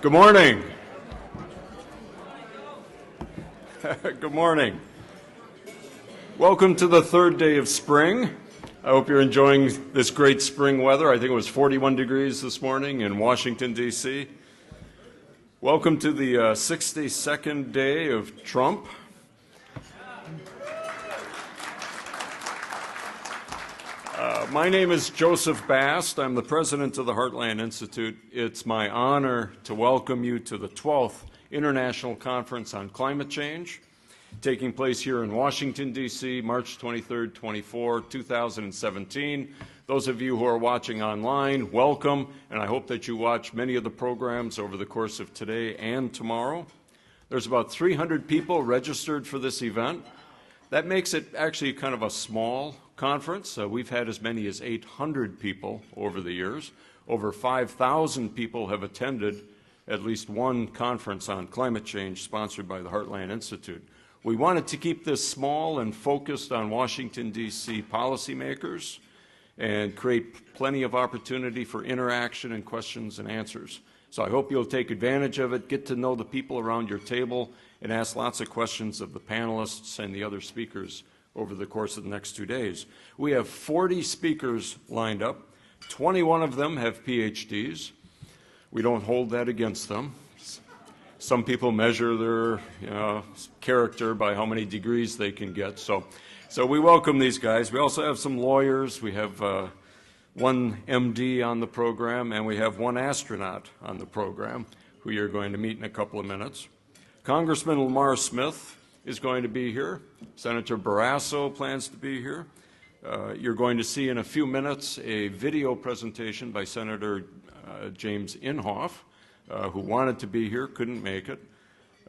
Good morning. Good morning. Welcome to the third day of spring. I hope you're enjoying this great spring weather. I think it was 41 degrees this morning in Washington, D.C. Welcome to the 62nd day of Trump. My name is Joseph Bast. I'm the president of the Heartland Institute. It's my honor to welcome you to the 12th International Conference on Climate Change, taking place here in Washington, D.C., March 23rd, 2017. Those of you who are watching online, welcome, and I hope that you watch many of the programs over the course of today and tomorrow. There's about 300 people registered for this event. That makes it actually kind of a small conference. We've had as many as 800 people over the years. Over 5,000 people have attended at least one conference on climate change sponsored by the Heartland Institute. We wanted to keep this small and focused on Washington, D.C. policymakers and create plenty of opportunity for interaction and questions and answers. So I hope you'll take advantage of it, get to know the people around your table, and ask lots of questions of the panelists and the other speakers over the course of the next 2 days. We have 40 speakers lined up. 21 of them have PhDs. We don't hold that against them. Some people measure their character by how many degrees they can get. So we welcome these guys. We also have some lawyers. We have one MD on the program, and we have one astronaut on the program who you're going to meet in a couple of minutes. Congressman Lamar Smith is going to be here. Senator Barrasso plans to be here. You're going to see in a few minutes a video presentation by Senator James Inhofe, who wanted to be here, couldn't make it.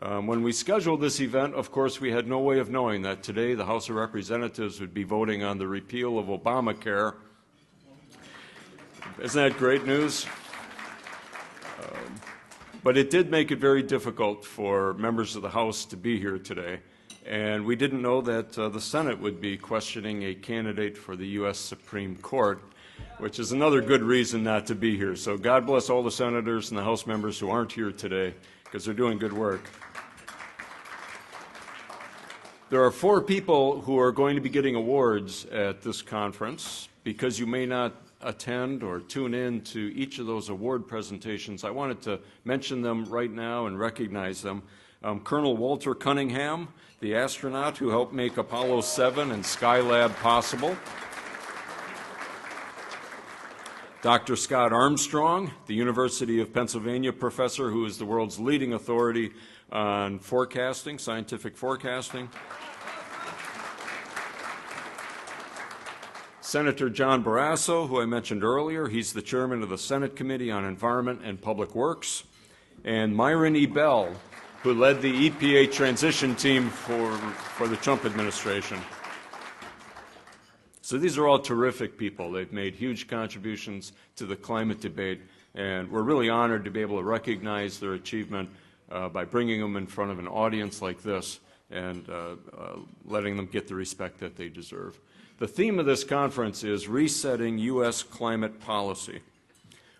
When we scheduled this event, of course, we had no way of knowing that today the House of Representatives would be voting on the repeal of Obamacare. Isn't that great news? But it did make it very difficult for members of the House to be here today. And we didn't know that the Senate would be questioning a candidate for the U.S. Supreme Court, which is another good reason not to be here. So God bless all the senators and the House members who aren't here today, because they're doing good work. There are 4 people who are going to be getting awards at this conference. Because you may not attend or tune in to each of those award presentations, I wanted to mention them right now and recognize them. Colonel Walter Cunningham, the astronaut who helped make Apollo 7 and Skylab possible. Dr. Scott Armstrong, the University of Pennsylvania professor who is the world's leading authority on forecasting, scientific forecasting. Senator John Barrasso, who I mentioned earlier, he's the chairman of the Senate Committee on Environment and Public Works. And Myron E. Bell, who led the EPA transition team for the Trump administration. So these are all terrific people. They've made huge contributions to the climate debate, and we're really honored to be able to recognize their achievement by bringing them in front of an audience like this and letting them get the respect that they deserve. The theme of this conference is Resetting U.S. Climate Policy.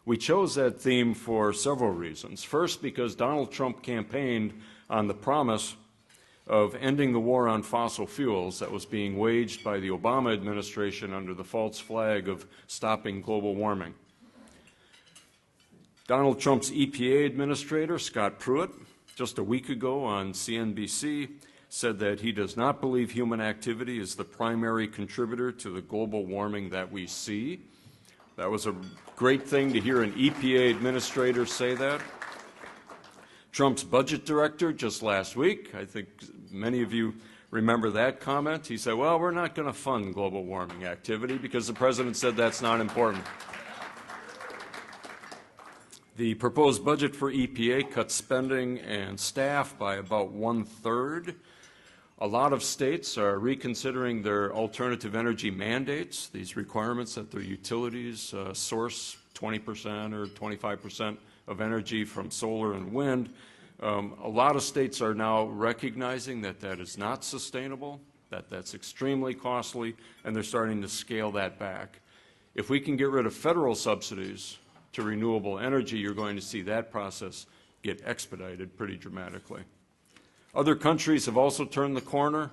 We chose that theme for several reasons. First, because Donald Trump campaigned on the promise of ending the war on fossil fuels that was being waged by the Obama administration under the false flag of stopping global warming. Donald Trump's EPA administrator, Scott Pruitt, just a week ago on CNBC, said that he does not believe human activity is the primary contributor to the global warming that we see. That was a great thing to hear an EPA administrator say that. Trump's budget director just last week, I think many of you remember that comment. He said, well, we're not going to fund global warming activity because the president said that's not important. The proposed budget for EPA cuts spending and staff by about 1/3. A lot of states are reconsidering their alternative energy mandates, these requirements that their utilities source 20% or 25% of energy from solar and wind. A lot of states are now recognizing that that is not sustainable, that that's extremely costly, and they're starting to scale that back. If we can get rid of federal subsidies to renewable energy, you're going to see that process get expedited pretty dramatically. Other countries have also turned the corner.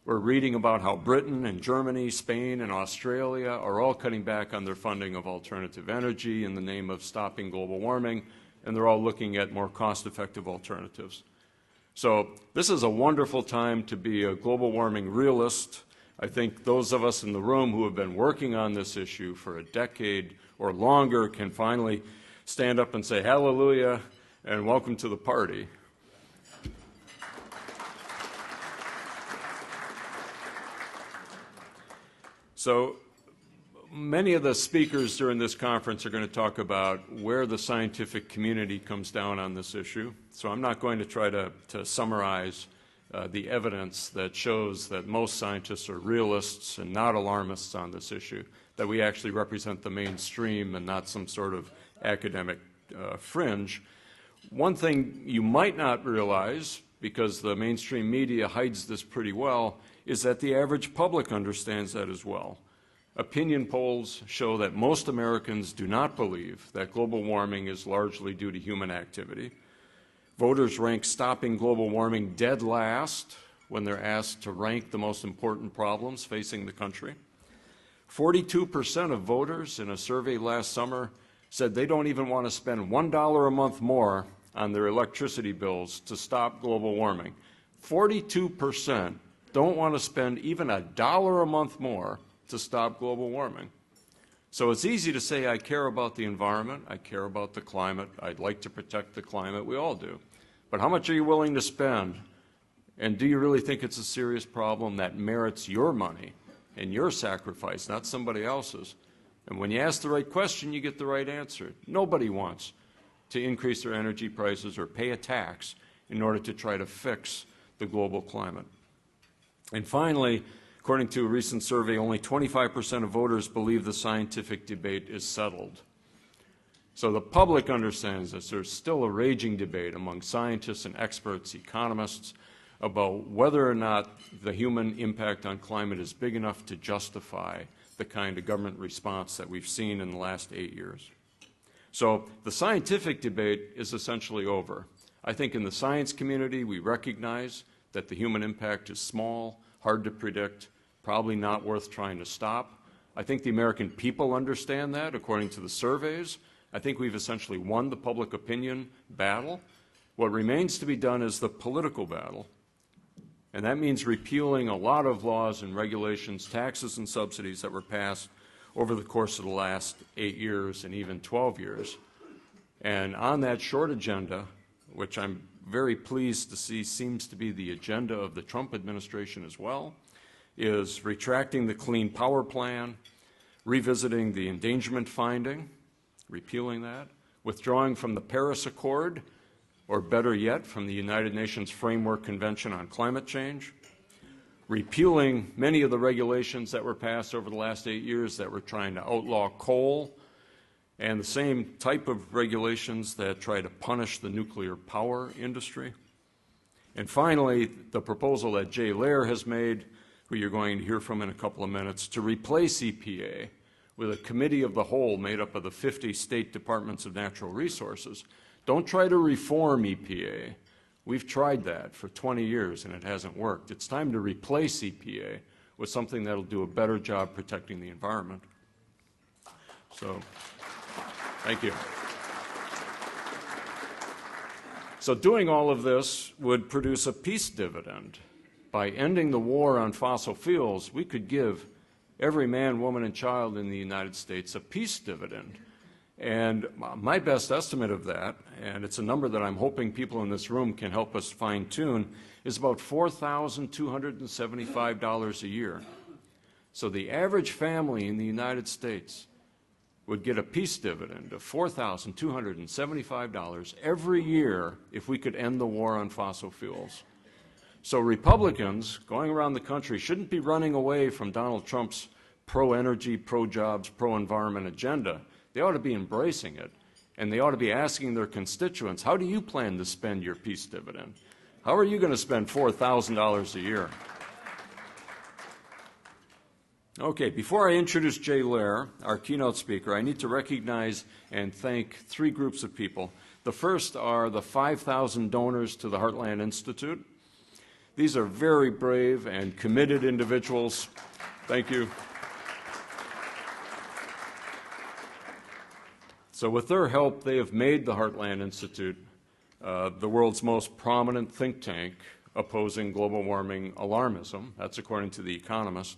We're reading about how Britain and Germany, Spain and Australia are all cutting back on their funding of alternative energy in the name of stopping global warming, and they're all looking at more cost-effective alternatives. So this is a wonderful time to be a global warming realist. I think those of us in the room who have been working on this issue for a decade or longer can finally stand up and say hallelujah and welcome to the party. So many of the speakers during this conference are going to talk about where the scientific community comes down on this issue. So I'm not going to try to summarize the evidence that shows that most scientists are realists and not alarmists on this issue, that we actually represent the mainstream and not some sort of academic fringe. One thing you might not realize, because the mainstream media hides this pretty well, is that the average public understands that as well. Opinion polls show that most Americans do not believe that global warming is largely due to human activity. Voters rank stopping global warming dead last when they're asked to rank the most important problems facing the country. 42% of voters in a survey last summer said they don't even want to spend $1 a month more on their electricity bills to stop global warming. 42% don't want to spend even $1 a month more to stop global warming. So it's easy to say I care about the environment, I care about the climate, I'd like to protect the climate, we all do. But how much are you willing to spend? And do you really think it's a serious problem that merits your money and your sacrifice, not somebody else's? And when you ask the right question, you get the right answer. Nobody wants to increase their energy prices or pay a tax in order to try to fix the global climate. And finally, according to a recent survey, only 25% of voters believe the scientific debate is settled. So the public understands this. There's still a raging debate among scientists and experts, economists, about whether or not the human impact on climate is big enough to justify the kind of government response that we've seen in the last 8 years. So the scientific debate is essentially over. I think in the science community we recognize that the human impact is small, hard to predict, probably not worth trying to stop. I think the American people understand that, according to the surveys. I think we've essentially won the public opinion battle. What remains to be done is the political battle. And that means repealing a lot of laws and regulations, taxes and subsidies that were passed over the course of the last 8 years and even 12 years. And on that short agenda, which I'm very pleased to see seems to be the agenda of the Trump administration as well, is retracting the Clean Power Plan, revisiting the endangerment finding, repealing that, withdrawing from the Paris Accord, or better yet, from the United Nations Framework Convention on Climate Change, repealing many of the regulations that were passed over the last 8 years that were trying to outlaw coal, and the same type of regulations that try to punish the nuclear power industry. And finally, the proposal that Jay Lehr has made, who you're going to hear from in a couple of minutes, to replace EPA with a committee of the whole made up of the 50 state departments of natural resources. Don't try to reform EPA. We've tried that for 20 years and it hasn't worked. It's time to replace EPA with something that'll do a better job protecting the environment. So, thank you. So doing all of this would produce a peace dividend. By ending the war on fossil fuels, we could give every man, woman, and child in the United States a peace dividend. And my best estimate of that, and it's a number that I'm hoping people in this room can help us fine-tune, is about $4,275 a year. So the average family in the United States would get a peace dividend of $4,275 every year if we could end the war on fossil fuels. So Republicans going around the country shouldn't be running away from Donald Trump's pro-energy, pro-jobs, pro-environment agenda. They ought to be embracing it, and they ought to be asking their constituents, how do you plan to spend your peace dividend? How are you going to spend $4,000 a year? Okay, before I introduce Jay Lehr, our keynote speaker, I need to recognize and thank three groups of people. The first are the 5,000 donors to the Heartland Institute. These are very brave and committed individuals. Thank you. So with their help, they have made the Heartland Institute the world's most prominent think tank opposing global warming alarmism. That's according to The Economist.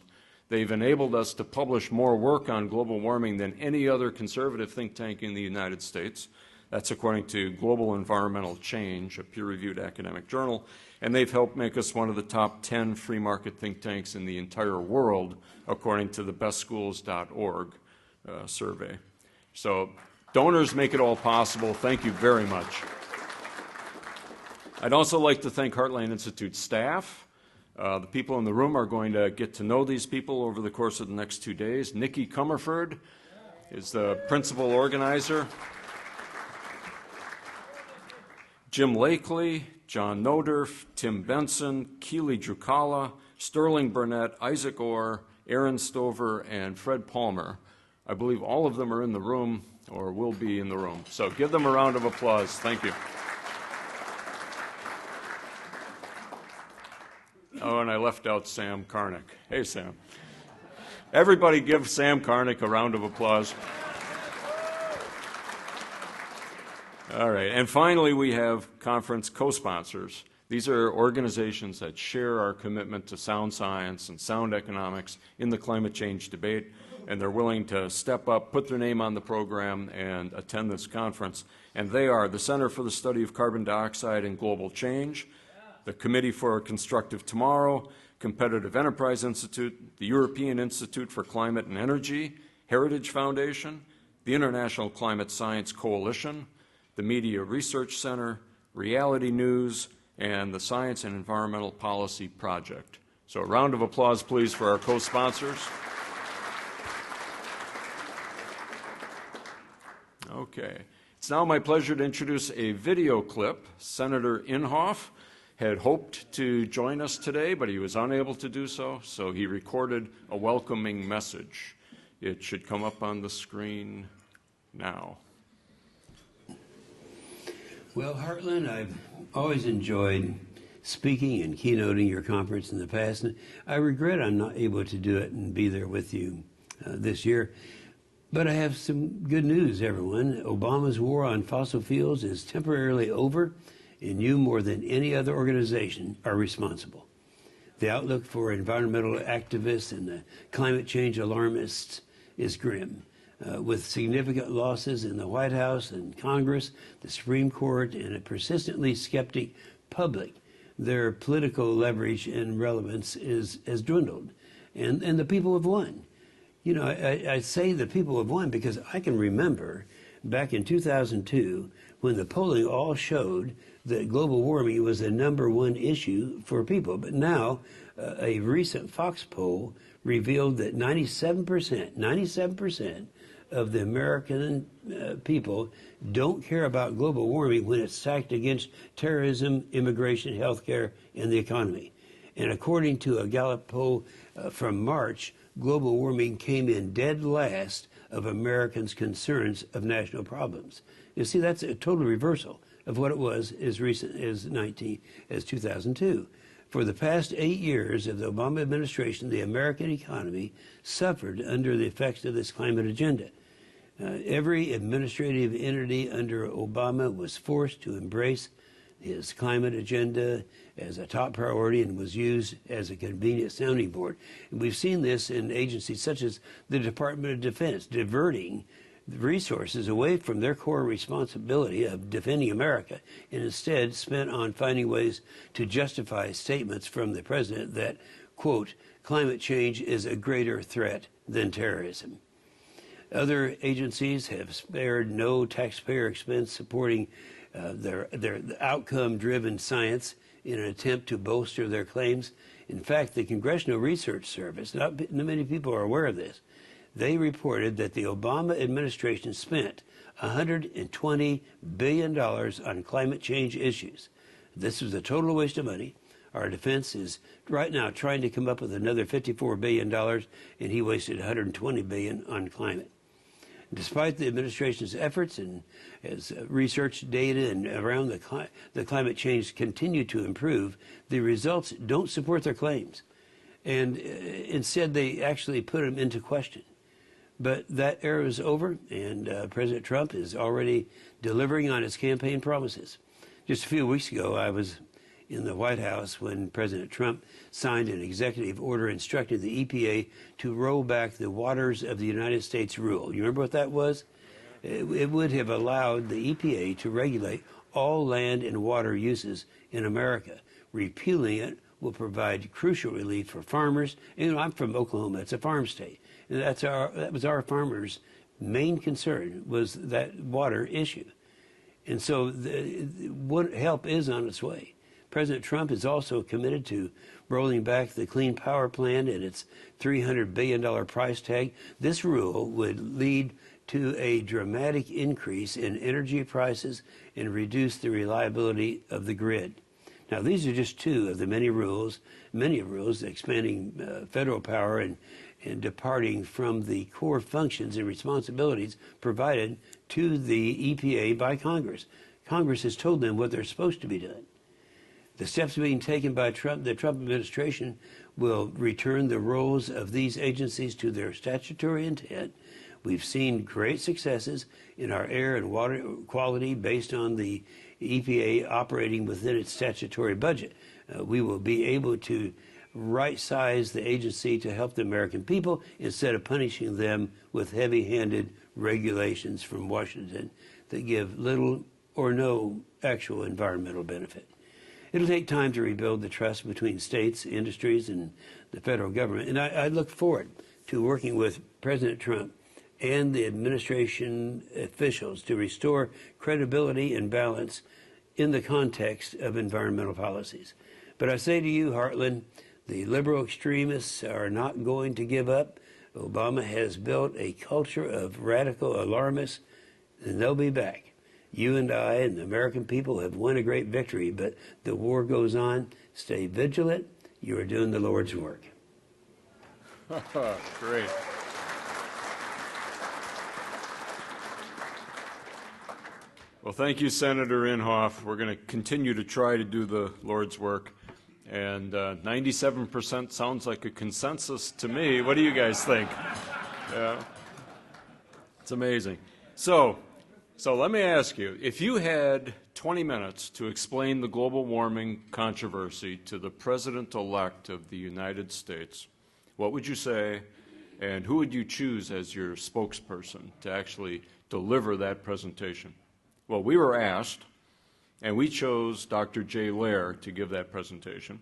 They've enabled us to publish more work on global warming than any other conservative think tank in the United States. That's according to Global Environmental Change, a peer-reviewed academic journal. And they've helped make us one of the top 10 free market think tanks in the entire world, according to the bestschools.org survey. So donors make it all possible. Thank you very much. I'd also like to thank Heartland Institute staff. The people in the room are going to get to know these people over the course of the next 2 days. Nikki Comerford is the principal organizer. Jim Lakely, John Noderf, Tim Benson, Keely Drukala, Sterling Burnett, Isaac Orr, Aaron Stover, and Fred Palmer. I believe all of them are in the room or will be in the room. So give them a round of applause. Thank you. Oh, and I left out Sam Karnick. Hey, Sam. Everybody give Sam Karnick a round of applause. All right, and finally we have conference co-sponsors. These are organizations that share our commitment to sound science and sound economics in the climate change debate, and they're willing to step up, put their name on the program, and attend this conference. And they are the Center for the Study of Carbon Dioxide and Global Change, the Committee for a Constructive Tomorrow, Competitive Enterprise Institute, the European Institute for Climate and Energy, Heritage Foundation, the International Climate Science Coalition, the Media Research Center, Reality News, and the Science and Environmental Policy Project. So a round of applause, please, for our co-sponsors. Okay. It's now my pleasure to introduce a video clip. Senator Inhofe had hoped to join us today, but he was unable to do so, so he recorded a welcoming message. It should come up on the screen now. Well, Heartland, I've always enjoyed speaking and keynoting your conference in the past, and I regret I'm not able to do it and be there with you this year. But I have some good news, everyone. Obama's war on fossil fuels is temporarily over, and you, more than any other organization, are responsible. The outlook for environmental activists and the climate change alarmists is grim. With significant losses in the White House and Congress, the Supreme Court, and a persistently skeptic public, their political leverage and relevance has dwindled, and the people have won. You know, I say the people have won because I can remember back in 2002 when the polling all showed that global warming was the #1 issue for people. But now a recent Fox poll revealed that 97% of the American people don't care about global warming when it's stacked against terrorism, immigration, healthcare, and the economy. And according to a Gallup poll from March, global warming came in dead last of Americans' concerns of national problems. You see, that's a total reversal of what it was as recent as 2002. For the past 8 years of the Obama administration, the American economy suffered under the effects of this climate agenda. Every administrative entity under Obama was forced to embrace his climate agenda as a top priority and was used as a convenient sounding board. And we've seen this in agencies such as the Department of Defense, diverting resources away from their core responsibility of defending America and instead spent on finding ways to justify statements from the president that, quote, climate change is a greater threat than terrorism. Other agencies have spared no taxpayer expense supporting their outcome-driven science in an attempt to bolster their claims. In fact, the Congressional Research Service, not many people are aware of this, they reported that the Obama administration spent $120 billion on climate change issues. This was a total waste of money. Our defense is right now trying to come up with another $54 billion, and he wasted $120 billion on climate. Despite the administration's efforts and as research data and around the climate change continue to improve, the results don't support their claims. And instead, they actually put them into question. But that era is over, and President Trump is already delivering on his campaign promises. Just a few weeks ago, I was in the White House when President Trump signed an executive order instructing the EPA to roll back the Waters of the United States rule. You remember what that was? It would have allowed the EPA to regulate all land and water uses in America. Repealing it will provide crucial relief for farmers. And, you know, I'm from Oklahoma. It's a farm state. And that was our farmers' main concern, was that water issue. And so help is on its way. President Trump is also committed to rolling back the Clean Power Plan and its $300 billion price tag. This rule would lead to a dramatic increase in energy prices and reduce the reliability of the grid. Now, these are just two of the many rules expanding federal power and departing from the core functions and responsibilities provided to the EPA by Congress. Congress has told them what they're supposed to be doing. The steps being taken by the Trump administration will return the roles of these agencies to their statutory intent. We've seen great successes in our air and water quality based on the EPA operating within its statutory budget. We will be able to right-size the agency to help the American people instead of punishing them with heavy-handed regulations from Washington that give little or no actual environmental benefit. It'll take time to rebuild the trust between states, industries, and the federal government. And I look forward to working with President Trump and the administration officials to restore credibility and balance in the context of environmental policies. But I say to you, Heartland, the liberal extremists are not going to give up. Obama has built a culture of radical alarmists, and they'll be back. You and I and the American people have won a great victory, but the war goes on. Stay vigilant. You are doing the Lord's work. Great. Well, thank you, Senator Inhofe. We're going to continue to try to do the Lord's work. And 97% sounds like a consensus to me. What do you guys think? Yeah. It's amazing. So let me ask you, if you had 20 minutes to explain the global warming controversy to the President-elect of the United States, what would you say, and who would you choose as your spokesperson to actually deliver that presentation? Well, we were asked, and we chose Dr. Jay Lehr to give that presentation.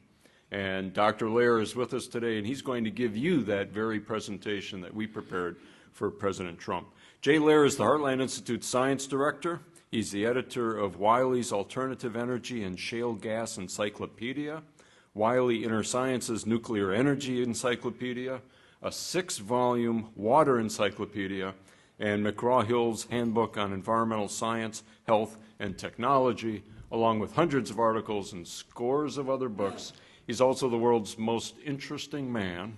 And Dr. Lehr is with us today, and he's going to give you that very presentation that we prepared for President Trump. Jay Lehr is the Heartland Institute Science Director. He's the editor of Wiley's Alternative Energy and Shale Gas Encyclopedia, Wiley Inner Sciences Nuclear Energy Encyclopedia, a 6-volume water encyclopedia, and McGraw-Hill's Handbook on Environmental Science, Health, and Technology, along with hundreds of articles and scores of other books. He's also the world's most interesting man.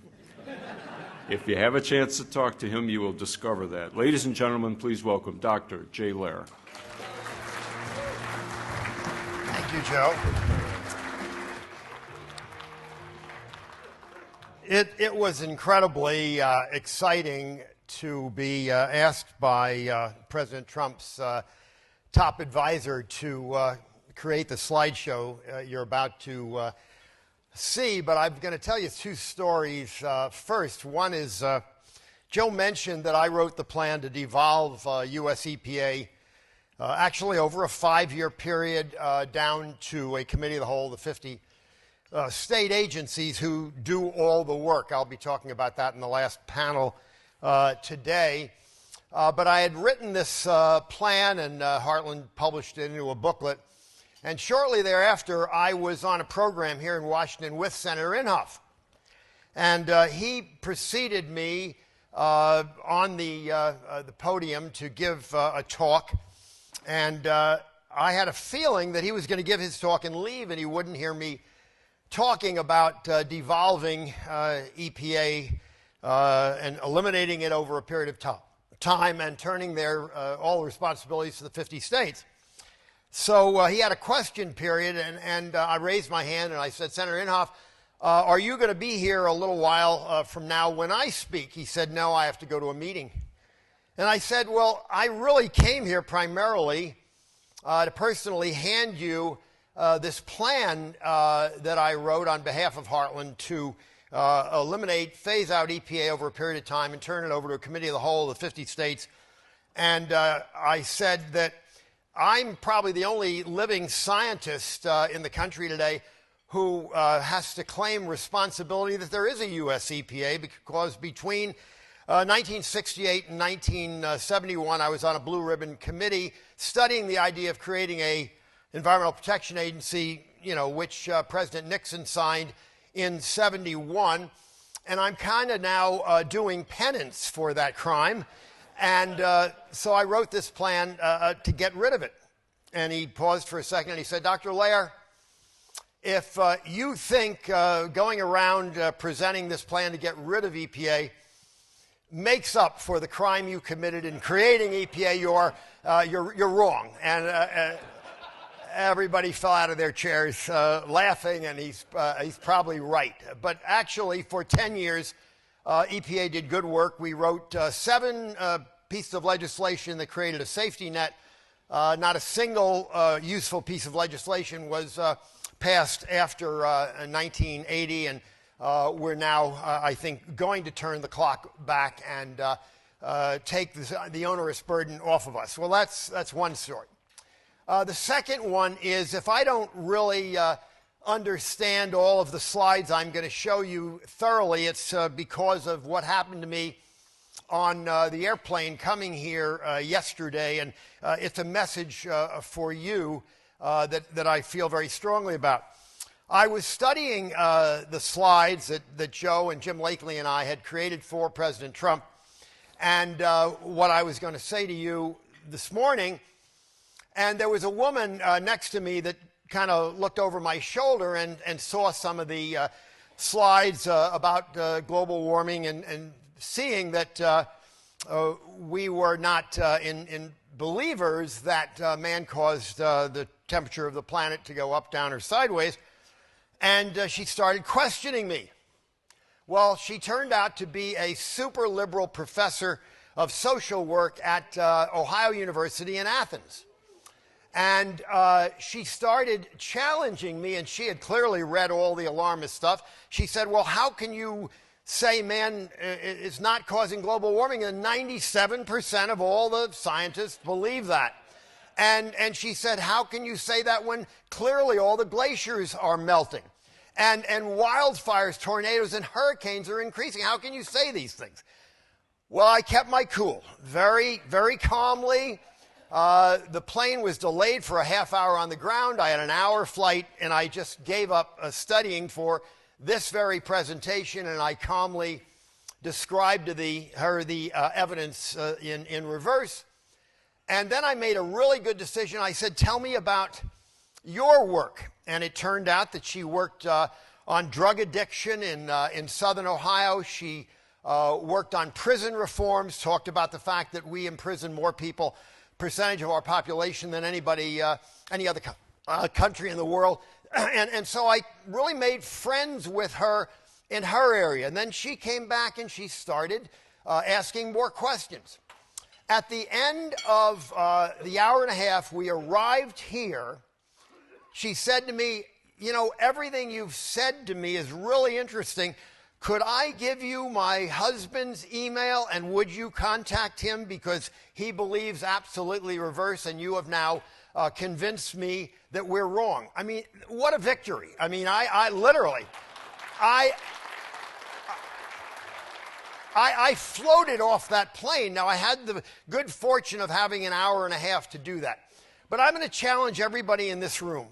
If you have a chance to talk to him, you will discover that. Ladies and gentlemen, please welcome Dr. Jay Lehr. Thank you, Joe. It was incredibly exciting to be asked by President Trump's top advisor to create the slideshow you're about to see, but I'm going to tell you two stories. First, one is Joe mentioned that I wrote the plan to devolve U.S. EPA actually over a 5-year period down to a committee of the whole, the 50 state agencies who do all the work. I'll be talking about that in the last panel today. But I had written this plan, and Heartland published it into a booklet. And shortly thereafter, I was on a program here in Washington with Senator Inhofe. And he preceded me on the podium to give a talk. And I had a feeling that he was going to give his talk and leave, and he wouldn't hear me talking about devolving EPA and eliminating it over a period of time and turning their all responsibilities to the 50 states. So he had a question period, and I raised my hand and I said, Senator Inhofe, are you going to be here a little while from now when I speak? He said, no, I have to go to a meeting. And I said, well, I really came here primarily to personally hand you this plan that I wrote on behalf of Heartland to eliminate, phase out EPA over a period of time and turn it over to a committee of the whole of the 50 states. And I said that I'm probably the only living scientist in the country today who has to claim responsibility that there is a U.S. EPA, because between 1968 and 1971, I was on a blue ribbon committee studying the idea of creating a Environmental Protection Agency, which President Nixon signed in 71. And I'm kind of now doing penance for that crime. And so I wrote this plan to get rid of it. And he paused for a second and he said, Dr. Lehr, if you think going around presenting this plan to get rid of EPA makes up for the crime you committed in creating EPA, you're wrong. And everybody fell out of their chairs laughing, and he's probably right. But actually, for 10 years, EPA did good work. We wrote 7 pieces of legislation that created a safety net. Not a single useful piece of legislation was passed after 1980, and we're now, I think, going to turn the clock back and take the onerous burden off of us. Well, that's one story. The second one is, if I don't really understand all of the slides I'm going to show you thoroughly, it's because of what happened to me on the airplane coming here yesterday, and it's a message for you that I feel very strongly about. I was studying the slides that Joe and Jim Lakely and I had created for President Trump, and what I was going to say to you this morning, and there was a woman next to me that kind of looked over my shoulder and saw some of the slides about global warming, and seeing that we were not in believers that man caused the temperature of the planet to go up, down, or sideways. And she started questioning me. Well, she turned out to be a super liberal professor of social work at Ohio University in Athens. And she started challenging me, and she had clearly read all the alarmist stuff. She said, well, how can you say man is not causing global warming? And 97% of all the scientists believe that. And she said, how can you say that when clearly all the glaciers are melting? And wildfires, tornadoes, and hurricanes are increasing. How can you say these things? Well, I kept my cool very, very calmly. The plane was delayed for a half hour on the ground. I had an hour flight, and I just gave up studying for this very presentation, and I calmly described to her the evidence in reverse. And then I made a really good decision. I said, tell me about your work. And it turned out that she worked on drug addiction in Southern Ohio. She worked on prison reforms, talked about the fact that we imprison more people, percentage of our population, than anybody, any other country in the world. And so I really made friends with her in her area. And then she came back and she started asking more questions. At the end of the hour and a half, we arrived here. She said to me, you know, everything you've said to me is really interesting. Could I give you my husband's email, and would you contact him, because he believes absolutely reverse, and you have now convinced me that we're wrong. I mean, what a victory. I mean, I literally, I floated off that plane. Now, I had the good fortune of having an hour and a half to do that. But I'm going to challenge everybody in this room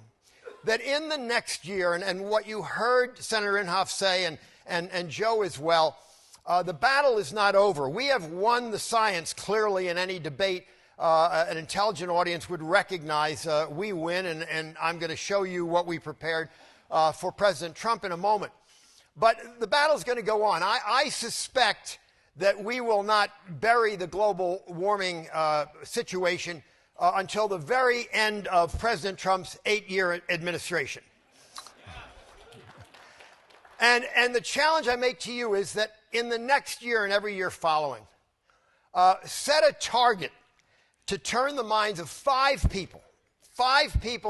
that in the next year, and what you heard Senator Inhofe say, and Joe as well, the battle is not over. We have won the science clearly in any debate. An intelligent audience would recognize we win, and I'm going to show you what we prepared for President Trump in a moment. But the battle's going to go on. I suspect that we will not bury the global warming situation until the very end of President Trump's 8-year administration. And the challenge I make to you is that in the next year and every year following, set a target to turn the minds of 5 people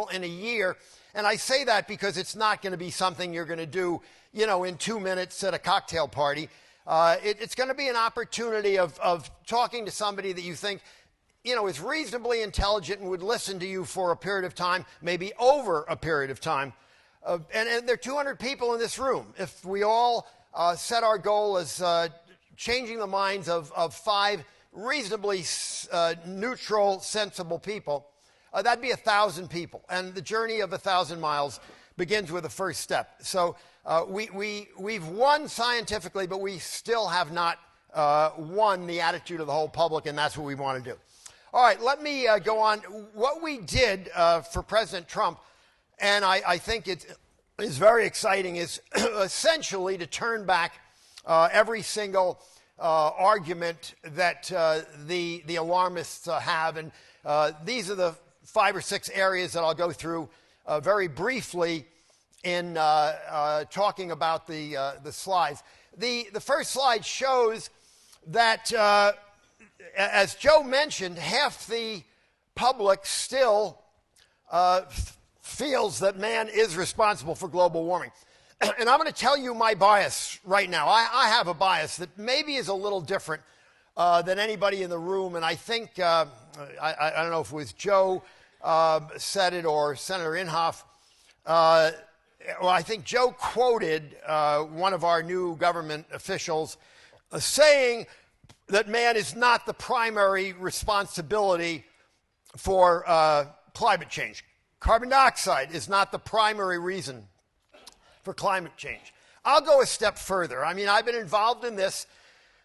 in a year. And I say that because it's not going to be something you're going to do, in 2 minutes at a cocktail party. It's going to be an opportunity of talking to somebody that you think, is reasonably intelligent and would listen to you for a period of time, maybe over a period of time. And there are 200 people in this room. If we all set our goal as changing the minds of 5 reasonably neutral, sensible people, that'd be 1,000 people. And the journey of 1,000 miles begins with the first step. So we've won scientifically, but we still have not won the attitude of the whole public, and that's what we want to do. All right, let me go on. What we did for President Trump, and I think it is very exciting, is essentially to turn back every single argument that the alarmists have. And these are the 5 or 6 areas that I'll go through very briefly in talking about the slides. The first slide shows that, as Joe mentioned, half the public still feels that man is responsible for global warming. And I'm going to tell you my bias right now. I have a bias that maybe is a little different than anybody in the room. And I think, I don't know if it was Joe said it or Senator Inhofe. Well, I think Joe quoted one of our new government officials saying that man is not the primary responsibility for climate change. Carbon dioxide is not the primary reason for climate change. I'll go a step further. I mean, I've been involved in this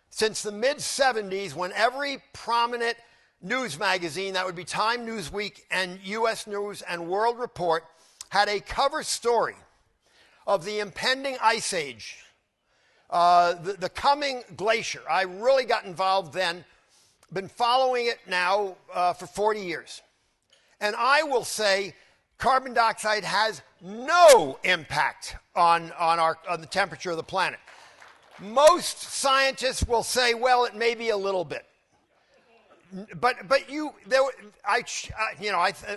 since the mid-'70s, when every prominent news magazine, that would be Time, Newsweek, and U.S. News and World Report, had a cover story of the impending ice age, the coming glacier. I really got involved then, been following it now for 40 years. And I will say carbon dioxide has no impact on the temperature of the planet. Most scientists will say, well, it may be a little bit. But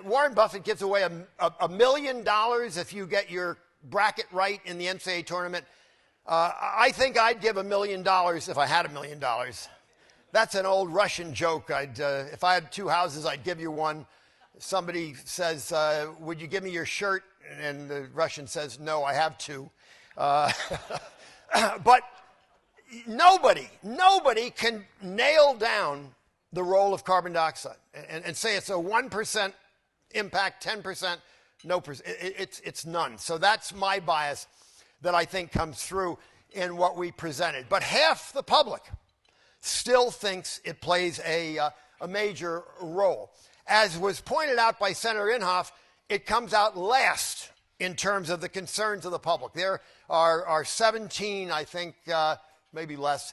Warren Buffett gives away $1 million if you get your bracket right in the NCAA tournament. I think I'd give $1 million if I had $1 million. That's an old Russian joke. If I had 2 houses, I'd give you one. Somebody says, would you give me your shirt? And the Russian says, no, I have 2. But nobody can nail down the role of carbon dioxide and say it's a 1% impact, 10%, no percent. It's none. So that's my bias that I think comes through in what we presented. But half the public still thinks it plays a major role. As was pointed out by Senator Inhofe, it comes out last in terms of the concerns of the public. There are 17, I think, maybe less,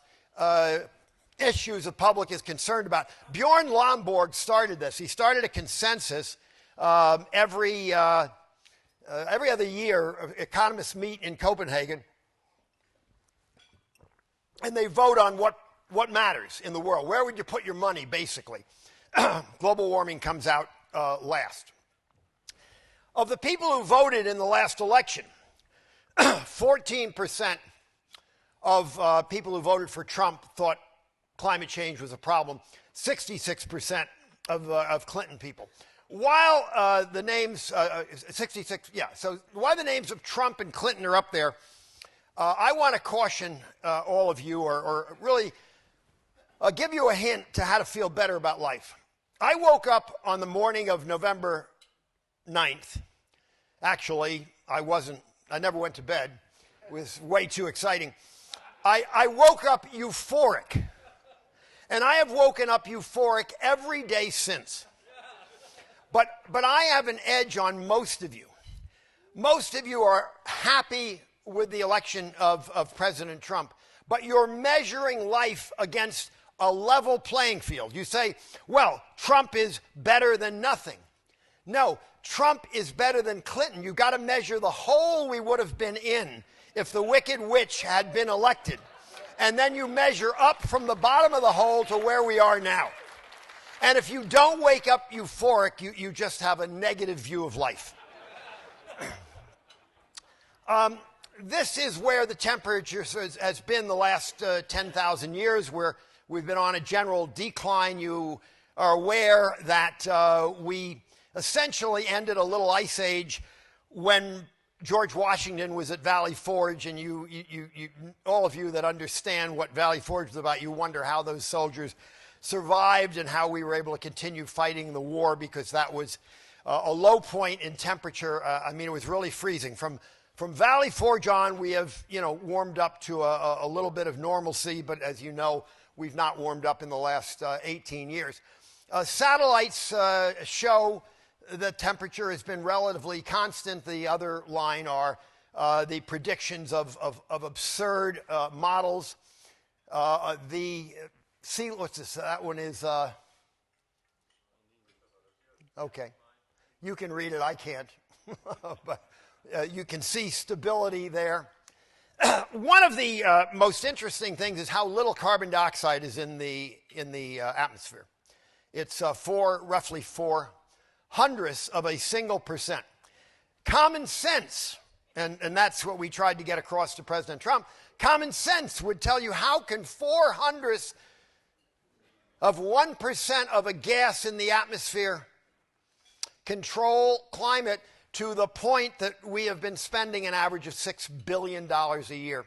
issues the public is concerned about. Bjorn Lomborg started this. He started a consensus. Every other year, economists meet in Copenhagen, and they vote on what matters in the world. Where would you put your money, basically? Global warming comes out last. Of the people who voted in the last election, 14% of people who voted for Trump thought climate change was a problem. 66% of Clinton people. While the names, 66, yeah, so while the names of Trump and Clinton are up there, I want to caution all of you, or really give you a hint to how to feel better about life. I woke up on the morning of November 9th. Actually, I never went to bed. It was way too exciting. I woke up euphoric. And I have woken up euphoric every day since. But I have an edge on most of you. Most of you are happy with the election of President Trump. but you're measuring life against a level playing field. You say, well, Trump is better than nothing. No, Trump is better than Clinton. You've got to measure the hole we would have been in if the Wicked Witch had been elected. And then you measure up from the bottom of the hole to where we are now. And if you don't wake up euphoric, you just have a negative view of life. This is where the temperature has been the last 10,000 years, where we've been on a general decline. You are aware that we essentially ended a little ice age when George Washington was at Valley Forge, and all of you that understand what Valley Forge is about, you wonder how those soldiers survived and how we were able to continue fighting the war, because that was a low point in temperature. I mean, it was really freezing. From Valley Forge on, we have, warmed up to a little bit of normalcy, but as you know, we've not warmed up in the last 18 years. Satellites show the temperature has been relatively constant. The other line are the predictions of absurd models. See, what's this? That one is, okay. You can read it, I can't. But you can see stability there. One of the most interesting things is how little carbon dioxide is in the atmosphere. It's roughly 4/100ths of a single percent. Common sense, and that's what we tried to get across to President Trump, common sense would tell you, how can 4/100ths of 1% of a gas in the atmosphere control climate to the point that we have been spending an average of $6 billion a year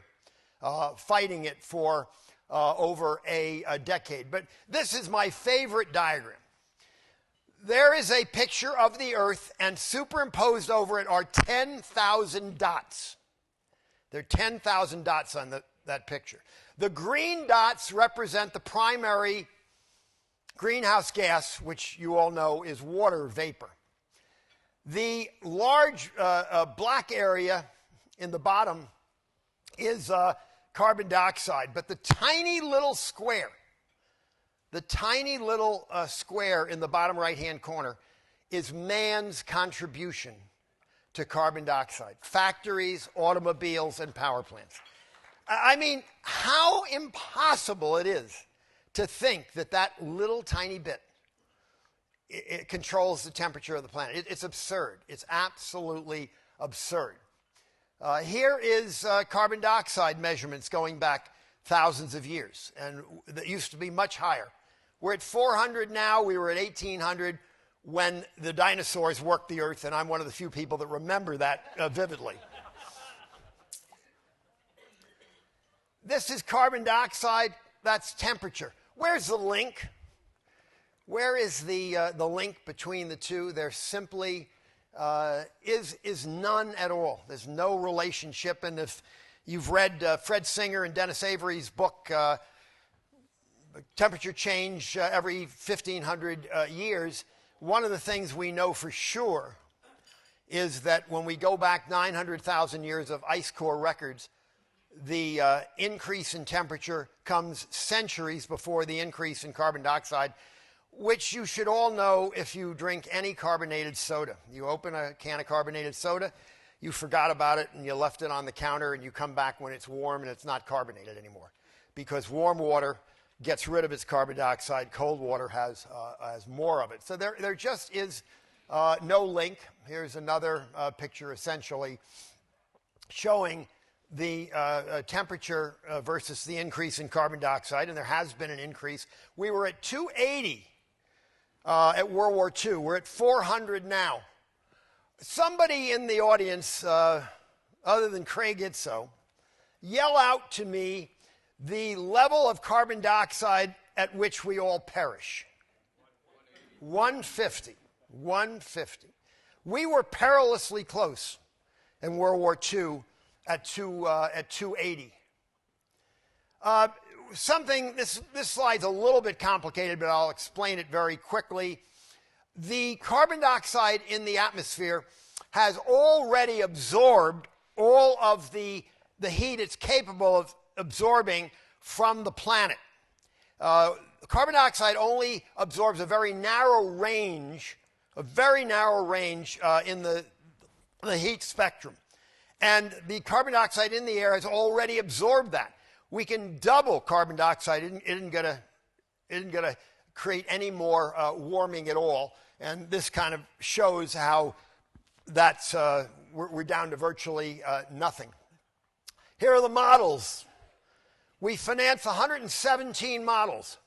fighting it for over a decade. But this is my favorite diagram. There is a picture of the Earth, and superimposed over it are 10,000 dots. There are 10,000 dots on that picture. The green dots represent the primary greenhouse gas, which you all know is water vapor. The large black area in the bottom is carbon dioxide, but the tiny little square in the bottom right-hand corner is man's contribution to carbon dioxide. Factories, automobiles, and power plants. I mean, how impossible it is to think that little tiny bit it controls the temperature of the planet. It's absurd. It's absolutely absurd. Here is carbon dioxide measurements going back thousands of years, and that used to be much higher. We're at 400 now. We were at 1800 when the dinosaurs worked the Earth, and I'm one of the few people that remember that vividly. This is carbon dioxide. That's temperature. Where's the link? Where is the link between the two? There simply is none at all. There's no relationship. And if you've read Fred Singer and Dennis Avery's book, Temperature Change Every 1,500 Years, one of the things we know for sure is that when we go back 900,000 years of ice core records, the increase in temperature comes centuries before the increase in carbon dioxide, which you should all know if you drink any carbonated soda. You open a can of carbonated soda, you forgot about it and you left it on the counter, and you come back when it's warm and it's not carbonated anymore. Because warm water gets rid of its carbon dioxide, cold water has more of it. So there just is no link. Here's another picture essentially showing the temperature versus the increase in carbon dioxide, and there has been an increase. We were at 280 at World War II. We're at 400 now. Somebody in the audience, other than Craig Itso, yell out to me the level of carbon dioxide at which we all perish. 150. 150. We were perilously close in World War II at 280. This slide's a little bit complicated, but I'll explain it very quickly. The carbon dioxide in the atmosphere has already absorbed all of the heat it's capable absorbing from the planet. Carbon dioxide only absorbs a very narrow range in the heat spectrum. And the carbon dioxide in the air has already absorbed that. We can double carbon dioxide. It isn't going to create any more warming at all. And this kind of shows how that's we're down to virtually nothing. Here are the models. We finance 117 models.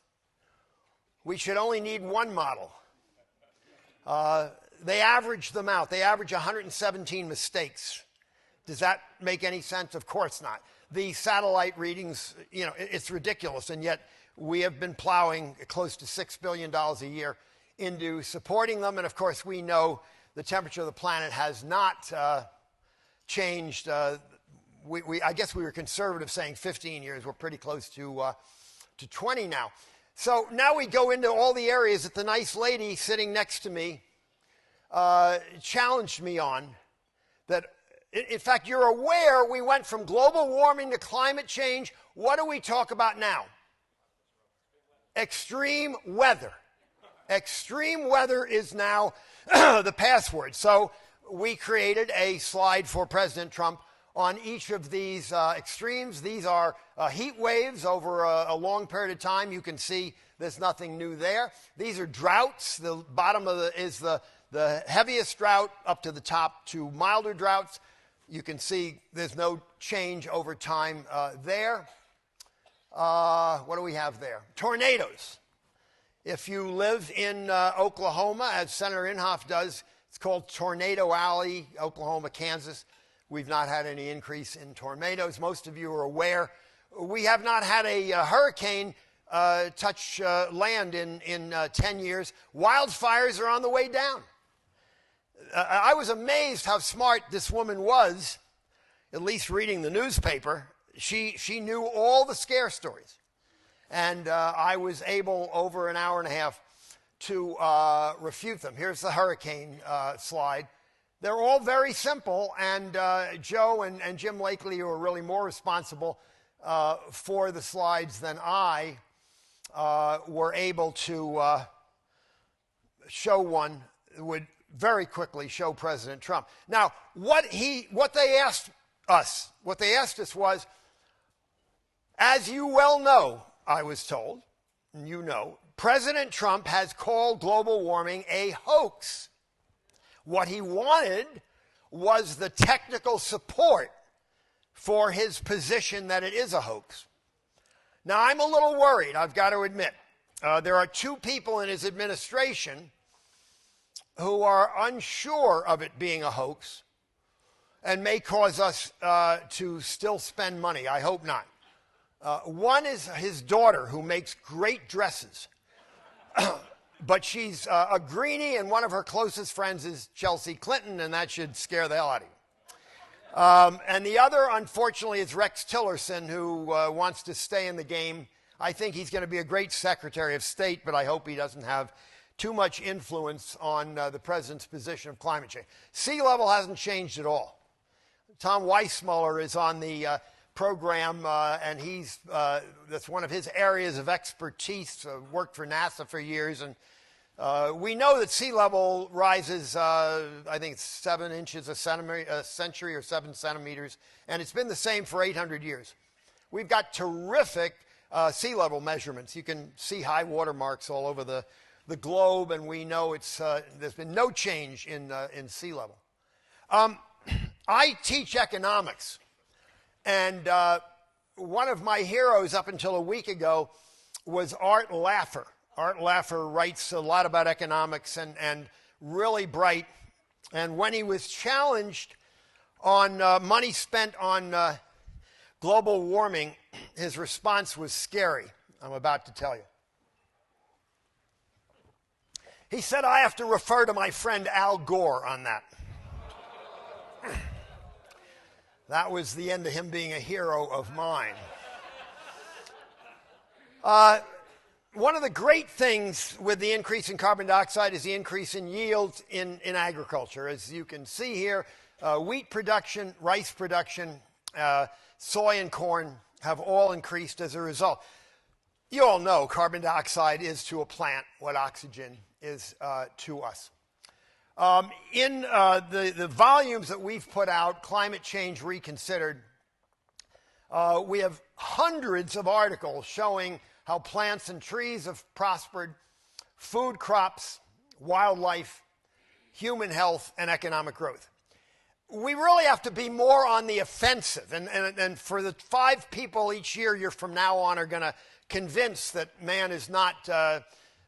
We should only need one model. They average them out. They average 117 mistakes. Does that make any sense? Of course not. The satellite readings, it's ridiculous, and yet we have been plowing close to $6 billion a year into supporting them. And of course, we know the temperature of the planet has not changed. I guess we were conservative saying 15 years. We're pretty close to 20 now. So now we go into all the areas that the nice lady sitting next to me challenged me on. That, in fact, you're aware we went from global warming to climate change. What do we talk about now? Extreme weather. Extreme weather is now the password. So we created a slide for President Trump on each of these extremes. These are heat waves over a long period of time. You can see there's nothing new there. These are droughts. The bottom is the heaviest drought up to the top to milder droughts. You can see there's no change over time there. What do we have there? Tornadoes. If you live in Oklahoma, as Senator Inhofe does, it's called Tornado Alley, Oklahoma, Kansas. We've not had any increase in tornadoes. Most of you are aware. We have not had a hurricane touch land in 10 years. Wildfires are on the way down. I was amazed how smart this woman was, at least reading the newspaper. She knew all the scare stories. And I was able, over an hour and a half, to refute them. Here's the hurricane slide. They're all very simple, and Joe and Jim Lakely, who are really more responsible for the slides than I, were able to show one that would very quickly show President Trump. Now, what they asked us was, as you well know, I was told, and you know, President Trump has called global warming a hoax. What he wanted was the technical support for his position that it is a hoax. Now, I'm a little worried, I've got to admit. There are two people in his administration who are unsure of it being a hoax and may cause us to still spend money. I hope not. One is his daughter, who makes great dresses. But she's a greenie, and one of her closest friends is Chelsea Clinton, and that should scare the hell out of you. And the other, unfortunately, is Rex Tillerson, who wants to stay in the game. I think he's going to be a great Secretary of State, but I hope he doesn't have too much influence on the president's position of climate change. Sea level hasn't changed at all. Tom Weissmuller is on the program, and that's one of his areas of expertise. Worked for NASA for years, and we know that sea level rises, I think it's 7 inches a century or 7 centimeters, and it's been the same for 800 years. We've got terrific sea level measurements. You can see high water marks all over the globe, and we know there's been no change in sea level. I teach economics. And one of my heroes up until a week ago was Art Laffer. Art Laffer writes a lot about economics and really bright. And when he was challenged on money spent on global warming, his response was scary. I'm about to tell you. He said, I have to refer to my friend Al Gore on that. That was the end of him being a hero of mine. One of the great things with the increase in carbon dioxide is the increase in yields in agriculture. As you can see here, wheat production, rice production, soy and corn have all increased as a result. You all know carbon dioxide is to a plant what oxygen is to us. In the volumes that we've put out, Climate Change Reconsidered, we have hundreds of articles showing how plants and trees have prospered, food crops, wildlife, human health, and economic growth. We really have to be more on the offensive. And for the 5 people each year you're from now on are going to convince that man is not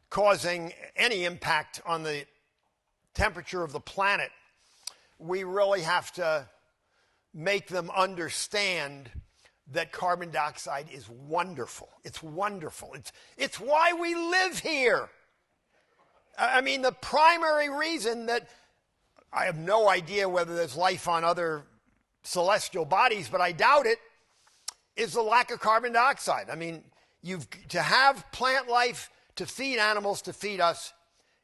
causing any impact on the temperature of the planet, we really have to make them understand that carbon dioxide is wonderful. It's wonderful. It's why we live here. I mean, the primary reason that I have no idea whether there's life on other celestial bodies, but I doubt it, is the lack of carbon dioxide. I mean, to have plant life, to feed animals, to feed us,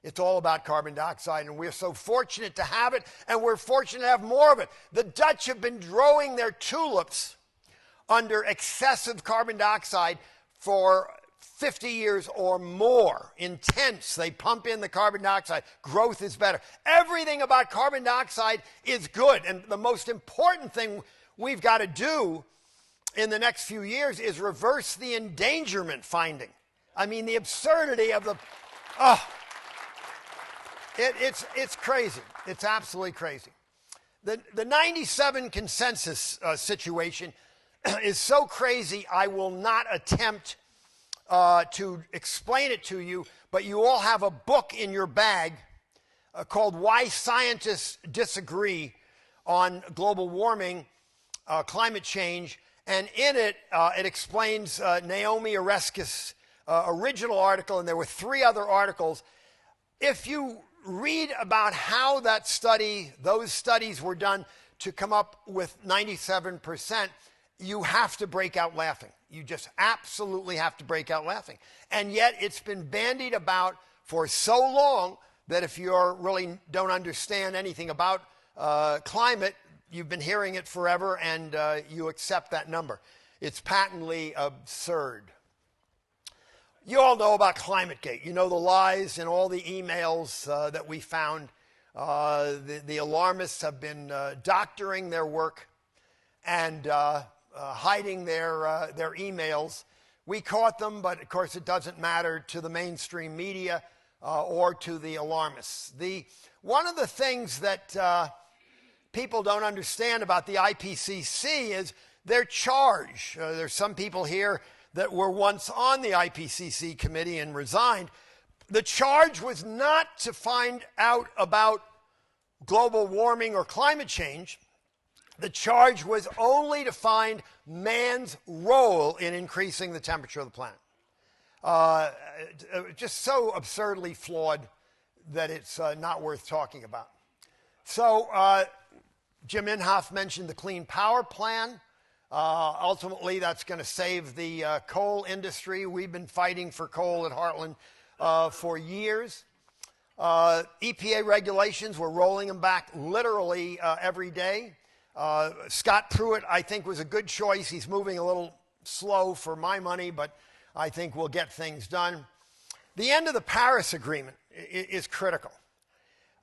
it's all about carbon dioxide, and we're so fortunate to have it, and we're fortunate to have more of it. The Dutch have been growing their tulips under excessive carbon dioxide for 50 years or more. Intense. They pump in the carbon dioxide. Growth is better. Everything about carbon dioxide is good. And the most important thing we've got to do in the next few years is reverse the endangerment finding. I mean, the absurdity of the... It's crazy. It's absolutely crazy. The 97 consensus situation is so crazy, I will not attempt to explain it to you, but you all have a book in your bag called Why Scientists Disagree on Global Warming, Climate Change, and in it, it explains Naomi Oreskes' original article, and there were 3 other articles. If you read about how those studies were done to come up with 97%, you have to break out laughing. You just absolutely have to break out laughing. And yet it's been bandied about for so long that if you really don't understand anything about climate, you've been hearing it forever and you accept that number. It's patently absurd. You all know about ClimateGate. You know the lies and all the emails that we found. The alarmists have been doctoring their work and hiding their emails. We caught them, but of course it doesn't matter to the mainstream media or to the alarmists. One of the things that people don't understand about the IPCC is their charge. There's some people here that were once on the IPCC committee and resigned. The charge was not to find out about global warming or climate change. The charge was only to find man's role in increasing the temperature of the planet. Just so absurdly flawed that it's not worth talking about. So Jim Inhofe mentioned the Clean Power Plan. Ultimately, that's going to save the coal industry. We've been fighting for coal at Heartland for years. EPA regulations, we're rolling them back literally every day. Scott Pruitt, I think, was a good choice. He's moving a little slow for my money, but I think we'll get things done. The end of the Paris Agreement is critical.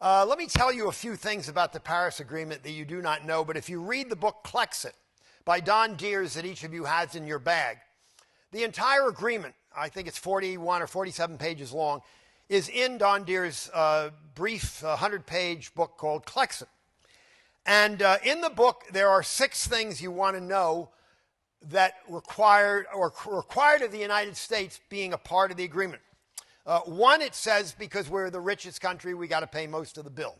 Let me tell you a few things about the Paris Agreement that you do not know, but if you read the book Klexit by Don Deers that each of you has in your bag, the entire agreement, I think it's 41 or 47 pages long, is in Don Deers' brief 100-page book called Klexit. And in the book, there are 6 things you want to know that required of the United States being a part of the agreement. 1, it says, because we're the richest country, we got to pay most of the bill.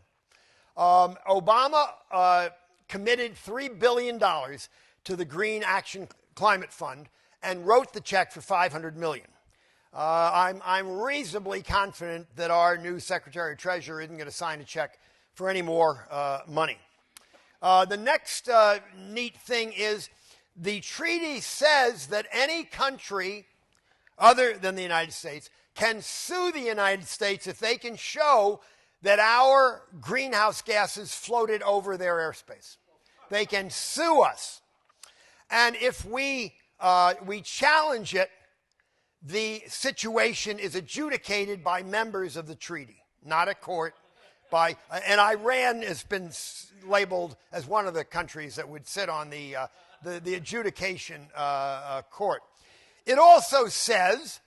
Obama committed $3 billion to the Green Action Climate Fund and wrote the check for $500 million. I'm reasonably confident that our new Secretary of Treasury isn't going to sign a check for any more money. The next neat thing is the treaty says that any country other than the United States can sue the United States if they can show that our greenhouse gases floated over their airspace. They can sue us. And if we we challenge it, the situation is adjudicated by members of the treaty, not a court. And Iran has been labeled as one of the countries that would sit on the adjudication court. It also says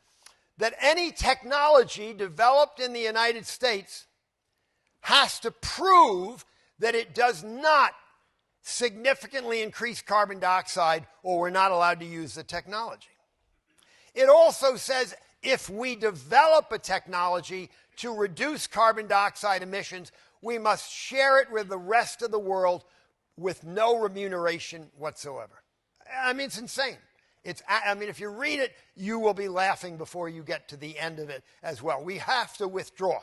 that any technology developed in the United States has to prove that it does not significantly increase carbon dioxide, or we're not allowed to use the technology. It also says if we develop a technology to reduce carbon dioxide emissions, we must share it with the rest of the world with no remuneration whatsoever. I mean, it's insane. If you read it, you will be laughing before you get to the end of it as well. We have to withdraw.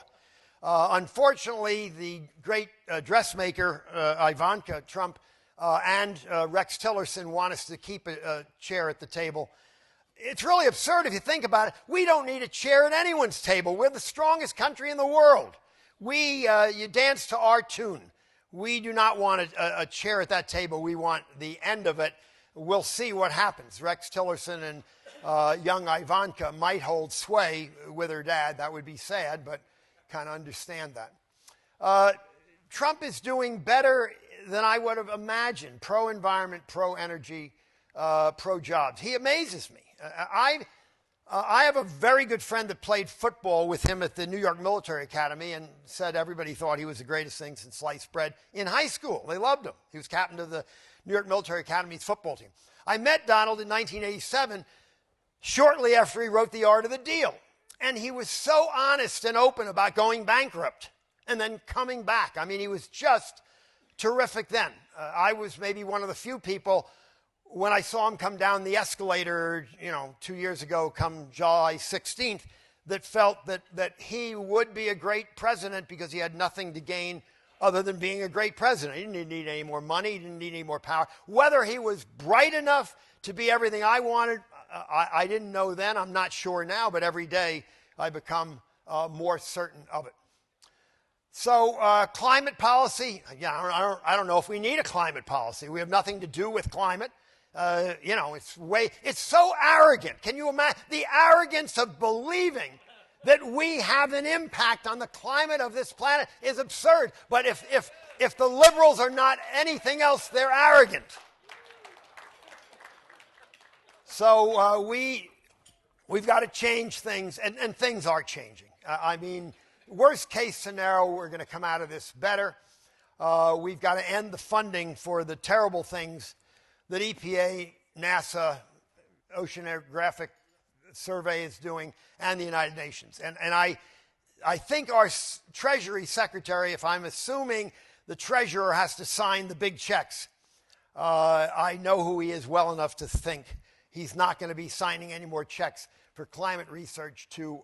Unfortunately, the great dressmaker, Ivanka Trump, and Rex Tillerson want us to keep a chair at the table. It's really absurd if you think about it. We don't need a chair at anyone's table. We're the strongest country in the world. You dance to our tune. We do not want a chair at that table. We want the end of it. We'll see what happens. Rex Tillerson and young Ivanka might hold sway with her dad. That would be sad, but kind of understand that. Trump is doing better than I would have imagined. Pro-environment, pro-energy, pro-jobs. He amazes me. I have a very good friend that played football with him at the New York Military Academy and said everybody thought he was the greatest thing since sliced bread in high school. They loved him. He was captain of the New York Military Academy's football team. I met Donald in 1987, shortly after he wrote The Art of the Deal. And he was so honest and open about going bankrupt and then coming back. I mean, he was just terrific then. I was maybe one of the few people, when I saw him come down the escalator, 2 years ago, come July 16th, that felt that he would be a great president because he had nothing to gain other than being a great president. He didn't need any more money. He didn't need any more power. Whether he was bright enough to be everything I wanted, I didn't know then. I'm not sure now, but every day I become more certain of it. So climate policy, I don't know if we need a climate policy. We have nothing to do with climate. It's so arrogant. Can you imagine the arrogance of believing that we have an impact on the climate of this planet is absurd. But if the liberals are not anything else, they're arrogant. So we've got to change things, and things are changing. Worst case scenario, we're going to come out of this better. We've got to end the funding for the terrible things that EPA, NASA, Oceanographic Survey is doing, and the United Nations. And I think our Treasury Secretary, if I'm assuming the Treasurer has to sign the big checks, I know who he is well enough to think he's not going to be signing any more checks for climate research to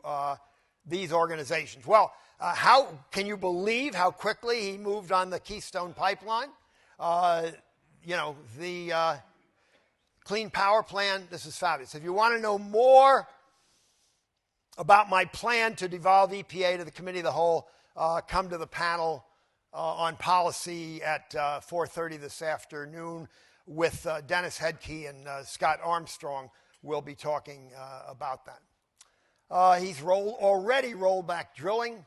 these organizations. Well, how can you believe how quickly he moved on the Keystone Pipeline? The Clean Power Plan, this is fabulous. If you want to know more about my plan to devolve EPA to the Committee of the Whole, come to the panel on policy at 4:30 this afternoon with Dennis Hedke and Scott Armstrong. We'll be talking about that. He's already rolled back drilling,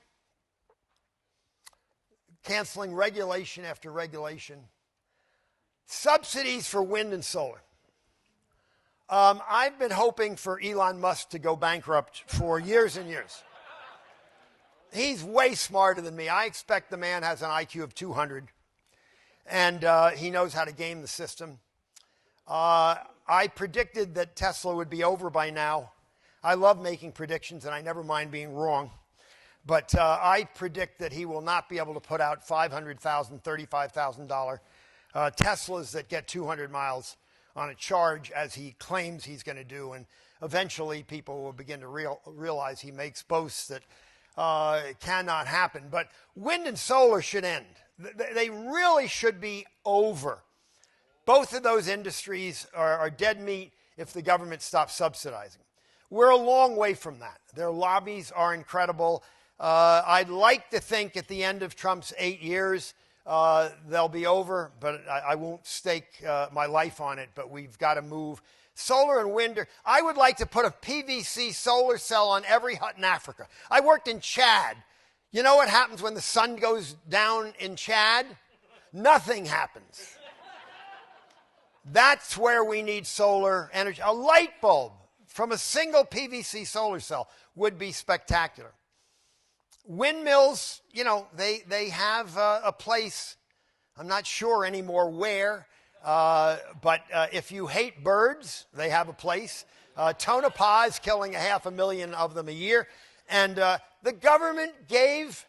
canceling regulation after regulation, subsidies for wind and solar. I've been hoping for Elon Musk to go bankrupt for years and years. He's way smarter than me. I expect the man has an IQ of 200, and he knows how to game the system. I predicted that Tesla would be over by now. I love making predictions, and I never mind being wrong. But I predict that he will not be able to put out $500,000, $35,000 Teslas that get 200 miles on a charge, as he claims he's going to do. And eventually people will begin to realize he makes boasts that it cannot happen. But wind and solar should end. They really should be over. Both of those industries are dead meat if the government stops subsidizing. We're a long way from that. Their lobbies are incredible. I'd like to think at the end of Trump's 8 years, they'll be over, but I won't stake my life on it, but we've got to move. Solar and wind. I would like to put a PVC solar cell on every hut in Africa. I worked in Chad. You know what happens when the sun goes down in Chad? Nothing happens. That's where we need solar energy. A light bulb from a single PVC solar cell would be spectacular. Windmills, you know, they have a place. I'm not sure anymore where, but if you hate birds, they have a place. Tonopah is killing 500,000 of them a year. And the government gave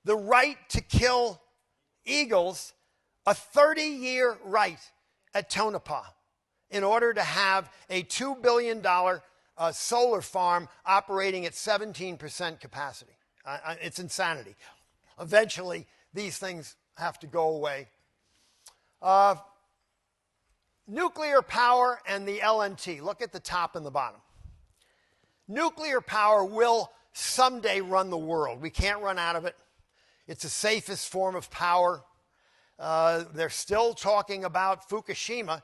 the right to kill eagles a 30-year right at Tonopah in order to have a $2 billion solar farm operating at 17% capacity. It's insanity. Eventually, these things have to go away. Nuclear power and the LNT. Look at the top and the bottom. Nuclear power will someday run the world. We can't run out of it. It's the safest form of power. They're still talking about Fukushima,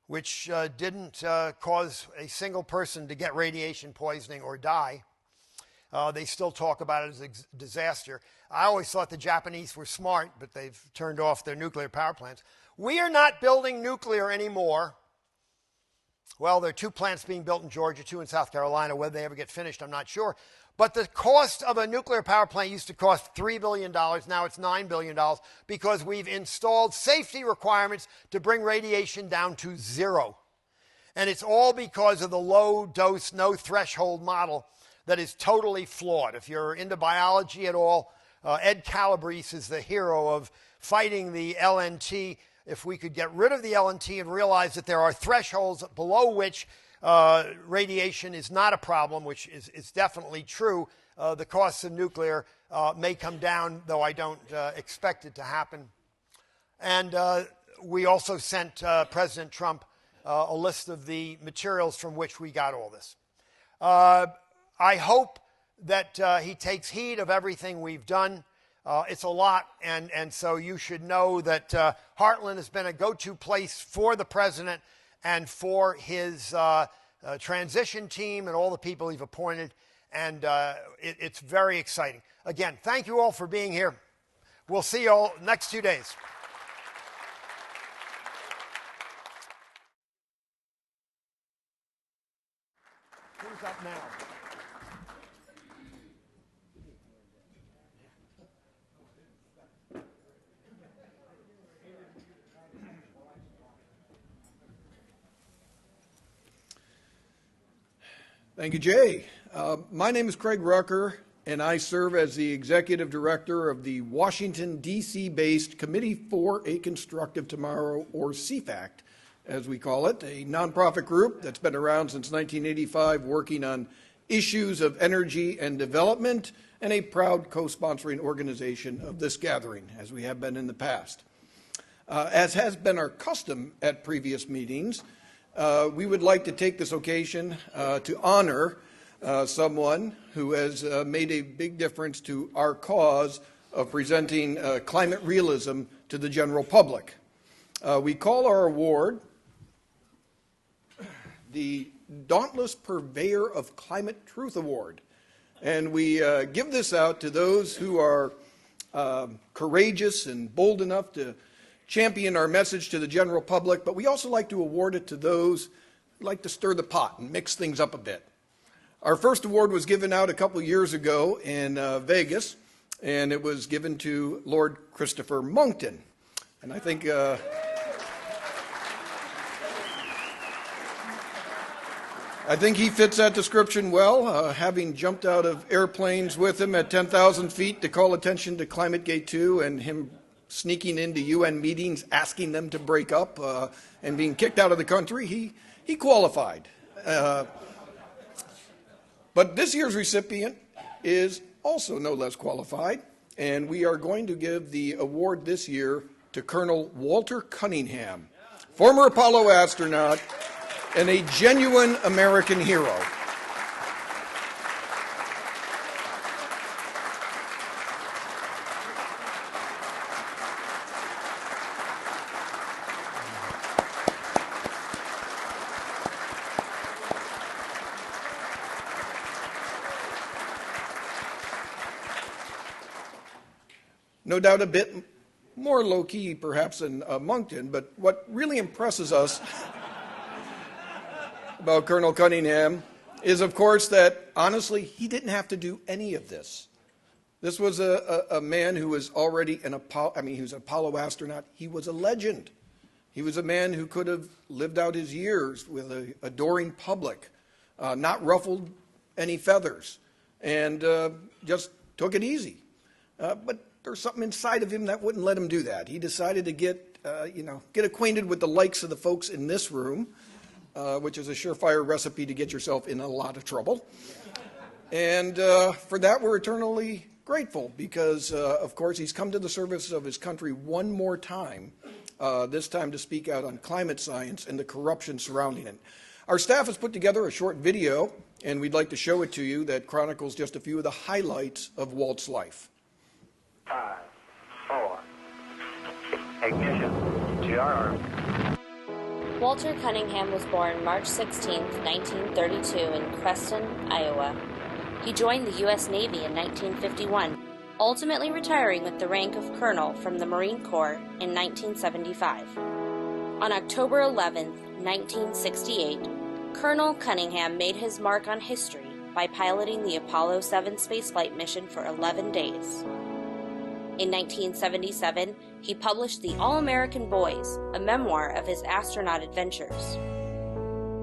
which didn't cause a single person to get radiation poisoning or die. They still talk about it as a disaster. I always thought the Japanese were smart, but they've turned off their nuclear power plants. We are not building nuclear anymore. Well, there are 2 plants being built in Georgia, 2 in South Carolina. Whether they ever get finished, I'm not sure. But the cost of a nuclear power plant used to cost $3 billion. Now it's $9 billion because we've installed safety requirements to bring radiation down to 0. And it's all because of the low dose, no threshold model that is totally flawed. If you're into biology at all, Ed Calabrese is the hero of fighting the LNT. If we could get rid of the LNT and realize that there are thresholds below which radiation is not a problem, which is definitely true, the costs of nuclear may come down, though I don't expect it to happen. And we also sent President Trump a list of the materials from which we got all this. I hope that he takes heed of everything we've done. It's a lot, and so you should know that Heartland has been a go-to place for the president and for his transition team and all the people he's appointed, and it's very exciting. Again, thank you all for being here. We'll see you all next 2 days. Who's up now? Thank you, Jay. My name is Craig Rucker, and I serve as the Executive Director of the Washington, D.C.-based Committee for a Constructive Tomorrow, or CFACT, as we call it, a nonprofit group that's been around since 1985, working on issues of energy and development, and a proud co-sponsoring organization of this gathering, as we have been in the past. As has been our custom at previous meetings, we would like to take this occasion to honor someone who has made a big difference to our cause of presenting climate realism to the general public. We call our award the Dauntless Purveyor of Climate Truth Award. And we give this out to those who are courageous and bold enough to champion our message to the general public, but we also like to award it to those who like to stir the pot and mix things up a bit. Our first award was given out a couple years ago in Vegas, and it was given to Lord Christopher Monckton. And I think he fits that description well, having jumped out of airplanes with him at 10,000 feet to call attention to Climategate 2 and him sneaking into UN meetings, asking them to break up, and being kicked out of the country. He qualified. But this year's recipient is also no less qualified, and we are going to give the award this year to Colonel Walter Cunningham, former Apollo astronaut and a genuine American hero. no doubt a bit more low-key perhaps than Moncton, but what really impresses us about Colonel Cunningham is, of course, that honestly, he didn't have to do any of this. This was a man who was already he was an Apollo astronaut. He was a legend. He was a man who could have lived out his years with an adoring public, not ruffled any feathers, and just took it easy. But there's something inside of him that wouldn't let him do that. He decided to get acquainted with the likes of the folks in this room, which is a surefire recipe to get yourself in a lot of trouble. And for that, we're eternally grateful because, of course, he's come to the service of his country one more time, this time to speak out on climate science and the corruption surrounding it. Our staff has put together a short video, and we'd like to show it to you that chronicles just a few of the highlights of Walt's life. 5, 4, ignition, GRR. Walter Cunningham was born March 16, 1932 in Creston, Iowa. He joined the U.S. Navy in 1951, ultimately retiring with the rank of colonel from the Marine Corps in 1975. On October 11, 1968, Colonel Cunningham made his mark on history by piloting the Apollo 7 spaceflight mission for 11 days. In 1977, he published The All-American Boys, a memoir of his astronaut adventures.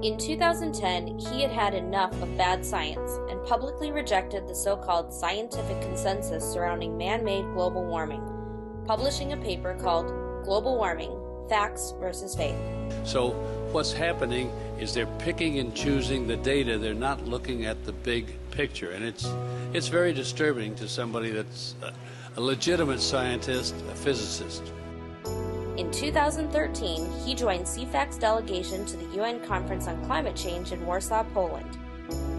In 2010, he had had enough of bad science and publicly rejected the so-called scientific consensus surrounding man-made global warming, publishing a paper called Global Warming: Facts versus Faith. So what's happening is they're picking and choosing the data. They're not looking at the big picture, and it's very disturbing to somebody that's a legitimate scientist, a physicist. In 2013, he joined CFAC's delegation to the UN Conference on Climate Change in Warsaw, Poland.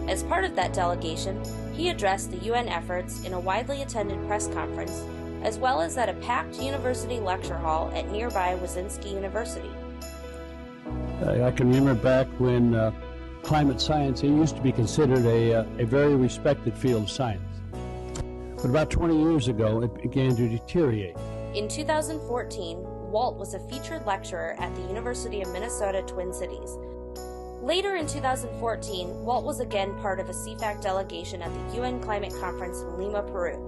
As part of that delegation, he addressed the UN efforts in a widely attended press conference, as well as at a packed university lecture hall at nearby Wazinski University. I can remember back when climate science, it used to be considered a very respected field of science. But about 20 years ago, it began to deteriorate. In 2014, Walt was a featured lecturer at the University of Minnesota Twin Cities. Later in 2014, Walt was again part of a CFAC delegation at the UN Climate Conference in Lima, Peru.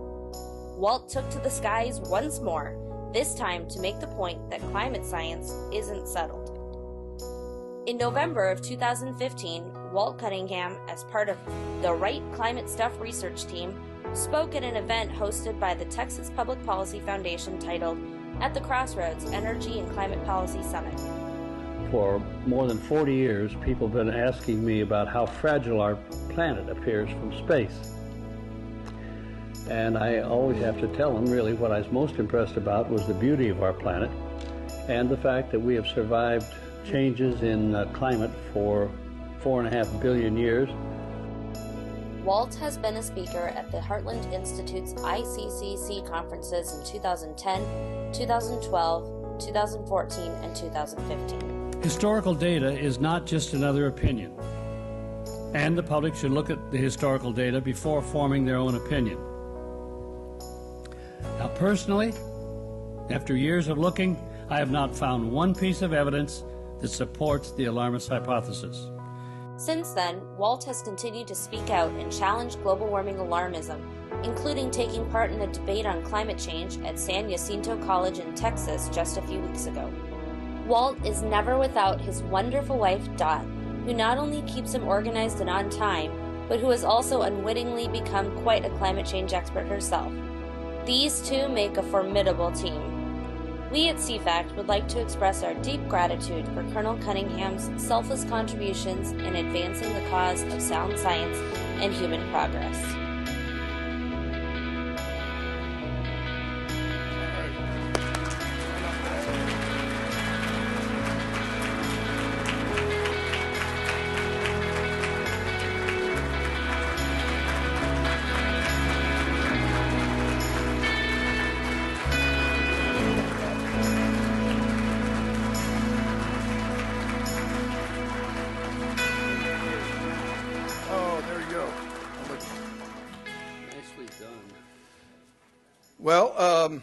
Walt took to the skies once more, this time to make the point that climate science isn't settled. In November of 2015, Walt Cunningham, as part of the Right Climate Stuff research team, spoke at an event hosted by the Texas Public Policy Foundation titled At the Crossroads, Energy and Climate Policy Summit. For more than 40 years, people have been asking me about how fragile our planet appears from space. And I always have to tell them, really, what I was most impressed about was the beauty of our planet and the fact that we have survived changes in climate for 4.5 billion years. Walt has been a speaker at the Heartland Institute's ICCC conferences in 2010, 2012, 2014, and 2015. Historical data is not just another opinion, and the public should look at the historical data before forming their own opinion. Now, personally, after years of looking, I have not found one piece of evidence that supports the alarmist hypothesis. Since then, Walt has continued to speak out and challenge global warming alarmism, including taking part in a debate on climate change at San Jacinto College in Texas just a few weeks ago. Walt is never without his wonderful wife, Dot, who not only keeps him organized and on time, but who has also unwittingly become quite a climate change expert herself. These two make a formidable team. We at CFAC would like to express our deep gratitude for Colonel Cunningham's selfless contributions in advancing the cause of sound science and human progress. Well,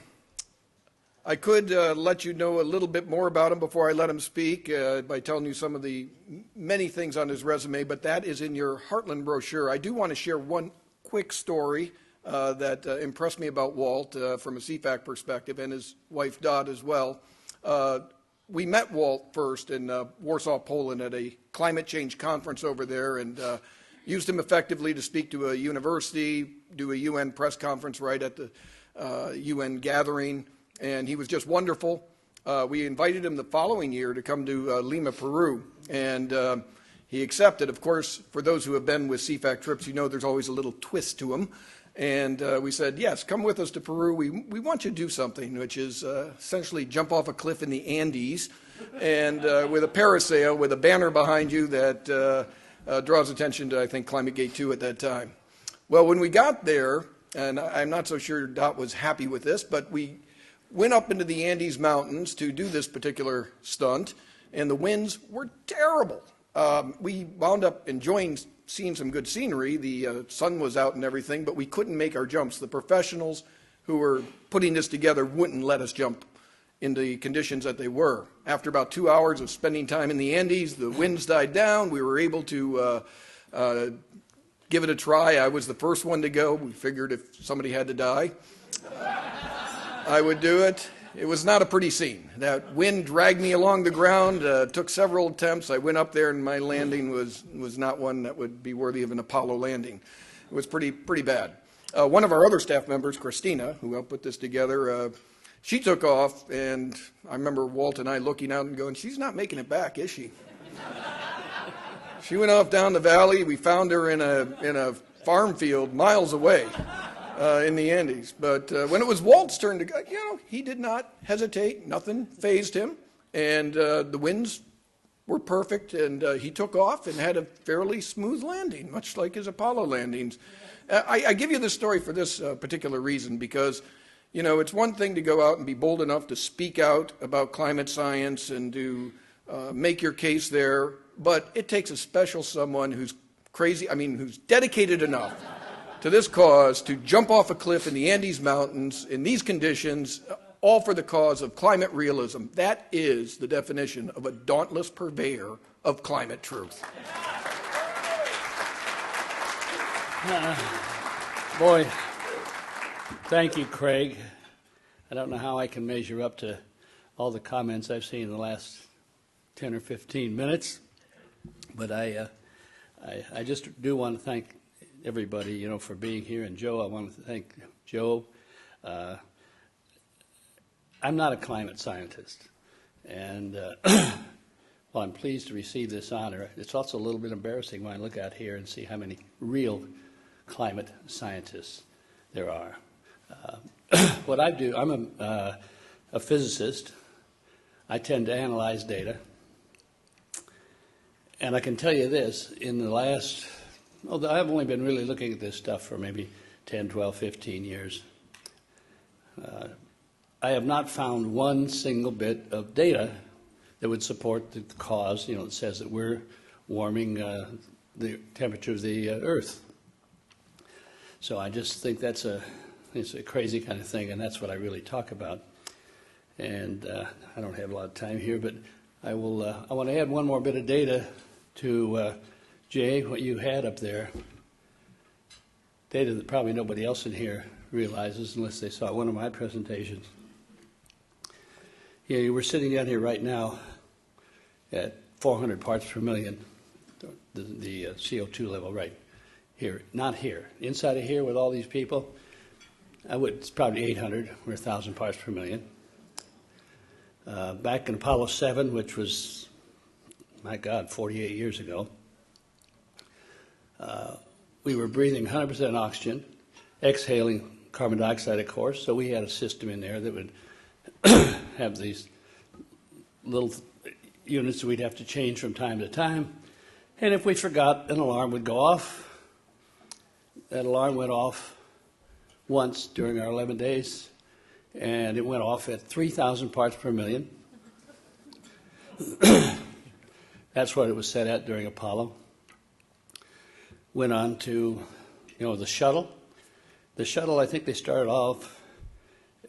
I could let you know a little bit more about him before I let him speak by telling you some of the many things on his resume, but that is in your Heartland brochure. I do want to share one quick story that impressed me about Walt from a CFAC perspective, and his wife Dot as well. We met Walt first in Warsaw, Poland at a climate change conference over there, and used him effectively to speak to a university, do a UN press conference right at the UN gathering, and he was just wonderful. We invited him the following year to come to Lima, Peru, and he accepted. Of course, for those who have been with CFAC trips, you know there's always a little twist to them. And we said, yes, come with us to Peru. We want you to do something, which is essentially jump off a cliff in the Andes and with a parasail with a banner behind you that draws attention to, I think, Climate Gate 2 at that time. Well, when we got there, and I'm not so sure Dot was happy with this, but we went up into the Andes Mountains to do this particular stunt, and the winds were terrible. We wound up enjoying seeing some good scenery. The sun was out and everything, but we couldn't make our jumps. The professionals who were putting this together wouldn't let us jump in the conditions that they were. After about 2 hours of spending time in the Andes, the winds died down. We were able to give it a try. I was the first one to go. We figured if somebody had to die, I would do it. It was not a pretty scene. That wind dragged me along the ground, took several attempts. I went up there, and my landing was not one that would be worthy of an Apollo landing. It was pretty bad. One of our other staff members, Christina, who helped put this together, she took off, and I remember Walt and I looking out and going, she's not making it back, is she? She went off down the valley. We found her in a farm field miles away. In the Andes. But when it was Walt's turn to go, he did not hesitate. Nothing fazed him. And the winds were perfect. And he took off and had a fairly smooth landing, much like his Apollo landings. I give you this story for this particular reason because, it's one thing to go out and be bold enough to speak out about climate science and to make your case there. But it takes a special someone who's crazy, who's dedicated enough to this cause to jump off a cliff in the Andes Mountains in these conditions, all for the cause of climate realism. That is the definition of a dauntless purveyor of climate truth. Boy, thank you, Craig. I don't know how I can measure up to all the comments I've seen in the last 10 or 15 minutes, but I just do want to thank everybody, for being here. And Joe, I want to thank Joe. I'm not a climate scientist. And while I'm pleased to receive this honor, it's also a little bit embarrassing when I look out here and see how many real climate scientists there are. What I do, I'm a physicist. I tend to analyze data. And I can tell you this, in the last I've only been really looking at this stuff for maybe 10, 12, 15 years. I have not found one single bit of data that would support the cause, that says that we're warming the temperature of the Earth. So I just think it's a crazy kind of thing, and that's what I really talk about. And I don't have a lot of time here, but I want to add one more bit of data to Jay, what you had up there, data that probably nobody else in here realizes unless they saw one of my presentations. You were sitting down here right now at 400 parts per million, the CO2 level right here, not here. Inside of here with all these people, it's probably 800 or 1,000 parts per million. Back in Apollo 7, which was, my God, 48 years ago, we were breathing 100% oxygen, exhaling carbon dioxide, of course, so we had a system in there that would have these little units that we'd have to change from time to time. And if we forgot, an alarm would go off. That alarm went off once during our 11 days, and it went off at 3,000 parts per million. That's what it was set at during Apollo. Went on to, the shuttle. The shuttle, I think they started off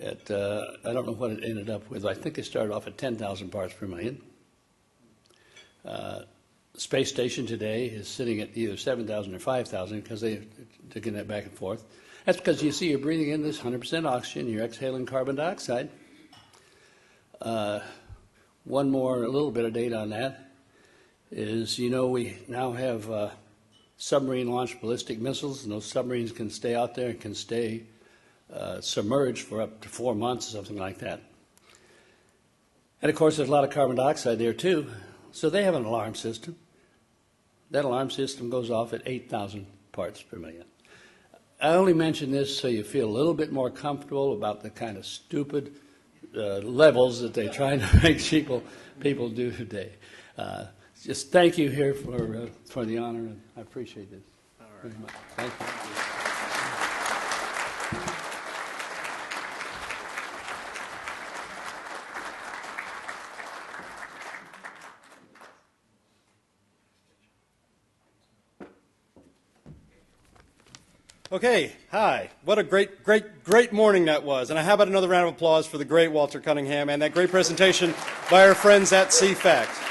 at, I don't know what it ended up with. I think it started off at 10,000 parts per million. Space station today is sitting at either 7,000 or 5,000 because they're getting that back and forth. That's because you see you're breathing in this 100% oxygen, you're exhaling carbon dioxide. One more, a little bit of data on that is, you know, we now have submarine-launched ballistic missiles, and those submarines can stay out there and can stay submerged for up to 4 months, something like that. And of course, there's a lot of carbon dioxide there too, so they have an alarm system. That alarm system goes off at 8,000 parts per million. I only mention this so you feel a little bit more comfortable about the kind of stupid levels that they try to make people do today. Just thank you here for the honor, and I appreciate this very much. Thank you. Okay, hi. What a great morning that was. And how about another round of applause for the great Walter Cunningham and that great presentation by our friends at CFACT.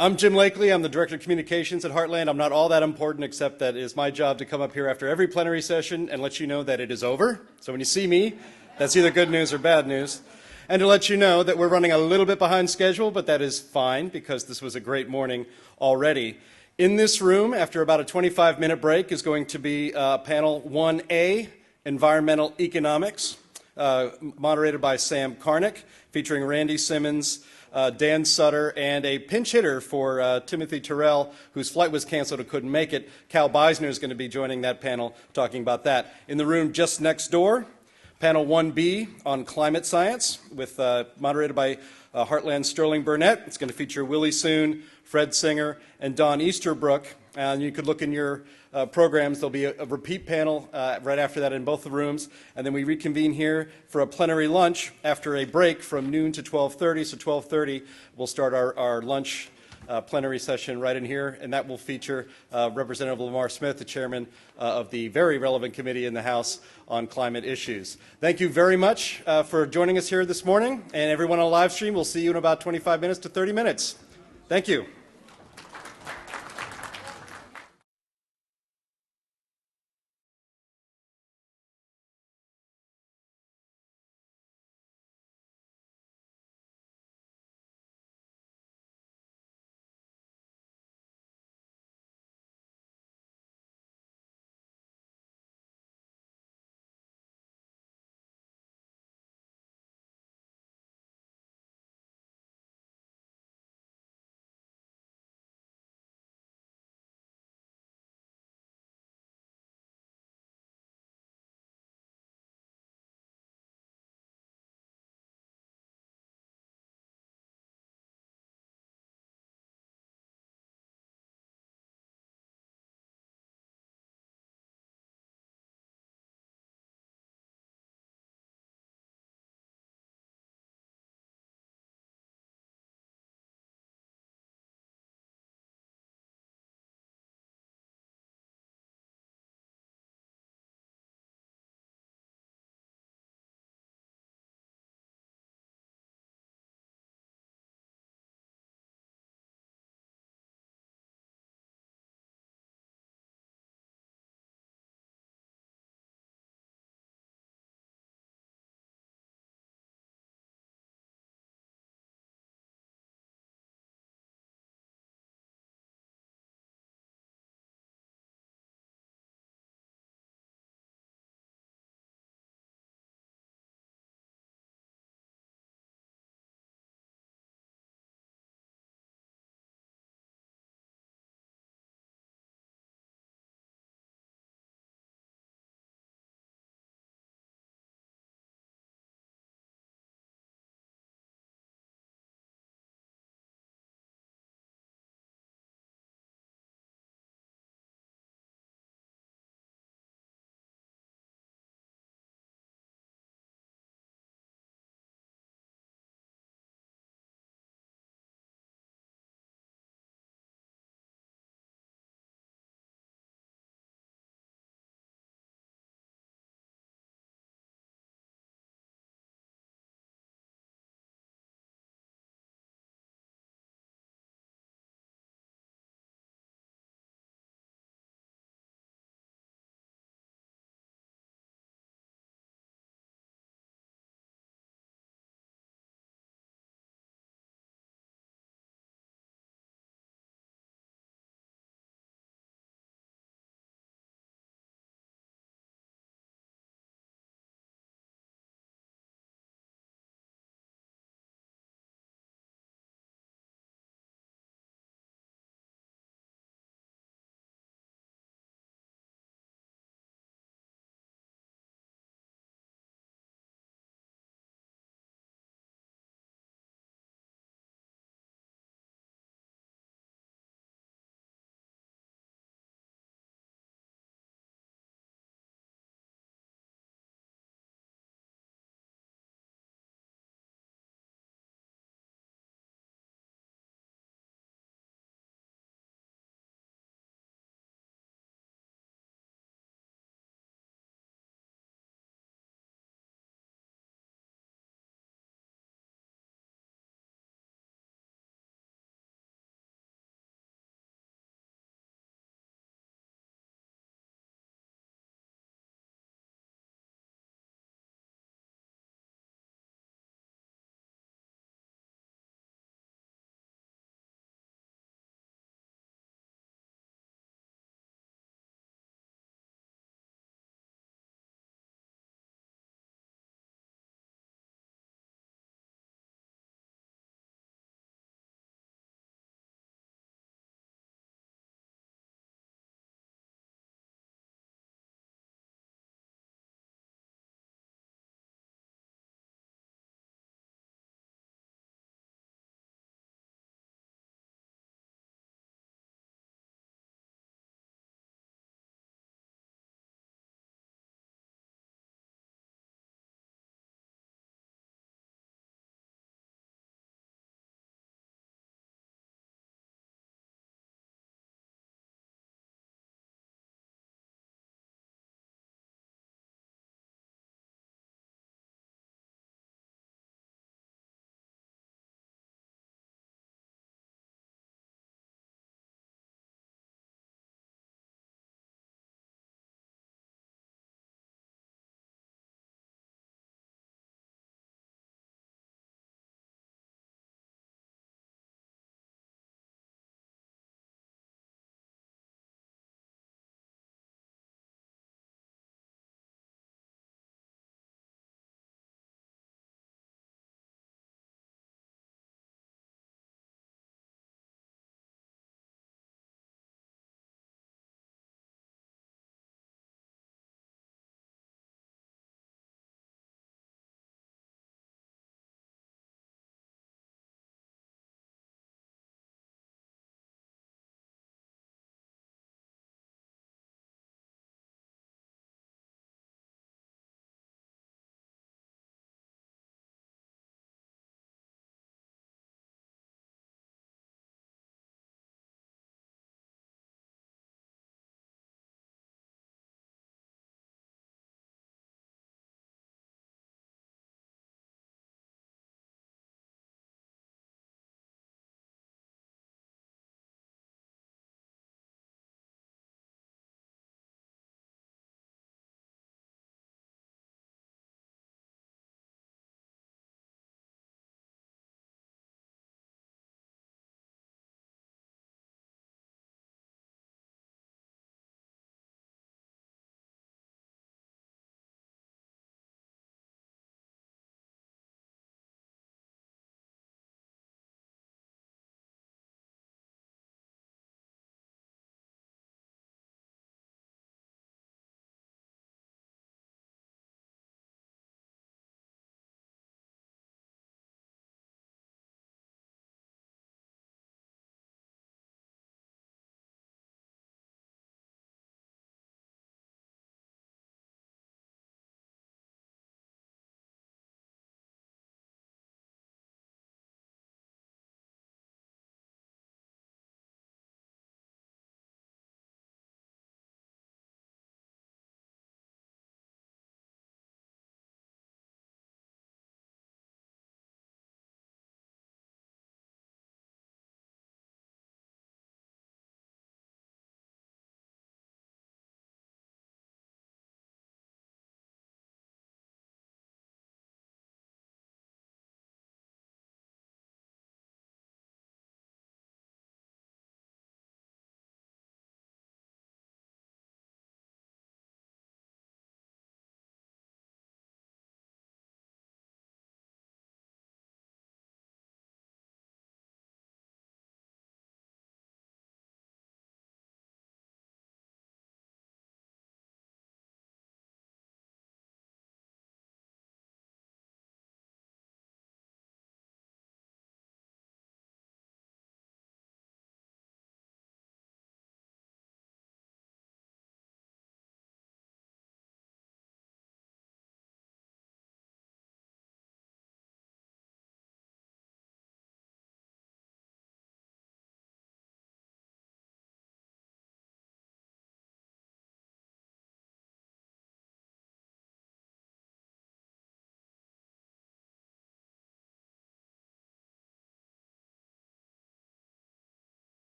I'm Jim Lakely. I'm the Director of Communications at Heartland. I'm not all that important, except that it is my job to come up here after every plenary session and let you know that it is over. So when you see me, that's either good news or bad news. And to let you know that we're running a little bit behind schedule, but that is fine because this was a great morning already. In this room, after about a 25-minute break, is going to be panel 1A, Environmental Economics, moderated by Sam Karnick, featuring Randy Simmons, Dan Sutter, and a pinch hitter for Timothy Terrell, whose flight was canceled and couldn't make it. Cal Beisner is going to be joining that panel, talking about that. In the room just next door, panel 1B on climate science, with moderated by Heartland's Sterling Burnett. It's going to feature Willie Soon, Fred Singer, and Don Easterbrook. And you could look in your programs. There'll be a repeat panel right after that in both the rooms. And then we reconvene here for a plenary lunch after a break from noon to 12:30. So 12:30, we'll start our lunch plenary session right in here. And that will feature Representative Lamar Smith, the chairman of the very relevant committee in the House on climate issues. Thank you very much for joining us here this morning. And everyone on live stream, we'll see you in about 25 minutes to 30 minutes. Thank you.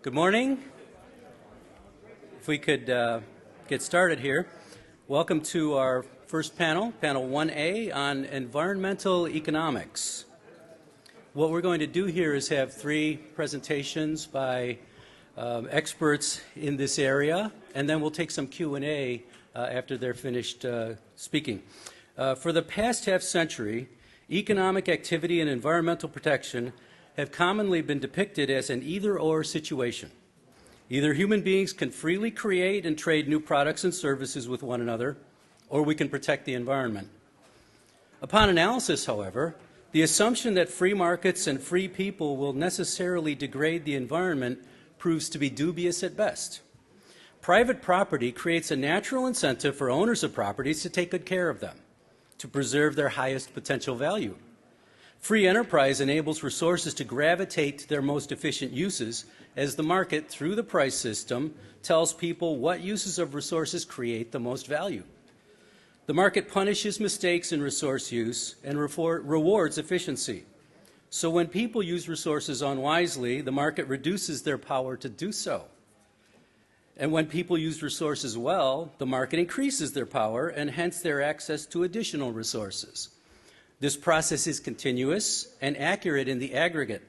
Good morning. If we could get started here. Welcome to our first panel, Panel 1A on Environmental Economics. What we're going to do here is have 3 presentations by experts in this area, and then we'll take some Q&A after they're finished speaking. For the past half century, economic activity and environmental protection have commonly been depicted as an either-or situation. Either human beings can freely create and trade new products and services with one another, or we can protect the environment. Upon analysis, however, the assumption that free markets and free people will necessarily degrade the environment proves to be dubious at best. Private property creates a natural incentive for owners of properties to take good care of them, to preserve their highest potential value. Free enterprise enables resources to gravitate to their most efficient uses as the market, through the price system, tells people what uses of resources create the most value. The market punishes mistakes in resource use and rewards efficiency. So when people use resources unwisely, the market reduces their power to do so. And when people use resources well, the market increases their power and hence their access to additional resources. This process is continuous and accurate in the aggregate,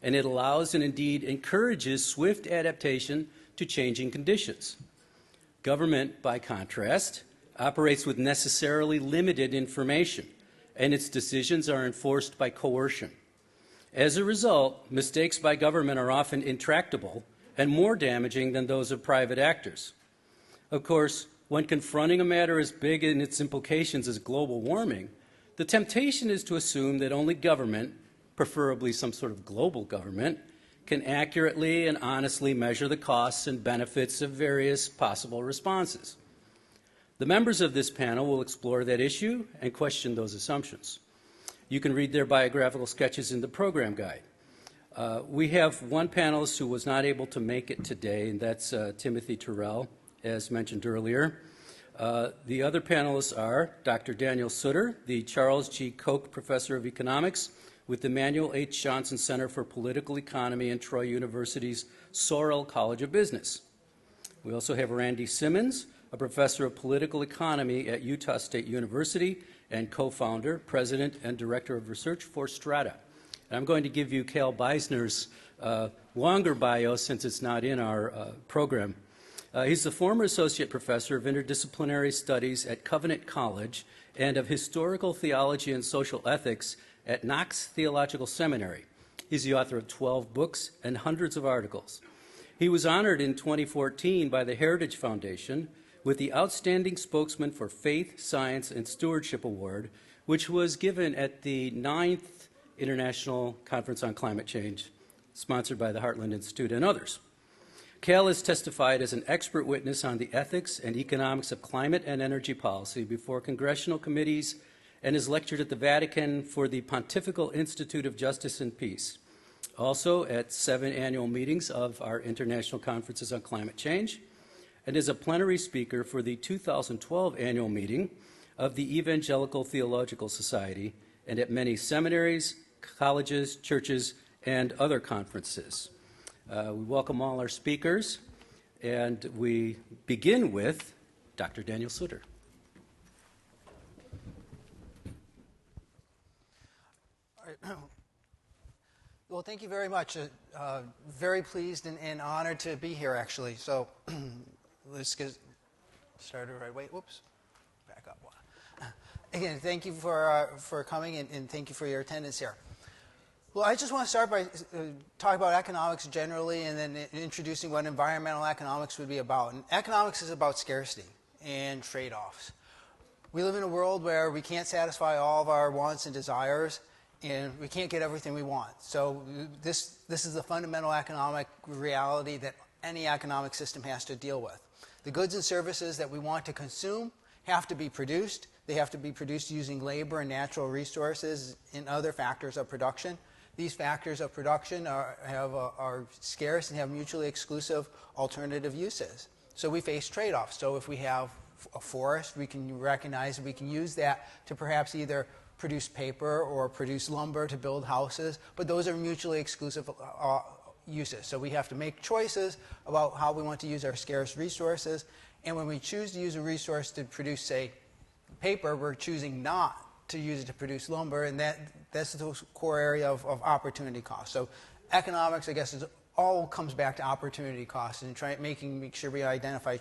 and it allows and indeed encourages swift adaptation to changing conditions. Government, by contrast, operates with necessarily limited information, and its decisions are enforced by coercion. As a result, mistakes by government are often intractable and more damaging than those of private actors. Of course, when confronting a matter as big in its implications as global warming, the temptation is to assume that only government, preferably some sort of global government, can accurately and honestly measure the costs and benefits of various possible responses. The members of this panel will explore that issue and question those assumptions. You can read their biographical sketches in the program guide. We have one panelist who was not able to make it today, and that's Timothy Terrell, as mentioned earlier. The other panelists are Dr. Daniel Sutter, the Charles G. Koch Professor of Economics with the Manuel H. Johnson Center for Political Economy and Troy University's Sorrell College of Business. We also have Randy Simmons, a professor of political economy at Utah State University and co-founder, president, and director of research for Strata. And I'm going to give you Cal Beisner's longer bio since it's not in our program. He's the former associate professor of interdisciplinary studies at Covenant College and of historical theology and social ethics at Knox Theological Seminary. He's the author of 12 books and hundreds of articles. He was honored in 2014 by the Heritage Foundation with the Outstanding Spokesman for Faith, Science, and Stewardship Award, which was given at the 9th International Conference on Climate Change, sponsored by the Heartland Institute and others. Cal has testified as an expert witness on the ethics and economics of climate and energy policy before congressional committees and has lectured at the Vatican for the Pontifical Institute of Justice and Peace, also at 7 annual meetings of our international conferences on climate change, and is a plenary speaker for the 2012 annual meeting of the Evangelical Theological Society and at many seminaries, colleges, churches, and other conferences. We welcome all our speakers, and we begin with Dr. Daniel Sutter. Well, thank you very much. Very pleased and honored to be here, actually. So let's get started right away. Whoops. Back up one. Again, thank you for coming, and thank you for your attendance here. Well, I just want to start by talking about economics generally and then introducing what environmental economics would be about. And economics is about scarcity and trade-offs. We live in a world where we can't satisfy all of our wants and desires, and we can't get everything we want. So this is the fundamental economic reality that any economic system has to deal with. The goods and services that we want to consume have to be produced. They have to be produced using labor and natural resources and other factors of production. These factors of production are scarce and have mutually exclusive alternative uses. So we face trade-offs. So if we have a forest, we can recognize we can use that to perhaps either produce paper or produce lumber to build houses, but those are mutually exclusive uses. So we have to make choices about how we want to use our scarce resources. And when we choose to use a resource to produce, say, paper, we're choosing not to use it to produce lumber, and that's the core area of opportunity cost. So economics, I guess, all comes back to opportunity cost and make sure we identify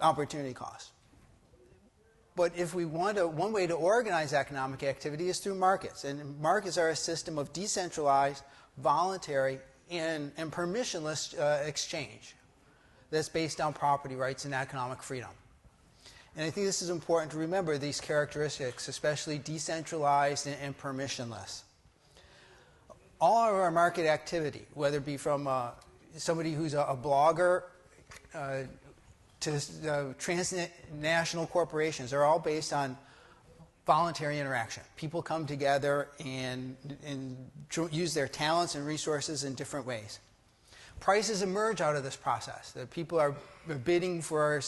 opportunity costs. But if we want to, one way to organize economic activity is through markets. And markets are a system of decentralized, voluntary, and permissionless exchange that's based on property rights and economic freedom. And I think this is important to remember, these characteristics, especially decentralized and permissionless. All of our market activity, whether it be from somebody who's a blogger to transnational corporations, are all based on voluntary interaction. People come together and use their talents and resources in different ways. Prices emerge out of this process. The people are bidding for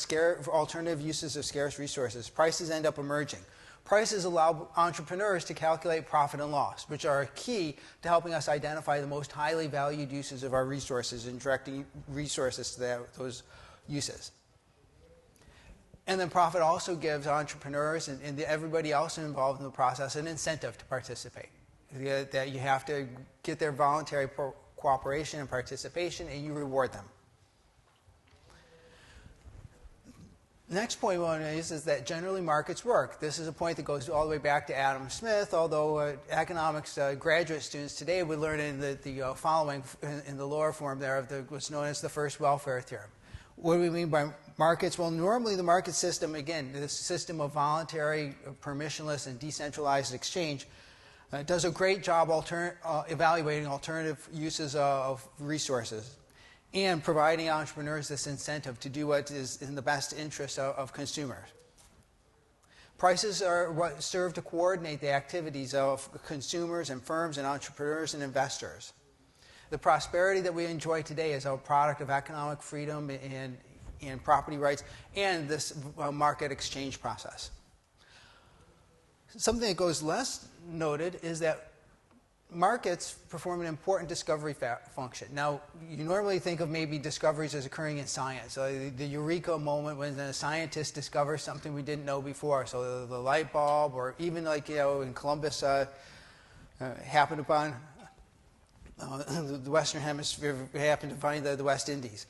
alternative uses of scarce resources. Prices end up emerging. Prices allow entrepreneurs to calculate profit and loss, which are key to helping us identify the most highly valued uses of our resources and directing resources to those uses. And then profit also gives entrepreneurs and everybody else involved in the process an incentive to participate. That you have to get their voluntary cooperation and participation, and you reward them. Next point we want to use is that generally markets work. This is a point that goes all the way back to Adam Smith, although economics graduate students today would learn in the following, in the lower form there, of what's known as the first welfare theorem. What do we mean by markets? Well, normally the market system, again, this system of voluntary, permissionless, and decentralized exchange, does a great job evaluating alternative uses of resources and providing entrepreneurs this incentive to do what is in the best interest of consumers. Prices are what serve to coordinate the activities of consumers and firms and entrepreneurs and investors. The prosperity that we enjoy today is a product of economic freedom and property rights and this market exchange process. Something that goes less noted is that markets perform an important discovery function. Now, you normally think of maybe discoveries as occurring in science, the eureka moment when a scientist discovers something we didn't know before. So the light bulb, or even like, in Columbus happened upon the Western Hemisphere, happened to find the West Indies.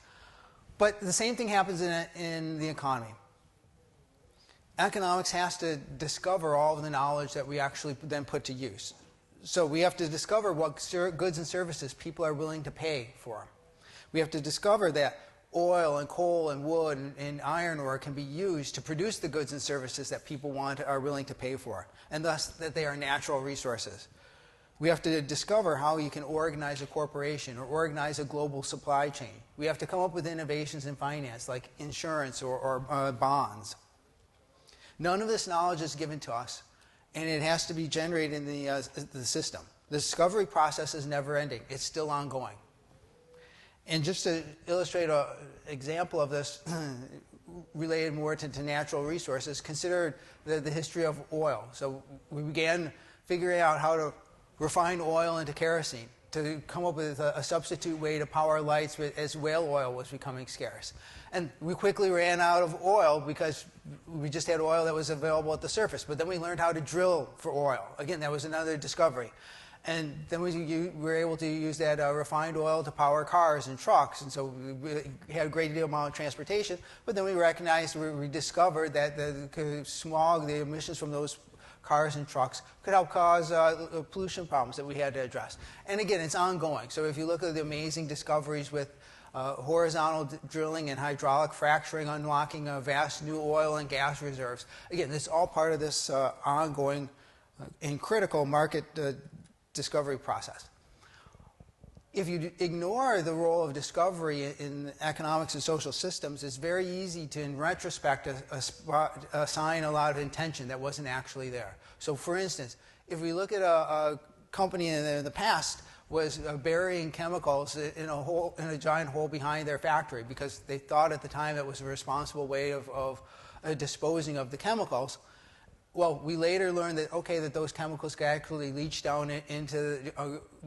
But the same thing happens in the economy. Economics has to discover all of the knowledge that we actually then put to use. So we have to discover what goods and services people are willing to pay for. We have to discover that oil and coal and wood and iron ore can be used to produce the goods and services that people are willing to pay for, and thus that they are natural resources. We have to discover how you can organize a corporation or organize a global supply chain. We have to come up with innovations in finance like insurance or bonds. None of this knowledge is given to us, and it has to be generated in the system. The discovery process is never ending. It's still ongoing. And just to illustrate an example of this related more to natural resources, consider the history of oil. So we began figuring out how to refine oil into kerosene to come up with a substitute way to power lights as whale oil was becoming scarce. And we quickly ran out of oil because we just had oil that was available at the surface. But then we learned how to drill for oil. Again, that was another discovery. And then we were able to use that refined oil to power cars and trucks. And so we had a great deal amount of transportation. But then we recognized, we discovered that the smog, the emissions from those cars and trucks could help cause pollution problems that we had to address. And again, it's ongoing. So if you look at the amazing discoveries with horizontal drilling and hydraulic fracturing, unlocking vast new oil and gas reserves. Again, this is all part of this ongoing and critical market discovery process. If you ignore the role of discovery in economics and social systems, it's very easy to, in retrospect, assign a lot of intention that wasn't actually there. So, for instance, if we look at a company in the past was burying chemicals in a giant hole behind their factory because they thought at the time it was a responsible way of disposing of the chemicals. Well, we later learned that, okay, that those chemicals can actually leach down into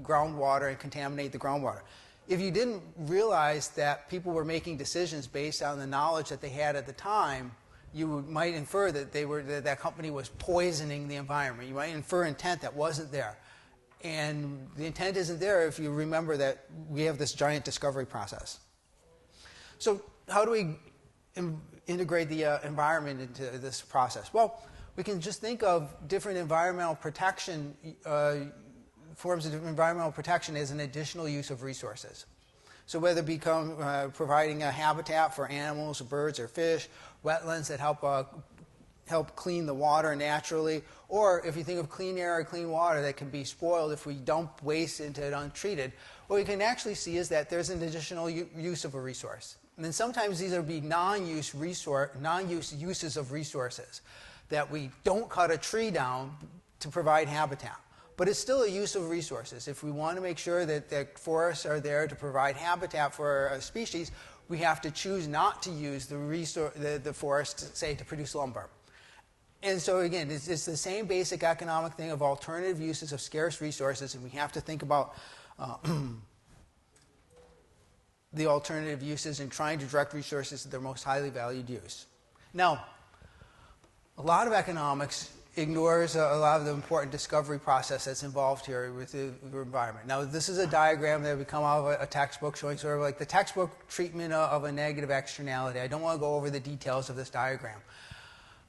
groundwater and contaminate the groundwater. If you didn't realize that people were making decisions based on the knowledge that they had at the time, you might infer that that company was poisoning the environment. You might infer intent that wasn't there. And the intent isn't there if you remember that we have this giant discovery process. So how do we integrate the environment into this process? Well, we can just think of different environmental protection, forms of environmental protection as an additional use of resources. So whether it become providing a habitat for animals, or birds, or fish, wetlands that help clean the water naturally, or if you think of clean air or clean water that can be spoiled if we dump waste into it untreated, what we can actually see is that there's an additional use of a resource. And then sometimes these are be non-use uses of resources, that we don't cut a tree down to provide habitat. But it's still a use of resources. If we want to make sure that forests are there to provide habitat for a species, we have to choose not to use the forest, say, to produce lumber. And so again, it's the same basic economic thing of alternative uses of scarce resources, and we have to think about the alternative uses and trying to direct resources to their most highly valued use. Now, a lot of economics ignores a lot of the important discovery process that's involved here with the environment. Now, this is a diagram that would come out of a textbook showing sort of like the textbook treatment of a negative externality. I don't want to go over the details of this diagram.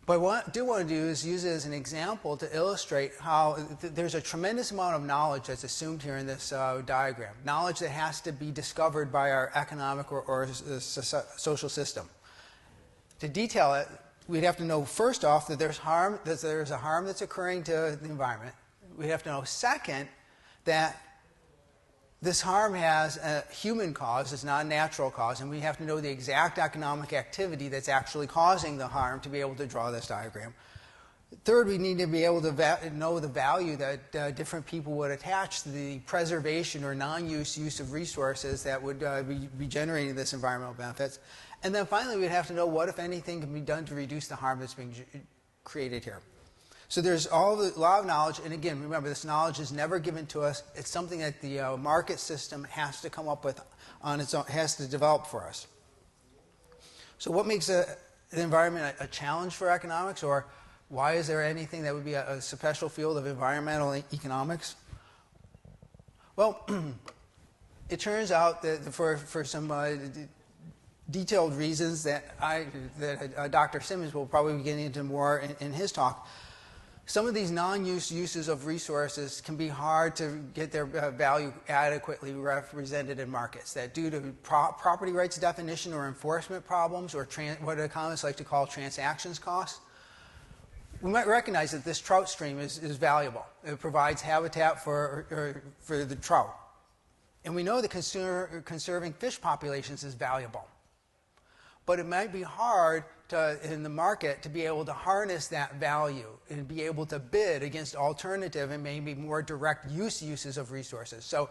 But what I do want to do is use it as an example to illustrate how there's a tremendous amount of knowledge that's assumed here in this diagram. Knowledge that has to be discovered by our economic or social system. To detail it, we'd have to know first off that there's a harm that's occurring to the environment. We'd have to know second that this harm has a human cause, it's not a natural cause, and we have to know the exact economic activity that's actually causing the harm to be able to draw this diagram. Third, we need to be able to know the value that different people would attach to the preservation or use of resources that would be generating this environmental benefits. And then finally, we'd have to know what, if anything, can be done to reduce the harm that's being created here. So there's a lot of knowledge, and again, remember, this knowledge is never given to us. It's something that the market system has to come up with on its own, has to develop for us. So what makes the environment a challenge for economics, or why is there anything that would be a special field of environmental economics? Well, it turns out that for some detailed reasons that Dr. Simmons will probably be getting into more in his talk, some of these uses of resources can be hard to get their value adequately represented in markets. That due to property rights definition or enforcement problems, or what economists like to call transactions costs, we might recognize that this trout stream is valuable. It provides habitat for the trout. And we know that conserving fish populations is valuable. But it might be hard in the market to be able to harness that value and be able to bid against alternative and maybe more direct uses of resources. So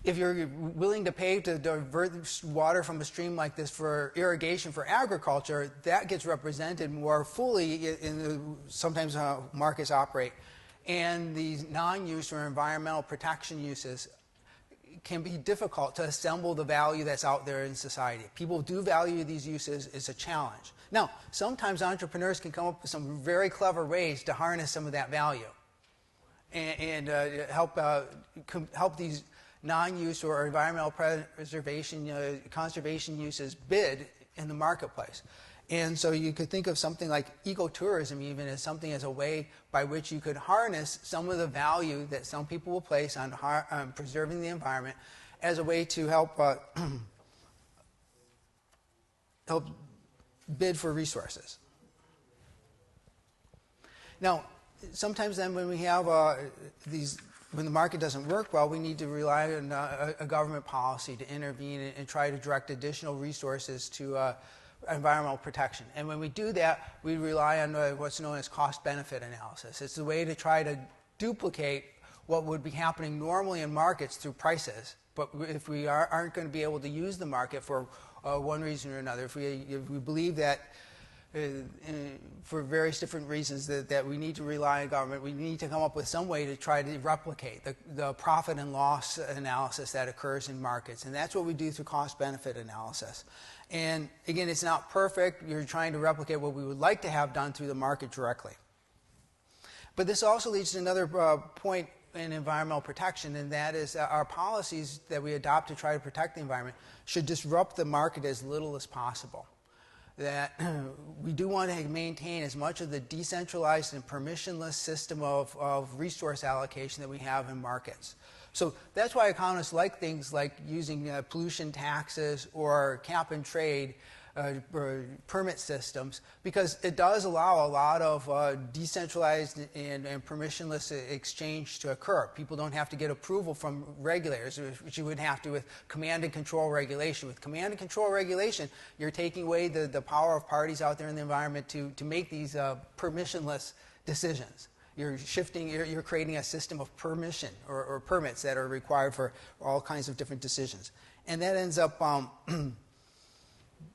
if you're willing to pay to divert water from a stream like this for irrigation for agriculture, that gets represented more fully in sometimes how markets operate. And these non-use or environmental protection uses can be difficult to assemble the value that's out there in society. People do value these uses. It's a challenge. Now, sometimes entrepreneurs can come up with some very clever ways to harness some of that value and help these non-use or environmental preservation, conservation uses bid in the marketplace. And so you could think of something like ecotourism even as something as a way by which you could harness some of the value that some people will place on preserving the environment as a way to help help bid for resources. Now, sometimes then when we have when the market doesn't work well, we need to rely on a government policy to intervene and try to direct additional resources to environmental protection. And when we do that, we rely on what's known as cost-benefit analysis. It's a way to try to duplicate what would be happening normally in markets through prices. But if we aren't going to be able to use the market for one reason or another, if we believe that for various different reasons that we need to rely on government. We need to come up with some way to try to replicate the profit and loss analysis that occurs in markets. And that's what we do through cost-benefit analysis. And again, it's not perfect. You're trying to replicate what we would like to have done through the market directly. But this also leads to another point in environmental protection, and that is our policies that we adopt to try to protect the environment should disrupt the market as little as possible. That we do want to maintain as much of the decentralized and permissionless system of resource allocation that we have in markets. So that's why economists like things like using pollution taxes or cap and trade permit systems, because it does allow a lot of decentralized and permissionless exchange to occur. People don't have to get approval from regulators, which you would have to with command and control regulation. With command and control regulation, you're taking away the power of parties out there in the environment to make these permissionless decisions. You're creating a system of permission or permits that are required for all kinds of different decisions. And that ends up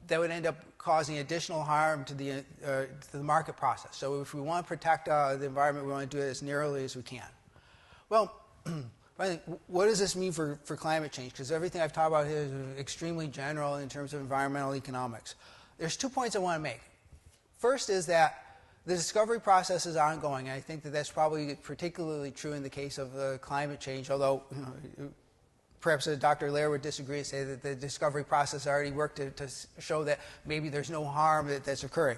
that would end up causing additional harm to the market process. So if we want to protect the environment, we want to do it as narrowly as we can. Well, I think, what does this mean for climate change? Because everything I've talked about here is extremely general in terms of environmental economics. There's 2 points I want to make. First is that the discovery process is ongoing. I think that that's probably particularly true in the case of climate change, although perhaps Dr. Lehr would disagree and say that the discovery process already worked to show that maybe there's no harm that's occurring.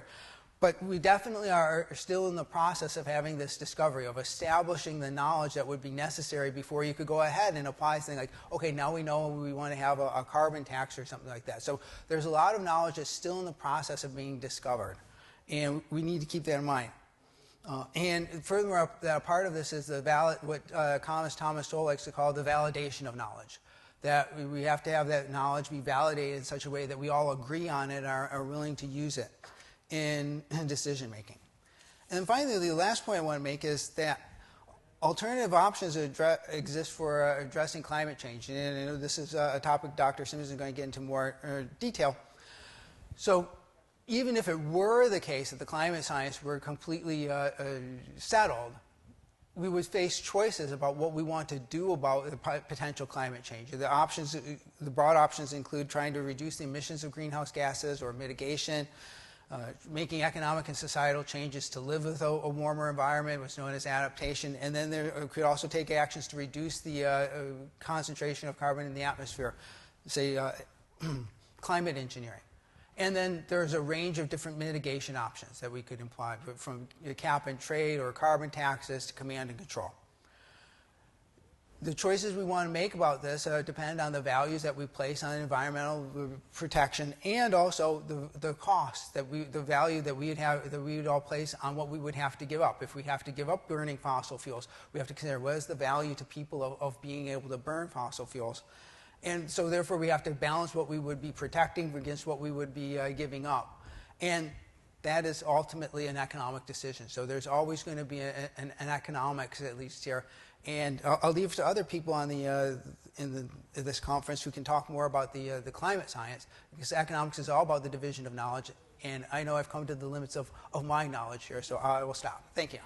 But we definitely are still in the process of having this discovery, of establishing the knowledge that would be necessary before you could go ahead and apply something like, okay, now we know we want to have a carbon tax or something like that. So there's a lot of knowledge that's still in the process of being discovered. And we need to keep that in mind. And furthermore, that part of this is what economist Thomas Sowell likes to call the validation of knowledge. That we have to have that knowledge be validated in such a way that we all agree on it and are willing to use it in decision making. And then finally, the last point I want to make is that alternative options exist for addressing climate change. And I know this is a topic Dr. Simmons is going to get into more detail. So even if it were the case that the climate science were completely settled, we would face choices about what we want to do about the potential climate change. The broad options include trying to reduce the emissions of greenhouse gases or mitigation, making economic and societal changes to live with a warmer environment, what's known as adaptation, and then there could also take actions to reduce the concentration of carbon in the atmosphere, say climate engineering. And then there's a range of different mitigation options that we could imply, from cap and trade or carbon taxes to command and control. The choices we want to make about this depend on the values that we place on environmental protection, and also the cost the value that we would all place on what we would have to give up. If we have to give up burning fossil fuels, we have to consider what is the value to people of being able to burn fossil fuels. And so therefore we have to balance what we would be protecting against what we would be giving up. And that is ultimately an economic decision. So there's always going to be an economics, at least here. And I'll leave to other people on in this conference who can talk more about the climate science, because economics is all about the division of knowledge. And I know I've come to the limits of my knowledge here, so I will stop. Thank you.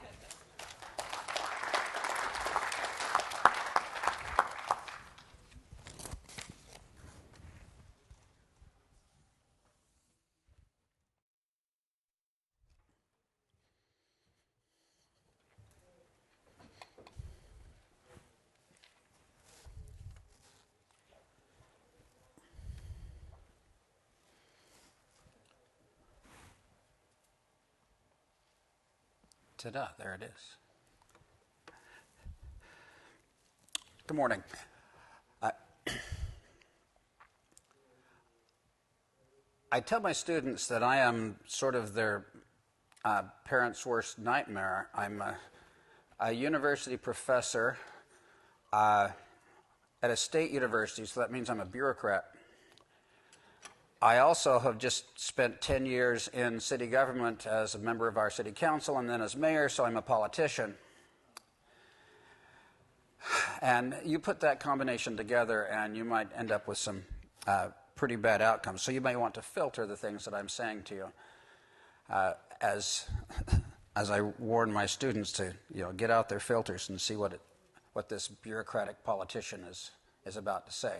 Ta-da, there it is. Good morning. I tell my students that I am sort of their parents' worst nightmare. I'm a university professor at a state university, so that means I'm a bureaucrat. I also have just spent 10 years in city government as a member of our city council and then as mayor, so I'm a politician. And you put that combination together and you might end up with some pretty bad outcomes. So you may want to filter the things that I'm saying to you. as as I warn my students to get out their filters and see what this bureaucratic politician is about to say.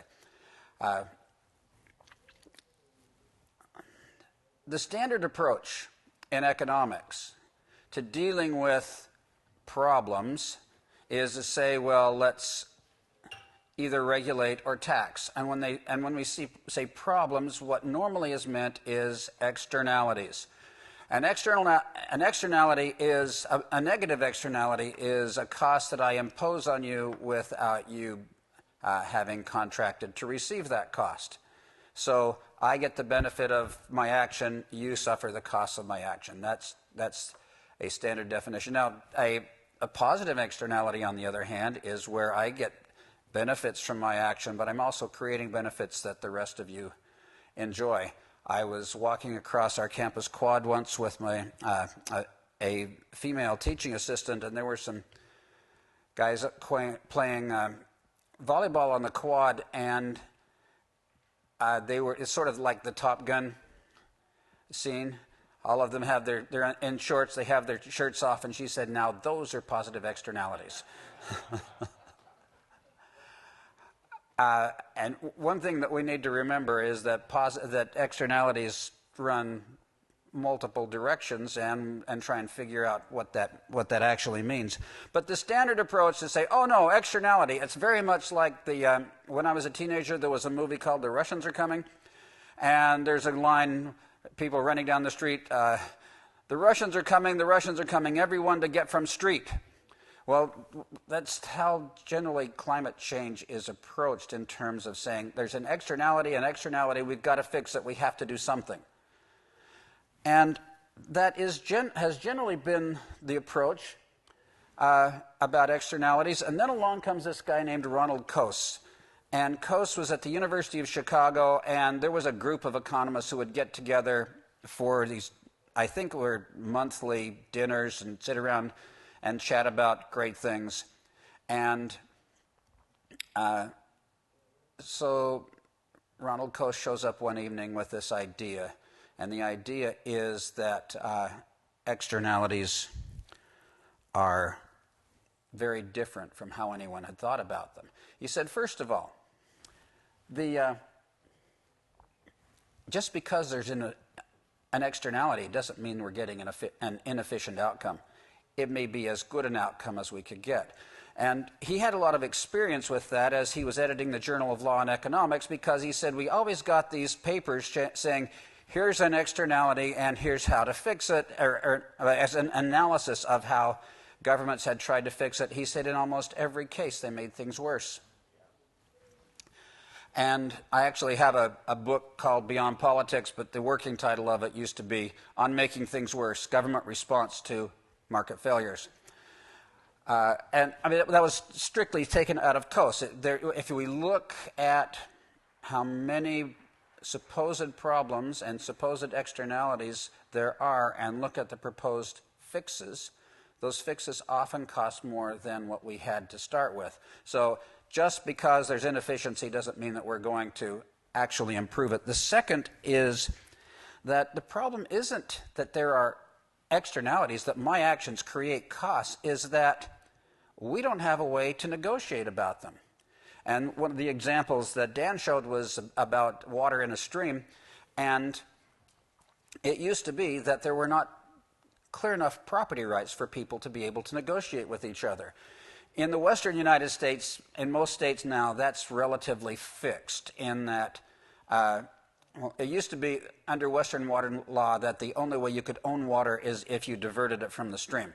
The standard approach in economics to dealing with problems is to say, well, let's either regulate or tax. And when we say problems, what normally is meant is externalities. An externality is a negative externality is a cost that I impose on you without you having contracted to receive that cost. So I get the benefit of my action, you suffer the cost of my action. That's a standard definition. Now, a positive externality, on the other hand, is where I get benefits from my action, but I'm also creating benefits that the rest of you enjoy. I was walking across our campus quad once with a female teaching assistant, and there were some guys playing volleyball on the quad, and it's sort of like the Top Gun scene. All of them they're in shorts, they have their shirts off, and she said, now those are positive externalities. And one thing that we need to remember is that externalities run multiple directions and try and figure out what that actually means. But the standard approach to say, oh no, externality, it's very much like when I was a teenager, there was a movie called The Russians Are Coming, and there's a line, people running down the street, the Russians are coming, everyone to get from street. Well, that's how generally climate change is approached in terms of saying there's an externality, we've got to fix it, we have to do something. And that has generally been the approach about externalities. And then along comes this guy named Ronald Coase. And Coase was at the University of Chicago, and there was a group of economists who would get together for these, I think were monthly dinners, and sit around and chat about great things. And so Ronald Coase shows up one evening with this idea. And the idea is that externalities are very different from how anyone had thought about them. He said, first of all, just because there's an externality doesn't mean we're getting an inefficient outcome. It may be as good an outcome as we could get. And he had a lot of experience with that as he was editing the Journal of Law and Economics, because he said we always got these papers saying, here's an externality and here's how to fix it, or as an analysis of how governments had tried to fix it. He said in almost every case they made things worse. And I actually have a book called Beyond Politics, but the working title of it used to be On Making Things Worse, Government Response to Market Failures. And I mean, that was strictly taken out of Coase. If we look at how many supposed problems and supposed externalities there are and look at the proposed fixes, those fixes often cost more than what we had to start with. So just because there's inefficiency doesn't mean that we're going to actually improve it. The second is that the problem isn't that there are externalities, that my actions create costs, is that we don't have a way to negotiate about them. And one of the examples that Dan showed was about water in a stream, and it used to be that there were not clear enough property rights for people to be able to negotiate with each other. In the western United States, in most states now, that's relatively fixed in that it used to be under Western water law that the only way you could own water is if you diverted it from the stream.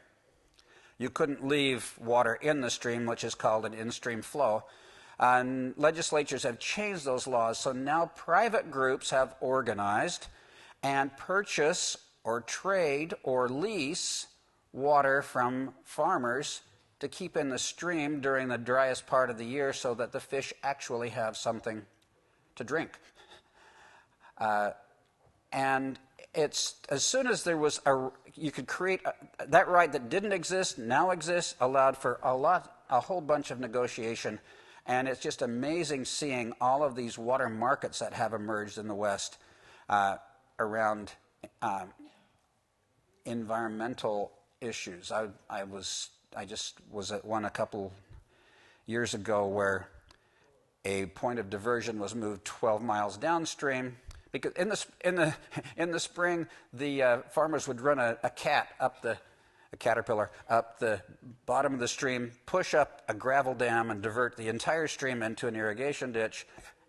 You couldn't leave water in the stream, which is called an in-stream flow. And legislatures have changed those laws, so now private groups have organized and purchase or trade or lease water from farmers to keep in the stream during the driest part of the year so that the fish actually have something to drink. And it's as soon as there was you could create that right that didn't exist, now exists, allowed for a whole bunch of negotiation. And it's just amazing seeing all of these water markets that have emerged in the West around environmental issues. I just was at one a couple years ago where a point of diversion was moved 12 miles downstream because in the spring the farmers would run a caterpillar up the bottom of the stream, push up a gravel dam, and divert the entire stream into an irrigation ditch.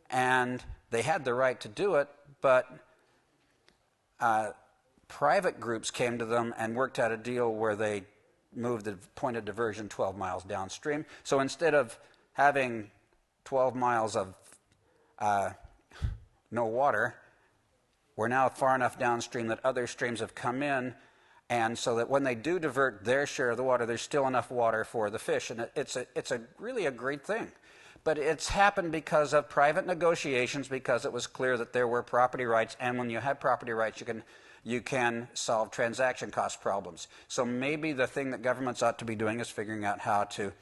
And they had the right to do it, but private groups came to them and worked out a deal where they moved the point of diversion 12 miles downstream. So instead of having 12 miles of no water, we're now far enough downstream that other streams have come in, and so that when they do divert their share of the water, there's still enough water for the fish. And it's really a great thing. But it's happened because of private negotiations, because it was clear that there were property rights, and when you have property rights, you can solve transaction cost problems. So maybe the thing that governments ought to be doing is figuring out how to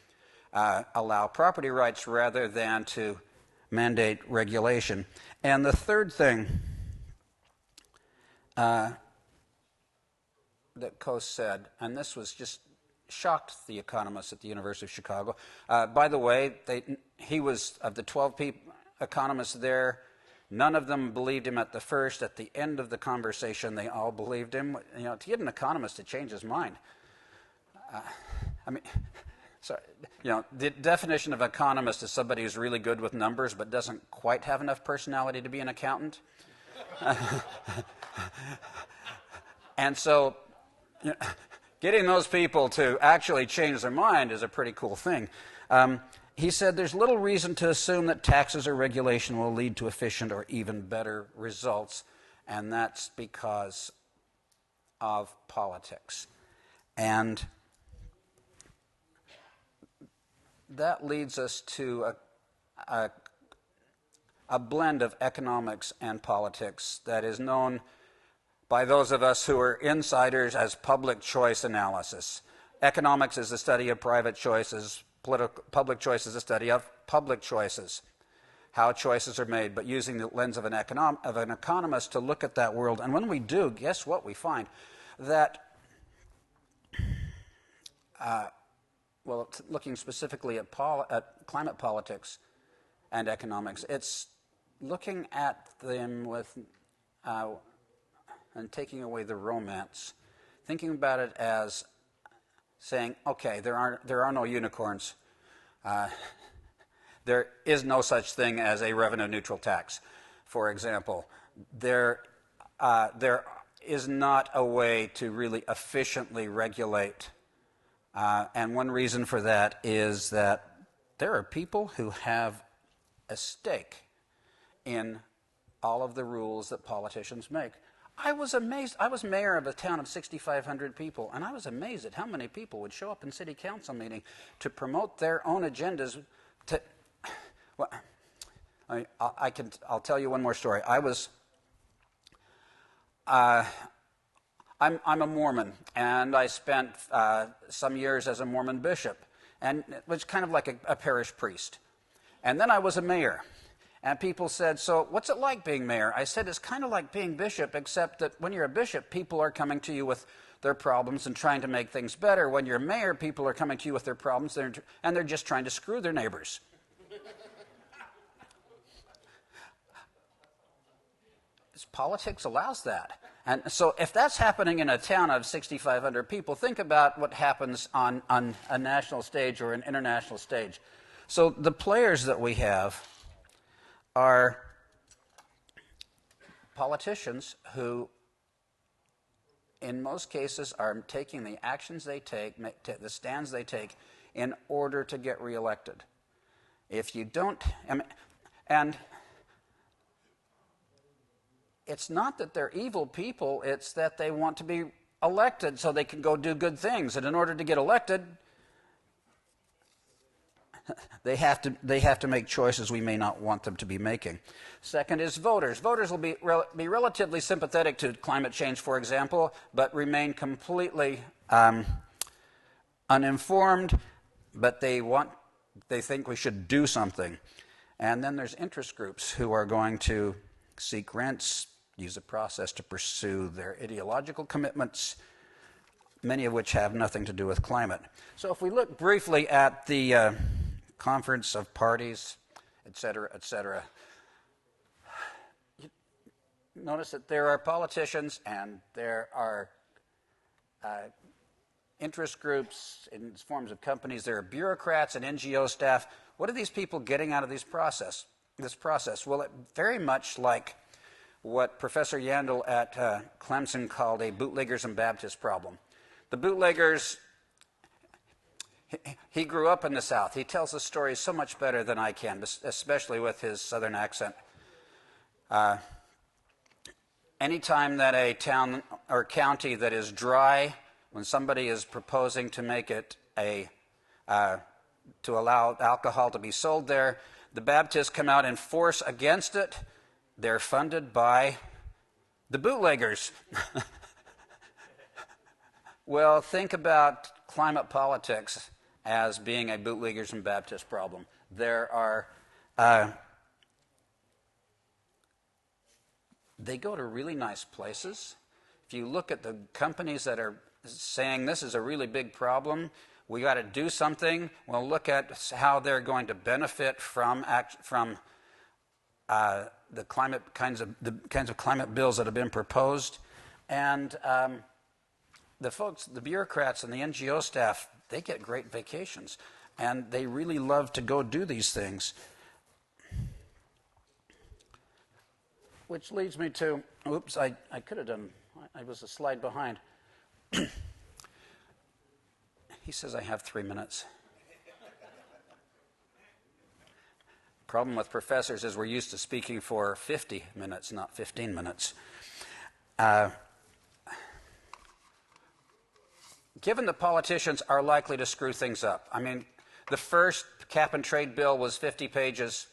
allow property rights rather than to mandate regulation. And the third thing that Coase said, and this was just shocked the economists at the University of Chicago. By the way, he was, of the 12 economists there, none of them believed him at the first. At the end of the conversation, they all believed him. You know, to get an economist to change his mind. Sorry, you know, the definition of economist is somebody who's really good with numbers but doesn't quite have enough personality to be an accountant. And so, you know, getting those people to actually change their mind is a pretty cool thing. He said there's little reason to assume that taxes or regulation will lead to efficient or even better results, and that's because of politics. And that leads us to a blend of economics and politics that is known by those of us who are insiders as public choice analysis. Economics is the study of private choices. Public choice is a study of public choices, how choices are made, but using the lens of an economist to look at that world. And when we do, guess what we find? That, well, looking specifically at climate politics and economics, it's looking at them with and taking away the romance, thinking about it as saying, okay, there are no unicorns. There is no such thing as a revenue-neutral tax, for example. There is not a way to really efficiently regulate, and one reason for that is that there are people who have a stake in all of the rules that politicians make. I was amazed. I was mayor of a town of 6,500 people, and I was amazed at how many people would show up in city council meeting to promote their own agendas. Well, I'll tell you one more story. I'm a Mormon, and I spent some years as a Mormon bishop, and it was kind of like a parish priest. And then I was a mayor. And people said, so what's it like being mayor? I said, it's kind of like being bishop, except that when you're a bishop, people are coming to you with their problems and trying to make things better. When you're a mayor, people are coming to you with their problems, and they're just trying to screw their neighbors. Politics allows that. And so if that's happening in a town of 6,500 people, think about what happens on a national stage or an international stage. So the players that we have are politicians who, in most cases, are taking the actions they take, the stands they take, in order to get reelected. If you don't, and it's not that they're evil people, it's that they want to be elected so they can go do good things. And in order to get elected, they have to make choices we may not want them to be making. Second is voters. Voters will be relatively sympathetic to climate change, for example, but remain completely uninformed, but they think we should do something. And then there's interest groups who are going to seek rents, use a process to pursue their ideological commitments, many of which have nothing to do with climate. So if we look briefly at the conference of parties, et cetera, you notice that there are politicians and there are interest groups in forms of companies. There are bureaucrats and NGO staff. What are these people getting out of this process? Well, it very much like what Professor Yandel at Clemson called a bootleggers and Baptists problem. The bootleggers, he grew up in the South. He tells the story so much better than I can, especially with his Southern accent. Anytime that a town or county that is dry, when somebody is proposing to make it to allow alcohol to be sold there, the Baptists come out in force against it. They're funded by the bootleggers. Well, think about climate politics as being a bootleggers and Baptist problem. There are, they go to really nice places. If you look at the companies that are saying this is a really big problem, we got to do something, well, look at how they're going to benefit from the climate kinds of climate bills that have been proposed. And the folks, the bureaucrats and the NGO staff, they get great vacations, and they really love to go do these things. Which leads me to, oops, I could have done, I was a slide behind. He says I have 3 minutes. Problem with professors is we're used to speaking for 50 minutes, not 15 minutes. Given that politicians are likely to screw things up, I mean, the first cap and trade bill was 50 pages,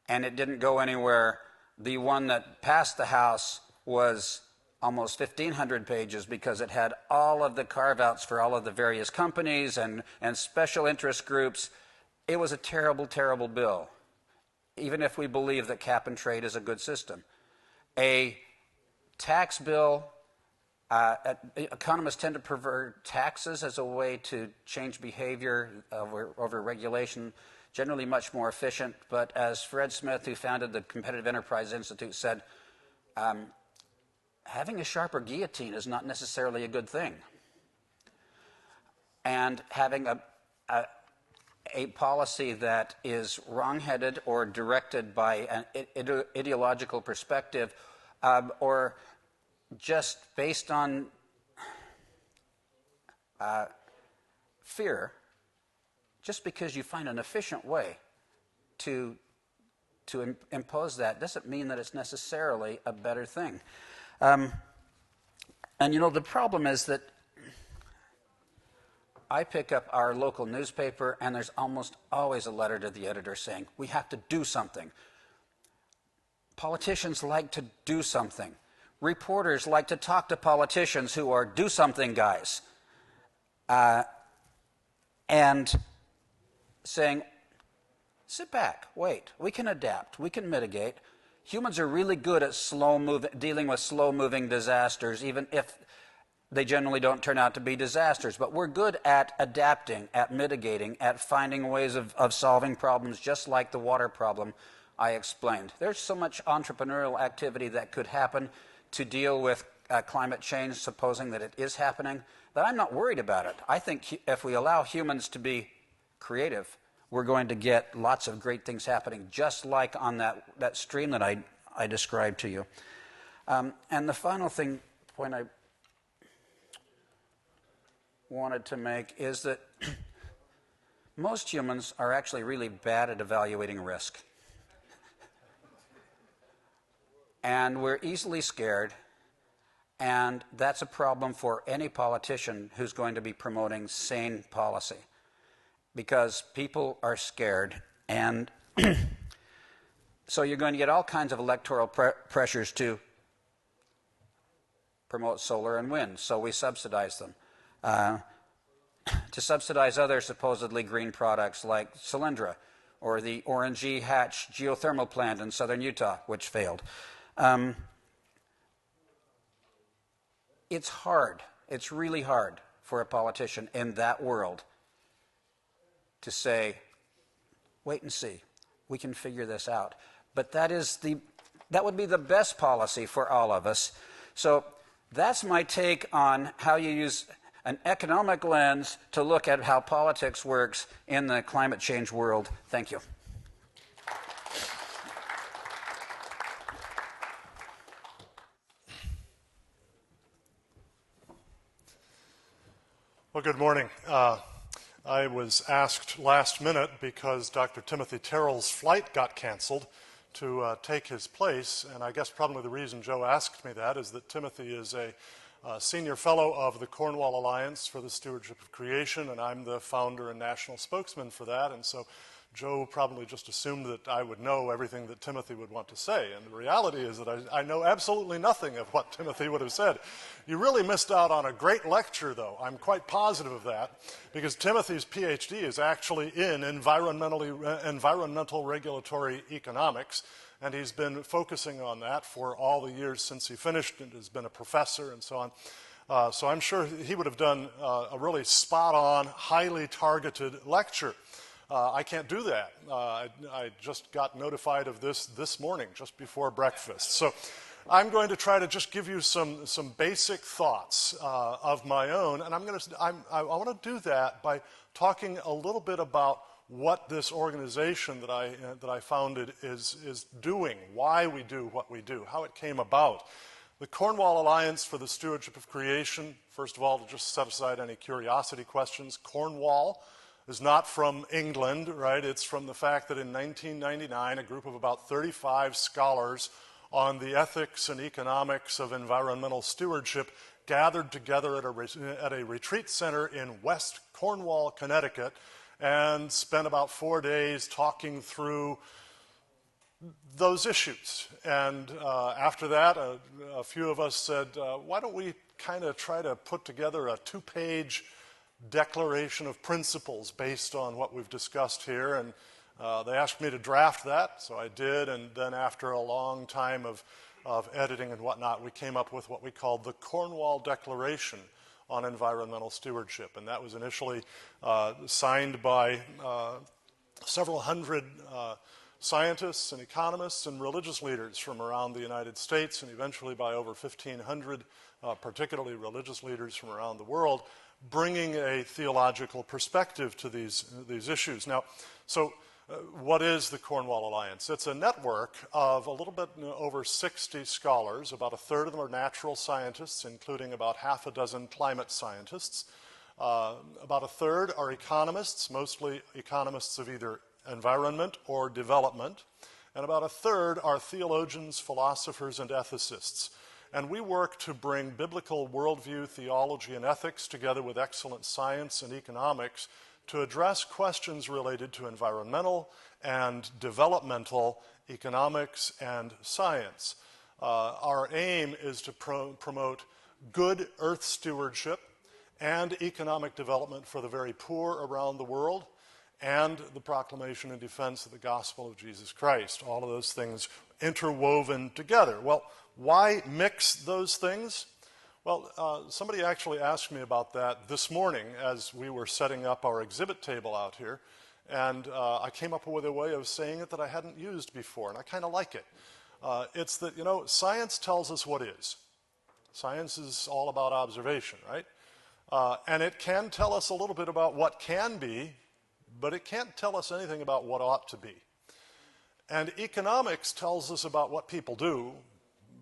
and it didn't go anywhere. The one that passed the House was almost 1,500 pages because it had all of the carve-outs for all of the various companies and special interest groups. It was a terrible, terrible bill, even if we believe that cap and trade is a good system. A tax bill, economists tend to prefer taxes as a way to change behavior over regulation, generally much more efficient. But as Fred Smith, who founded the Competitive Enterprise Institute, said, having a sharper guillotine is not necessarily a good thing. And having a policy that is wrong-headed or directed by an ideological perspective or just based on fear, just because you find an efficient way to impose that doesn't mean that it's necessarily a better thing. And you know, the problem is that I pick up our local newspaper and there's almost always a letter to the editor saying, we have to do something. Politicians like to do something. Reporters like to talk to politicians who are do something guys. And saying, sit back, wait, we can adapt, we can mitigate. Humans are really good at dealing with slow-moving disasters, even if they generally don't turn out to be disasters. But we're good at adapting, at mitigating, at finding ways of solving problems, just like the water problem I explained. There's so much entrepreneurial activity that could happen to deal with climate change, supposing that it is happening, that I'm not worried about it. I think if we allow humans to be creative, we're going to get lots of great things happening, just like on that stream that I described to you. And the final point I wanted to make is that most humans are actually really bad at evaluating risk. And we're easily scared, and that's a problem for any politician who's going to be promoting sane policy, because people are scared, and so you're going to get all kinds of electoral pressures to promote solar and wind, so we subsidize them. To subsidize other supposedly green products like Solyndra or the Orangey Hatch geothermal plant in southern Utah, which failed. It's hard It's really hard for a politician in that world to say, wait and see, we can figure this out. But that would be the best policy for all of us. So that's my take on how you use an economic lens to look at how politics works in the climate change world. Thank you. Well, good morning. I was asked last minute because Dr. Timothy Terrell's flight got canceled to take his place, and I guess probably the reason Joe asked me that is that Timothy is a senior fellow of the Cornwall Alliance for the Stewardship of Creation, and I'm the founder and national spokesman for that, and so Joe probably just assumed that I would know everything that Timothy would want to say, and the reality is that I know absolutely nothing of what Timothy would have said. You really missed out on a great lecture, though. I'm quite positive of that, because Timothy's PhD is actually in environmental regulatory economics, and he's been focusing on that for all the years since he finished and has been a professor and so on. So I'm sure he would have done a really spot-on, highly targeted lecture. I can't do that. I just got notified of this morning, just before breakfast. So I'm going to try to just give you some basic thoughts of my own, and I want to do that by talking a little bit about what this organization that I founded is doing, why we do what we do, how it came about. The Cornwall Alliance for the Stewardship of Creation, first of all, to just set aside any curiosity questions, Cornwall is not from England, right? It's from the fact that in 1999, a group of about 35 scholars on the ethics and economics of environmental stewardship gathered together at a retreat center in West Cornwall, Connecticut, and spent about 4 days talking through those issues. And after that, a few of us said, why don't we kind of try to put together a 2-page declaration of principles based on what we've discussed here, and they asked me to draft that, so I did, and then after a long time of editing and whatnot, we came up with what we called the Cornwall Declaration on Environmental Stewardship, and that was initially signed by several hundred scientists and economists and religious leaders from around the United States, and eventually by over 1,500, particularly religious leaders from around the world, bringing a theological perspective to these issues. Now, so what is the Cornwall Alliance? It's a network of a little bit over 60 scholars. About a third of them are natural scientists, including about half a dozen climate scientists. About a third are economists, mostly economists of either environment or development. And about a third are theologians, philosophers, and ethicists. And we work to bring biblical worldview, theology, and ethics together with excellent science and economics to address questions related to environmental and developmental economics and science. Our aim is to promote good earth stewardship and economic development for the very poor around the world, and the proclamation and defense of the gospel of Jesus Christ. All of those things interwoven together. Well, why mix those things? Well, somebody actually asked me about that this morning as we were setting up our exhibit table out here, and I came up with a way of saying it that I hadn't used before, and I kind of like it. It's that, science tells us what is. Science is all about observation, right? And it can tell us a little bit about what can be, but it can't tell us anything about what ought to be. And economics tells us about what people do,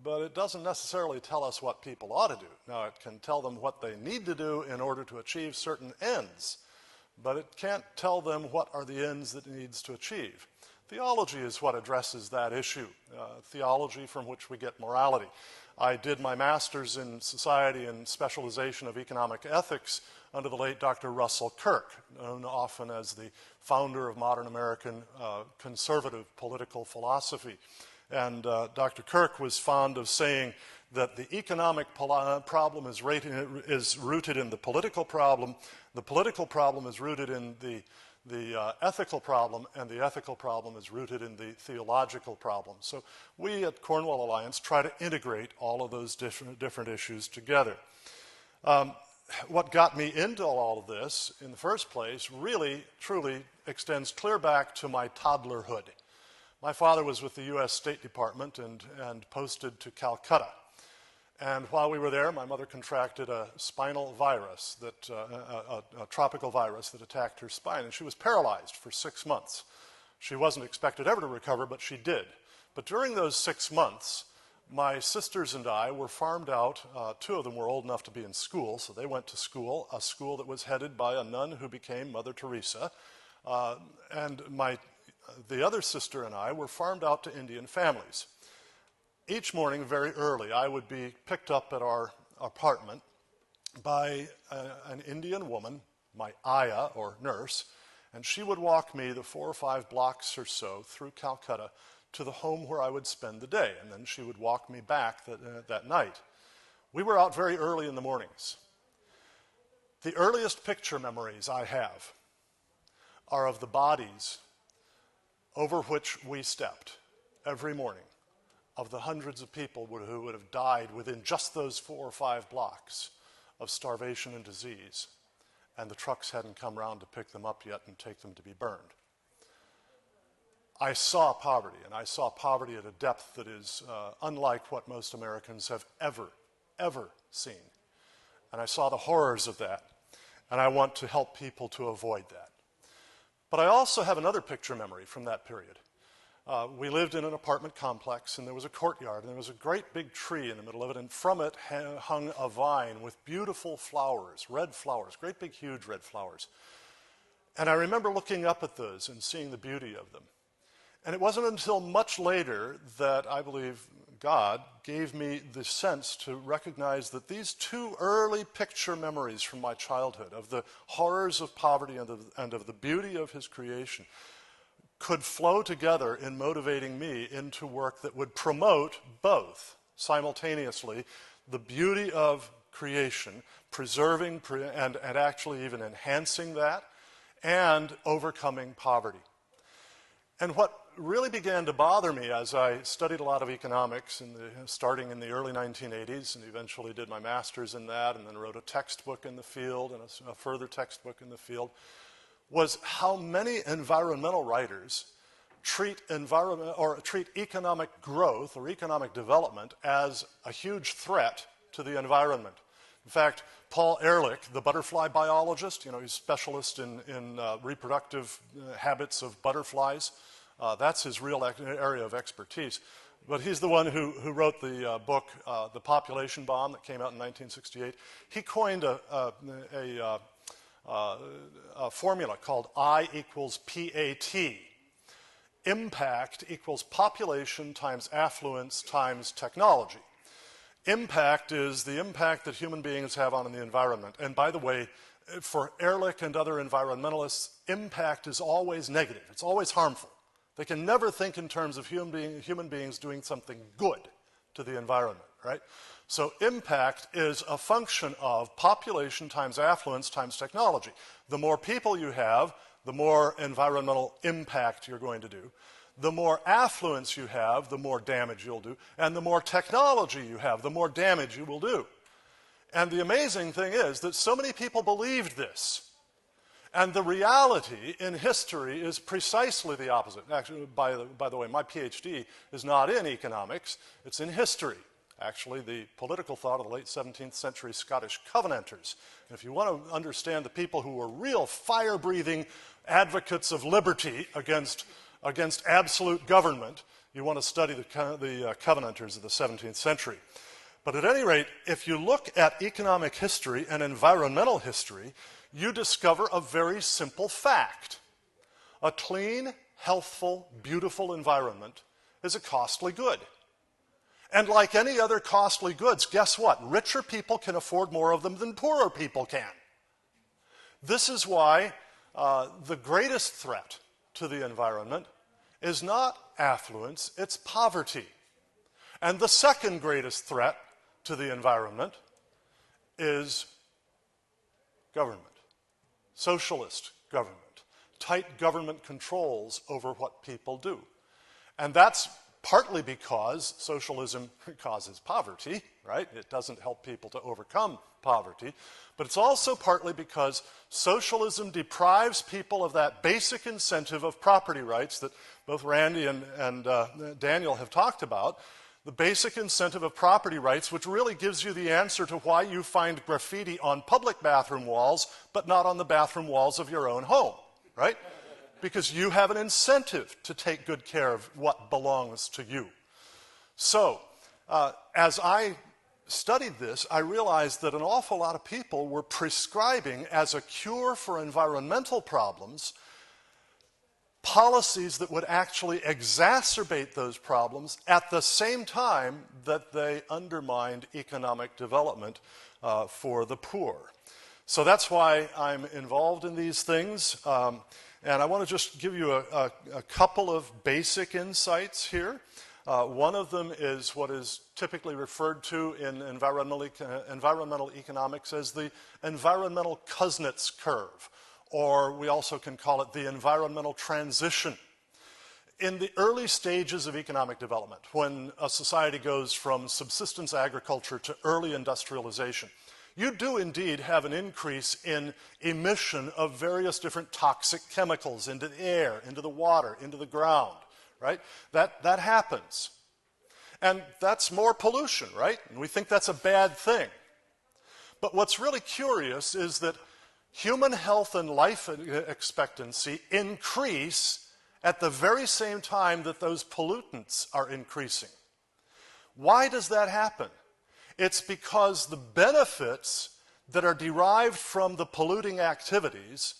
but it doesn't necessarily tell us what people ought to do. Now, it can tell them what they need to do in order to achieve certain ends, but it can't tell them what are the ends that it needs to achieve. Theology is what addresses that issue, theology from which we get morality. I did my master's in society and specialization of economic ethics under the late Dr. Russell Kirk, known often as the founder of modern American conservative political philosophy. And Dr. Kirk was fond of saying that the economic problem is rooted in the political problem is rooted in the ethical problem, and the ethical problem is rooted in the theological problem. So we at Cornwall Alliance try to integrate all of those different issues together. What got me into all of this in the first place really, truly extends clear back to my toddlerhood. My father was with the U.S. State Department and posted to Calcutta. And while we were there, my mother contracted a spinal virus, a tropical virus that attacked her spine, and she was paralyzed for 6 months. She wasn't expected ever to recover, but she did. But during those 6 months, my sisters and I were farmed out. 2 of them were old enough to be in school, so they went to school, a school that was headed by a nun who became Mother Teresa. And the other sister and I were farmed out to Indian families. Each morning, very early, I would be picked up at our apartment by an Indian woman, my ayah, or nurse, and she would walk me the 4 or 5 blocks or so through Calcutta to the home where I would spend the day, and then she would walk me back that night. We were out very early in the mornings. The earliest picture memories I have are of the bodies over which we stepped every morning, of the hundreds of people who would have died within just those 4 or 5 blocks of starvation and disease, and the trucks hadn't come around to pick them up yet and take them to be burned. I saw poverty, and I saw poverty at a depth that is unlike what most Americans have ever seen. And I saw the horrors of that, and I want to help people to avoid that. But I also have another picture memory from that period. We lived in an apartment complex, and there was a courtyard, and there was a great big tree in the middle of it, and from it hung a vine with beautiful flowers, red flowers, great big huge red flowers. And I remember looking up at those and seeing the beauty of them. And it wasn't until much later that I believe God gave me the sense to recognize that these 2 early picture memories from my childhood of the horrors of poverty and of the beauty of his creation could flow together in motivating me into work that would promote both simultaneously the beauty of creation, preserving and actually even enhancing that, and overcoming poverty. And what really began to bother me as I studied a lot of economics starting in the early 1980s and eventually did my master's in that and then wrote a textbook in the field and a further textbook in the field was how many environmental writers treat economic growth or economic development as a huge threat to the environment. In fact, Paul Ehrlich, the butterfly biologist, he's a specialist in reproductive habits of butterflies. That's his real area of expertise. But he's the one who wrote the book, The Population Bomb, that came out in 1968. He coined a formula called I equals PAT. Impact equals population times affluence times technology. Impact is the impact that human beings have on the environment. And by the way, for Ehrlich and other environmentalists, impact is always negative. It's always harmful. They can never think in terms of human beings doing something good to the environment, right? So impact is a function of population times affluence times technology. The more people you have, the more environmental impact you're going to do. The more affluence you have, the more damage you'll do. And the more technology you have, the more damage you will do. And the amazing thing is that so many people believed this. And the reality in history is precisely the opposite. Actually, by the way, my PhD is not in economics, it's in history. Actually, the political thought of the late 17th century Scottish Covenanters. And if you want to understand the people who were real fire-breathing advocates of liberty against absolute government, you want to study the Covenanters of the 17th century. But at any rate, if you look at economic history and environmental history, you discover a very simple fact. A clean, healthful, beautiful environment is a costly good. And like any other costly goods, guess what? Richer people can afford more of them than poorer people can. This is why the greatest threat to the environment is not affluence, it's poverty. And the second greatest threat to the environment is government. Socialist government, tight government controls over what people do. And that's partly because socialism causes poverty, right? It doesn't help people to overcome poverty. But it's also partly because socialism deprives people of that basic incentive of property rights that both Randy and Daniel have talked about. The basic incentive of property rights, which really gives you the answer to why you find graffiti on public bathroom walls, but not on the bathroom walls of your own home, right? Because you have an incentive to take good care of what belongs to you. So, as I studied this, I realized that an awful lot of people were prescribing as a cure for environmental problems policies that would actually exacerbate those problems at the same time that they undermined economic development for the poor. So that's why I'm involved in these things. And I want to just give you a couple of basic insights here. One of them is what is typically referred to in environmental economics as the environmental Kuznets curve, or we also can call it the environmental transition. In the early stages of economic development, when a society goes from subsistence agriculture to early industrialization, you do indeed have an increase in emission of various different toxic chemicals into the air, into the water, into the ground, right? That happens. And that's more pollution, right? And we think that's a bad thing. But what's really curious is that human health and life expectancy increase at the very same time that those pollutants are increasing. Why does that happen? It's because the benefits that are derived from the polluting activities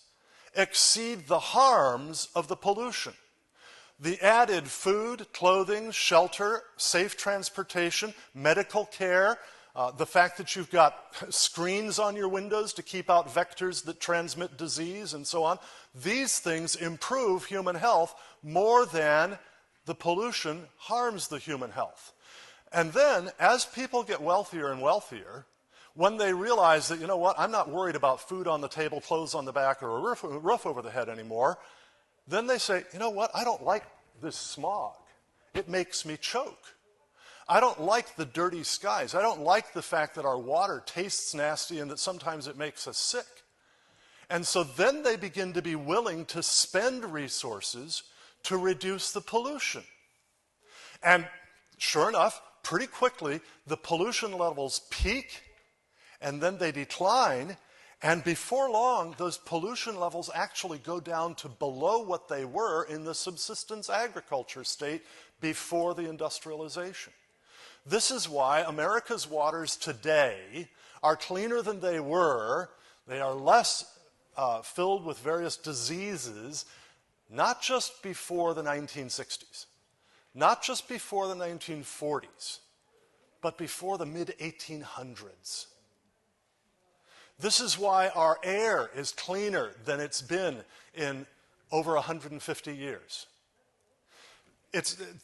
exceed the harms of the pollution. The added food, clothing, shelter, safe transportation, medical care, the fact that you've got screens on your windows to keep out vectors that transmit disease and so on, these things improve human health more than the pollution harms the human health. And then, as people get wealthier and wealthier, when they realize that, you know what, I'm not worried about food on the table, clothes on the back, or a roof over the head anymore, then they say, you know what, I don't like this smog. It makes me choke. I don't like the dirty skies. I don't like the fact that our water tastes nasty and that sometimes it makes us sick. And so then they begin to be willing to spend resources to reduce the pollution. And sure enough, pretty quickly, the pollution levels peak, and then they decline, and before long, those pollution levels actually go down to below what they were in the subsistence agriculture state before the industrialization. This is why America's waters today are cleaner than they were. They are less filled with various diseases, not just before the 1960s. Not just before the 1940s, but before the mid-1800s. This is why our air is cleaner than it's been in over 150 years.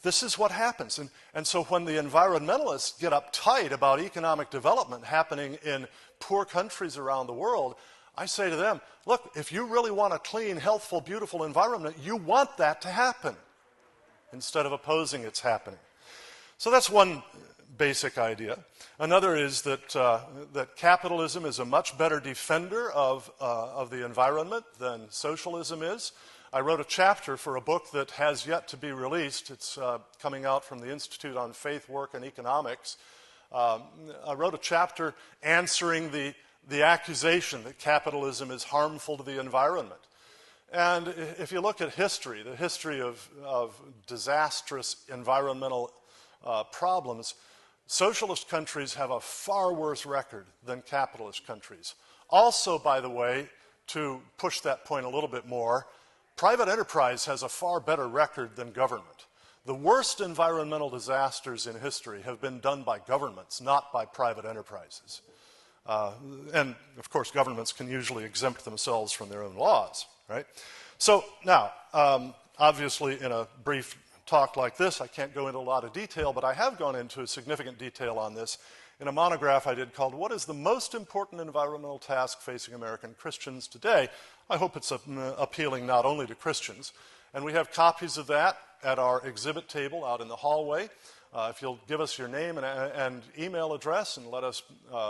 This is what happens. And so when the environmentalists get uptight about economic development happening in poor countries around the world, I say to them, look, if you really want a clean, healthful, beautiful environment, you want that to happen, instead of opposing its happening. So that's one basic idea. Another is that capitalism is a much better defender of the environment than socialism is. I wrote a chapter for a book that has yet to be released. It's coming out from the Institute on Faith, Work, and Economics. I wrote a chapter answering the accusation that capitalism is harmful to the environment. And if you look at history, the history of disastrous environmental problems, socialist countries have a far worse record than capitalist countries. Also, by the way, to push that point a little bit more, private enterprise has a far better record than government. The worst environmental disasters in history have been done by governments, not by private enterprises. And, of course, governments can usually exempt themselves from their own laws, right? So, now, obviously, in a brief talk like this, I can't go into a lot of detail, but I have gone into significant detail on this in a monograph I did called, What is the Most Important Environmental Task Facing American Christians Today? I hope it's appealing not only to Christians. And we have copies of that at our exhibit table out in the hallway. If you'll give us your name and email address and let us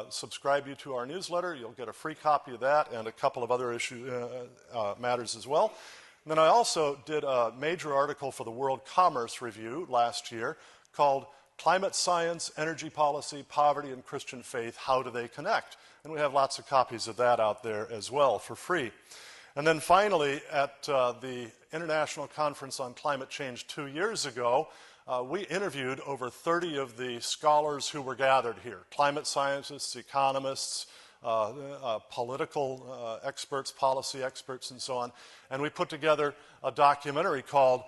subscribe you to our newsletter, you'll get a free copy of that and a couple of other matters as well. And then I also did a major article for the World Commerce Review last year called Climate Science, Energy Policy, Poverty, and Christian Faith, How Do They Connect? And we have lots of copies of that out there as well for free. And then finally, at the International Conference on Climate Change 2 years ago, we interviewed over 30 of the scholars who were gathered here, climate scientists, economists, political experts, policy experts, and so on. And we put together a documentary called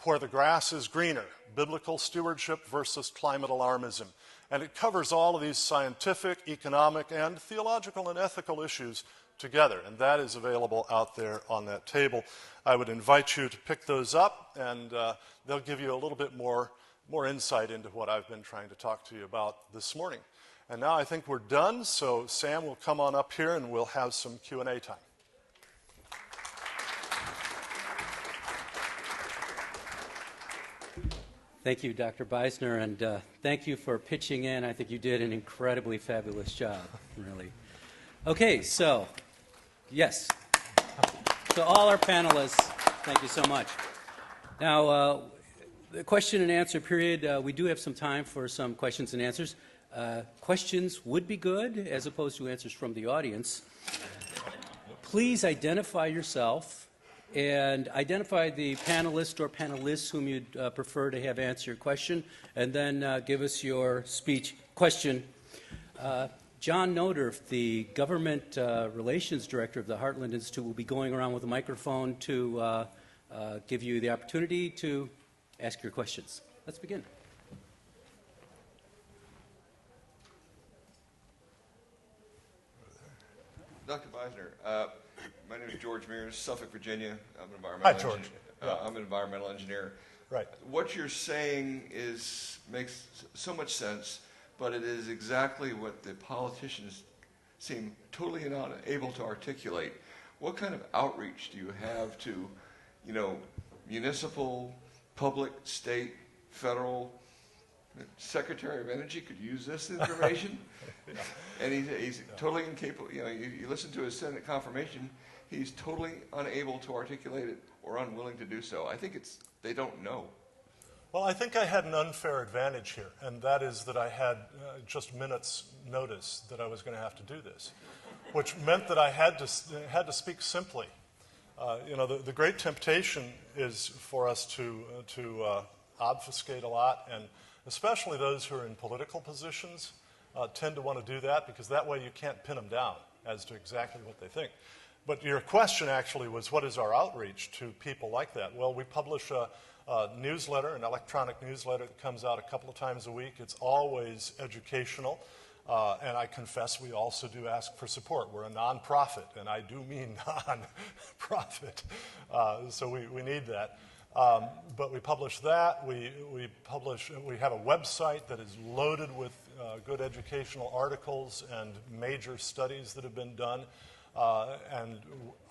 Where the Grass is Greener, Biblical Stewardship versus Climate Alarmism. And it covers all of these scientific, economic, and theological and ethical issues together. And that is available out there on that table. I would invite you to pick those up, and they'll give you a little bit more insight into what I've been trying to talk to you about this morning. And now I think we're done, so Sam will come on up here and we'll have some Q&A time. Thank you, Dr. Beisner, and thank you for pitching in. I think you did an incredibly fabulous job, really. Okay, so, yes. So all our panelists, thank you so much. Now, the question and answer period, we do have some time for some questions and answers. Questions would be good, as opposed to answers from the audience. Please identify yourself and identify the panelist or panelists whom you'd prefer to have answer your question, and then give us your speech question. John Noderf, the Government Relations Director of the Heartland Institute, will be going around with a microphone to give you the opportunity to ask your questions. Let's begin. Dr. Beisner, my name is George Mears, Suffolk, Virginia. I'm an environmental Hi, George. I'm an environmental engineer. Right. What you're saying makes so much sense, but it is exactly what the politicians seem totally unable to articulate. What kind of outreach do you have to, municipal, public, state, federal? Secretary of Energy could use this information, yeah. And he's totally incapable. You listen to his Senate confirmation; he's totally unable to articulate it or unwilling to do so. I think they don't know. Well, I think I had an unfair advantage here, and that is that I had just minutes' notice that I was going to have to do this, which meant that I had to speak simply. The great temptation is for us to obfuscate a lot, and especially those who are in political positions tend to want to do that, because that way you can't pin them down as to exactly what they think. But your question actually was, what is our outreach to people like that? Well, we publish a newsletter, an electronic newsletter that comes out a couple of times a week. It's always educational, and I confess we also do ask for support. We're a nonprofit, and I do mean non-profit, so we need that. But we publish that. We have a website that is loaded with good educational articles and major studies that have been done. And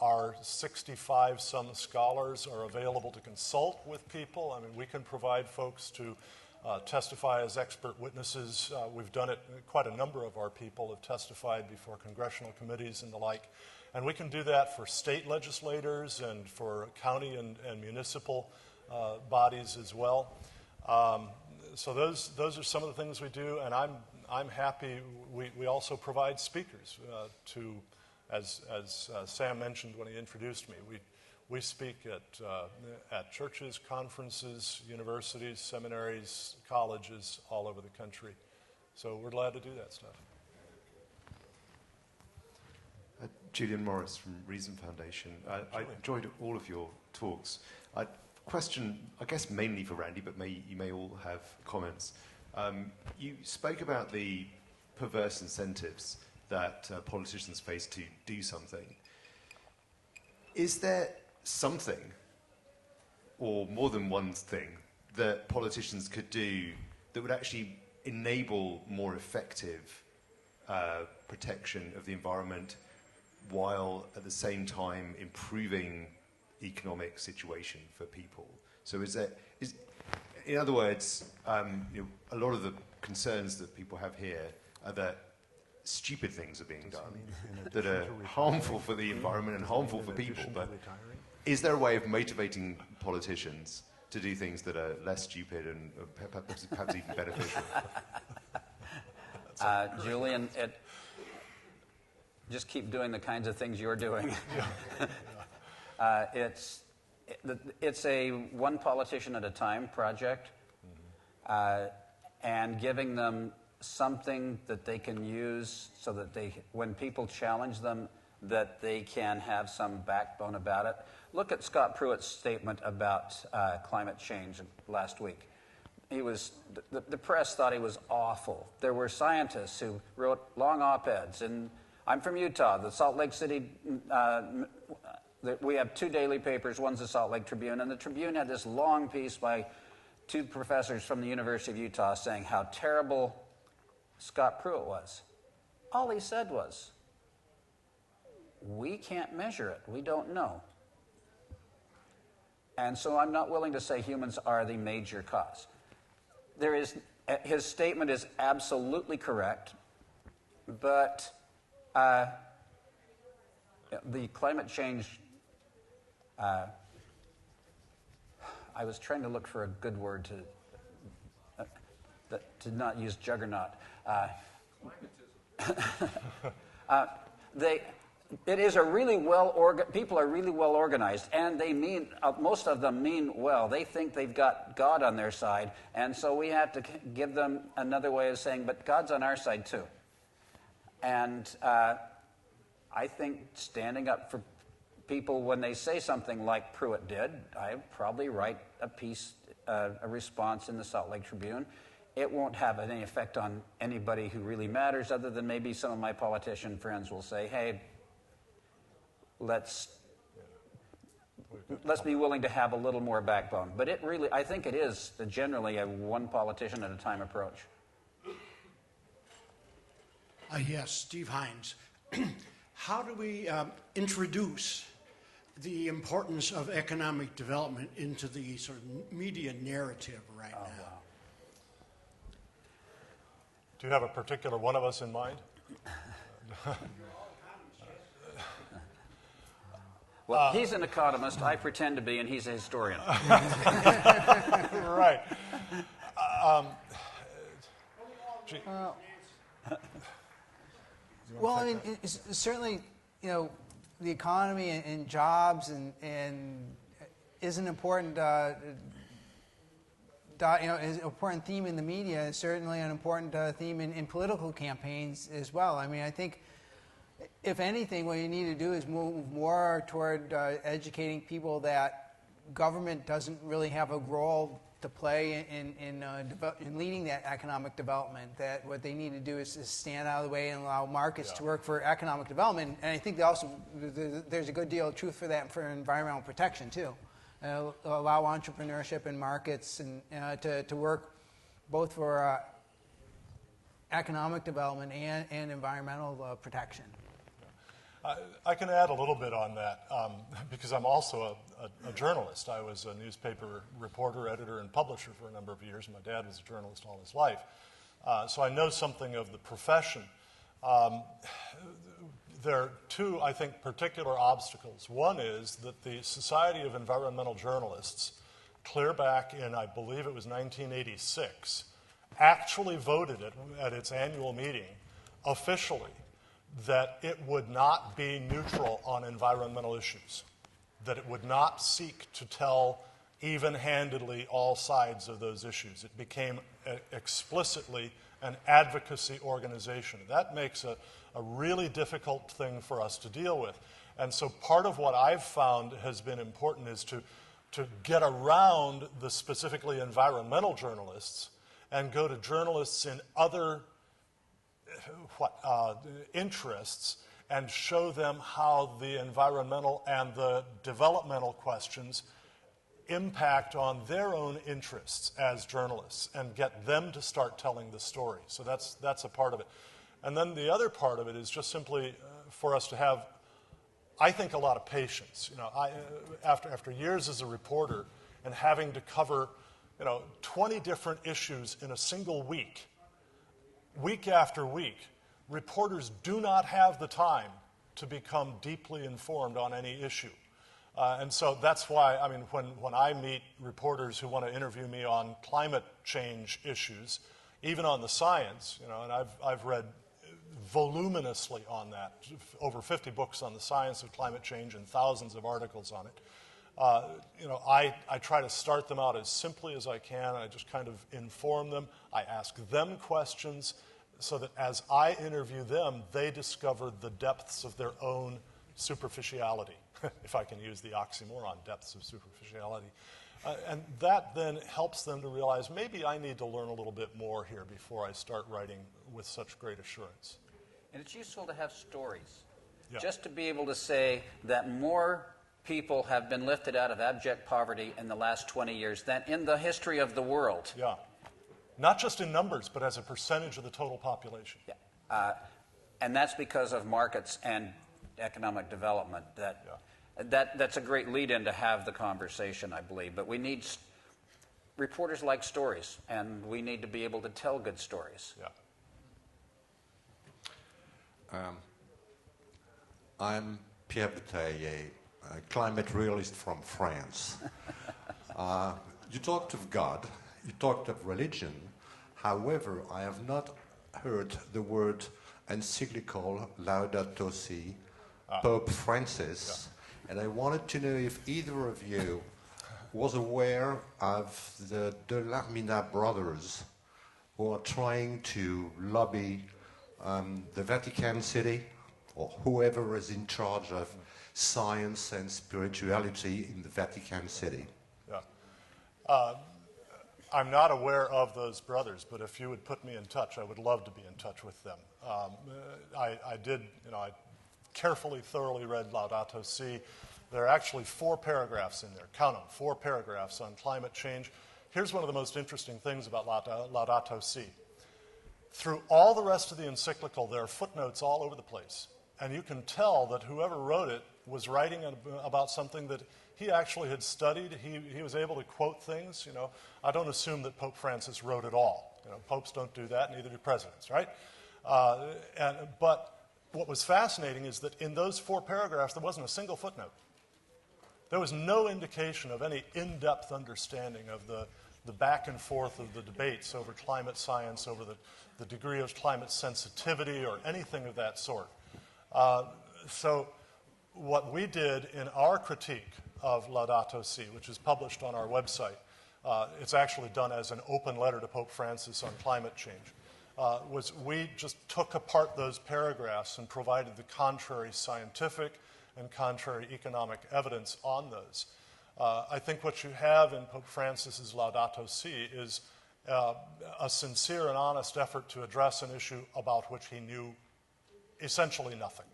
our 65-some scholars are available to consult with people. I mean, we can provide folks to testify as expert witnesses. We've done it. Quite a number of our people have testified before congressional committees and the like. And we can do that for state legislators and for county and municipal bodies as well. So those are some of the things we do, and I'm happy. We also provide speakers to, as Sam mentioned when he introduced me. We speak at churches, conferences, universities, seminaries, colleges all over the country. So we're glad to do that stuff. Julian Morris from Reason Foundation. I enjoyed all of your talks. Question, I guess mainly for Randy, but you may all have comments. You spoke about the perverse incentives that politicians face to do something. Is there something, or more than one thing, that politicians could do that would actually enable more effective protection of the environment, while at the same time improving economic situation for people? So in other words, a lot of the concerns that people have here are that stupid things are being done that are harmful for the environment and harmful for people. But is there a way of motivating politicians to do things that are less stupid and perhaps even beneficial? Julian, just keep doing the kinds of things you're doing. It's a one politician at a time project, and giving them something that they can use so that when people challenge them, that they can have some backbone about it. Look at Scott Pruitt's statement about climate change last week. The press thought he was awful. There were scientists who wrote long op-eds, and I'm from Utah. The Salt Lake City, we have 2 daily papers. One's the Salt Lake Tribune, and the Tribune had this long piece by 2 professors from the University of Utah saying how terrible Scott Pruitt was. All he said was, we can't measure it. We don't know. And so I'm not willing to say humans are the major cause. His statement is absolutely correct, but the climate change, I was trying to look for a good word to not use juggernaut. It is a really people are really well organized, and they mean, most of them mean well. They think they've got God on their side, and so we have to give them another way of saying, but God's on our side too. And I think standing up for people when they say something like Pruitt did, I probably write a piece, a response in the Salt Lake Tribune. It won't have any effect on anybody who really matters, other than maybe some of my politician friends will say, hey, let's be willing to have a little more backbone. But I think it is generally a one politician at a time approach. Yes, Steve Hines. How do we introduce the importance of economic development into the sort of media narrative right now? Wow. Do you have a particular one of us in mind? Well, he's an economist. I pretend to be, and he's a historian. Right. Well, I mean, certainly, the economy and jobs and is an important, is an important theme in the media. It's certainly an important theme in political campaigns as well. I mean, I think, if anything, what you need to do is move more toward educating people that government doesn't really have a role to play in leading that economic development. That what they need to do is stand out of the way and allow markets to work for economic development. And I think there's a good deal of truth for that for environmental protection too. Allow entrepreneurship and markets and to work both for economic development and environmental protection. I can add a little bit on that because I'm also a journalist. I was a newspaper reporter, editor, and publisher for a number of years. My dad was a journalist all his life. So I know something of the profession. There are 2, I think, particular obstacles. One is that the Society of Environmental Journalists, clear back in, I believe it was 1986, actually voted at its annual meeting officially that it would not be neutral on environmental issues, that it would not seek to tell even-handedly all sides of those issues. It became explicitly an advocacy organization. That makes a really difficult thing for us to deal with. And so part of what I've found has been important is to get around the specifically environmental journalists and go to journalists in other interests and show them how the environmental and the developmental questions impact on their own interests as journalists and get them to start telling the story. So that's a part of it. And then the other part of it is just simply for us to have, I think, a lot of patience. After years as a reporter, and having to cover 20 different issues in a single week, week after week, reporters do not have the time to become deeply informed on any issue. And so that's why, I mean, when I meet reporters who want to interview me on climate change issues, even on the science, and I've read voluminously on that, over 50 books on the science of climate change and thousands of articles on it. I try to start them out as simply as I can. I just kind of inform them. I ask them questions so that as I interview them, they discover the depths of their own superficiality, if I can use the oxymoron, depths of superficiality. And that then helps them to realize maybe I need to learn a little bit more here before I start writing with such great assurance. And it's useful to have stories. Yeah. Just to be able to say that more people have been lifted out of abject poverty in the last 20 years than in the history of the world. Yeah. Not just in numbers, but as a percentage of the total population. Yeah. And that's because of markets and economic development. That's a great lead-in to have the conversation, I believe. But we need reporters like stories, and we need to be able to tell good stories. Yeah. I'm Pierre Bataille, a climate realist from France. You talked of God, you talked of religion. However, I have not heard the word encyclical Laudato Si, Pope Francis, and I wanted to know if either of you was aware of the De Larmina brothers who are trying to lobby the Vatican City, or whoever is in charge of science and spirituality in the Vatican City. Yeah. I'm not aware of those brothers, but if you would put me in touch, I would love to be in touch with them. I carefully, thoroughly read Laudato Si. There are actually 4 paragraphs in there. Count them, 4 paragraphs on climate change. Here's one of the most interesting things about Laudato Si. Through all the rest of the encyclical, there are footnotes all over the place. And you can tell that whoever wrote it was writing about something that he actually had studied. He was able to quote things. I don't assume that Pope Francis wrote it all. Popes don't do that, neither do presidents, right? But what was fascinating is that in those 4 paragraphs, there wasn't a single footnote. There was no indication of any in-depth understanding of the back and forth of the debates over climate science, over the degree of climate sensitivity or anything of that sort. So what we did in our critique of Laudato Si, which is published on our website, it's actually done as an open letter to Pope Francis on climate change, was we just took apart those paragraphs and provided the contrary scientific and contrary economic evidence on those. I think what you have in Pope Francis's Laudato Si is a sincere and honest effort to address an issue about which he knew essentially nothing.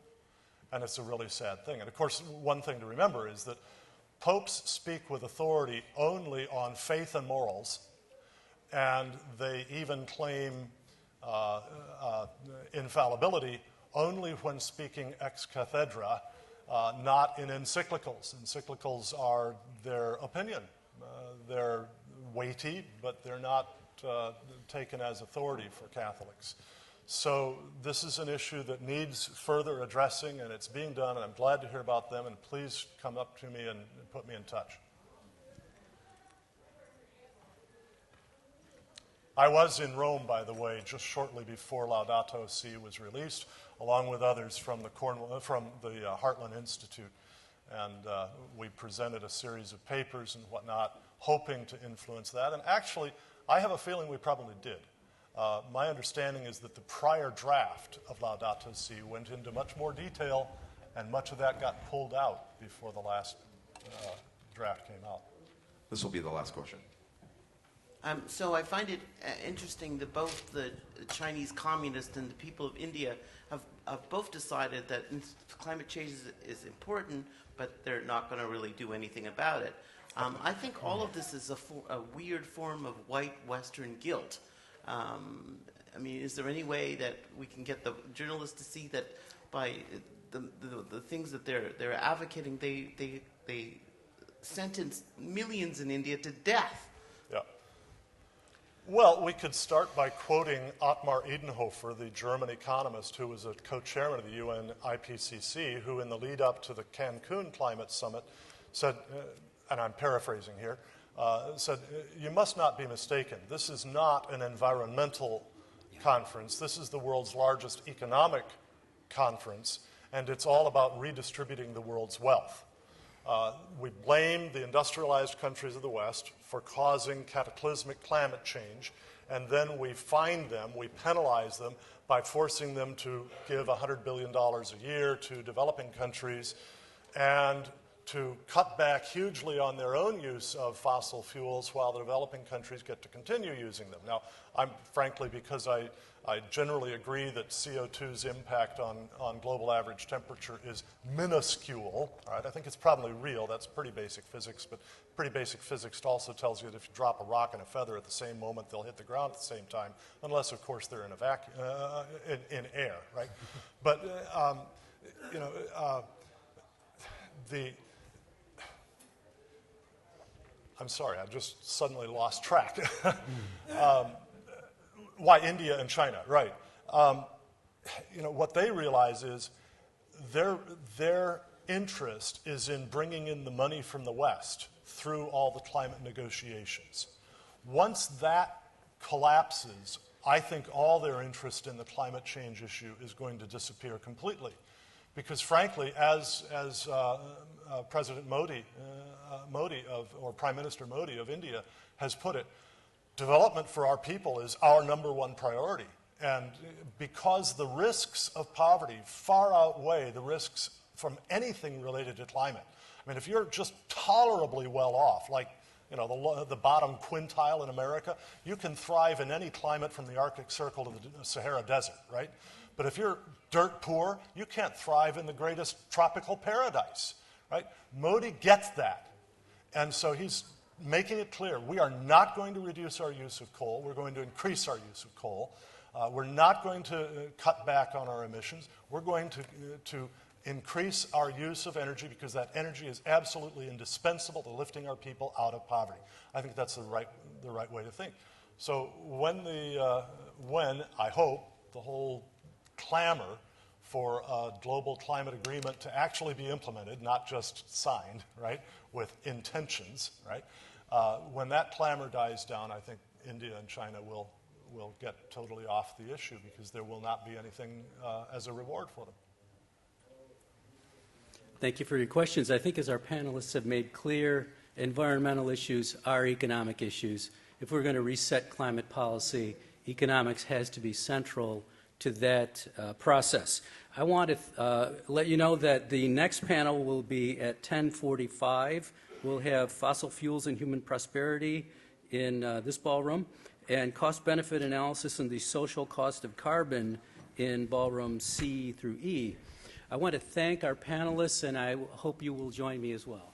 And it's a really sad thing. And of course, one thing to remember is that popes speak with authority only on faith and morals, and they even claim infallibility only when speaking ex cathedra, not in encyclicals. Encyclicals are their opinion. They're weighty, but they're not taken as authority for Catholics. So this is an issue that needs further addressing, and it's being done, and I'm glad to hear about them, and please come up to me and put me in touch. I was in Rome, by the way, just shortly before Laudato Si was released, along with others from the Heartland Institute, and we presented a series of papers and whatnot, hoping to influence that, and actually, I have a feeling we probably did. My understanding is that the prior draft of Laudato Si went into much more detail, and much of that got pulled out before the last draft came out. This will be the last question. So I find it interesting that both the Chinese communists and the people of India have both decided that climate change is important, but they're not going to really do anything about it. I think all of this is a weird form of white Western guilt. I mean, is there any way that we can get the journalists to see that by the things that they're advocating, they sentenced millions in India to death. Yeah. Well, we could start by quoting Ottmar Edenhofer, the German economist who was a co-chairman of the UN IPCC, who in the lead up to the Cancun Climate Summit said, and I'm paraphrasing here, said, you must not be mistaken. This is not an environmental conference. This is the world's largest economic conference, and it's all about redistributing the world's wealth. We blame the industrialized countries of the West for causing cataclysmic climate change, and then we fine them, we penalize them by forcing them to give $100 billion a year to developing countries and to cut back hugely on their own use of fossil fuels while the developing countries get to continue using them. Now, I'm frankly, because I generally agree that CO2's impact on global average temperature is minuscule. All right? I think it's probably real. That's pretty basic physics, but pretty basic physics also tells you that if you drop a rock and a feather at the same moment, they'll hit the ground at the same time, unless, of course, they're in a vacuum, in air, right? But, you know, I'm sorry, I just suddenly lost track. Why India and China, right. You know, what they realize is their interest is in bringing in the money from the West through all the climate negotiations. Once that collapses, I think all their interest in the climate change issue is going to disappear completely. Because frankly, as President Modi, or Prime Minister Modi of India has put it, development for our people is our #1 priority. And because the risks of poverty far outweigh the risks from anything related to climate. I mean, if you're just tolerably well off, like you know, the bottom quintile in America, you can thrive in any climate from the Arctic Circle to the Sahara Desert, right? But if you're dirt poor, you can't thrive in the greatest tropical paradise, right? Modi gets that. And so he's making it clear, we are not going to reduce our use of coal. We're going to increase our use of coal. We're not going to cut back on our emissions. We're going to increase our use of energy because that energy is absolutely indispensable to lifting our people out of poverty. I think that's the right way to think. So when I hope the whole clamor for a global climate agreement to actually be implemented, not just signed, right, with intentions, right? When that clamor dies down, I think India and China will get totally off the issue because there will not be anything as a reward for them. Thank you for your questions. I think as our panelists have made clear, environmental issues are economic issues. If we're going to reset climate policy, economics has to be central to that process. I want to let you know that the next panel will be at 10:45. We'll have fossil fuels and human prosperity in this ballroom, and cost-benefit analysis and the social cost of carbon in ballroom C through E. I want to thank our panelists, and I hope you will join me as well.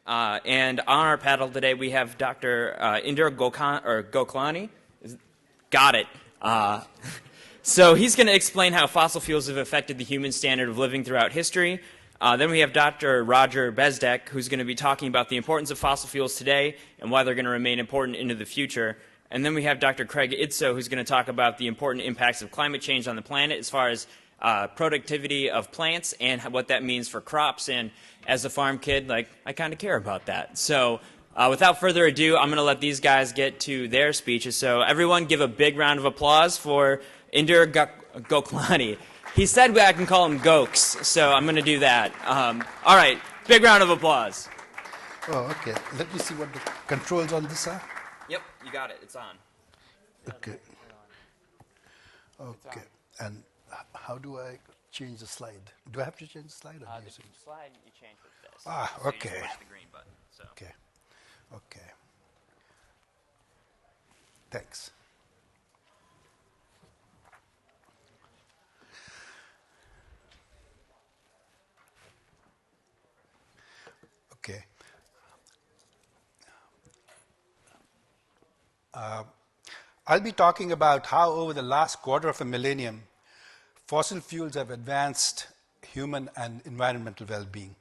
And on our panel today, we have Dr. Inder Goklani. Got it. So he's going to explain how fossil fuels have affected the human standard of living throughout history. Then we have Dr. Roger Bezdek, who's going to be talking about the importance of fossil fuels today and why they're going to remain important into the future. And then we have Dr. Craig Idso, who's going to talk about the important impacts of climate change on the planet as far as productivity of plants and what that means for crops. And as a farm kid, like, I kind of care about that. So without further ado, I'm going to let these guys get to their speeches. So everyone give a big round of applause for Inder Goklani. He said I can call him Gokes, so I'm going to do that. All right, big round of applause. Oh, okay. Let me see what the controls on this are. Yep, you got it. It's on. Okay. Okay. And how do I change the slide? Do I have to change the slide? The slide you change with this. Ah, so okay. You just push the green button. So. Okay. Okay. Thanks. Okay. I'll be talking about how over the last quarter of a millennium, fossil fuels have advanced human and environmental well-being.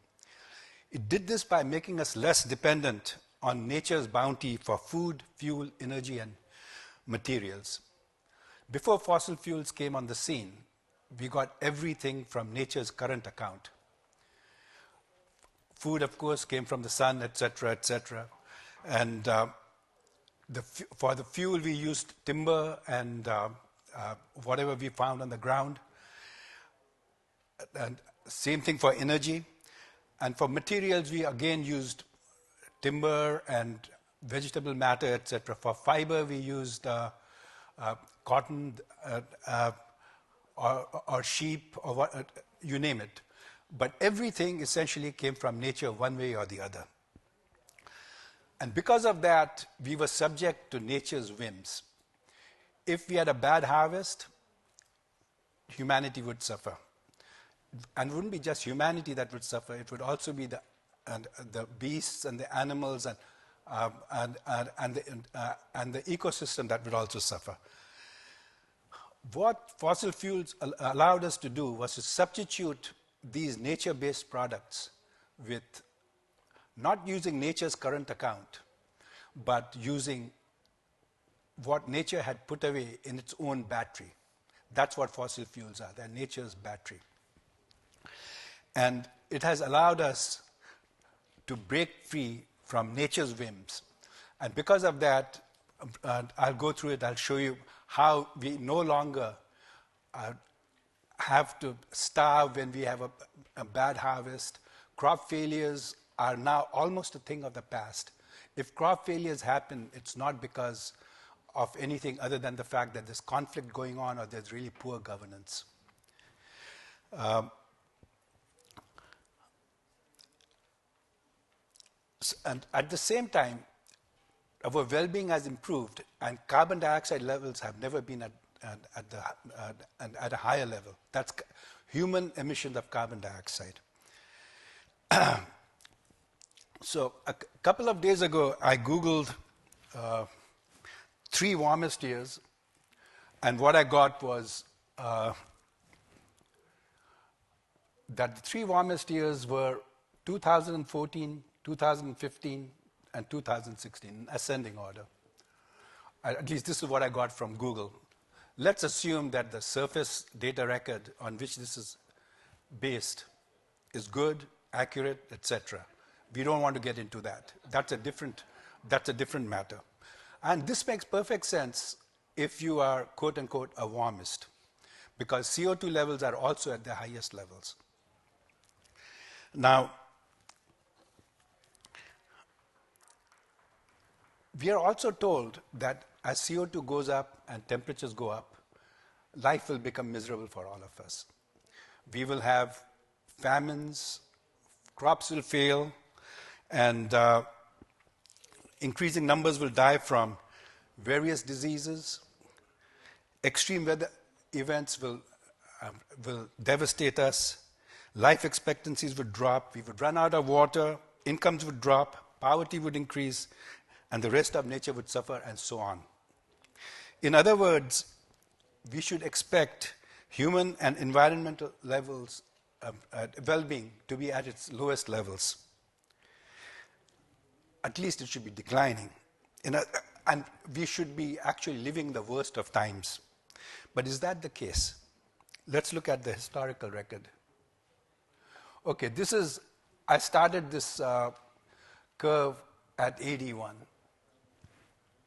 It did this by making us less dependent on nature's bounty for food, fuel, energy, and materials. Before fossil fuels came on the scene, we got everything from nature's current account. Food, of course, came from the sun, etc., etc. And for the fuel, we used timber and whatever we found on the ground. And same thing for energy. And for materials, we again used timber and vegetable matter, etc. For fiber, we used cotton or sheep or what, you name it. But everything essentially came from nature one way or the other. And because of that, we were subject to nature's whims. If we had a bad harvest, humanity would suffer. And it wouldn't be just humanity that would suffer, it would also be the beasts and the animals and the ecosystem that would also suffer. What fossil fuels allowed us to do was to substitute these nature-based products with not using nature's current account, but using what nature had put away in its own battery. That's what fossil fuels are. They're nature's battery. And it has allowed us to break free from nature's whims. And because of that, I'll go through it, I'll show you how we no longer have to starve when we have a bad harvest. Crop failures are now almost a thing of the past. If crop failures happen, it's not because of anything other than the fact that there's conflict going on or there's really poor governance. And at the same time, our well-being has improved, and carbon dioxide levels have never been at a higher level. That's human emissions of carbon dioxide. So a couple of days ago, I Googled 3 warmest years, and what I got was that the 3 warmest years were 2014, 2015, and 2016, in ascending order. At least this is what I got from Google. Let's assume that the surface data record on which this is based is good, accurate, etc. We don't want to get into that. That's a different matter. And this makes perfect sense if you are, quote unquote, a warmist, because CO2 levels are also at their highest levels. Now, we are also told that as CO2 goes up and temperatures go up, life will become miserable for all of us. We will have famines, crops will fail, and increasing numbers will die from various diseases. Extreme weather events will devastate us. Life expectancies would drop. We would run out of water, incomes would drop, poverty would increase, and the rest of nature would suffer, and so on. In other words, we should expect human and environmental levels of well-being to be at its lowest levels. At least it should be declining. And we should be actually living the worst of times. But is that the case? Let's look at the historical record. Okay, I started this curve at 81.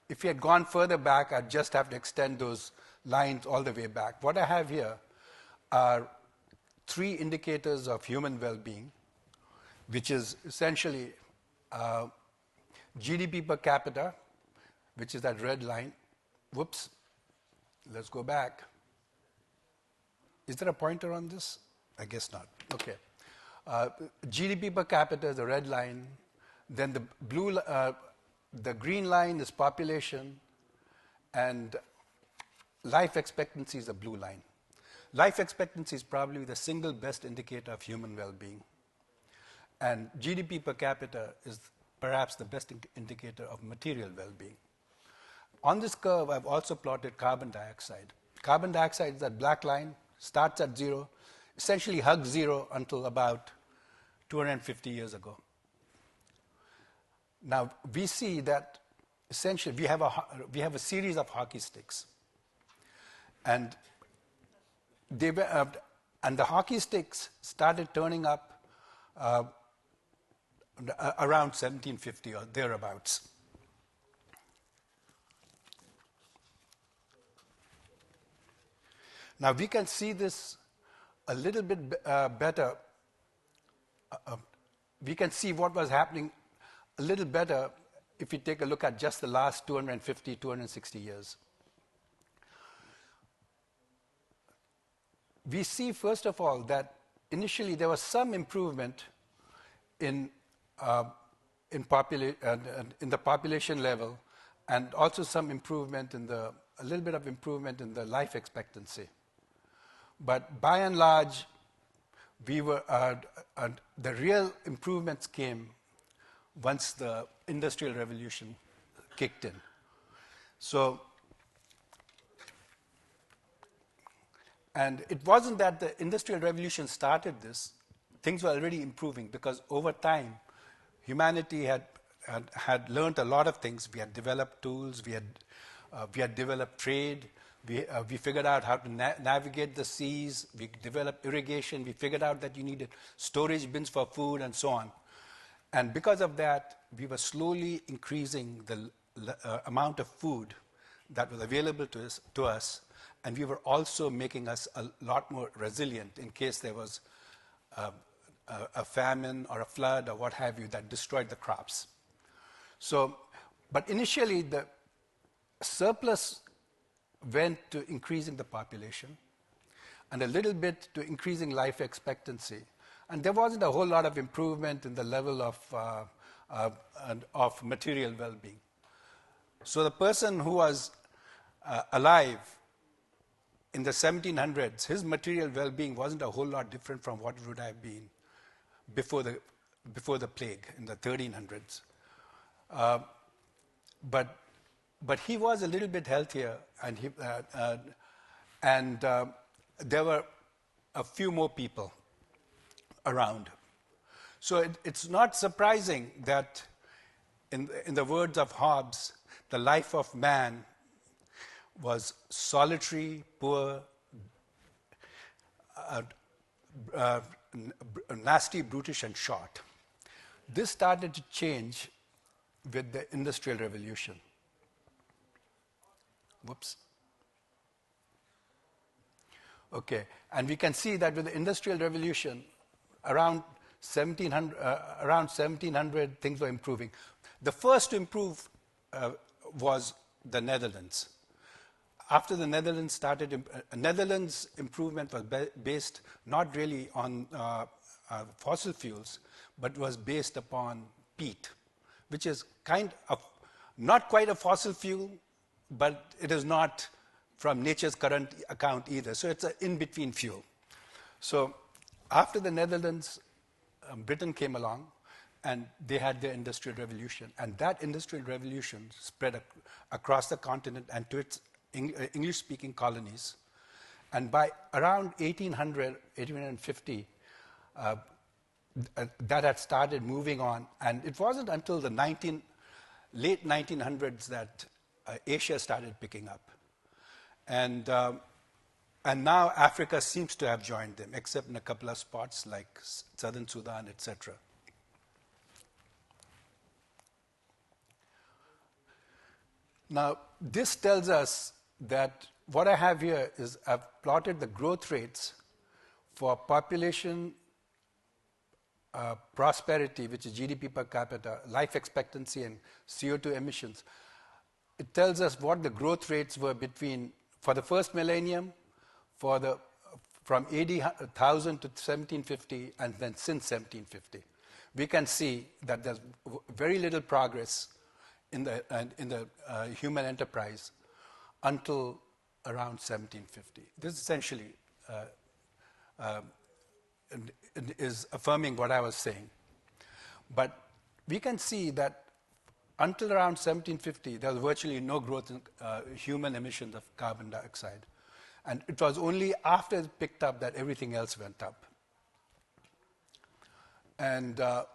If we had gone further back, I'd just have to extend those lines all the way back. What I have here are 3 indicators of human well-being, which is essentially GDP per capita, which is that red line. Whoops, let's go back. Is there a pointer on this? I guess not. Okay. GDP per capita is the red line. Then the green line is population, and life expectancy is the blue line. Life expectancy is probably the single best indicator of human well-being. And GDP per capita is perhaps the best indicator of material well-being. On this curve, I've also plotted carbon dioxide. Carbon dioxide is that black line, starts at 0, essentially hugs 0 until about 250 years ago. Now, we see that essentially we have a series of hockey sticks. And the hockey sticks started turning up around 1750 or thereabouts. Now, we can see this a little bit better. We can see what was happening a little better if we take a look at just the last 250, 260 years. We see, first of all, that initially there was some improvement in the population level, and also some improvement a little bit of improvement in the life expectancy. But by and large, the real improvements came once the Industrial Revolution kicked in. So, and it wasn't that the Industrial Revolution started this. Things were already improving because over time, humanity had learned a lot of things. We had developed tools. We had developed trade. We figured out how to navigate the seas. We developed irrigation. We figured out that you needed storage bins for food and so on. And because of that, we were slowly increasing the amount of food that was available to us, and we were also making us a lot more resilient in case there was a famine or a flood or what have you that destroyed the crops. So, but initially the surplus went to increasing the population and a little bit to increasing life expectancy. And there wasn't a whole lot of improvement in the level of material well-being. So the person who was alive in the 1700s, his material well-being wasn't a whole lot different from what it would have been before the plague in the 1300s. But he was a little bit healthier, and there were a few more people around. So it's not surprising that, in the words of Hobbes, the life of man was solitary, poor, nasty, brutish, and short. This started to change with the Industrial Revolution. Whoops. Okay, and we can see that with the Industrial Revolution, around 1700, things were improving. The first to improve was the Netherlands. After the Netherlands started, Netherlands' improvement was based not really on fossil fuels, but was based upon peat, which is kind of not quite a fossil fuel, but it is not from nature's current account either. So it's an in-between fuel. So after the Netherlands, Britain came along, and they had their industrial revolution. And that industrial revolution spread across the continent and to its English-speaking colonies. And by around 1800, 1850, that had started moving on. And it wasn't until the late 1900s that Asia started picking up. And now Africa seems to have joined them, except in a couple of spots like southern Sudan, etc. Now, this tells us that what I have here is I've plotted the growth rates for population prosperity, which is GDP per capita, life expectancy, and CO2 emissions. It tells us what the growth rates were for the first millennium, from 80,000 to 1750, and then since 1750. We can see that there's very little progress in the human enterprise until around 1750. This essentially is affirming what I was saying. But we can see that until around 1750, there was virtually no growth in human emissions of carbon dioxide. And it was only after it picked up that everything else went up. And one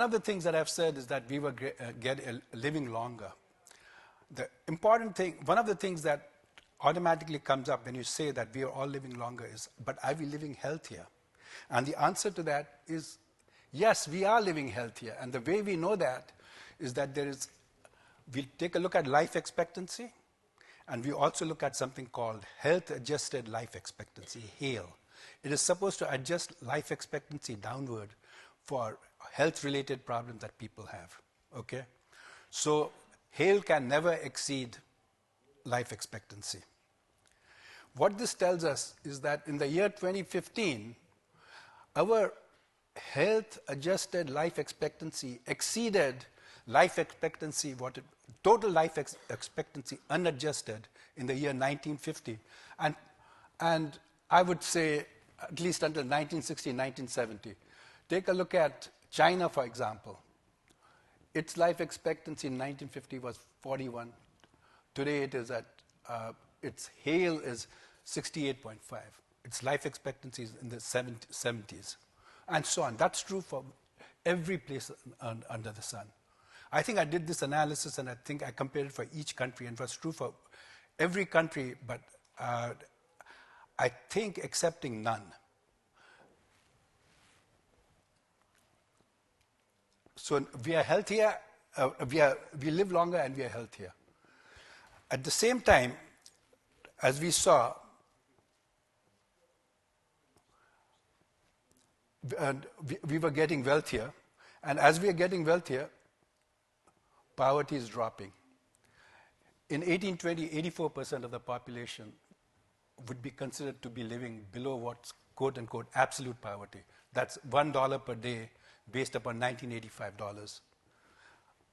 of the things that I've said is that we were living longer. The important thing, one of the things that automatically comes up when you say that we are all living longer is, but are we living healthier? And the answer to that is, yes, we are living healthier. And the way we know that is that we take a look at life expectancy, and we also look at something called health-adjusted life expectancy, HALE. It is supposed to adjust life expectancy downward for health-related problems that people have, okay? So HALE can never exceed life expectancy. What this tells us is that in the year 2015, our health-adjusted life expectancy exceeded life expectancy, total life expectancy unadjusted in the year 1950. And I would say at least until 1960, 1970. Take a look at China, for example. Its life expectancy in 1950 was 41. Today it is its HALE is 68.5. Its life expectancy is in the 70s, and so on. That's true for every place under the sun. I think I did this analysis, and I think I compared it for each country, and it was true for every country, but I think excepting none. So we are healthier, we live longer, and we are healthier. At the same time, as we saw, we were getting wealthier, and as we are getting wealthier, poverty is dropping. In 1820, 84% of the population would be considered to be living below what's quote-unquote absolute poverty. That's $1 per day based upon $1985.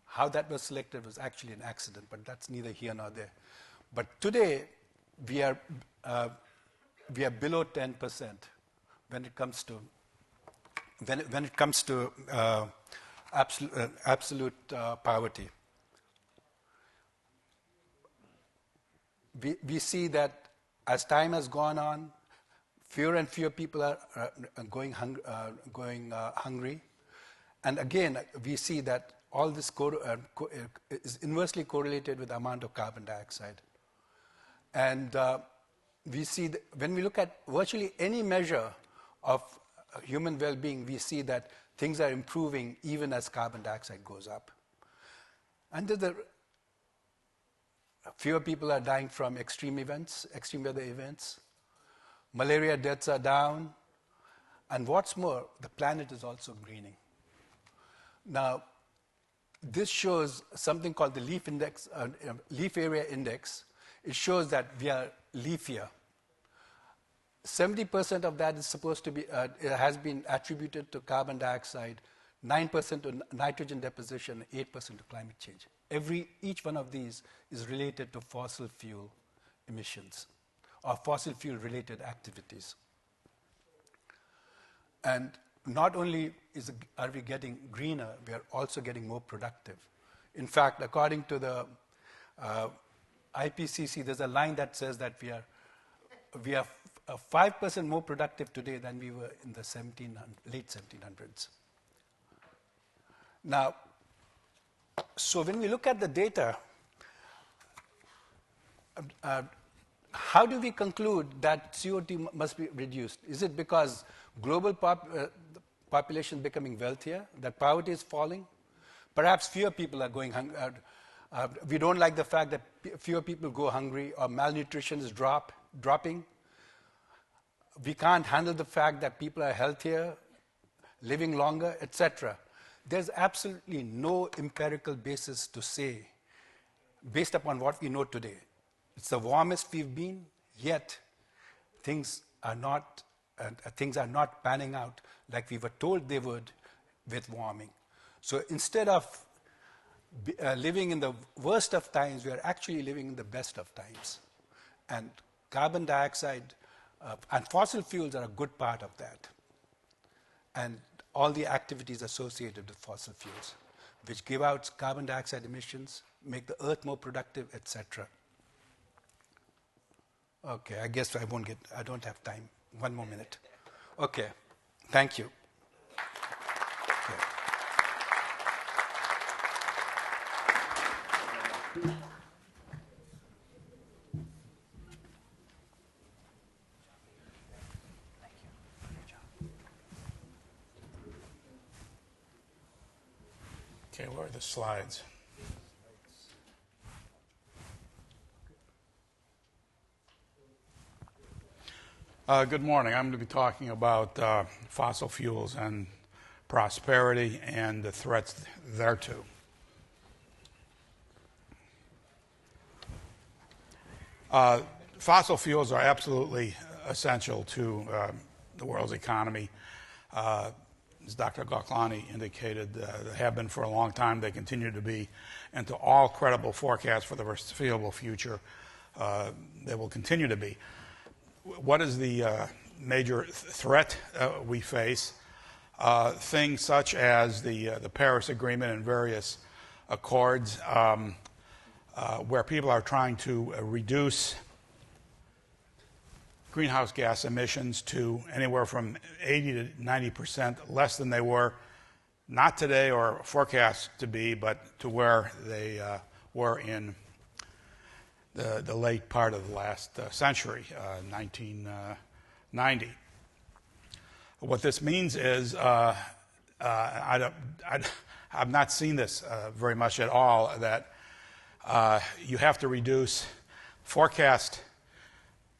How that was selected was actually an accident, but that's neither here nor there. But today, we are below 10% when it comes to absolute poverty. We see that as time has gone on, fewer and fewer people are going hungry. And again, we see that all this is inversely correlated with the amount of carbon dioxide. And we see that when we look at virtually any measure of human well-being, we see that things are improving even as carbon dioxide goes up. And fewer people are dying from extreme weather events. Malaria deaths are down. And what's more, the planet is also greening. Now, this shows something called the leaf area index. It shows that we are leafier. 70% of that is supposed to be, has been attributed to carbon dioxide, 9% to nitrogen deposition, 8% to climate change. Each one of these is related to fossil fuel emissions or fossil fuel related activities. And not only are we getting greener, we are also getting more productive. In fact, according to the IPCC, there's a line that says that we are 5% more productive today than we were in the late 1700s. Now, so when we look at the data, how do we conclude that CO2 must be reduced? Is it because global population is becoming wealthier, that poverty is falling? Perhaps fewer people are going hungry. We don't like the fact that fewer people go hungry, or malnutrition is dropping. We can't handle the fact that people are healthier, living longer, etc. There's absolutely no empirical basis to say, based upon what we know today. It's the warmest we've been, yet things are not panning out like we were told they would with warming. So instead of living in the worst of times, we are actually living in the best of times. And carbon dioxide and fossil fuels are a good part of that. And all the activities associated with fossil fuels, which give out carbon dioxide emissions, make the earth more productive, etc. Okay, I guess I don't have time. One more minute. Okay, thank you. Okay. Okay, where are the slides? Good morning. I'm going to be talking about fossil fuels and prosperity and the threats thereto. Fossil fuels are absolutely essential to the world's economy. As Dr. Gauklani indicated, they have been for a long time. They continue to be. And to all credible forecasts for the foreseeable future, they will continue to be. What is the major threat we face? Things such as the Paris Agreement and various accords, where people are trying to reduce greenhouse gas emissions to anywhere from 80 to 90% less than they were, not today or forecast to be, but to where they were in the late part of the last century, 1990. What this means is, I've not seen this very much at all, that you have to reduce forecast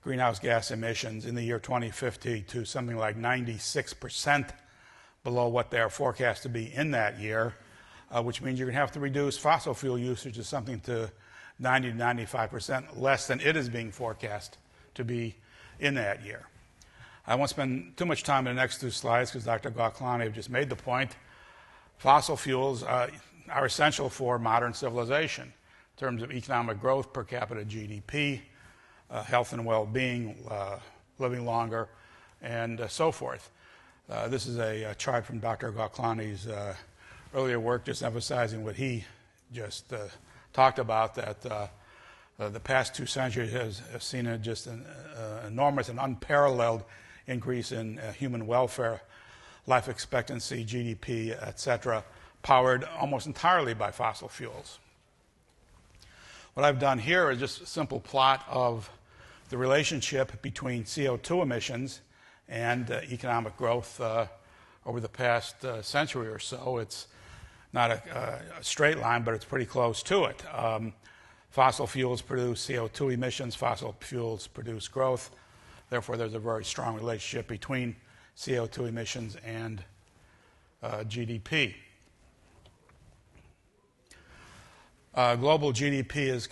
greenhouse gas emissions in the year 2050 to something like 96% below what they are forecast to be in that year, which means you're going to have to reduce fossil fuel usage to something to 90 to 95% less than it is being forecast to be in that year. I won't spend too much time in the next two slides because Dr. Gauklani just made the point. Fossil fuels are essential for modern civilization in terms of economic growth, per capita GDP, health and well-being, living longer, and so forth. This is a chart from Dr. Gauklani's earlier work, just emphasizing what he just talked about, that the past 2 centuries has seen just an enormous and unparalleled increase in human welfare, life expectancy, GDP, etc., powered almost entirely by fossil fuels. What I've done here is just a simple plot of the relationship between CO2 emissions and economic growth over the past century or so. It's not a straight line, but it's pretty close to it. Fossil fuels produce CO2 emissions, fossil fuels produce growth. Therefore, there's a very strong relationship between CO2 emissions and GDP. Global GDP is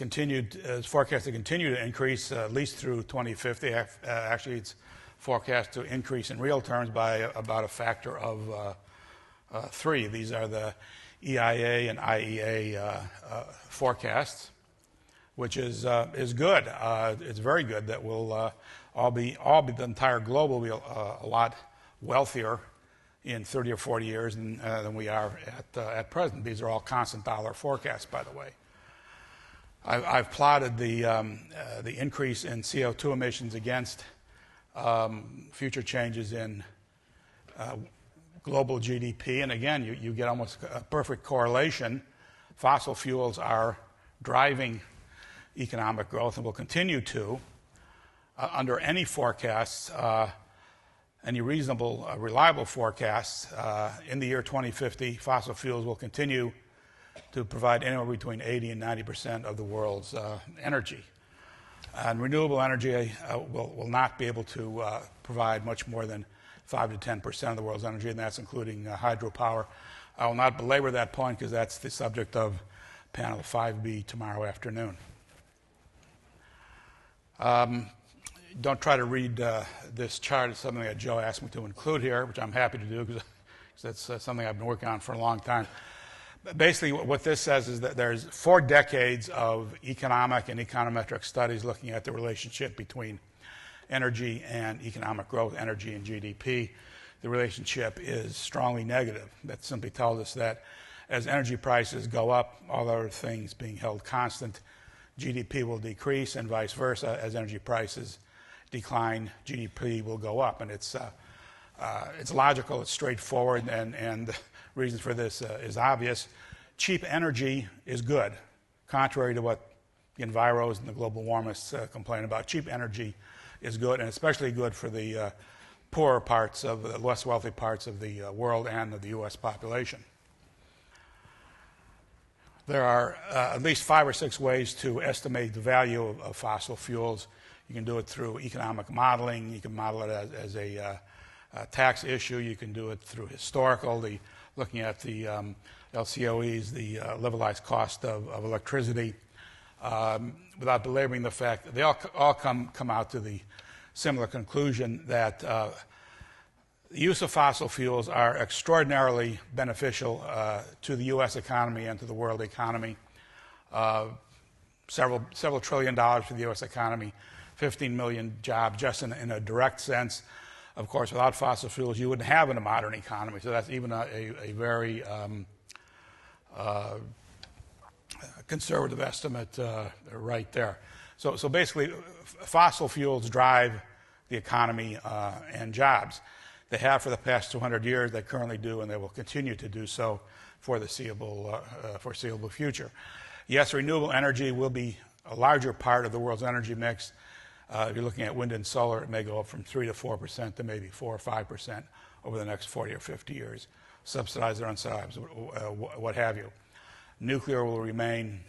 forecast to continue to increase at least through 2050. Actually, it's forecast to increase in real terms by about a factor of 3. These are the EIA and IEA forecasts, which is good. It's very good that we'll the entire globe will be a lot wealthier in 30 or 40 years than we are at present. These are all constant dollar forecasts, by the way. I've plotted the increase in CO2 emissions against future changes in global GDP, and again, you get almost a perfect correlation. Fossil fuels are driving economic growth and will continue to. Under any forecasts, any reasonable, reliable forecasts, in the year 2050, fossil fuels will continue to provide anywhere between 80 and 90% of the world's energy. And renewable energy will not be able to provide much more than 5 to 10% of the world's energy, and that's including hydropower. I will not belabor that point because that's the subject of panel 5B tomorrow afternoon. Don't try to read this chart. It's something that Joe asked me to include here, which I'm happy to do because that's something I've been working on for a long time. Basically, what this says is that there's 4 decades of economic and econometric studies looking at the relationship between energy and economic growth, energy and GDP. The relationship is strongly negative. That simply tells us that as energy prices go up, all other things being held constant, GDP will decrease, and vice versa. As energy prices decline, GDP will go up. And it's logical, it's straightforward, and the reason for this is obvious. Cheap energy is good, contrary to what the enviros and the global warmists complain about. Cheap energy is good, and especially good for the poorer parts of the less wealthy parts of the world and of the U.S. population. There are at least 5 or 6 ways to estimate the value of fossil fuels. You can do it through economic modeling. You can model it as a tax issue. You can do it through historical, looking at the LCOEs, the levelized cost of electricity. Without belaboring the fact that they all come out to the similar conclusion that the use of fossil fuels are extraordinarily beneficial to the U.S. economy and to the world economy. Several trillion dollars for the U.S. economy, 15 million jobs just in a direct sense. Of course, without fossil fuels, you wouldn't have a modern economy. So that's even a very conservative estimate right there. So basically, fossil fuels drive the economy and jobs. They have for the past 200 years, they currently do, and they will continue to do so for the foreseeable future. Yes, renewable energy will be a larger part of the world's energy mix. If you're looking at wind and solar, it may go up from 3 to 4% to maybe 4 or 5% over the next 40 or 50 years. Subsidized or unsubsidized, what have you. Nuclear will remain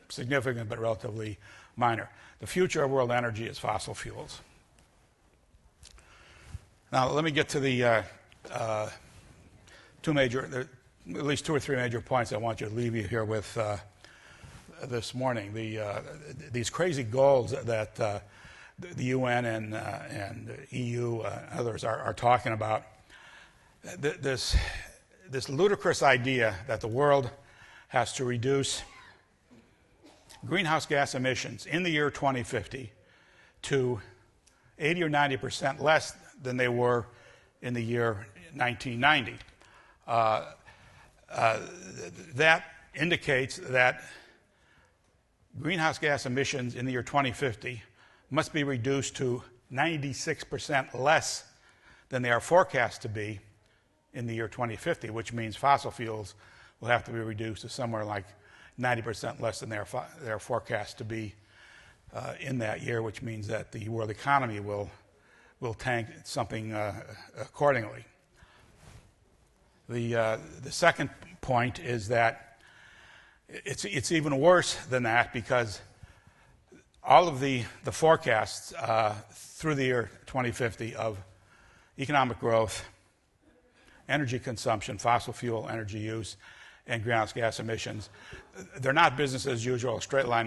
significant but relatively minor. The future of world energy is fossil fuels. Now, let me get to the at least 2 or 3 major points I want you to leave you here with this morning. These crazy goals that the UN and EU and others are talking about. This ludicrous idea that the world has to reduce greenhouse gas emissions in the year 2050 to 80 or 90% less than they were in the year 1990. That indicates that greenhouse gas emissions in the year 2050 must be reduced to 96% less than they are forecast to be in the year 2050, which means fossil fuels will have to be reduced to somewhere like 90% less than they're forecast to be in that year, which means that the world economy will tank something accordingly. The second point is that it's even worse than that, because all of the forecasts through the year 2050 of economic growth, energy consumption, fossil fuel energy use, and greenhouse gas emissions, they're not business as usual straight line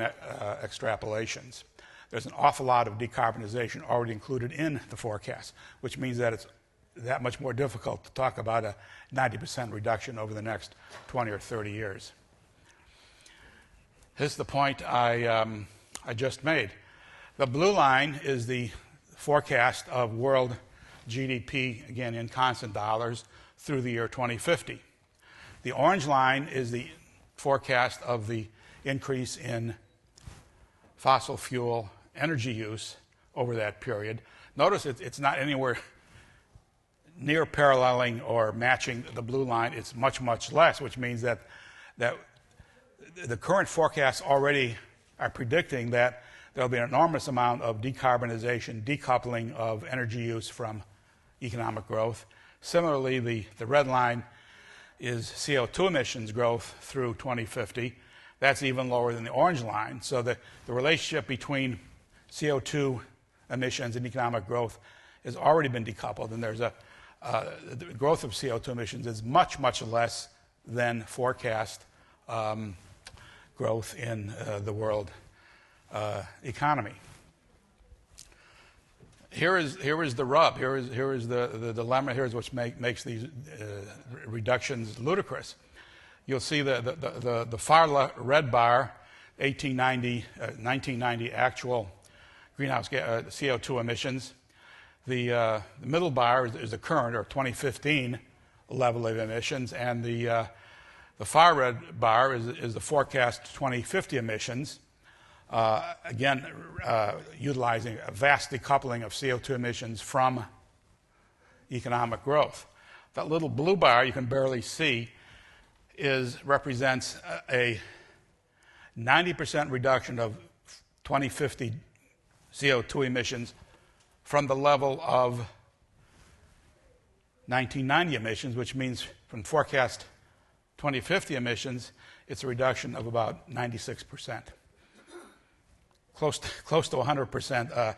extrapolations. There's an awful lot of decarbonization already included in the forecast, which means that it's that much more difficult to talk about a 90% reduction over the next 20 or 30 years. This is the point I just made. The blue line is the forecast of world GDP, again in constant dollars, through the year 2050. The orange line is the forecast of the increase in fossil fuel energy use over that period. Notice it's not anywhere near paralleling or matching the blue line. It's much, much less, which means that the current forecasts already are predicting that there'll be an enormous amount of decarbonization, decoupling of energy use from economic growth. Similarly, the red line is CO2 emissions growth through 2050. That's even lower than the orange line. So the relationship between CO2 emissions and economic growth has already been decoupled, and there's the growth of CO2 emissions is much, much less than forecast growth in the world economy. Here is the rub. Here is the dilemma. Here's what makes these reductions ludicrous. You'll see the far red bar, 1990 actual greenhouse CO2 emissions. The middle bar is the current or 2015 level of emissions, and the far red bar is the forecast 2050 emissions. Again, utilizing a vast decoupling of CO2 emissions from economic growth. That little blue bar you can barely see represents a 90% reduction of 2050 CO2 emissions from the level of 1990 emissions, which means from forecast 2050 emissions, it's a reduction of about 96%. Close to 100%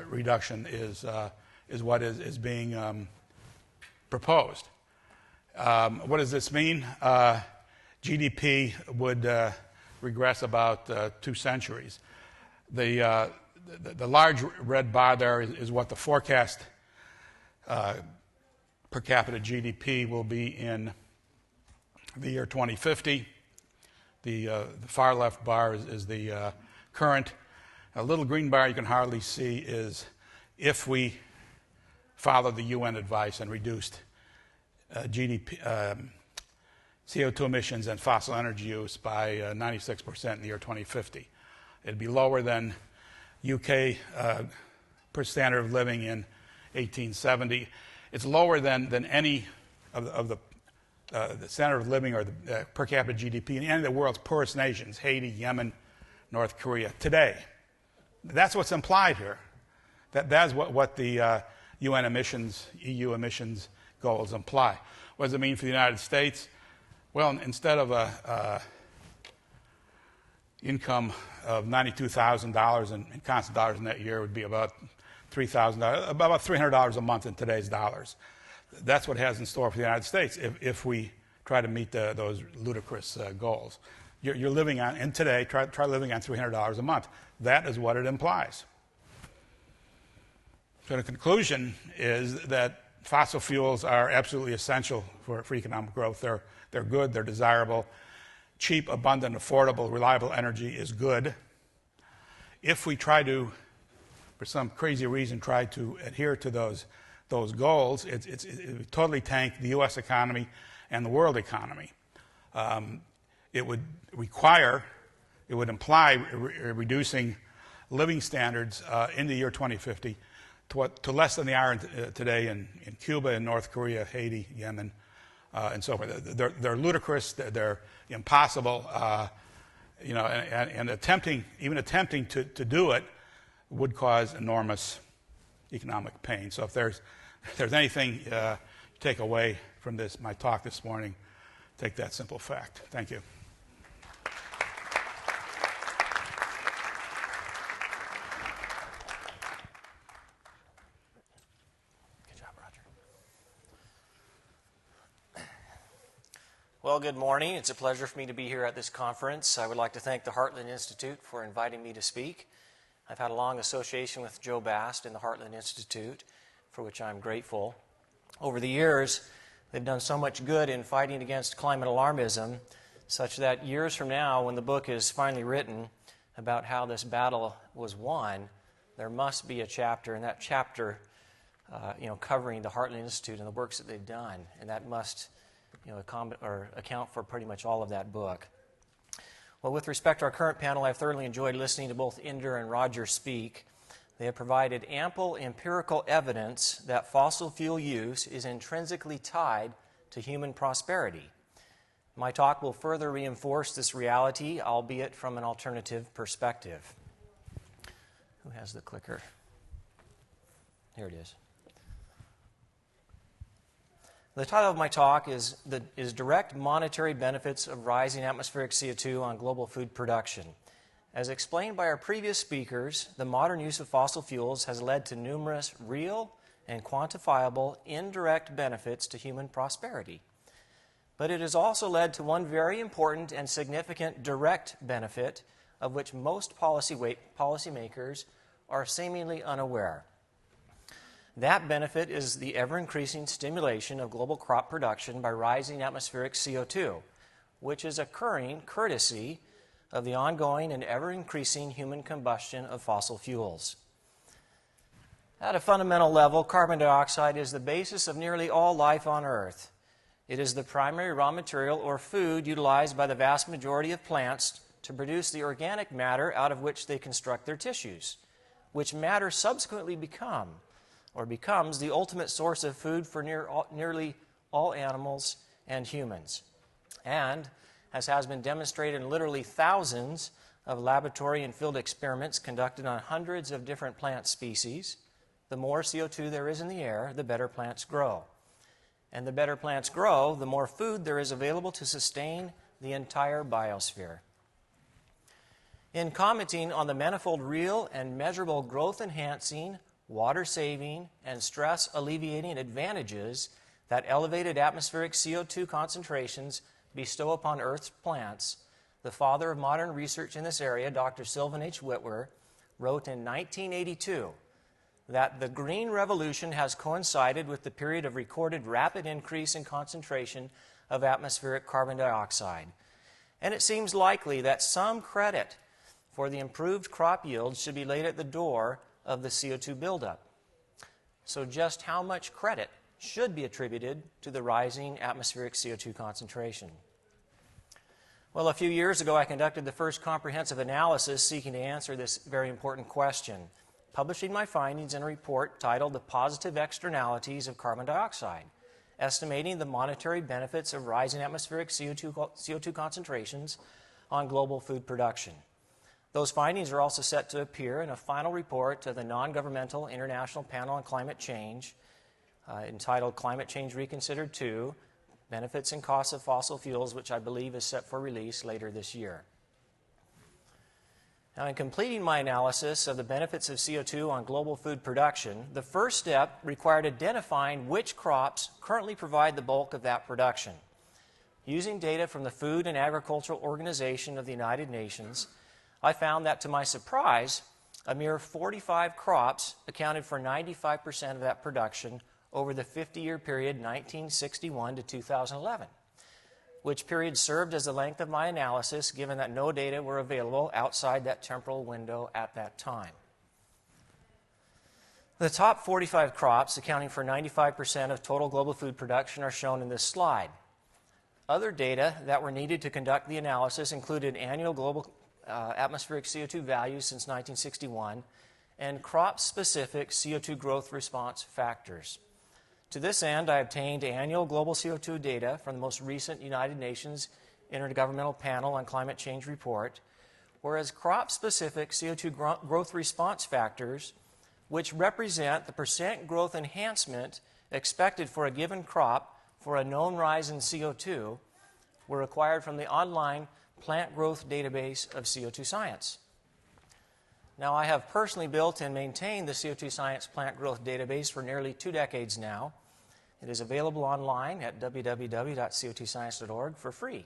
reduction is what is being proposed. What does this mean? GDP would regress about 2 centuries. The large red bar there is what the forecast per capita GDP will be in the year 2050. The far left bar is the current. A little green bar you can hardly see is if we followed the UN advice and reduced CO2 emissions and fossil energy use by 96% in the year 2050. It'd be lower than UK per standard of living in 1870. It's lower than any of the standard of living or the per capita GDP in any of the world's poorest nations, Haiti, Yemen, North Korea, today. That's what's implied here. That's what the UN emissions, EU emissions goals imply. What does it mean for the United States? Well, instead of a income of $92,000 in constant dollars in that year, it would be about $3,000, about $300 a month in today's dollars. That's what it has in store for the United States if we try to meet those ludicrous goals. You're living on, and today, try living on $300 a month. That is what it implies. So the conclusion is that fossil fuels are absolutely essential for economic growth. They're good, they're desirable. Cheap, abundant, affordable, reliable energy is good. If we try to, for some crazy reason, try to adhere to those goals, it would totally tank the U.S. economy and the world economy. It would imply reducing living standards in the year 2050 to less than they are today in Cuba, in North Korea, Haiti, Yemen, and so forth. They're ludicrous. They're impossible. And even attempting to do it would cause enormous economic pain. So if there's anything to take away from my talk this morning, take that simple fact. Thank you. Well, good morning. It's a pleasure for me to be here at this conference. I would like to thank the Heartland Institute for inviting me to speak. I've had a long association with Joe Bast and the Heartland Institute, for which I'm grateful. Over the years, they've done so much good in fighting against climate alarmism, such that years from now, when the book is finally written about how this battle was won, there must be a chapter, and that chapter covering the Heartland Institute and the works that they've done, and that must account for pretty much all of that book. Well, with respect to our current panel, I've thoroughly enjoyed listening to both Inder and Roger speak. They have provided ample empirical evidence that fossil fuel use is intrinsically tied to human prosperity. My talk will further reinforce this reality, albeit from an alternative perspective. Who has the clicker? Here it is. The title of my talk is Direct Monetary Benefits of Rising Atmospheric CO2 on Global Food Production. As explained by our previous speakers, the modern use of fossil fuels has led to numerous real and quantifiable indirect benefits to human prosperity. But it has also led to one very important and significant direct benefit of which most policymakers are seemingly unaware. That benefit is the ever-increasing stimulation of global crop production by rising atmospheric CO2, which is occurring courtesy of the ongoing and ever-increasing human combustion of fossil fuels. At a fundamental level, carbon dioxide is the basis of nearly all life on Earth. It is the primary raw material or food utilized by the vast majority of plants to produce the organic matter out of which they construct their tissues, which matter subsequently becomes the ultimate source of food for nearly all animals and humans. And, as has been demonstrated in literally thousands of laboratory and field experiments conducted on hundreds of different plant species, the more CO2 there is in the air, the better plants grow. And the better plants grow, the more food there is available to sustain the entire biosphere. In commenting on the manifold real and measurable growth-enhancing, water-saving, and stress-alleviating advantages that elevated atmospheric CO2 concentrations bestow upon Earth's plants, the father of modern research in this area, Dr. Sylvan H. Witwer, wrote in 1982 that the Green Revolution has coincided with the period of recorded rapid increase in concentration of atmospheric carbon dioxide. And it seems likely that some credit for the improved crop yields should be laid at the door of the CO2 buildup. So just how much credit should be attributed to the rising atmospheric CO2 concentration? Well, a few years ago, I conducted the first comprehensive analysis seeking to answer this very important question, publishing my findings in a report titled The Positive Externalities of Carbon Dioxide, estimating the monetary benefits of rising atmospheric CO2 concentrations on global food production. Those findings are also set to appear in a final report to the Non-Governmental International Panel on Climate Change, entitled Climate Change Reconsidered 2, Benefits and Costs of Fossil Fuels, which I believe is set for release later this year. Now, in completing my analysis of the benefits of CO2 on global food production, the first step required identifying which crops currently provide the bulk of that production. Using data from the Food and Agricultural Organization of the United Nations, I found that, to my surprise, a mere 45 crops accounted for 95% of that production over the 50-year period 1961 to 2011, which period served as the length of my analysis, given that no data were available outside that temporal window at that time. The top 45 crops, accounting for 95% of total global food production, are shown in this slide. Other data that were needed to conduct the analysis included annual global atmospheric CO2 values since 1961 and crop-specific CO2 growth response factors. To this end, I obtained annual global CO2 data from the most recent United Nations Intergovernmental Panel on Climate Change report, whereas crop-specific CO2 growth response factors, which represent the percent growth enhancement expected for a given crop for a known rise in CO2, were acquired from the online Plant Growth Database of CO2 Science. Now, I have personally built and maintained the CO2 Science Plant Growth Database for nearly 2 decades now. It is available online at www.co2science.org for free.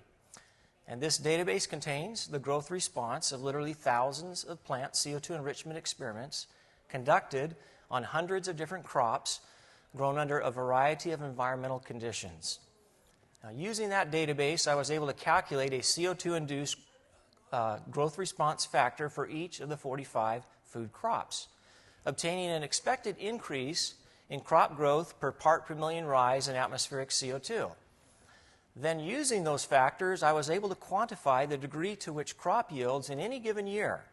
And this database contains the growth response of literally thousands of plant CO2 enrichment experiments conducted on hundreds of different crops grown under a variety of environmental conditions. Now, using that database, I was able to calculate a CO2-induced growth response factor for each of the 45 food crops, obtaining an expected increase in crop growth per part per million rise in atmospheric CO2. Then using those factors, I was able to quantify the degree to which crop yields in any given year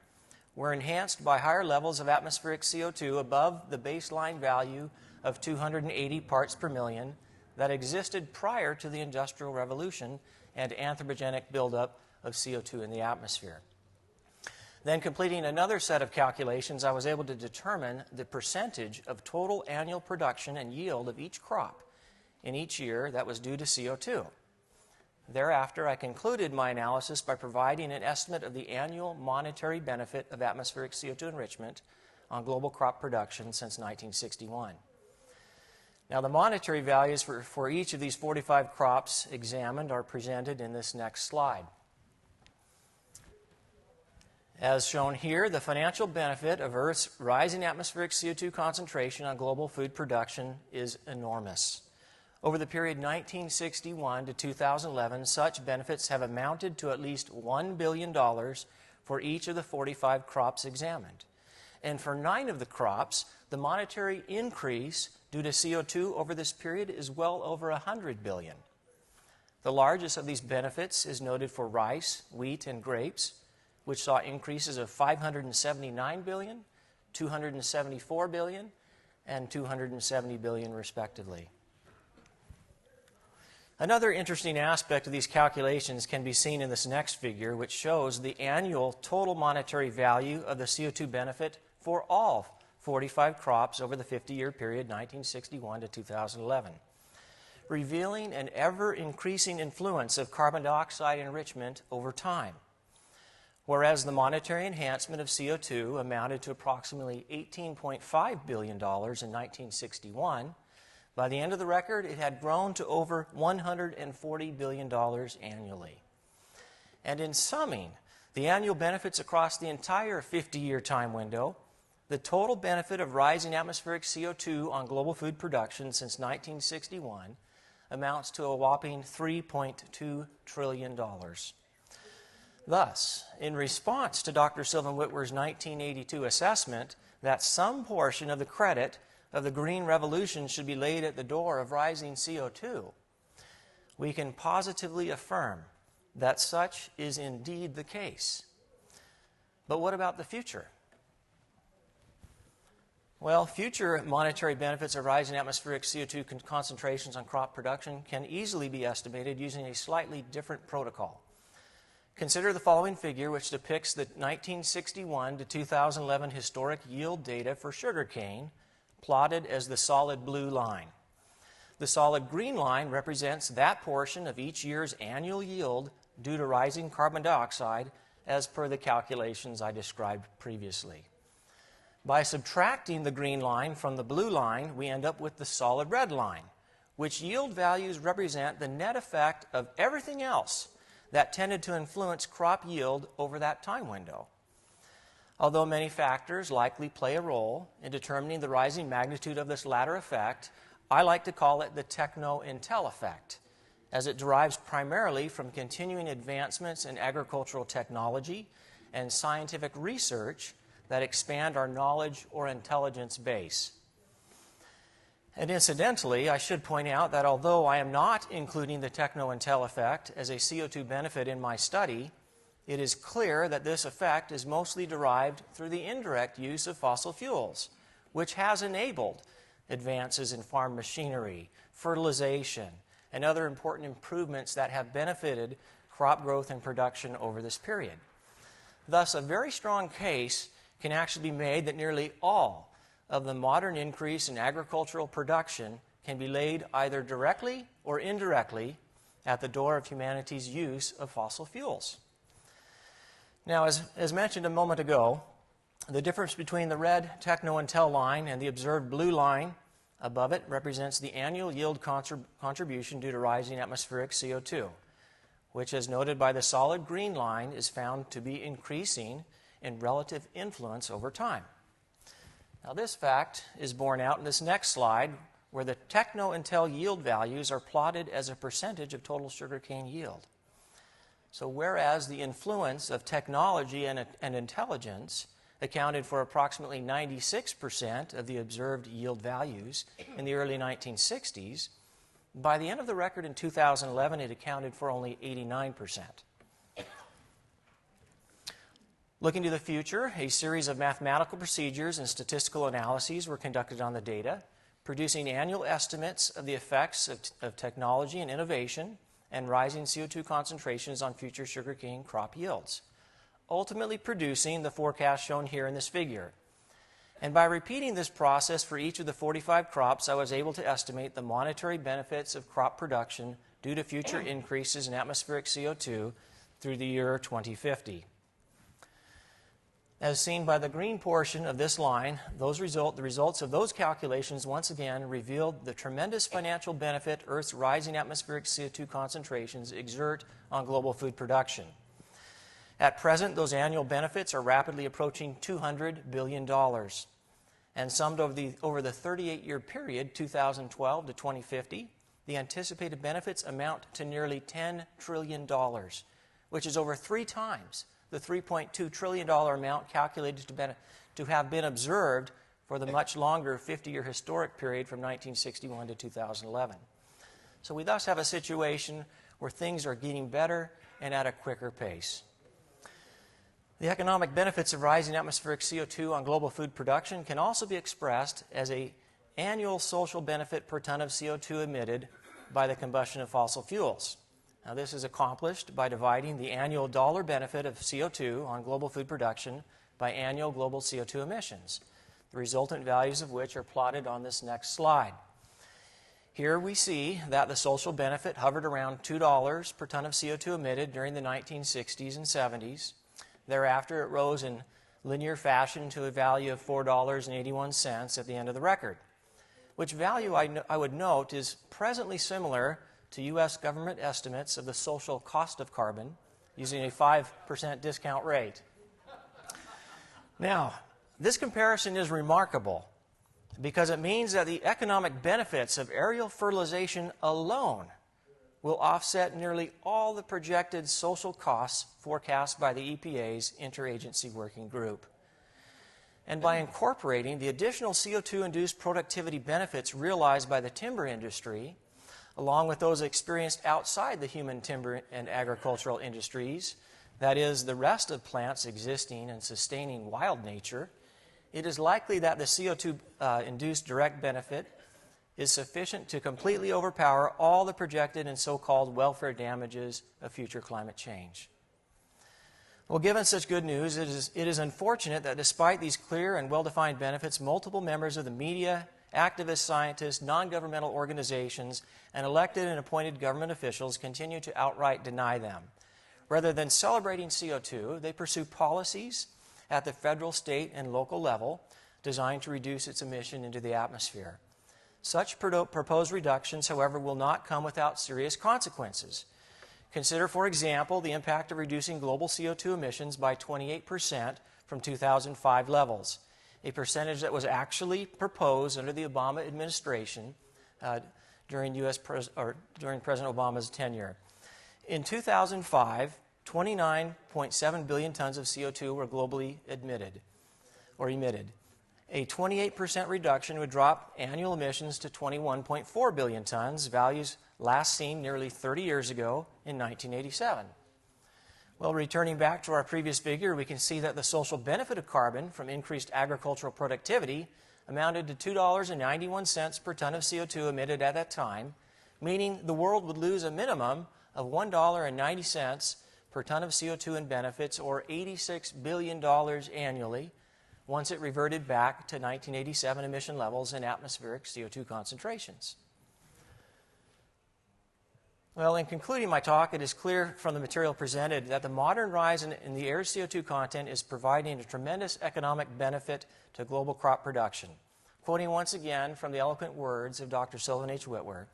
were enhanced by higher levels of atmospheric CO2 above the baseline value of 280 parts per million that existed prior to the Industrial Revolution and anthropogenic buildup of CO2 in the atmosphere. Then, completing another set of calculations, I was able to determine the percentage of total annual production and yield of each crop in each year that was due to CO2. Thereafter, I concluded my analysis by providing an estimate of the annual monetary benefit of atmospheric CO2 enrichment on global crop production since 1961. Now, the monetary values for each of these 45 crops examined are presented in this next slide. As shown here, the financial benefit of Earth's rising atmospheric CO2 concentration on global food production is enormous. Over the period 1961 to 2011, such benefits have amounted to at least $1 billion for each of the 45 crops examined. And for 9 of the crops, the monetary increase due to CO2 over this period is well over $100 billion. The largest of these benefits is noted for rice, wheat, and grapes, which saw increases of $579 billion, $274 billion, and $270 billion, respectively. Another interesting aspect of these calculations can be seen in this next figure, which shows the annual total monetary value of the CO2 benefit for all 45 crops over the 50-year period 1961 to 2011, revealing an ever-increasing influence of carbon dioxide enrichment over time. Whereas the monetary enhancement of CO2 amounted to approximately $18.5 billion in 1961, by the end of the record, it had grown to over $140 billion annually. And in summing the annual benefits across the entire 50-year time window, the total benefit of rising atmospheric CO2 on global food production since 1961 amounts to a whopping $3.2 trillion. Thus, in response to Dr. Sylvan Whitwer's 1982 assessment that some portion of the credit of the Green Revolution should be laid at the door of rising CO2, we can positively affirm that such is indeed the case. But what about the future? Well, future monetary benefits of rising atmospheric CO2 concentrations on crop production can easily be estimated using a slightly different protocol. Consider the following figure, which depicts the 1961 to 2011 historic yield data for sugarcane, plotted as the solid blue line. The solid green line represents that portion of each year's annual yield due to rising carbon dioxide, as per the calculations I described previously. By subtracting the green line from the blue line, we end up with the solid red line, which yield values represent the net effect of everything else that tended to influence crop yield over that time window. Although many factors likely play a role in determining the rising magnitude of this latter effect, I like to call it the techno-intel effect, as it derives primarily from continuing advancements in agricultural technology and scientific research that expand our knowledge or intelligence base. And incidentally, I should point out that although I am not including the techno-intel effect as a CO2 benefit in my study, it is clear that this effect is mostly derived through the indirect use of fossil fuels, which has enabled advances in farm machinery, fertilization, and other important improvements that have benefited crop growth and production over this period. Thus, a very strong case can actually be made that nearly all of the modern increase in agricultural production can be laid either directly or indirectly at the door of humanity's use of fossil fuels. Now, as mentioned a moment ago, the difference between the red techno-intel line and the observed blue line above it represents the annual yield contribution due to rising atmospheric CO2, which, as noted by the solid green line, is found to be increasing in relative influence over time. Now, this fact is borne out in this next slide, where the techno-intel yield values are plotted as a percentage of total sugarcane yield. So whereas the influence of technology and intelligence accounted for approximately 96% of the observed yield values in the early 1960s, by the end of the record in 2011, it accounted for only 89%. Looking to the future, a series of mathematical procedures and statistical analyses were conducted on the data, producing annual estimates of the effects of technology and innovation and rising CO2 concentrations on future sugarcane crop yields, ultimately producing the forecast shown here in this figure. And by repeating this process for each of the 45 crops, I was able to estimate the monetary benefits of crop production due to future increases in atmospheric CO2 through the year 2050. As seen by the green portion of this line, the results of those calculations once again revealed the tremendous financial benefit Earth's rising atmospheric CO2 concentrations exert on global food production. At present, those annual benefits are rapidly approaching $200 billion. And summed over the 38-year period, 2012 to 2050, the anticipated benefits amount to nearly $10 trillion, which is over 3 times the $3.2 trillion amount calculated to have been observed for the much longer 50-year historic period from 1961 to 2011. So we thus have a situation where things are getting better and at a quicker pace. The economic benefits of rising atmospheric CO2 on global food production can also be expressed as an annual social benefit per ton of CO2 emitted by the combustion of fossil fuels. Now, this is accomplished by dividing the annual dollar benefit of CO2 on global food production by annual global CO2 emissions, the resultant values of which are plotted on this next slide. Here we see that the social benefit hovered around $2 per ton of CO2 emitted during the 1960s and 70s. Thereafter, it rose in linear fashion to a value of $4.81 at the end of the record, which value I would note is presently similar to U.S. government estimates of the social cost of carbon using a 5% discount rate. Now, this comparison is remarkable because it means that the economic benefits of aerial fertilization alone will offset nearly all the projected social costs forecast by the EPA's Interagency Working Group. And by incorporating the additional CO2-induced productivity benefits realized by the timber industry, along with those experienced outside the human timber and agricultural industries, that is, the rest of plants existing and sustaining wild nature, it is likely that the CO2-induced direct benefit is sufficient to completely overpower all the projected and so-called welfare damages of future climate change. Well, given such good news, it is unfortunate that despite these clear and well-defined benefits, multiple members of the media, activists, scientists, non-governmental organizations, and elected and appointed government officials continue to outright deny them. Rather than celebrating CO2, they pursue policies at the federal, state, and local level designed to reduce its emission into the atmosphere. Such proposed reductions, however, will not come without serious consequences. Consider, for example, the impact of reducing global CO2 emissions by 28% from 2005 levels, a percentage that was actually proposed under the Obama administration during President Obama's tenure. In 2005, 29.7 billion tons of CO2 were globally emitted. A 28% reduction would drop annual emissions to 21.4 billion tons, values last seen nearly 30 years ago in 1987. Well, returning back to our previous figure, we can see that the social benefit of carbon from increased agricultural productivity amounted to $2.91 per ton of CO2 emitted at that time, meaning the world would lose a minimum of $1.90 per ton of CO2 in benefits, or $86 billion annually, once it reverted back to 1987 emission levels and atmospheric CO2 concentrations. Well, in concluding my talk, it is clear from the material presented that the modern rise in the air's CO2 content is providing a tremendous economic benefit to global crop production. Quoting once again from the eloquent words of Dr. Sylvan H. Whitwer,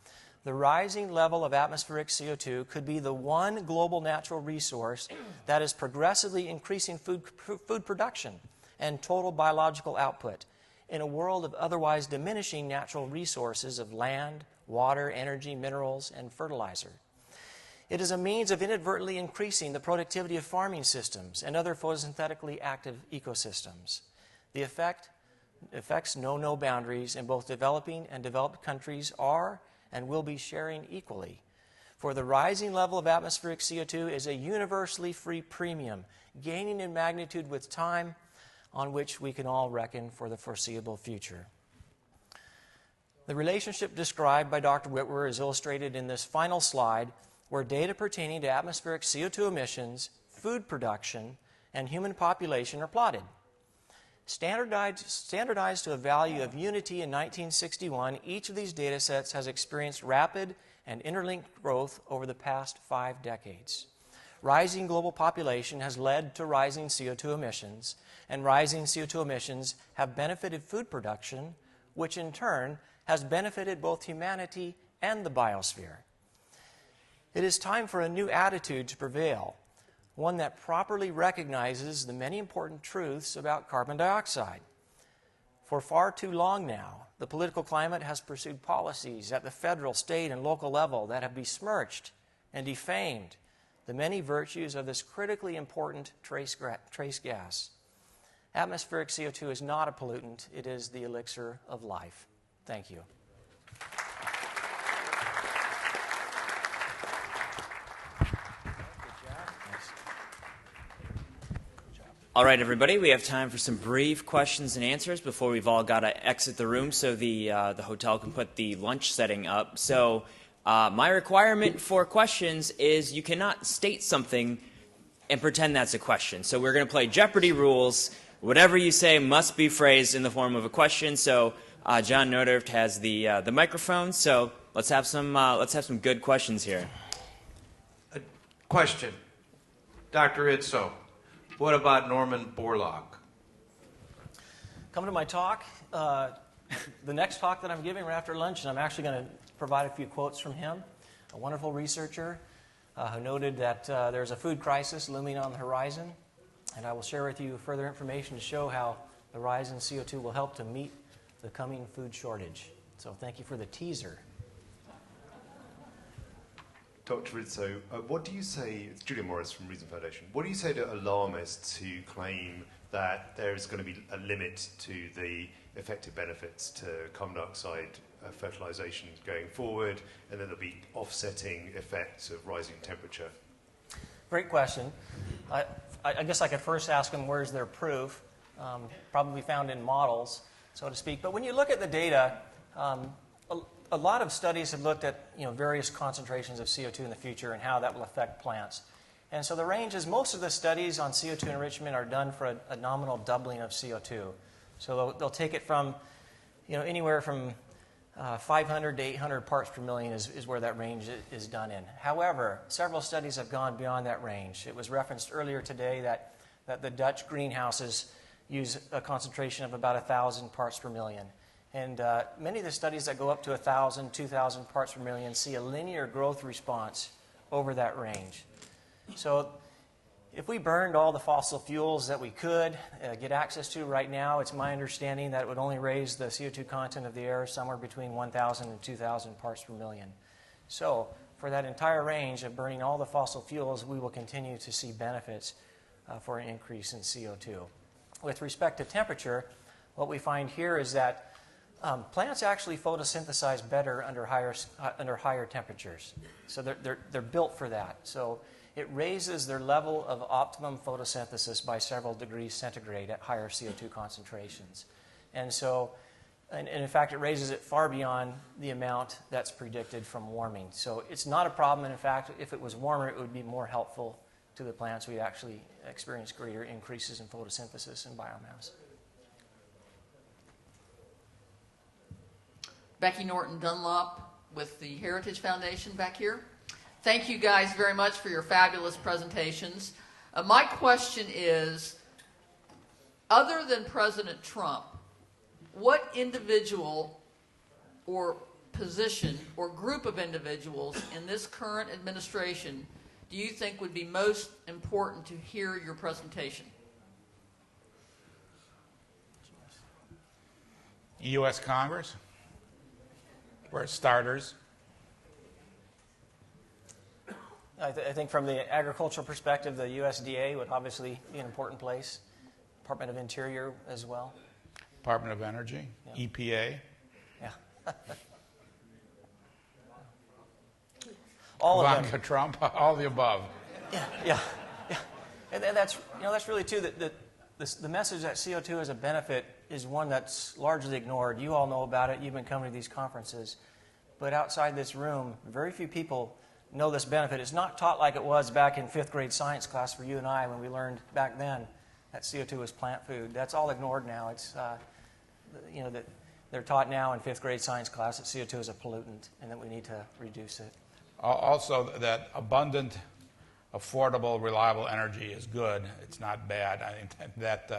the rising level of atmospheric CO2 could be the one global natural resource that is progressively increasing food production and total biological output in a world of otherwise diminishing natural resources of land, water, energy, minerals, and fertilizer. It is a means of inadvertently increasing the productivity of farming systems and other photosynthetically active ecosystems. The effects know no boundaries, and both developing and developed countries are and will be sharing equally. For the rising level of atmospheric CO2 is a universally free premium, gaining in magnitude with time, on which we can all reckon for the foreseeable future. The relationship described by Dr. Whitwer is illustrated in this final slide, where data pertaining to atmospheric CO2 emissions, food production, and human population are plotted. Standardized to a value of unity in 1961, each of these data sets has experienced rapid and interlinked growth over the past 5 decades. Rising global population has led to rising CO2 emissions, and rising CO2 emissions have benefited food production, which in turn has benefited both humanity and the biosphere. It is time for a new attitude to prevail, one that properly recognizes the many important truths about carbon dioxide. For far too long now, the political climate has pursued policies at the federal, state, and local level that have besmirched and defamed the many virtues of this critically important trace gas. Atmospheric CO2 is not a pollutant, it is the elixir of life. Thank you. All right, everybody, we have time for some brief questions and answers before we've all got to exit the room so the hotel can put the lunch setting up. So my requirement for questions is you cannot state something and pretend that's a question. So we're going to play Jeopardy rules. Whatever you say must be phrased in the form of a question. So John Nodorft has the microphone. So let's have some good questions here. Question, Dr. Itzo. What about Norman Borlaug? Come to my talk, the next talk that I'm giving right after lunch, and I'm actually going to provide a few quotes from him, a wonderful researcher who noted that there's a food crisis looming on the horizon, and I will share with you further information to show how the rise in CO2 will help to meet the coming food shortage. So thank you for the teaser. Dr. Rizzo, what do you say, it's Julian Morris from Reason Foundation, what do you say to alarmists who claim that there is going to be a limit to the effective benefits to carbon dioxide fertilization going forward, and then there'll be offsetting effects of rising temperature? Great question. I guess I could first ask them where's their proof, probably found in models, so to speak. But when you look at the data, a lot of studies have looked at various concentrations of CO2 in the future and how that will affect plants. And so the range is most of the studies on CO2 enrichment are done for a nominal doubling of CO2. So they'll take it from anywhere from 500 to 800 parts per million is where that range is done in. However, several studies have gone beyond that range. It was referenced earlier today that the Dutch greenhouses use a concentration of about 1,000 parts per million. And many of the studies that go up to 1,000, 2,000 parts per million see a linear growth response over that range. So if we burned all the fossil fuels that we could get access to right now, it's my understanding that it would only raise the CO2 content of the air somewhere between 1,000 and 2,000 parts per million. So for that entire range of burning all the fossil fuels, we will continue to see benefits for an increase in CO2. With respect to temperature, what we find here is that plants actually photosynthesize better under higher temperatures. So they're built for that. So it raises their level of optimum photosynthesis by several degrees centigrade at higher CO2 concentrations. And so, and in fact, it raises it far beyond the amount that's predicted from warming. So it's not a problem. And in fact, if it was warmer, it would be more helpful to the plants. We'd actually experience greater increases in photosynthesis and biomass. Becky Norton Dunlop with the Heritage Foundation back here. Thank you guys very much for your fabulous presentations. My question is, other than President Trump, what individual or position or group of individuals in this current administration do you think would be most important to hear your presentation? U.S. Congress, for starters. I think from the agricultural perspective, the USDA would obviously be an important place. Department of Interior as well. Department of Energy, Yeah. EPA. Yeah. All of Ivanka them. Trump, all the above. Yeah. And that's really too that the message that CO2 is a benefit is one that's largely ignored. You all know about it. You've been coming to these conferences, but outside this room, very few people know this benefit. It's not taught like it was back in 5th grade science class for you and I when we learned back then that CO2 was plant food. That's all ignored now. It's that they're taught now in 5th grade science class that CO2 is a pollutant and that we need to reduce it. Also, that abundant, affordable, reliable energy is good. It's not bad. I think that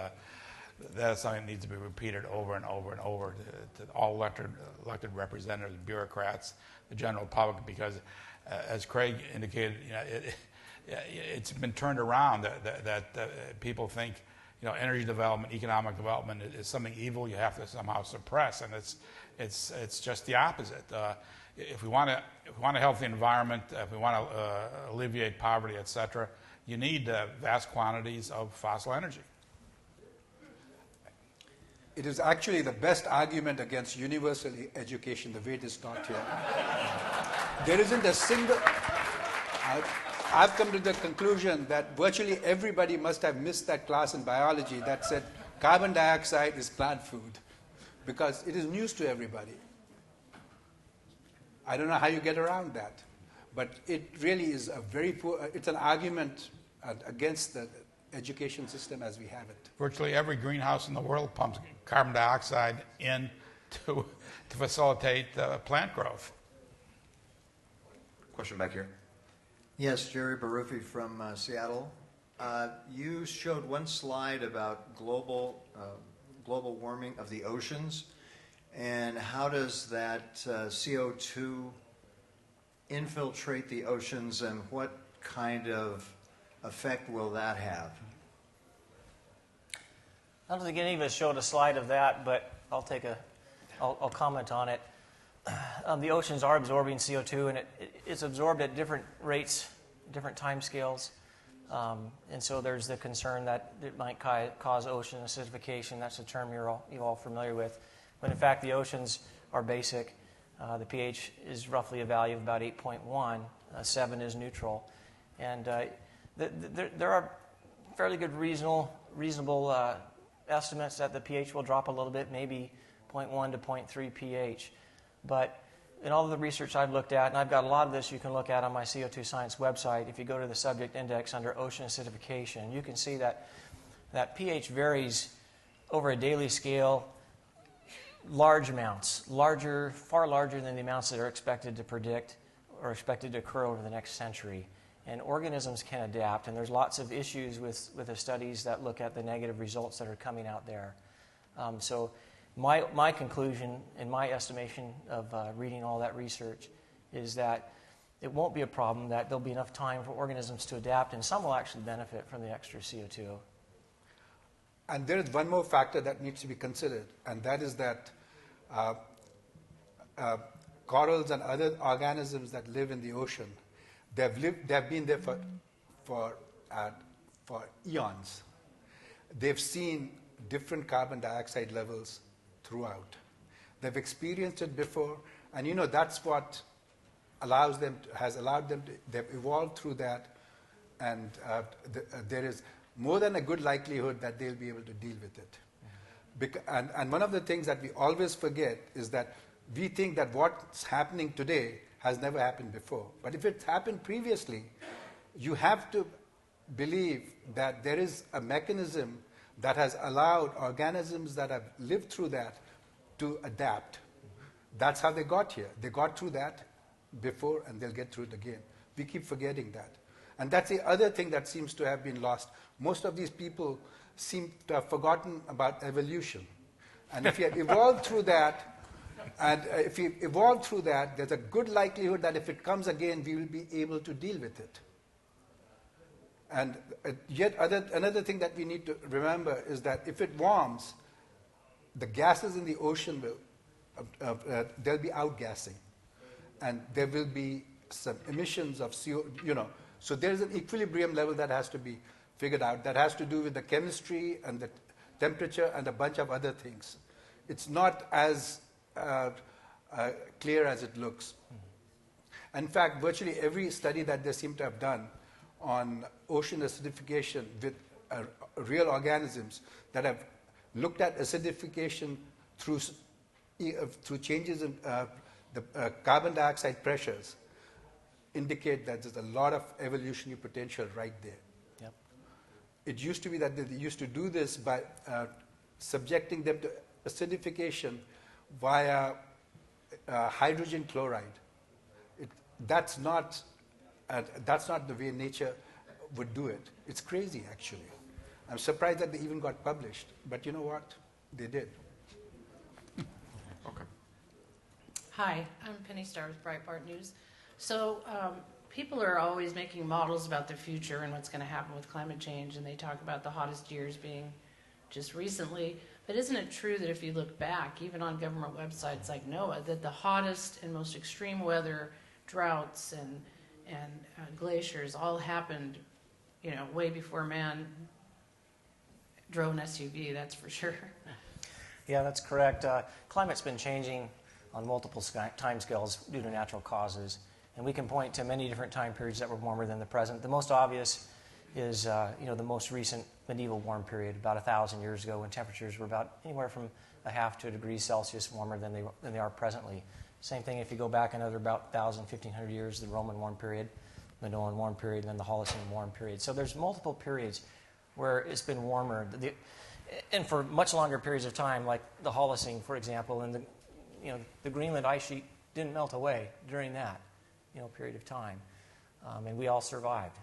is something that needs to be repeated over and over and over to all elected representatives, bureaucrats, the general public, because as Craig indicated, it's been turned around that people think energy development, economic development is something evil you have to somehow suppress, and it's just the opposite. If we want a healthy environment, if we want to alleviate poverty, etc., you need vast quantities of fossil energy. It is actually the best argument against universal education, the way it is taught here. There isn't a single... I've come to the conclusion that virtually everybody must have missed that class in biology that said carbon dioxide is plant food, because it is news to everybody. I don't know how you get around that, but it really is a very poor... It's an argument against the education system as we have it. Virtually every greenhouse in the world pumps carbon dioxide in to facilitate plant growth. Question back here. Yes, Jerry Barufi from Seattle. You showed one slide about global warming of the oceans, and how does that CO2 infiltrate the oceans, and what kind of effect will that have? I don't think any of us showed a slide of that, but I'll comment on it. The oceans are absorbing CO2, and it's absorbed at different rates, different time scales. And so there's the concern that it might cause ocean acidification. That's a term you're all familiar with. When in fact the oceans are basic. The pH is roughly a value of about 8.1. 7 is neutral. And there are fairly good reasonable estimates that the pH will drop a little bit, maybe 0.1 to 0.3 pH. But in all of the research I've looked at, and I've got a lot of this you can look at on my CO2 Science website, if you go to the subject index under ocean acidification, you can see that pH varies over a daily scale, large amounts, far larger than the amounts that are expected to predict or expected to occur over the next century. And organisms can adapt, and there's lots of issues with the studies that look at the negative results that are coming out there. So my conclusion and my estimation of reading all that research is that it won't be a problem, that there'll be enough time for organisms to adapt, and some will actually benefit from the extra CO2. And there is one more factor that needs to be considered, and that is that corals and other organisms that live in the ocean, they've been there for eons. They've seen different carbon dioxide levels throughout. They've experienced it before, and that's what has allowed them to, they've evolved through that, and there is more than a good likelihood that they'll be able to deal with it. And one of the things that we always forget is that we think that what's happening today has never happened before. But if it's happened previously, you have to believe that there is a mechanism that has allowed organisms that have lived through that to adapt. That's how they got here. They got through that before, and they'll get through it again. We keep forgetting that. And that's the other thing that seems to have been lost. Most of these people seem to have forgotten about evolution. And if you have evolved through that, there's a good likelihood that if it comes again, we will be able to deal with it. And another thing that we need to remember is that if it warms, the gases in the ocean there'll be outgassing, and there will be some emissions of CO. So there's an equilibrium level that has to be figured out that has to do with the chemistry and the temperature and a bunch of other things. It's not as clear as it looks. In fact, virtually every study that they seem to have done on ocean acidification with real organisms that have looked at acidification through changes in the carbon dioxide pressures indicate that there's a lot of evolutionary potential right there. Yep. It used to be that they used to do this by subjecting them to acidification via hydrogen chloride. That's not the way nature would do it. It's crazy, actually. I'm surprised that they even got published, but you know what? They did. Okay. Hi, I'm Penny Star with Breitbart News. So people are always making models about the future and what's going to happen with climate change, and they talk about the hottest years being just recently. But isn't it true that if you look back, even on government websites like NOAA, that the hottest and most extreme weather, droughts and glaciers all happened, way before man drove an SUV, that's for sure. Yeah, that's correct. Climate's been changing on multiple timescales due to natural causes, and we can point to many different time periods that were warmer than the present. The most obvious is the most recent medieval warm period, about 1,000 years ago, when temperatures were about anywhere from a half to a degree Celsius warmer than they are presently. Same thing if you go back another about 1,000, 1,500 years, the Roman warm period, the Minoan warm period, and then the Holocene warm period. So there's multiple periods where it's been warmer, and for much longer periods of time, like the Holocene, for example, and the Greenland ice sheet didn't melt away during that period of time, and we all survived.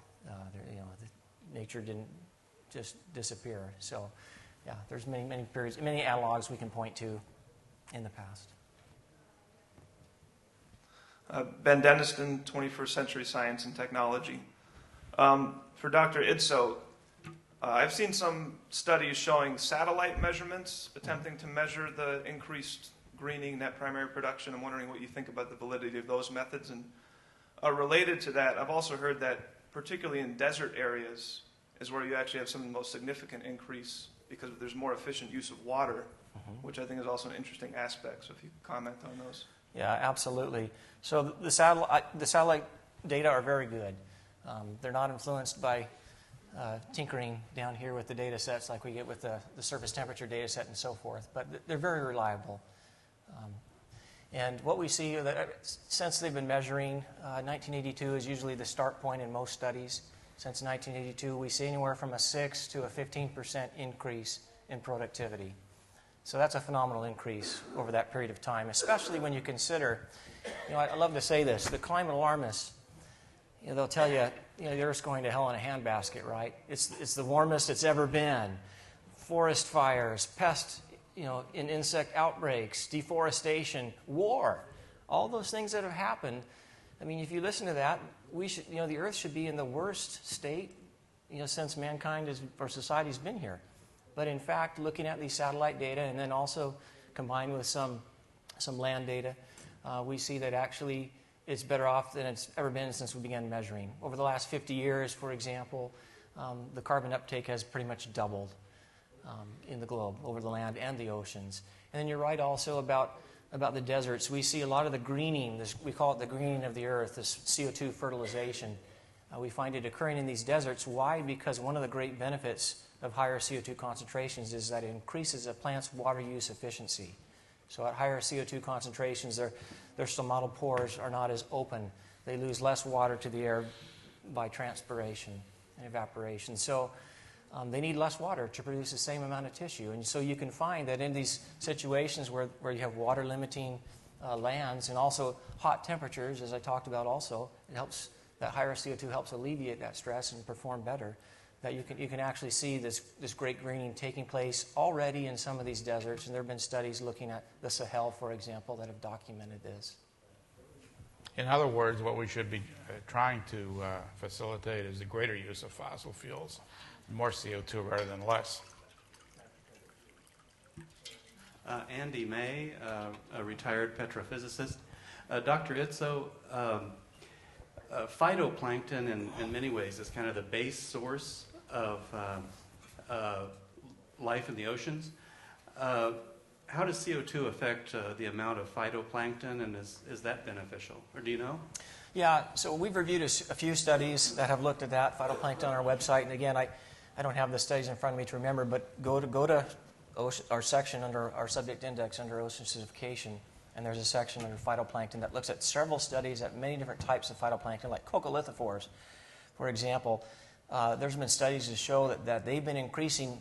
Nature didn't just disappear. So, yeah, there's many periods, many analogs we can point to in the past. Ben Deniston, 21st Century Science and Technology. For Dr. Itso, I've seen some studies showing satellite measurements attempting to measure the increased greening net primary production. I'm wondering what you think about the validity of those methods. And related to that, I've also heard that particularly in desert areas is where you actually have some of the most significant increase because there's more efficient use of water, which I think is also an interesting aspect. So if you could comment on those. Yeah, absolutely. So the satellite data are very good. They're not influenced by tinkering down here with the data sets like we get with the surface temperature data set and so forth, but they're very reliable. And what we see, since they've been measuring, 1982 is usually the start point in most studies. Since 1982, we see anywhere from a 6 to a 15% increase in productivity. So that's a phenomenal increase over that period of time, especially when you consider, I love to say this, the climate alarmists, they'll tell you, the Earth's going to hell in a handbasket, right? It's the warmest it's ever been. Forest fires, pests, in insect outbreaks, deforestation, war, all those things that have happened. I mean, if you listen to that, the Earth should be in the worst state, since mankind or society's been here. But in fact, looking at these satellite data and then also combined with some land data, we see that actually it's better off than it's ever been since we began measuring. Over the last 50 years, for example, the carbon uptake has pretty much doubled in the globe, over the land and the oceans. And then you're right also about the deserts. We see a lot of the greening, we call it the greening of the earth, this CO2 fertilization. We find it occurring in these deserts. Why? Because one of the great benefits of higher CO2 concentrations is that it increases a plant's water use efficiency. So at higher CO2 concentrations, their stomatal pores are not as open. They lose less water to the air by transpiration and evaporation. So they need less water to produce the same amount of tissue. And so you can find that in these situations where you have water limiting lands and also hot temperatures, as I talked about also, that higher CO2 helps alleviate that stress and perform better, that you can actually see this great greening taking place already in some of these deserts. And there have been studies looking at the Sahel, for example, that have documented this. In other words, what we should be trying to facilitate is the greater use of fossil fuels, more CO2 rather than less. Andy May, a retired petrophysicist. Dr. Itso, phytoplankton in many ways is kind of the base source of life in the oceans. How does CO2 affect the amount of phytoplankton, and is that beneficial? Or do you know? Yeah, so we've reviewed a few studies that have looked at that, phytoplankton on our website. And again, I don't have the studies in front of me to remember, but go to our section under our subject index under ocean acidification, and there's a section under phytoplankton that looks at several studies at many different types of phytoplankton, like coccolithophores, for example. There's been studies to show that they've been increasing.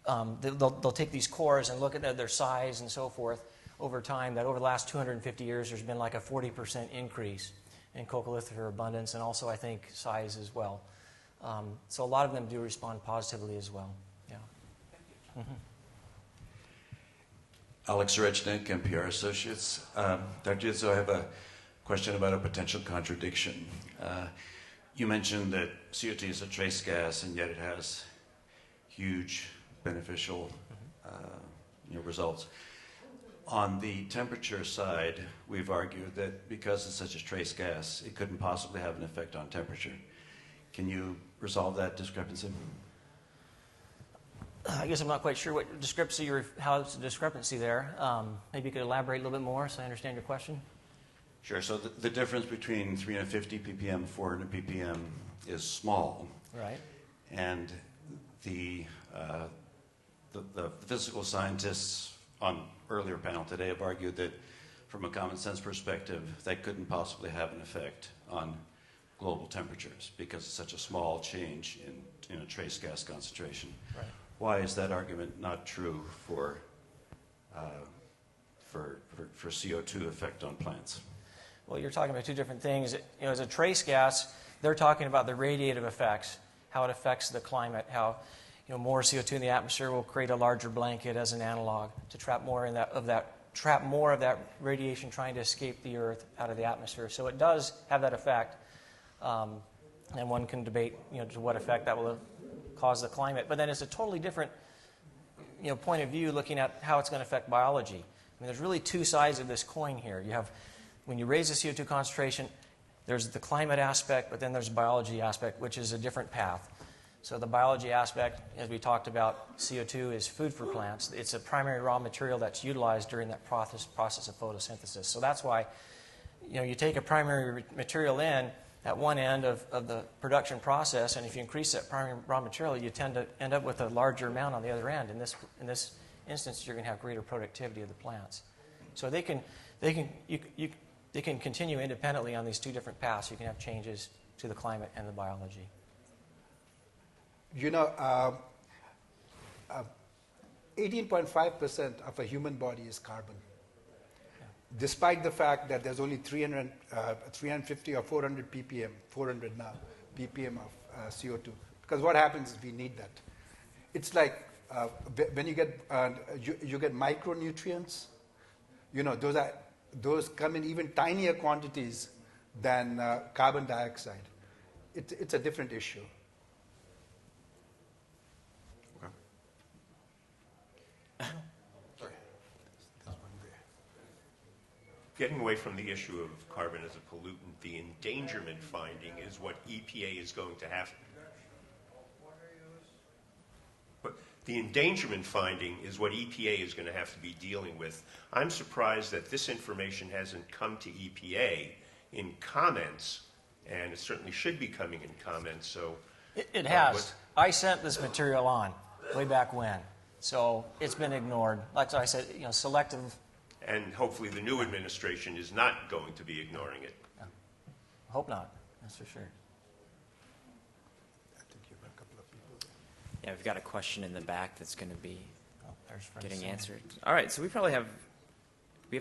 They'll take these cores and look at their size and so forth over time, that over the last 250 years there's been like a 40% increase in coccolithophore abundance, and also I think size as well. So a lot of them do respond positively as well. Yeah. Mm-hmm. Alex Rechnik, NPR Associates. Dr. Izzo, I have a question about a potential contradiction. You mentioned that CO2 is a trace gas, and yet it has huge beneficial results. On the temperature side, we've argued that because it's such a trace gas, it couldn't possibly have an effect on temperature. Can you resolve that discrepancy? I guess I'm not quite sure what discrepancy how it's a discrepancy there. Maybe you could elaborate a little bit more so I understand your question. Sure. So the difference between 350 ppm and 400 ppm is small. Right. And the physical scientists on earlier panel today have argued that from a common sense perspective, that couldn't possibly have an effect on global temperatures because it's such a small change in a trace gas concentration. Right. Why is that argument not true for CO2 effect on plants? Well, you're talking about two different things. As a trace gas, they're talking about the radiative effects, how it affects the climate, how more CO2 in the atmosphere will create a larger blanket as an analog to trap more of that radiation trying to escape the Earth out of the atmosphere. So it does have that effect, and one can debate to what effect that will cause the climate. But then it's a totally different point of view looking at how it's going to affect biology. I mean, there's really two sides of this coin here. You have, when you raise the CO2 concentration, there's the climate aspect, but then there's the biology aspect, which is a different path. So the biology aspect, as we talked about, CO2 is food for plants. It's a primary raw material that's utilized during that process of photosynthesis. So that's why you take a primary material in at one end of the production process, and if you increase that primary raw material, you tend to end up with a larger amount on the other end. In this instance, you're going to have greater productivity of the plants. So they can continue independently on these two different paths. You can have changes to the climate and the biology. 18.5% of a human body is carbon. Yeah. Despite the fact that there's only 350 or 400 ppm, 400 now, ppm of CO2. Because what happens is we need that. It's like when you get micronutrients, those come in even tinier quantities than carbon dioxide. It's a different issue. Getting away from the issue of carbon as a pollutant, the endangerment finding is what EPA is going to have. But the endangerment finding is what EPA is going to have to be dealing with. I'm surprised that this information hasn't come to EPA in comments, and it certainly should be coming in comments. So it has. I sent this material on way back when, so it's been ignored. Like I said, selective. And hopefully the new administration is not going to be ignoring it. Yeah. Hope not. That's for sure. Yeah, we've got a question in the back that's going to be getting answered. All right, so we've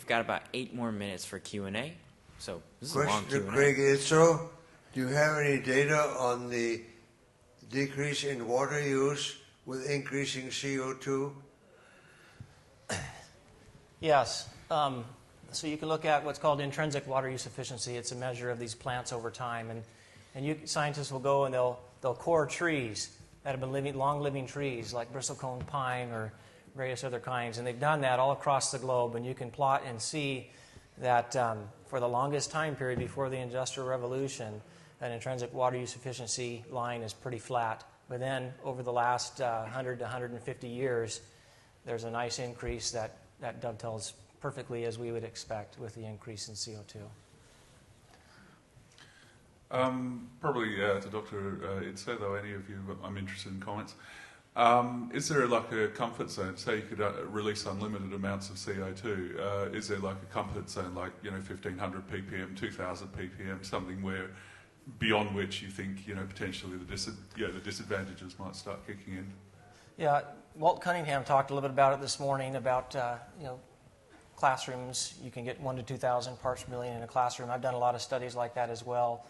got about 8 more minutes for Q&A. So this is a long Q&A. Question to Craig Izzo. Do you have any data on the decrease in water use with increasing CO2? Yes. So you can look at what's called intrinsic water use efficiency. It's a measure of these plants over time. And scientists will go and they'll core trees that have been long-living trees like bristlecone pine or various other kinds. And they've done that all across the globe. And you can plot and see that for the longest time period before the Industrial Revolution, an intrinsic water use efficiency line is pretty flat. But then over the last 100 to 150 years, there's a nice increase that dovetails perfectly as we would expect with the increase in CO2. Probably to Dr. Itso, though, any of you, I'm interested in comments. Is there like a comfort zone? Say you could release unlimited amounts of CO2. Is there like a comfort zone, like 1,500 ppm, 2,000 ppm, something where beyond which you think potentially the disadvantages might start kicking in? Yeah, Walt Cunningham talked a little bit about it this morning about classrooms. You can get 1,000 to 2,000 parts per million in a classroom. I've done a lot of studies like that as well,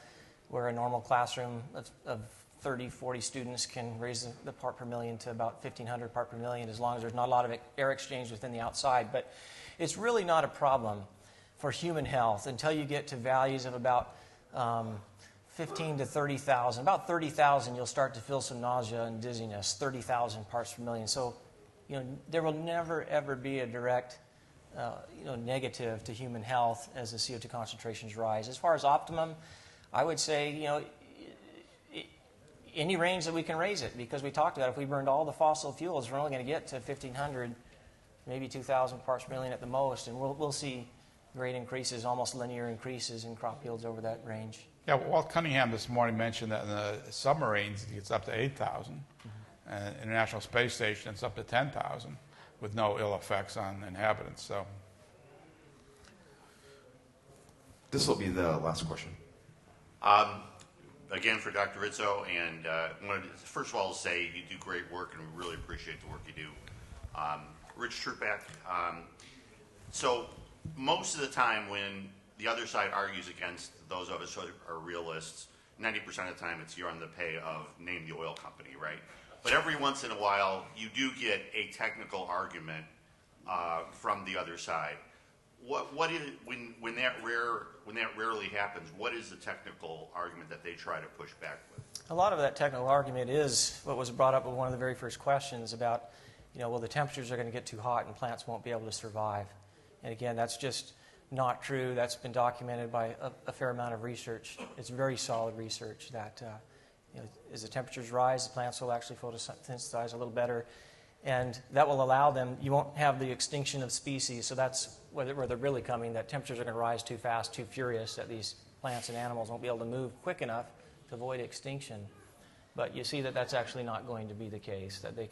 where a normal classroom of 30, 40 students can raise the part per million to about 1,500 part per million as long as there's not a lot of air exchange within the outside. But it's really not a problem for human health until you get to values of about 15 to 30,000. About 30,000, you'll start to feel some nausea and dizziness, 30,000 parts per million. So, there will never, ever be a direct negative to human health as the CO2 concentrations rise. As far as optimum, I would say, any range that we can raise it, because we talked about if we burned all the fossil fuels, we're only going to get to 1,500, maybe 2,000 parts per million at the most, and we'll see great increases, almost linear increases in crop yields over that range. Yeah, Walt Cunningham this morning mentioned that in the submarines it's up to 8,000. And International Space Station it's up to 10,000 with no ill effects on inhabitants. So this will be the last question. Again, for Dr. Rizzo, and I wanted to first of all say you do great work, and we really appreciate the work you do. Rich Trupack. So most of the time when the other side argues against those of us who are realists, 90% of the time it's you're on the pay of name the oil company, right? But every once in a while you do get a technical argument from the other side. What is when that rarely happens? What is the technical argument that they try to push back with? A lot of that technical argument is what was brought up with one of the very first questions about, well, the temperatures are going to get too hot and plants won't be able to survive. And again, that's just not true. That's been documented by a fair amount of research. It's very solid research that as the temperatures rise, the plants will actually photosynthesize a little better. And that will allow them, you won't have the extinction of species. So that's where they're really coming, that temperatures are going to rise too fast, too furious, that these plants and animals won't be able to move quick enough to avoid extinction. But you see that that's actually not going to be the case, that they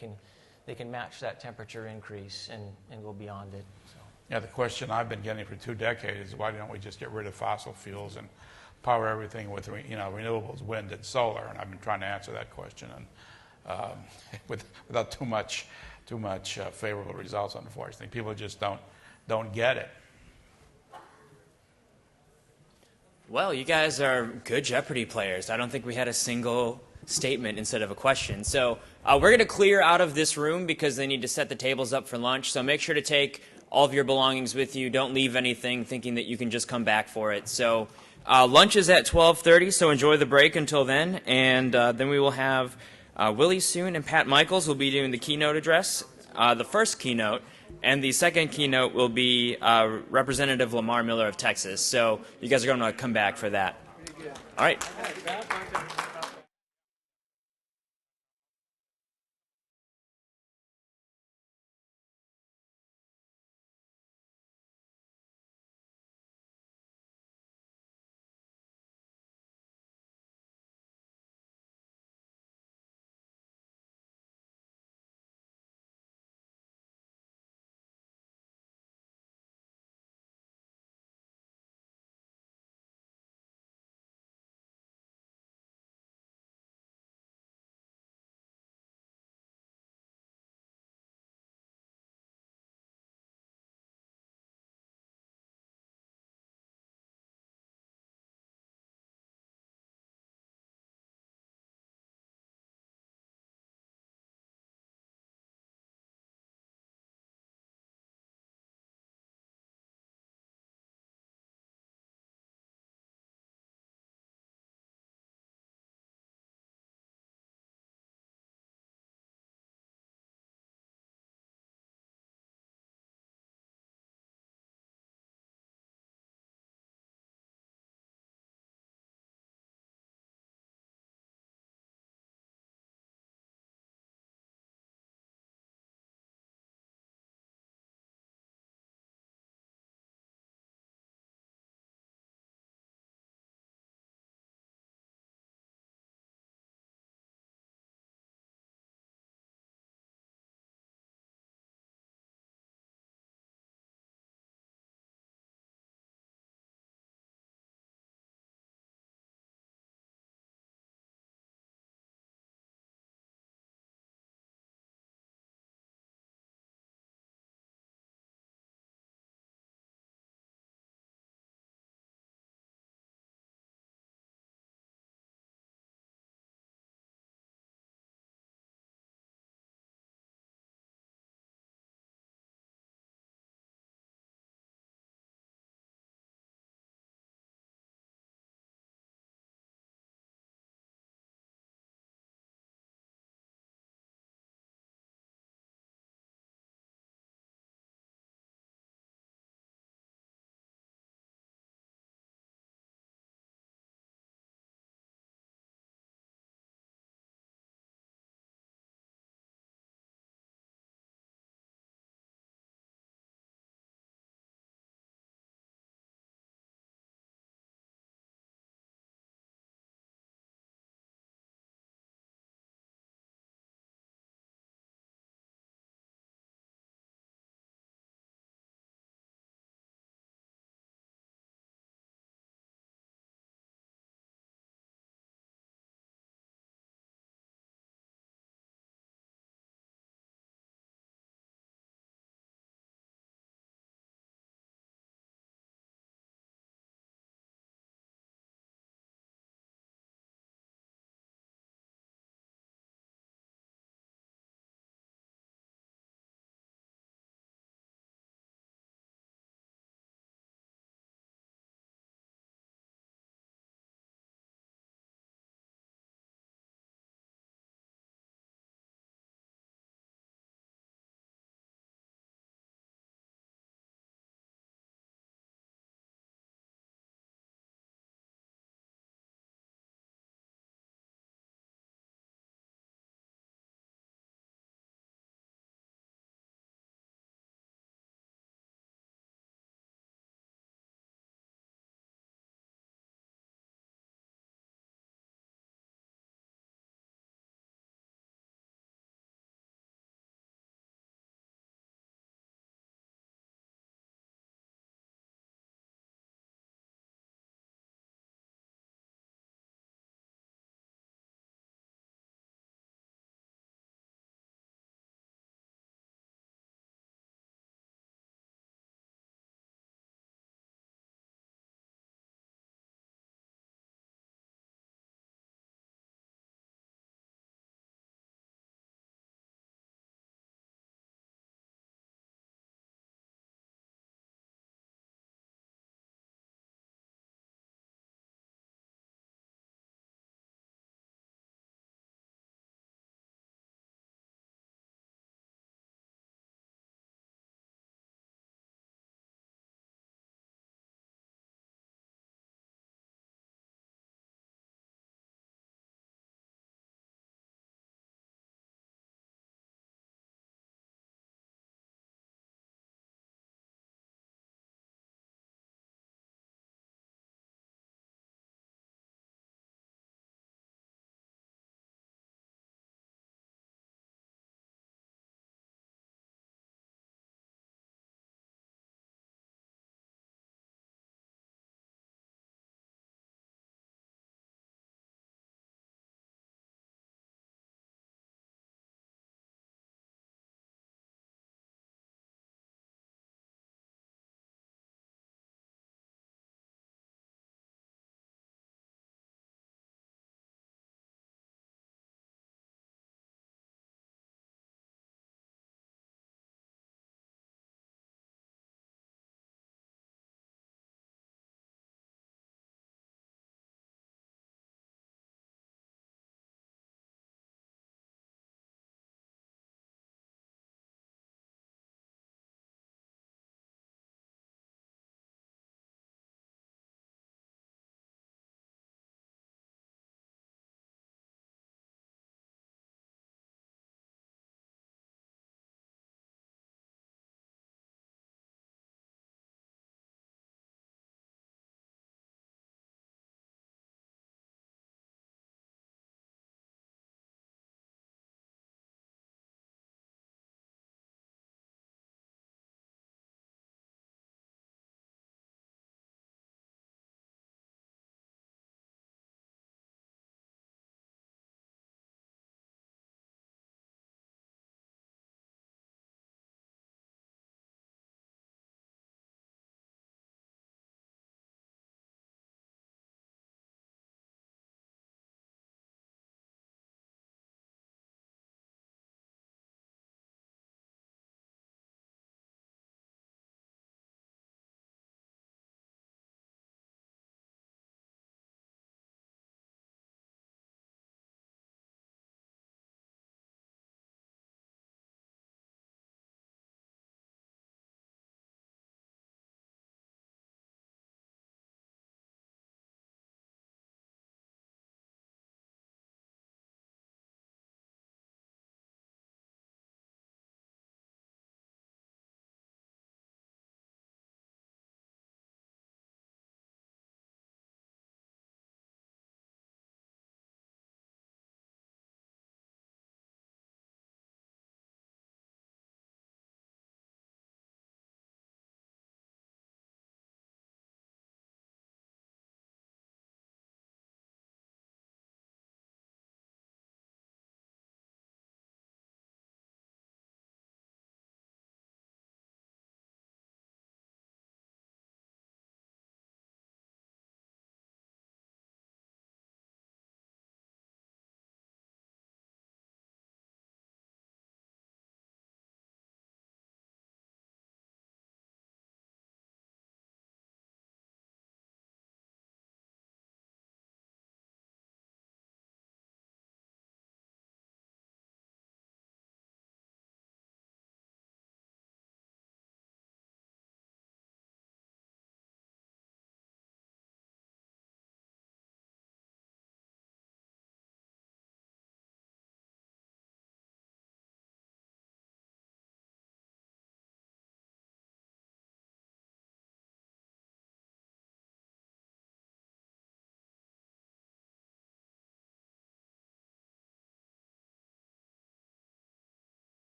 can match that temperature increase and go beyond it. So. Yeah, the question I've been getting for 2 decades is why don't we just get rid of fossil fuels and power everything with renewables, wind and solar? And I've been trying to answer that question and without too much favorable results, unfortunately. People just don't get it. Well, you guys are good Jeopardy players. I don't think we had a single statement instead of a question. So we're going to clear out of this room because they need to set the tables up for lunch. So make sure to take all of your belongings with you. Don't leave anything thinking that you can just come back for it. So lunch is at 12:30, so enjoy the break until then. And then we will have Willie Soon and Pat Michaels will be doing the keynote address, the first keynote. And the second keynote will be Representative Lamar Miller of Texas. So you guys are going to come back for that. All right.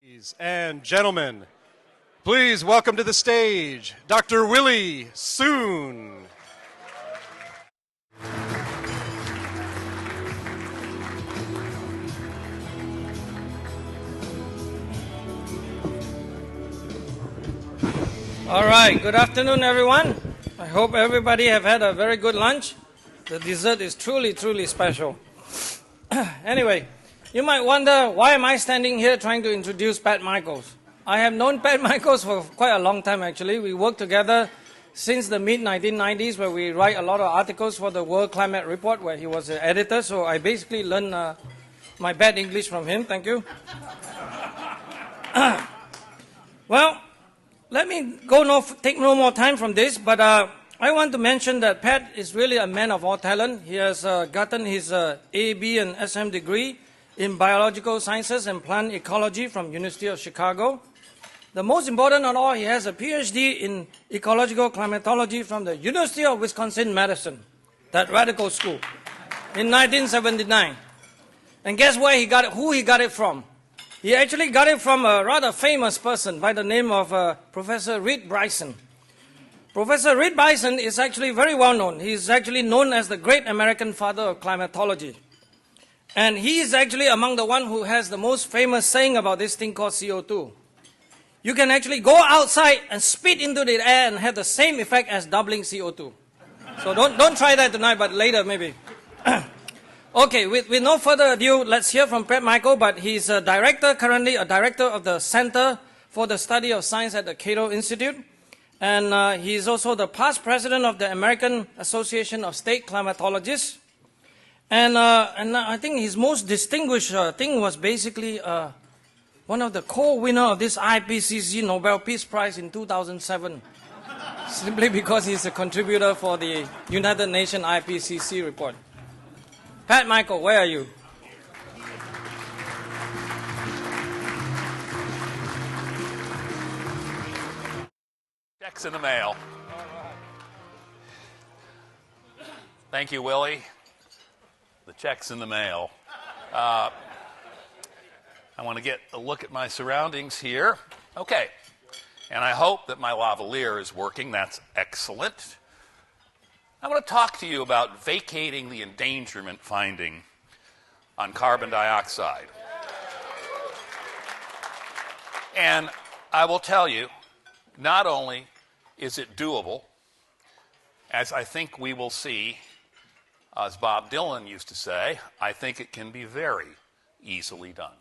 Ladies and gentlemen, please welcome to the stage Dr. Willie Soon. All right, good afternoon, everyone. I hope everybody have had a very good lunch. The dessert is truly, truly special. Anyway, you might wonder, why am I standing here trying to introduce Pat Michaels? I have known Pat Michaels for quite a long time, actually. We worked together since the mid-1990s, where we write a lot of articles for the World Climate Report, where he was the editor. So I basically learned my bad English from him. Thank you. Well, let me take no more time from this, but I want to mention that Pat is really a man of all talent. He has gotten his A, B, and SM degree in biological sciences and plant ecology from University of Chicago. The most important of all, he has a PhD in ecological climatology from the University of Wisconsin-Madison, that radical school, in 1979. And guess where who he got it from? He actually got it from a rather famous person by the name of Professor Reed Bryson. Professor Reed Bryson is actually very well known. He is actually known as the great American father of climatology. And he is actually among the one who has the most famous saying about this thing called CO2. You can actually go outside and spit into the air and have the same effect as doubling CO2. So don't try that tonight, but later maybe. Okay, with no further ado, let's hear from Pat Michael, but he's currently a director of the Center for the Study of Science at the Cato Institute. And he's also the past president of the American Association of State Climatologists. And I think his most distinguished thing was basically one of the co-winner of this IPCC Nobel Peace Prize in 2007, simply because he's a contributor for the United Nations IPCC report. Pat Michael, where are you? Checks in the mail. Thank you, Willie. The check's in the mail. I want to get a look at my surroundings here. Okay. And I hope that my lavalier is working. That's excellent. I want to talk to you about vacating the endangerment finding on carbon dioxide. And I will tell you, not only is it doable, as I think we will see, as Bob Dylan used to say, I think it can be very easily done.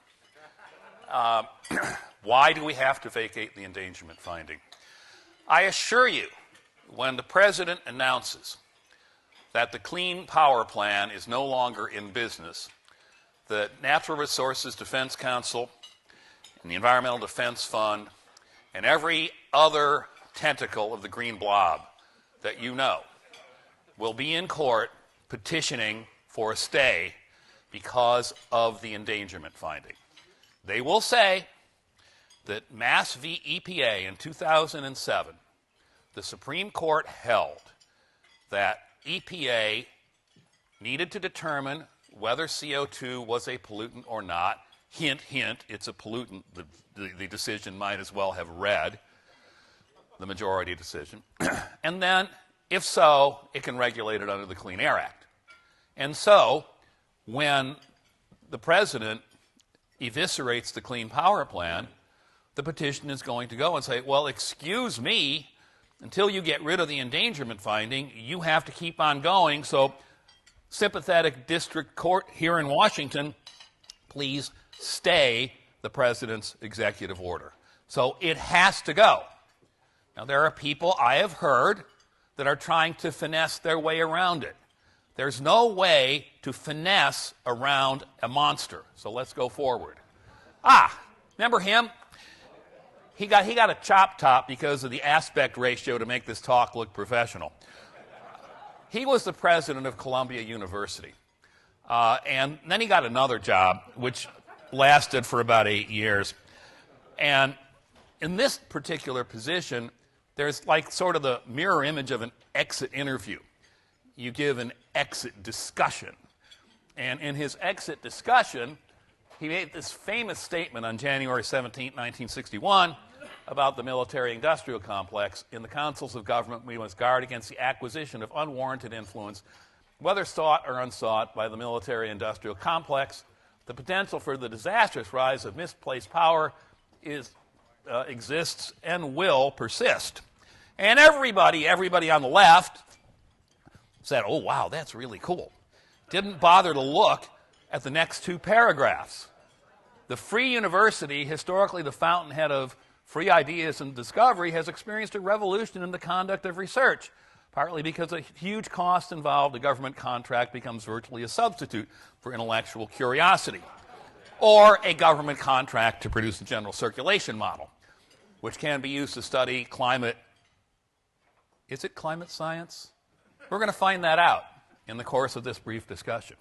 Why do we have to vacate the endangerment finding? I assure you, when the president announces that the Clean Power Plan is no longer in business, the Natural Resources Defense Council and the Environmental Defense Fund and every other tentacle of the green blob that you know will be in court petitioning for a stay because of the endangerment finding. They will say that Mass v. EPA in 2007, the Supreme Court held that EPA needed to determine whether CO2 was a pollutant or not. Hint, hint, it's a pollutant. The decision might as well have read the majority decision. And then, if so, it can regulate it under the Clean Air Act. And so, when the president eviscerates the Clean Power Plan, the petition is going to go and say, well, excuse me, until you get rid of the endangerment finding, you have to keep on going. So, sympathetic district court here in Washington, please stay the president's executive order. So it has to go. Now, there are people I have heard that are trying to finesse their way around it. There's no way to finesse around a monster. So let's go forward. Remember him? He got a chop top because of the aspect ratio to make this talk look professional. He was the president of Columbia University. And then he got another job, which lasted for about 8 years. And in this particular position, there's like sort of the mirror image of an exit interview. You give an exit discussion. And in his exit discussion, he made this famous statement on January 17, 1961, about the military-industrial complex. In the councils of government, we must guard against the acquisition of unwarranted influence, whether sought or unsought, by the military-industrial complex. The potential for the disastrous rise of misplaced power exists and will persist. And everybody on the left said, oh, wow, that's really cool. Didn't bother to look at the next two paragraphs. The free university, historically the fountainhead of free ideas and discovery, has experienced a revolution in the conduct of research, partly because a huge cost involved, a government contract becomes virtually a substitute for intellectual curiosity, or a government contract to produce a general circulation model, which can be used to study climate. Is it climate science? We're going to find that out in the course of this brief discussion.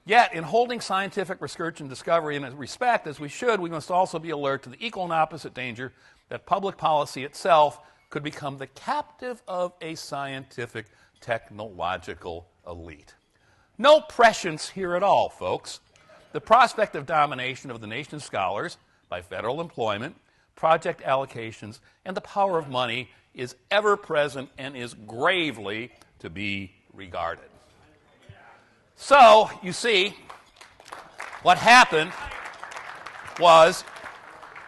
Yet, in holding scientific research and discovery in respect, as we should, we must also be alert to the equal and opposite danger that public policy itself could become the captive of a scientific technological elite. No prescience here at all, folks. The prospect of domination of the nation's scholars by federal employment, project allocations, and the power of money is ever present and is gravely to be regarded. So, you see, what happened was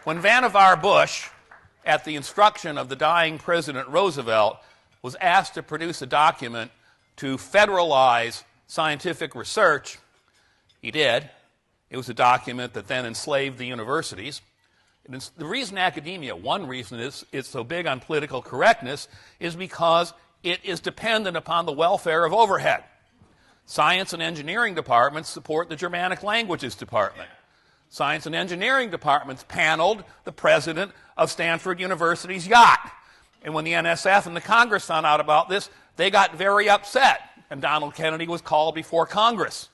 when Vannevar Bush, at the instruction of the dying President Roosevelt, was asked to produce a document to federalize scientific research, he did. It was a document that then enslaved the universities. And the reason academia, one reason it's so big on political correctness, is because it is dependent upon the welfare of overhead. Science and engineering departments support the Germanic languages department. Science and engineering departments paneled the president of Stanford University's yacht. And when the NSF and the Congress found out about this, they got very upset. And Donald Kennedy was called before Congress.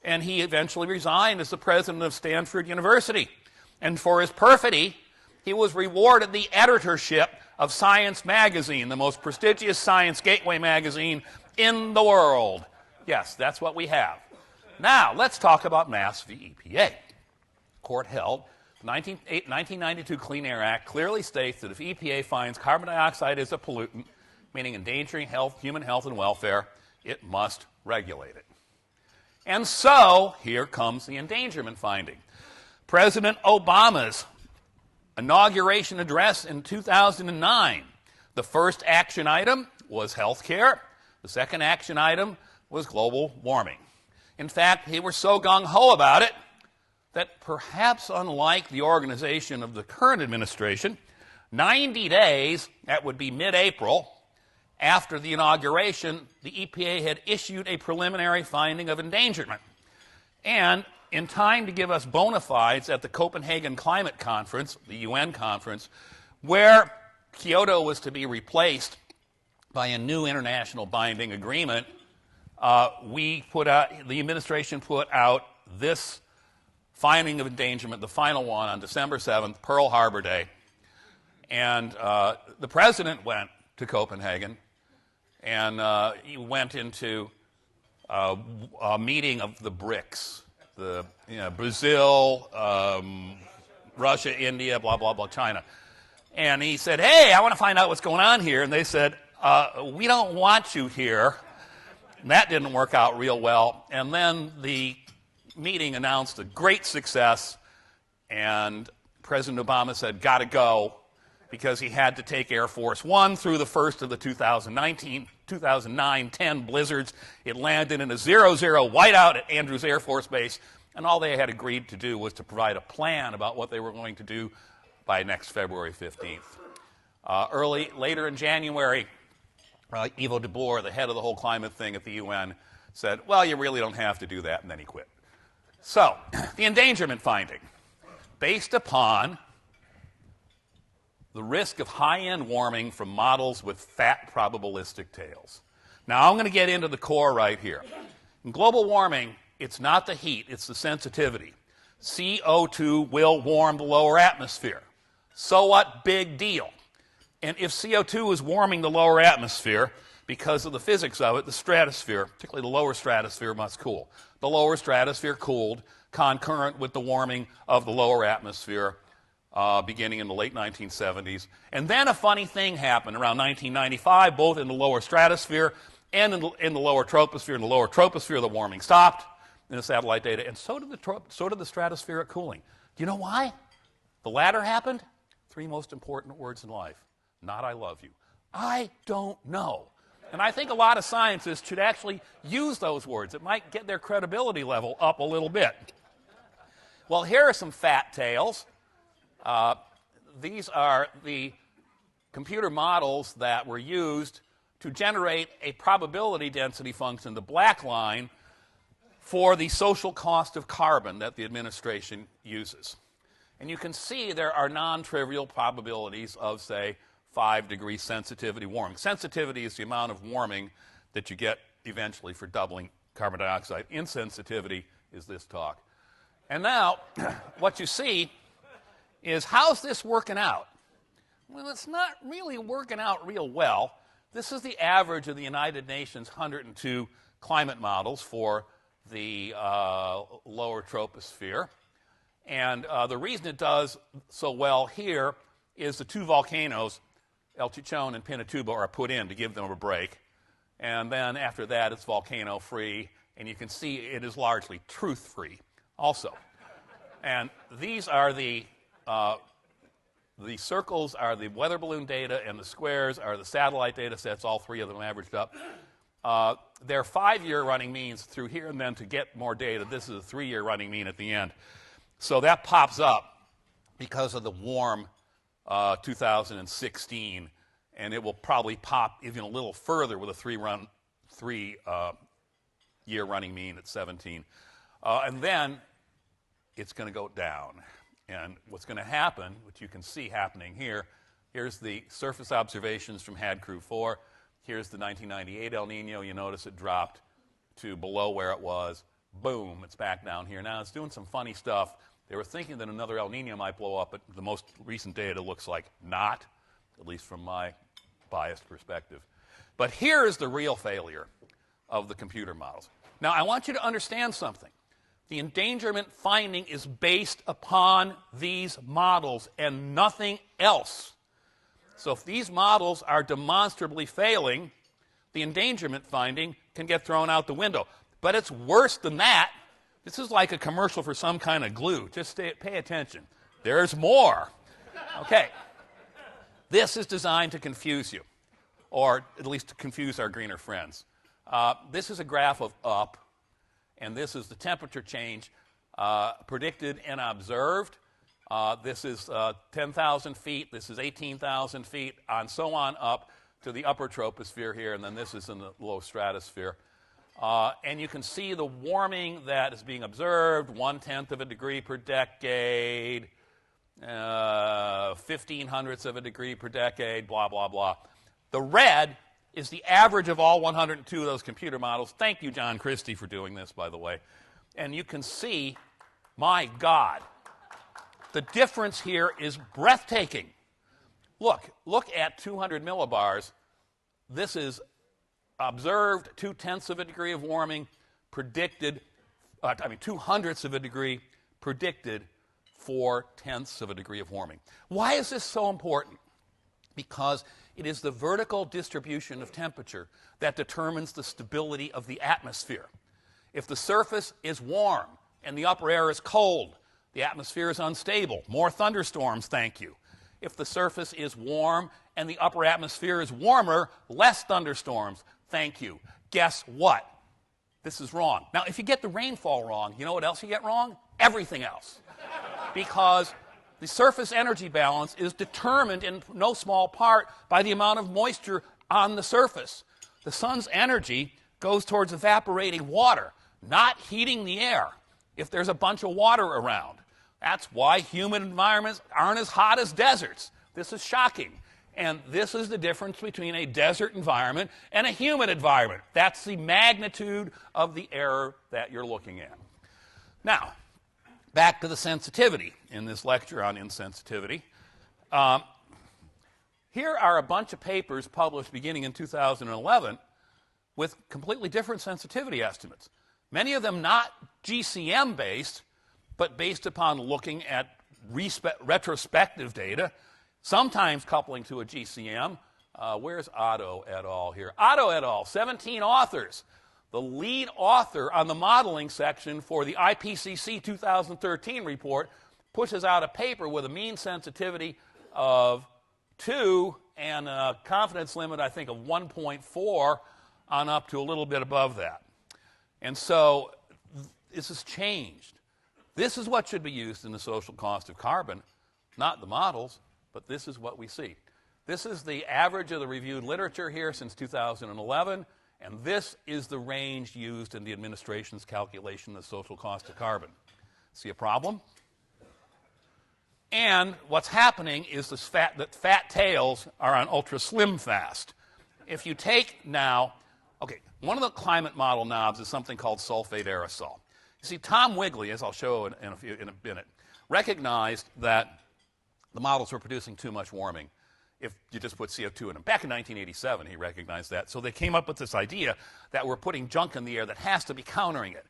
And he eventually resigned as the president of Stanford University. And for his perfidy, he was rewarded the editorship of Science Magazine, the most prestigious science gateway magazine in the world. Yes, that's what we have. Now, let's talk about Mass v. EPA. Court held the 1992 Clean Air Act clearly states that if EPA finds carbon dioxide is a pollutant, meaning endangering human health and welfare, it must regulate it. And so, here comes the endangerment finding. President Obama's inauguration address in 2009, the first action item was health care. The second action item was global warming. In fact, he was so gung-ho about it that perhaps unlike the organization of the current administration, 90 days, that would be mid-April, after the inauguration, the EPA had issued a preliminary finding of endangerment. And in time to give us bona fides at the Copenhagen Climate Conference, the UN conference, where Kyoto was to be replaced by a new international binding agreement, the administration put out this finding of endangerment, the final one, on December 7th, Pearl Harbor Day. And the president went to Copenhagen, and he went into a meeting of the BRICS, Brazil, Russia, India, blah, blah, blah, China. And he said, hey, I want to find out what's going on here. And they said, we don't want you here. And that didn't work out real well. And then the meeting announced a great success, and President Obama said, got to go, because he had to take Air Force One through the first of the 2009-10 blizzards. It landed in a 0-0 whiteout at Andrews Air Force Base, and all they had agreed to do was to provide a plan about what they were going to do by next February 15th. Later in January, Ivo de Boer, the head of the whole climate thing at the UN, said, well, you really don't have to do that, and then he quit. So, the endangerment finding, based upon the risk of high-end warming from models with fat probabilistic tails. Now, I'm going to get into the core right here. In global warming, it's not the heat, it's the sensitivity. CO2 will warm the lower atmosphere. So what? Big deal. And if CO2 is warming the lower atmosphere, because of the physics of it, the stratosphere, particularly the lower stratosphere, must cool. The lower stratosphere cooled concurrent with the warming of the lower atmosphere beginning in the late 1970s. And then a funny thing happened around 1995, both in the lower stratosphere and in the lower troposphere. In the lower troposphere, the warming stopped in the satellite data, and so did the stratospheric cooling. Do you know why the latter happened? Three most important words in life. Not I love you. I don't know. And I think a lot of scientists should actually use those words. It might get their credibility level up a little bit. Well, here are some fat tails. These are the computer models that were used to generate a probability density function, the black line, for the social cost of carbon that the administration uses. And you can see there are non-trivial probabilities of, say, 5-degree sensitivity warming. Sensitivity is the amount of warming that you get eventually for doubling carbon dioxide. Insensitivity is this talk. And now, what you see is, how's this working out? Well, it's not really working out real well. This is the average of the United Nations 102 climate models for the lower troposphere. And the reason it does so well here is the two volcanoes, El Chichon and Pinatubo, are put in to give them a break. And then after that, it's volcano-free. And you can see it is largely truth-free also. And these are the circles are the weather balloon data, and the squares are the satellite data sets, all three of them averaged up. They're 5-year running means through here, and then to get more data, this is a 3-year running mean at the end. So that pops up because of the warm 2016, and it will probably pop even a little further with a 3-year running mean at 17. And then it's going to go down. And what's going to happen, which you can see happening here, here's the surface observations from HAD Crew 4. Here's the 1998 El Nino. You notice it dropped to below where it was. Boom, it's back down here. Now, it's doing some funny stuff. They were thinking that another El Nino might blow up, but the most recent data looks like not, at least from my biased perspective. But here is the real failure of the computer models. Now, I want you to understand something. The endangerment finding is based upon these models and nothing else. So if these models are demonstrably failing, the endangerment finding can get thrown out the window. But it's worse than that. This is like a commercial for some kind of glue. Just pay attention. There's more. Okay. This is designed to confuse you, or at least to confuse our greener friends. This is a graph of up, and this is the temperature change predicted and observed. This is 10,000 feet. This is 18,000 feet, and so on up to the upper troposphere here, and then this is in the low stratosphere. And you can see the warming that is being observed, 1/10 of a degree per decade, 0.15 of a degree per decade, blah, blah, blah. The red is the average of all 102 of those computer models. Thank you, John Christie, for doing this, by the way. And you can see, my God, the difference here is breathtaking. Look at 200 millibars. This is observed 0.2 of a degree of warming, predicted, 0.02 of a degree, predicted 0.4 of a degree of warming. Why is this so important? Because it is the vertical distribution of temperature that determines the stability of the atmosphere. If the surface is warm and the upper air is cold, the atmosphere is unstable. More thunderstorms, thank you. If the surface is warm and the upper atmosphere is warmer, less thunderstorms, thank you. Guess what? This is wrong. Now, if you get the rainfall wrong, you know what else you get wrong? Everything else. Because the surface energy balance is determined in no small part by the amount of moisture on the surface. The sun's energy goes towards evaporating water, not heating the air if there's a bunch of water around. That's why humid environments aren't as hot as deserts. This is shocking. And this is the difference between a desert environment and a humid environment. That's the magnitude of the error that you're looking at. Now, back to the sensitivity in this lecture on insensitivity. Here are a bunch of papers published beginning in 2011 with completely different sensitivity estimates. Many of them not GCM based, but based upon looking at retrospective data, sometimes coupling to a GCM. Where's Otto et al. Here? Otto et al., 17 authors. The lead author on the modeling section for the IPCC 2013 report pushes out a paper with a mean sensitivity of 2 and a confidence limit, I think, of 1.4 on up to a little bit above that. And so this has changed. This is what should be used in the social cost of carbon, not the models, but this is what we see. This is the average of the reviewed literature here since 2011, and this is the range used in the administration's calculation of the social cost of carbon. See a problem? And what's happening is that fat tails are on ultra slim fast. If you take now, okay, one of the climate model knobs is something called sulfate aerosol. You see, Tom Wigley, as I'll show in a minute, recognized that the models were producing too much warming if you just put CO2 in them. Back in 1987, he recognized that. So they came up with this idea that we're putting junk in the air that has to be countering it.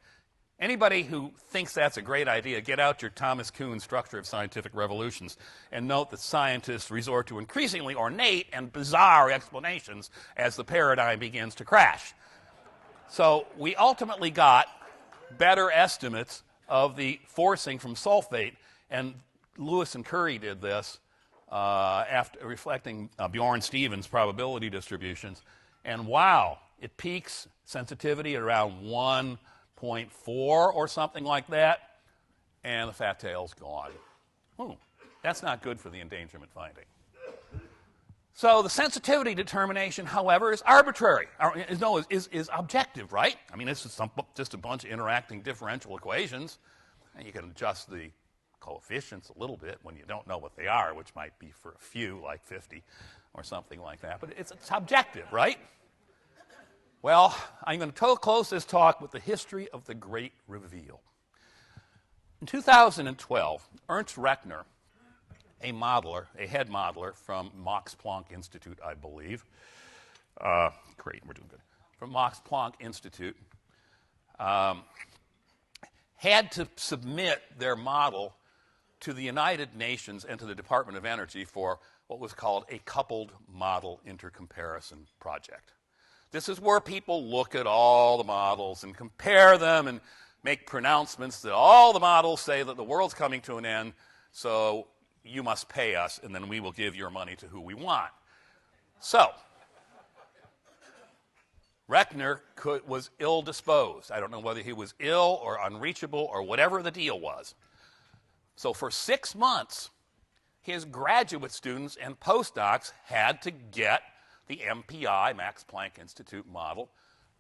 Anybody who thinks that's a great idea, get out your Thomas Kuhn Structure of Scientific Revolutions and note that scientists resort to increasingly ornate and bizarre explanations as the paradigm begins to crash. So we ultimately got better estimates of the forcing from sulfate, and Lewis and Curry did this after reflecting Bjorn Stevens' probability distributions. And wow, it peaks sensitivity at around 1.4 or something like that, and the fat tail's gone. That's not good for the endangerment finding. So the sensitivity determination, however, is arbitrary, is objective, right? I mean, it's just a bunch of interacting differential equations, and you can adjust the coefficients a little bit when you don't know what they are, which might be for a few, like 50 or something like that. But it's objective, right? Well, I'm going to close this talk with the history of the Great Reveal. In 2012, Ernst Rechner, a head modeler from Max Planck Institute, I believe. Great, we're doing good. From Max Planck Institute, had to submit their model to the United Nations and to the Department of Energy for what was called a coupled model intercomparison project. This is where people look at all the models and compare them and make pronouncements that all the models say that the world's coming to an end, so you must pay us, and then we will give your money to who we want. So, Rechner was ill-disposed. I don't know whether he was ill or unreachable or whatever the deal was. So for 6 months, his graduate students and postdocs had to get the MPI, Max Planck Institute model,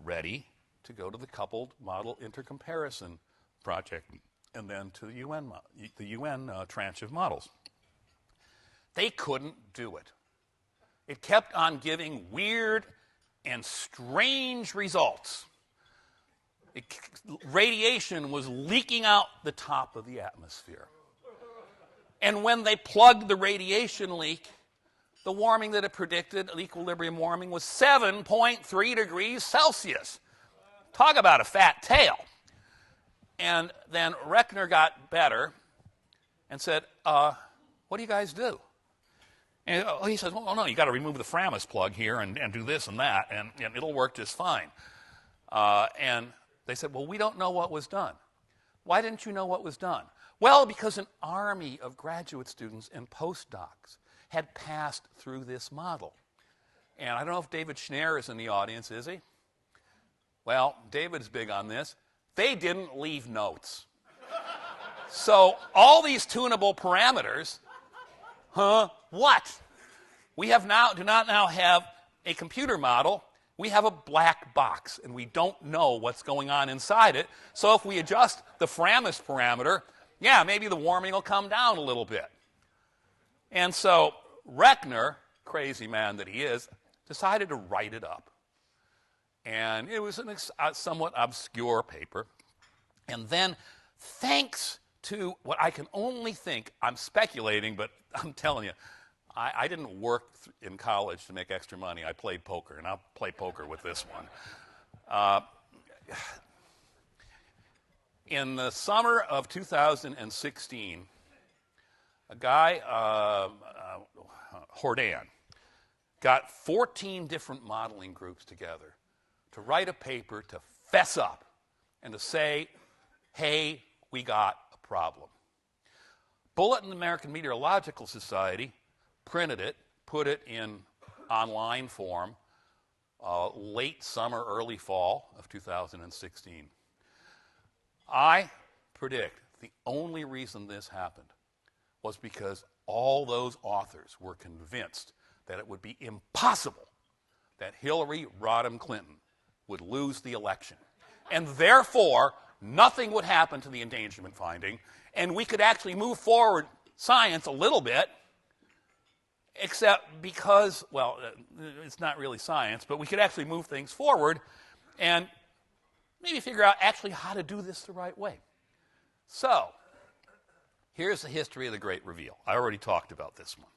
ready to go to the coupled model intercomparison project and then to the UN tranche of models. They couldn't do it. It kept on giving weird and strange results. Radiation was leaking out the top of the atmosphere. And when they plugged the radiation leak, the warming that it predicted, equilibrium warming, was 7.3 degrees Celsius. Talk about a fat tail. And then Rechner got better and said, what do you guys do? And he says, well, no, you got to remove the Framis plug here and do this and that, and it'll work just fine. And they said, well, we don't know what was done. Why didn't you know what was done? Well, because an army of graduate students and postdocs had passed through this model. And I don't know if David Schneier is in the audience, is he? Well, David's big on this. They didn't leave notes. So all these tunable parameters, what? We do not now have a computer model. We have a black box, and we don't know what's going on inside it. So if we adjust the Framis parameter, yeah, maybe the warming will come down a little bit. And so Rechner, crazy man that he is, decided to write it up. And it was a somewhat obscure paper. And then, thanks to what I can only think, I'm speculating, but I'm telling you, I didn't work in college to make extra money. I played poker, and I'll play poker with this one. In the summer of 2016, a guy, Hordan, got 14 different modeling groups together to write a paper to fess up and to say, hey, we got a problem. Bulletin American Meteorological Society printed it, put it in online form, late summer, early fall of 2016. I predict the only reason this happened was because all those authors were convinced that it would be impossible that Hillary Rodham Clinton would lose the election. And therefore, nothing would happen to the endangerment finding, and we could actually move forward science a little bit, except because, well, it's not really science, but we could actually move things forward and maybe figure out actually how to do this the right way. So, here's the history of the Great Reveal. I already talked about this one.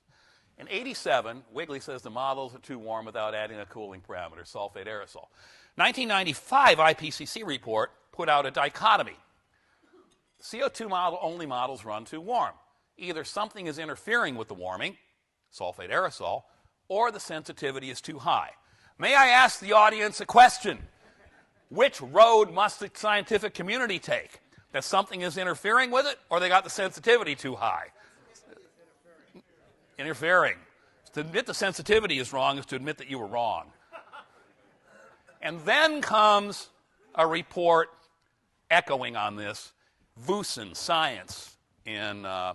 In '87, Wigley says the models are too warm without adding a cooling parameter, sulfate aerosol. 1995 IPCC report put out a dichotomy. CO2 only models run too warm. Either something is interfering with the warming, sulfate aerosol, or the sensitivity is too high. May I ask the audience a question? Which road must the scientific community take? That something is interfering with it, or they got the sensitivity too high? Interfering. To admit the sensitivity is wrong is to admit that you were wrong. And then comes a report echoing on this, Vucin Science in, I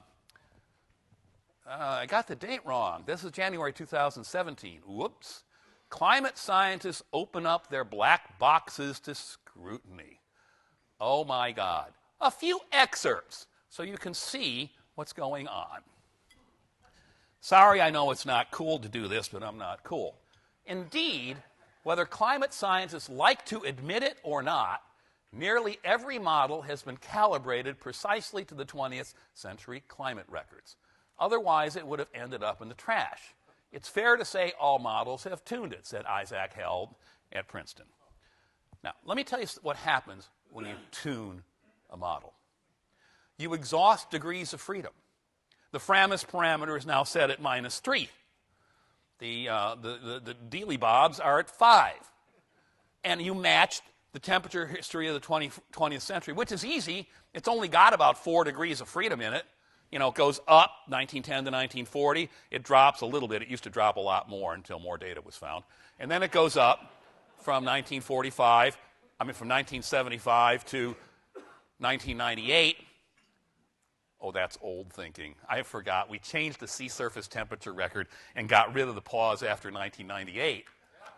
got the date wrong. This is January 2017. Whoops. Climate scientists open up their black boxes to scrutiny. Oh my God. A few excerpts so you can see what's going on. Sorry, I know it's not cool to do this, but I'm not cool. Indeed, whether climate scientists like to admit it or not, nearly every model has been calibrated precisely to the 20th century climate records. Otherwise, it would have ended up in the trash. It's fair to say all models have tuned it, said Isaac Held at Princeton. Now, let me tell you what happens when you tune a model. You exhaust degrees of freedom. The Framis parameter is now set at -3. The Dealey Bobs are at 5. And you match the temperature history of the 20th century, which is easy. It's only got about 4 degrees of freedom in it. You know, it goes up 1910 to 1940. It drops a little bit. It used to drop a lot more until more data was found. And then it goes up from 1975 to 1998. Oh, that's old thinking. I forgot. We changed the sea surface temperature record and got rid of the pause after 1998.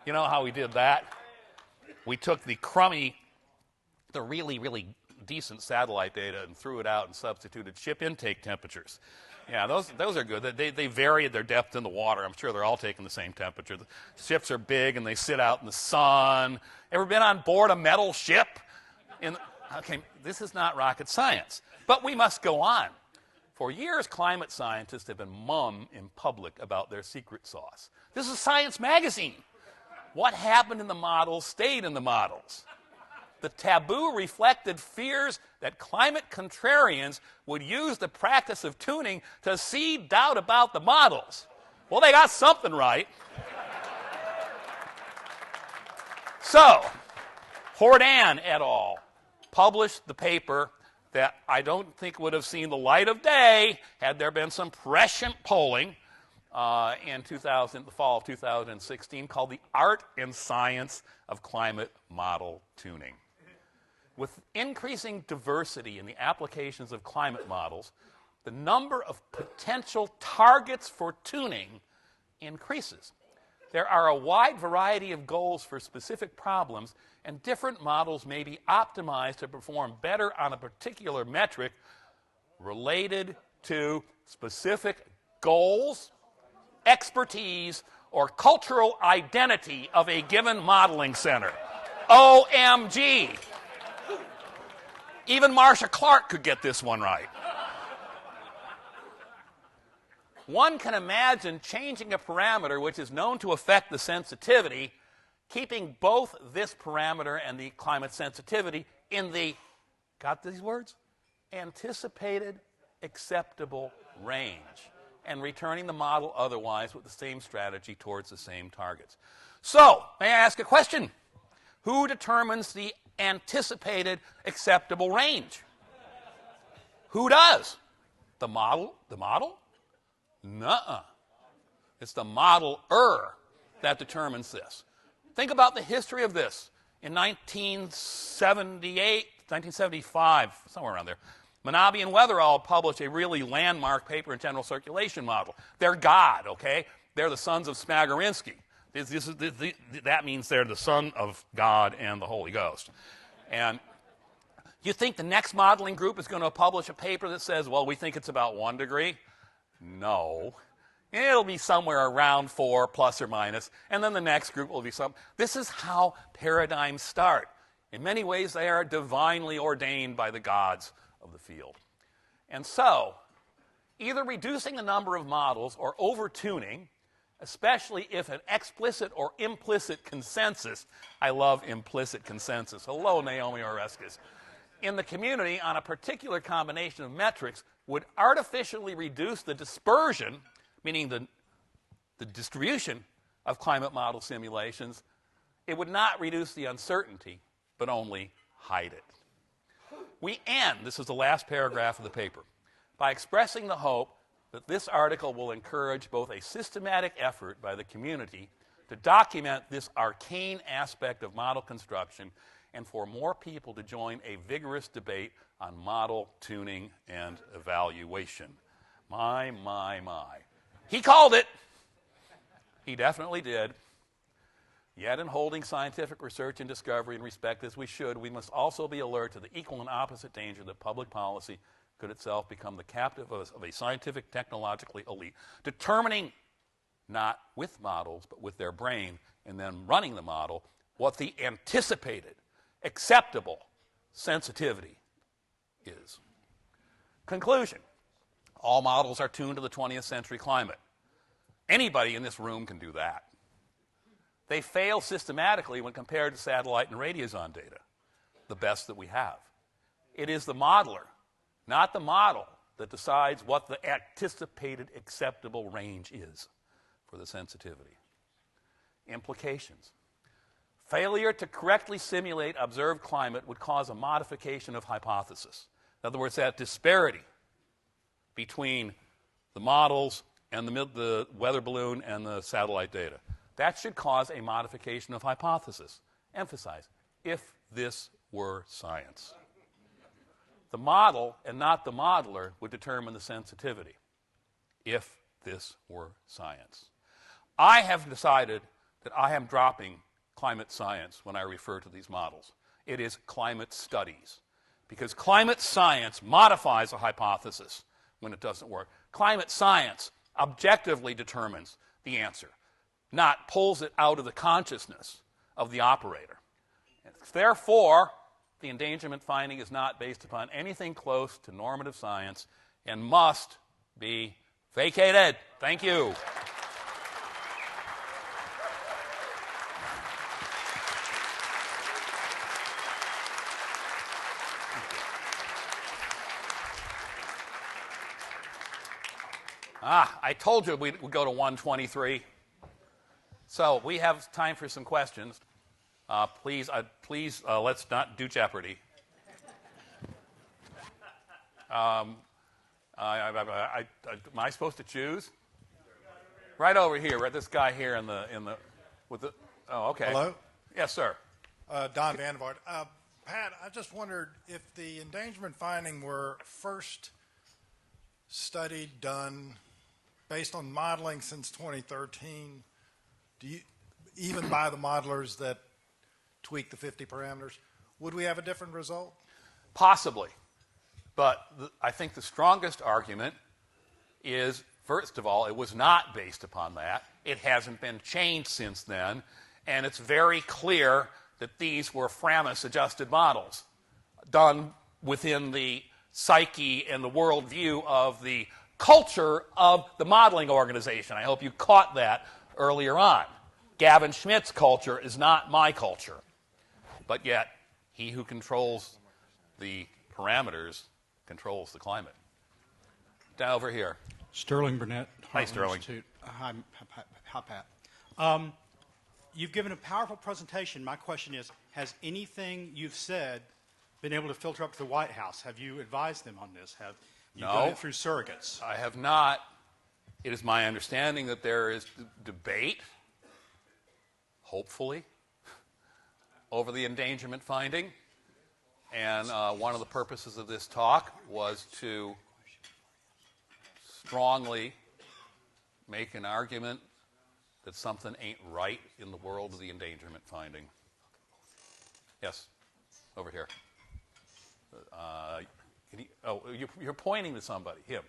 You know how we did that? We took the really, really decent satellite data and threw it out and substituted ship intake temperatures. Yeah, those are good. They vary at their depth in the water. I'm sure they're all taking the same temperature. The ships are big and they sit out in the sun. Ever been on board a metal ship? Okay, this is not rocket science. But we must go on. For years, climate scientists have been mum in public about their secret sauce. This is Science magazine. What happened in the models stayed in the models. The taboo reflected fears that climate contrarians would use the practice of tuning to seed doubt about the models. Well, they got something right. So, Hordan et al. Published the paper that I don't think would have seen the light of day had there been some prescient polling in the fall of 2016 called The Art and Science of Climate Model Tuning. With increasing diversity in the applications of climate models, the number of potential targets for tuning increases. There are a wide variety of goals for specific problems, and different models may be optimized to perform better on a particular metric related to specific goals, expertise, or cultural identity of a given modeling center. OMG! Even Marcia Clark could get this one right. one can imagine changing a parameter which is known to affect the sensitivity, keeping both this parameter and the climate sensitivity in the, got these words? Anticipated acceptable range, and returning the model otherwise with the same strategy towards the same targets. So, may I ask a question? Who determines the anticipated acceptable range? Who does? The model? The model? Nuh-uh. It's the modeler that determines this. Think about the history of this. In 1978, 1975, somewhere around there, Manabe and Weatherall published a really landmark paper in general circulation model. They're God, okay? They're the sons of Smagorinsky. That means they're the son of God and the Holy Ghost. And you think the next modeling group is going to publish a paper that says, well, we think it's about 1 degree? No. It'll be somewhere around 4 plus or minus, and then the next group will be some. This is how paradigms start. In many ways, they are divinely ordained by the gods of the field. And so, either reducing the number of models or over-tuning, especially if an explicit or implicit consensus, I love implicit consensus, hello Naomi Oreskes, in the community on a particular combination of metrics would artificially reduce the dispersion, meaning the distribution of climate model simulations. It would not reduce the uncertainty, but only hide it. We end, this is the last paragraph of the paper, by expressing the hope that this article will encourage both a systematic effort by the community to document this arcane aspect of model construction and for more people to join a vigorous debate on model tuning and evaluation. My. He called it. He definitely did. Yet in holding scientific research and discovery in respect as we should, we must also be alert to the equal and opposite danger that public policy could itself become the captive of a scientific technologically elite, determining not with models, but with their brain, and then running the model, what the anticipated, acceptable sensitivity is. Conclusion. All models are tuned to the 20th century climate. Anybody in this room can do that. They fail systematically when compared to satellite and radiosonde data, the best that we have. It is the modeler, not the model, that decides what the anticipated acceptable range is for the sensitivity. Implications. Failure to correctly simulate observed climate would cause a modification of hypothesis. In other words, that disparity between the models and the weather balloon and the satellite data. That should cause a modification of hypothesis. Emphasize, if this were science. The model and not the modeler would determine the sensitivity, if this were science. I have decided that I am dropping climate science when I refer to these models. It is climate studies, because climate science modifies a hypothesis when it doesn't work. Climate science objectively determines the answer, not pulls it out of the consciousness of the operator. Therefore, the endangerment finding is not based upon anything close to normative science and must be vacated. Thank you. I told you we'd go to 123. So we have time for some questions. Please, let's not do Jeopardy. Am I supposed to choose? Right over here, right? This guy here with the. Oh, okay. Hello. Yes, sir. Don Vanvart. Pat, I just wondered if the endangerment finding were first studied, done based on modeling since 2013. Even by the modelers that tweak the 50 parameters, would we have a different result? Possibly. But I think the strongest argument is, first of all, it was not based upon that. It hasn't been changed since then. And it's very clear that these were Framis-adjusted models done within the psyche and the worldview of the culture of the modeling organization. I hope you caught that earlier on. Gavin Schmidt's culture is not my culture. But yet, he who controls the parameters controls the climate. Down over here. Sterling Burnett. Hi, Sterling. Institute. Hi, Pat. You've given a powerful presentation. My question is, has anything you've said been able to filter up to the White House? Have you advised them on this? Have you done it through surrogates? I have not. It is my understanding that there is debate, hopefully, over the endangerment finding. And one of the purposes of this talk was to strongly make an argument that something ain't right in the world of the endangerment finding. Yes, over here. You're pointing to somebody, him.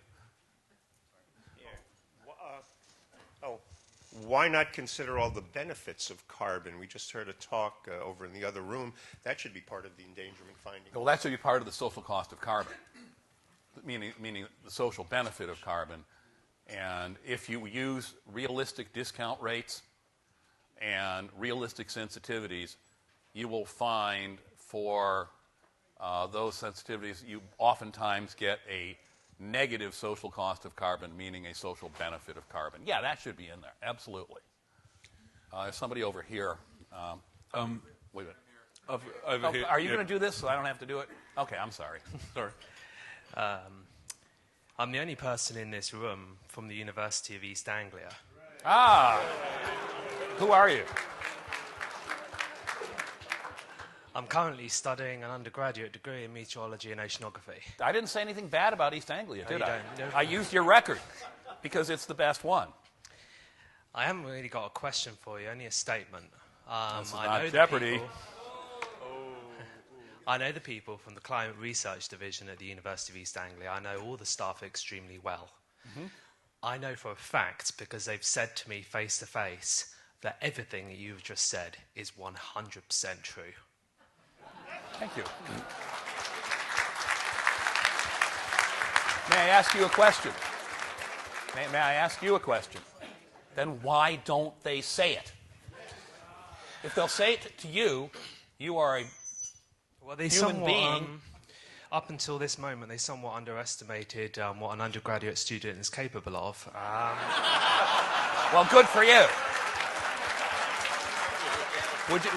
Why not consider all the benefits of carbon? We just heard a talk over in the other room. That should be part of the endangerment finding. Well, that should be part of the social cost of carbon, meaning the social benefit of carbon. And if you use realistic discount rates and realistic sensitivities, you will find for those sensitivities, you oftentimes get a negative social cost of carbon, meaning a social benefit of carbon. Yeah, that should be in there, absolutely. There's somebody over here. Wait a minute. Over here. Are you going to do this so I don't have to do it? Okay, I'm sorry. Sorry. I'm the only person in this room from the University of East Anglia. Ah, who are you? I'm currently studying an undergraduate degree in meteorology and oceanography. I didn't say anything bad about East Anglia, did I? No. I used your record because it's the best one. I haven't really got a question for you, only a statement. This is I not know Jeopardy. I know the people from the Climate Research Division at the University of East Anglia. I know all the staff extremely well. Mm-hmm. I know for a fact, because they've said to me face to face, that everything that you've just said is 100% true. Thank you. May I ask you a question? May I ask you a question? Then why don't they say it? If they'll say it to you, you are a human being. Up until this moment, they somewhat underestimated what an undergraduate student is capable of. Well, good for you.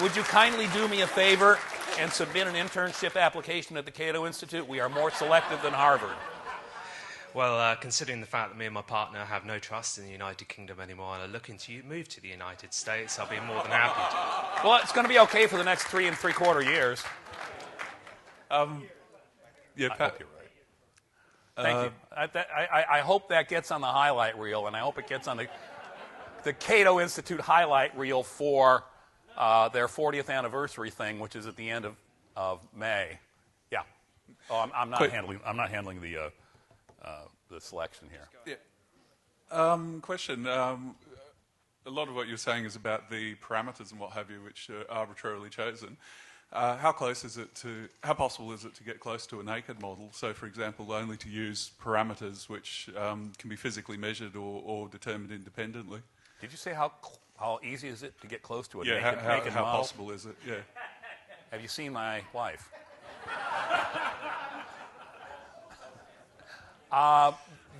Would you kindly do me a favor and submit an internship application at the Cato Institute? We are more selective than Harvard. Well, considering the fact that me and my partner have no trust in the United Kingdom anymore and are looking to move to the United States, I'll be more than happy to. Well, it's going to be okay for the next 3 3/4 years. Yeah, I hope you're right. Thank you. I hope that gets on the highlight reel, and I hope it gets on the Cato Institute highlight reel for their 40th anniversary thing, which is at the end of May. Yeah. Oh, I'm not handling the selection here. Yeah. Question. A lot of what you're saying is about the parameters and what have you, which are arbitrarily chosen. How possible is it to get close to a naked model? So, for example, only to use parameters which can be physically measured or determined independently. Did you say how easy is it to get close to a naked model? How possible is it? Yeah. Have you seen my wife?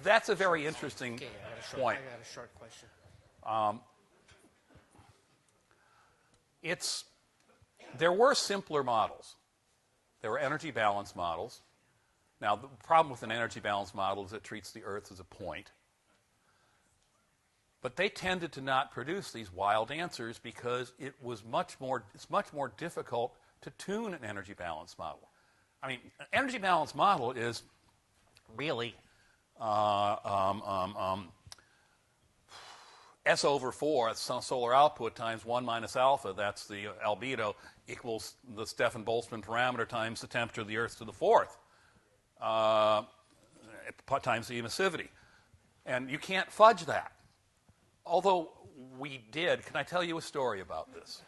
That's a very interesting point. I got a short question. There were simpler models. There were energy balance models. Now, the problem with an energy balance model is it treats the Earth as a point. But they tended to not produce these wild answers because it's much more difficult to tune an energy balance model. I mean, an energy balance model is really S over 4, that's solar output, times 1 minus alpha, that's the albedo, equals the Stefan-Boltzmann parameter times the temperature of the Earth to the 4th, times the emissivity. And you can't fudge that. Although we did. Can I tell you a story about this?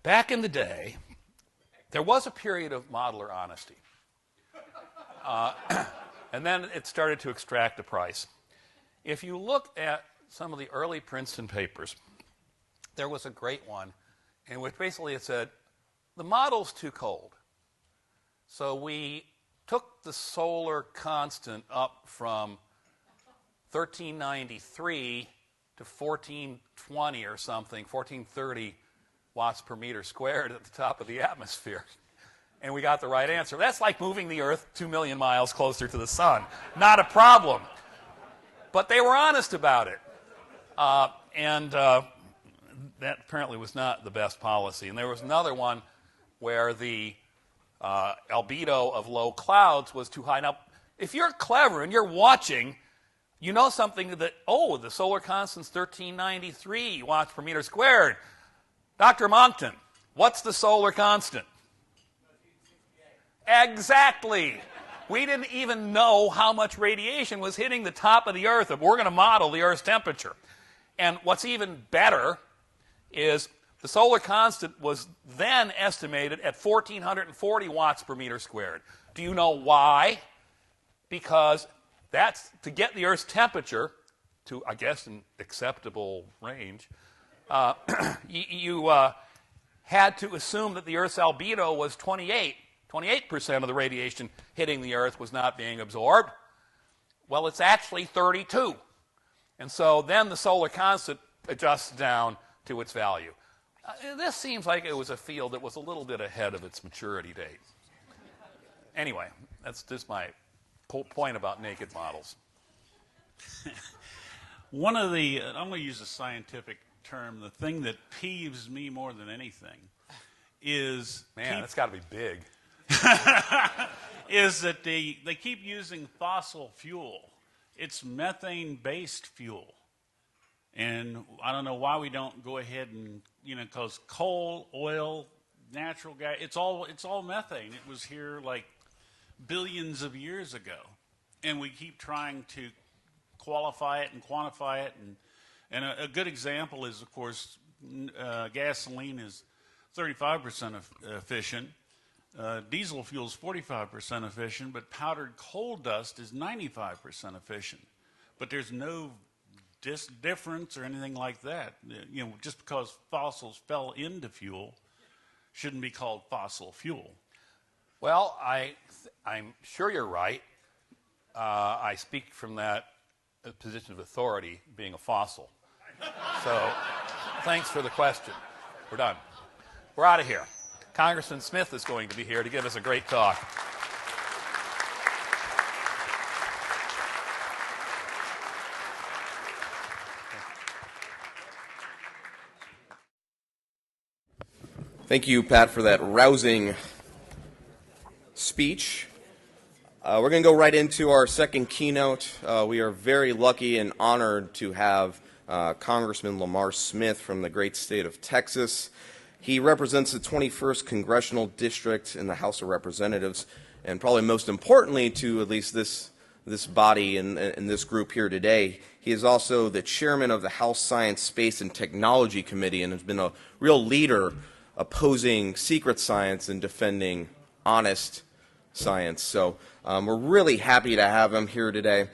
Back in the day, there was a period of modeler honesty. And then it started to extract a price. If you look at some of the early Princeton papers, there was a great one in which basically it said, the model's too cold. So we took the solar constant up from 1393 to 1420 or something, 1430 watts per meter squared at the top of the atmosphere. And we got the right answer. That's like moving the Earth 2 million miles closer to the sun. Not a problem. But they were honest about it. And that apparently was not the best policy. And there was another one where the albedo of low clouds was too high. Now, if you're clever and you're watching, you know something that, oh, the solar constant's 1393 watts per meter squared. Dr. Monckton, what's the solar constant? Exactly. We didn't even know how much radiation was hitting the top of the Earth. We're going to model the Earth's temperature. And what's even better is the solar constant was then estimated at 1,440 watts per meter squared. Do you know why? Because that's to get the Earth's temperature to, I guess, an acceptable range. You had to assume that the Earth's albedo was 28. 28% of the radiation hitting the Earth was not being absorbed. Well, it's actually 32. And so then the solar constant adjusts down to its value. This seems like it was a field that was a little bit ahead of its maturity date. Anyway, that's just my point about naked models. One of the, I'm going to use a scientific term, the thing that peeves me more than anything is... Man, it's got to be big. is that they keep using fossil fuel. It's methane-based fuel. And I don't know why we don't go ahead and, because coal, oil, natural gas, it's all methane. It was here like billions of years ago. And we keep trying to qualify it and quantify it. And a good example is, of course, gasoline is 35% efficient. Diesel fuel is 45% efficient, but powdered coal dust is 95% efficient. But there's no difference or anything like that. Just because fossils fell into fuel shouldn't be called fossil fuel. Well, I'm sure you're right. I speak from that position of authority, being a fossil. So thanks for the question. We're done. We're out of here. Congressman Smith is going to be here to give us a great talk. Thank you, Pat, for that rousing speech. We're going to go right into our second keynote. We are very lucky and honored to have Congressman Lamar Smith from the great state of Texas. He represents the 21st Congressional District in the House of Representatives, and probably most importantly to at least this body and this group here today, he is also the chairman of the House Science, Space, and Technology Committee and has been a real leader opposing secret science and defending honest science. So we're really happy to have him here today.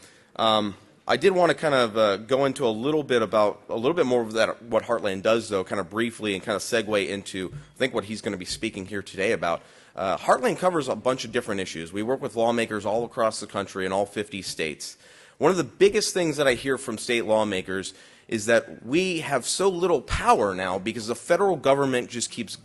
I did want to kind of go into a little bit more of that, what Heartland does, though, kind of briefly, and kind of segue into, I think, what he's going to be speaking here today about. Heartland covers a bunch of different issues. We work with lawmakers all across the country in all 50 states. One of the biggest things that I hear from state lawmakers is that we have so little power now because the federal government just keeps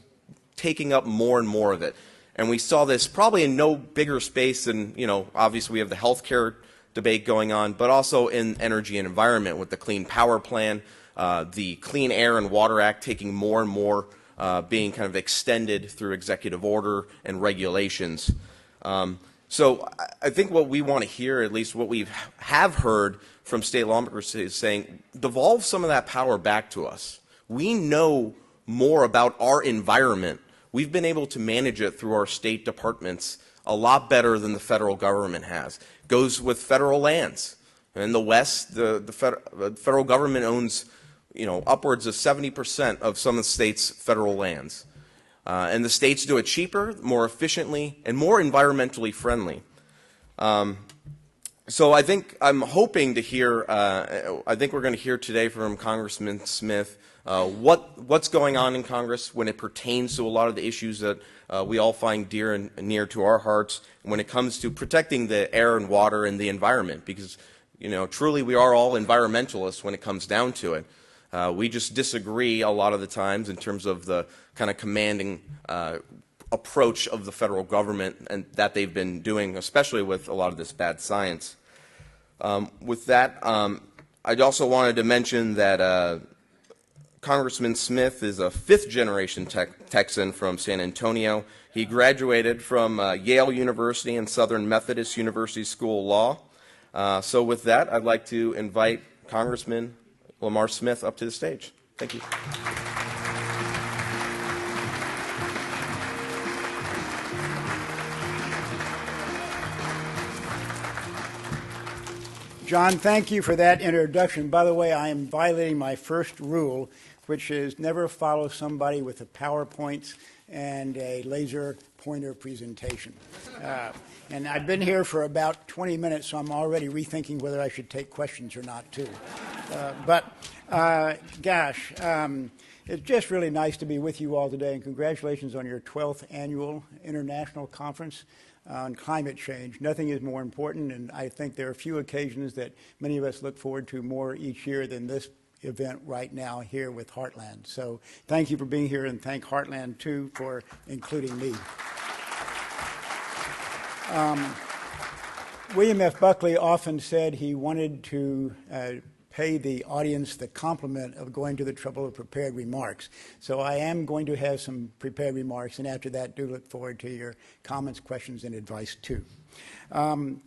taking up more and more of it. And we saw this probably in no bigger space than, obviously we have the health care debate going on, but also in energy and environment with the Clean Power Plan, the Clean Air and Water Act taking more and more, being kind of extended through executive order and regulations. So I think what we want to hear, at least what we have heard from state lawmakers, is saying, devolve some of that power back to us. We know more about our environment. We've been able to manage it through our state departments a lot better than the federal government has. Goes with federal lands. In the West, the federal government owns, upwards of 70% of some of the states' federal lands. And the states do it cheaper, more efficiently, and more environmentally friendly. So I think I'm hoping to hear, I think we're going to hear today from Congressman Smith what's going on in Congress when it pertains to a lot of the issues that we all find dear and near to our hearts when it comes to protecting the air and water and the environment, because, you know, truly we are all environmentalists when it comes down to it. We just disagree a lot of the times in terms of the kind of commanding approach of the federal government and that they've been doing, especially with a lot of this bad science. With that, I also wanted to mention that Congressman Smith is a fifth-generation Texan from San Antonio. He graduated from Yale University and Southern Methodist University School of Law. So with that, I'd like to invite Congressman Lamar Smith up to the stage. Thank you. John, thank you for that introduction. By the way, I am violating my first rule, which is never follow somebody with a PowerPoint and a laser pointer presentation. And I've been here for about 20 minutes, so I'm already rethinking whether I should take questions or not, too. Gosh, it's just really nice to be with you all today, and congratulations on your 12th annual international conference on climate change. Nothing is more important, and I think there are few occasions that many of us look forward to more each year than this event right now here with Heartland. So thank you for being here, and thank Heartland, too, for including me. William F. Buckley often said he wanted to pay the audience the compliment of going to the trouble of prepared remarks. So I am going to have some prepared remarks, and after that, do look forward to your comments, questions, and advice, too.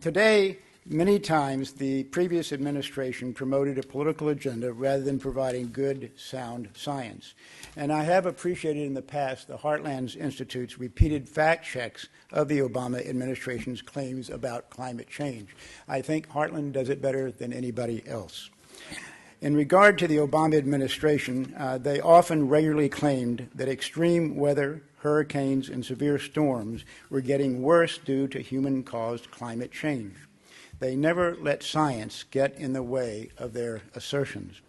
Today, many times, the previous administration promoted a political agenda rather than providing good, sound science. And I have appreciated in the past the Heartland Institute's repeated fact checks of the Obama administration's claims about climate change. I think Heartland does it better than anybody else. In regard to the Obama administration, they often regularly claimed that extreme weather, hurricanes, and severe storms were getting worse due to human-caused climate change. They never let science get in the way of their assertions.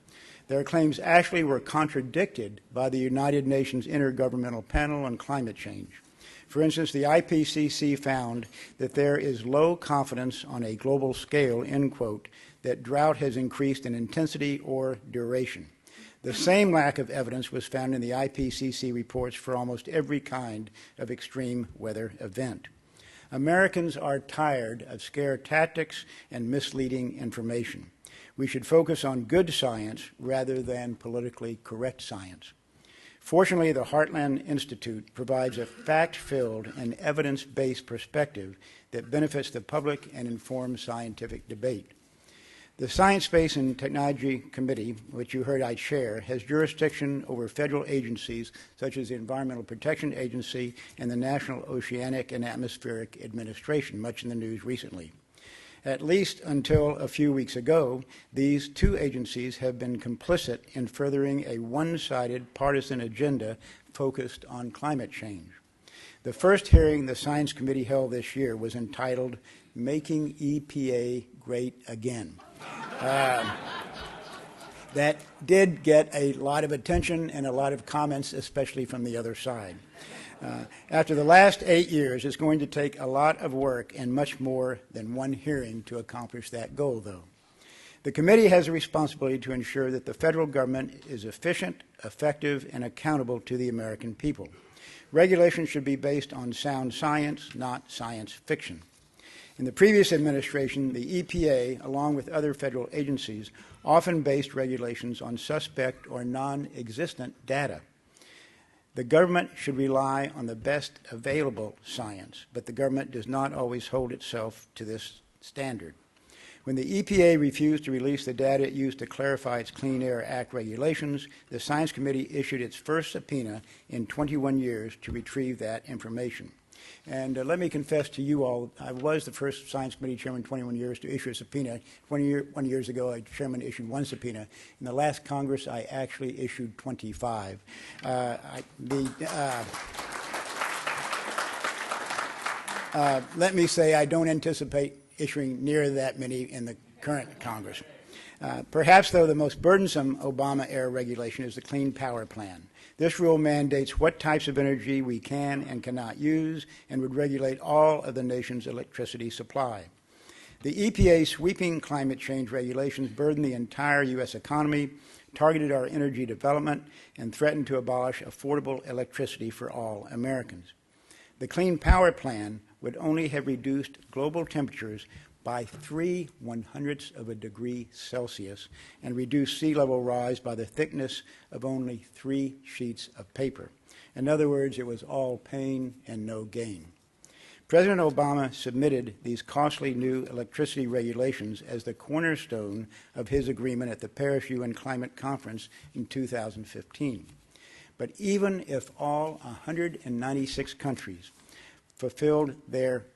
Their claims actually were contradicted by the United Nations Intergovernmental Panel on Climate Change. For instance, the IPCC found that there is low confidence on a global scale, end quote, that drought has increased in intensity or duration. The same lack of evidence was found in the IPCC reports for almost every kind of extreme weather event. Americans are tired of scare tactics and misleading information. We should focus on good science rather than politically correct science. Fortunately, the Heartland Institute provides a fact-filled and evidence-based perspective that benefits the public and informs scientific debate. The Science, Space, and Technology Committee, which you heard I chair, has jurisdiction over federal agencies such as the Environmental Protection Agency and the National Oceanic and Atmospheric Administration, much in the news recently. At least until a few weeks ago, these two agencies have been complicit in furthering a one-sided partisan agenda focused on climate change. The first hearing the Science Committee held this year was entitled Making EPA Great Again. That did get a lot of attention and a lot of comments, especially from the other side. After the last 8 years, it's going to take a lot of work and much more than one hearing to accomplish that goal, though. The committee has a responsibility to ensure that the federal government is efficient, effective, and accountable to the American people. Regulations should be based on sound science, not science fiction. In the previous administration, the EPA, along with other federal agencies, often based regulations on suspect or non-existent data. The government should rely on the best available science, but the government does not always hold itself to this standard. When the EPA refused to release the data it used to clarify its Clean Air Act regulations, the Science Committee issued its first subpoena in 21 years to retrieve that information. And let me confess to you all, I was the first Science Committee chairman in 21 years to issue a subpoena. 21 years ago, a chairman issued one subpoena. In the last Congress, I actually issued 25. Let me say I don't anticipate issuing near that many in the current Congress. Perhaps, though, the most burdensome Obama-era regulation is the Clean Power Plan. This rule mandates what types of energy we can and cannot use and would regulate all of the nation's electricity supply. The EPA's sweeping climate change regulations burden the entire U.S. economy, targeted our energy development, and threatened to abolish affordable electricity for all Americans. The Clean Power Plan would only have reduced global temperatures by 3/100ths of a degree Celsius and reduced sea level rise by the thickness of only 3 sheets of paper. In other words, it was all pain and no gain. President Obama submitted these costly new electricity regulations as the cornerstone of his agreement at the Paris UN Climate Conference in 2015. But even if all 196 countries fulfilled their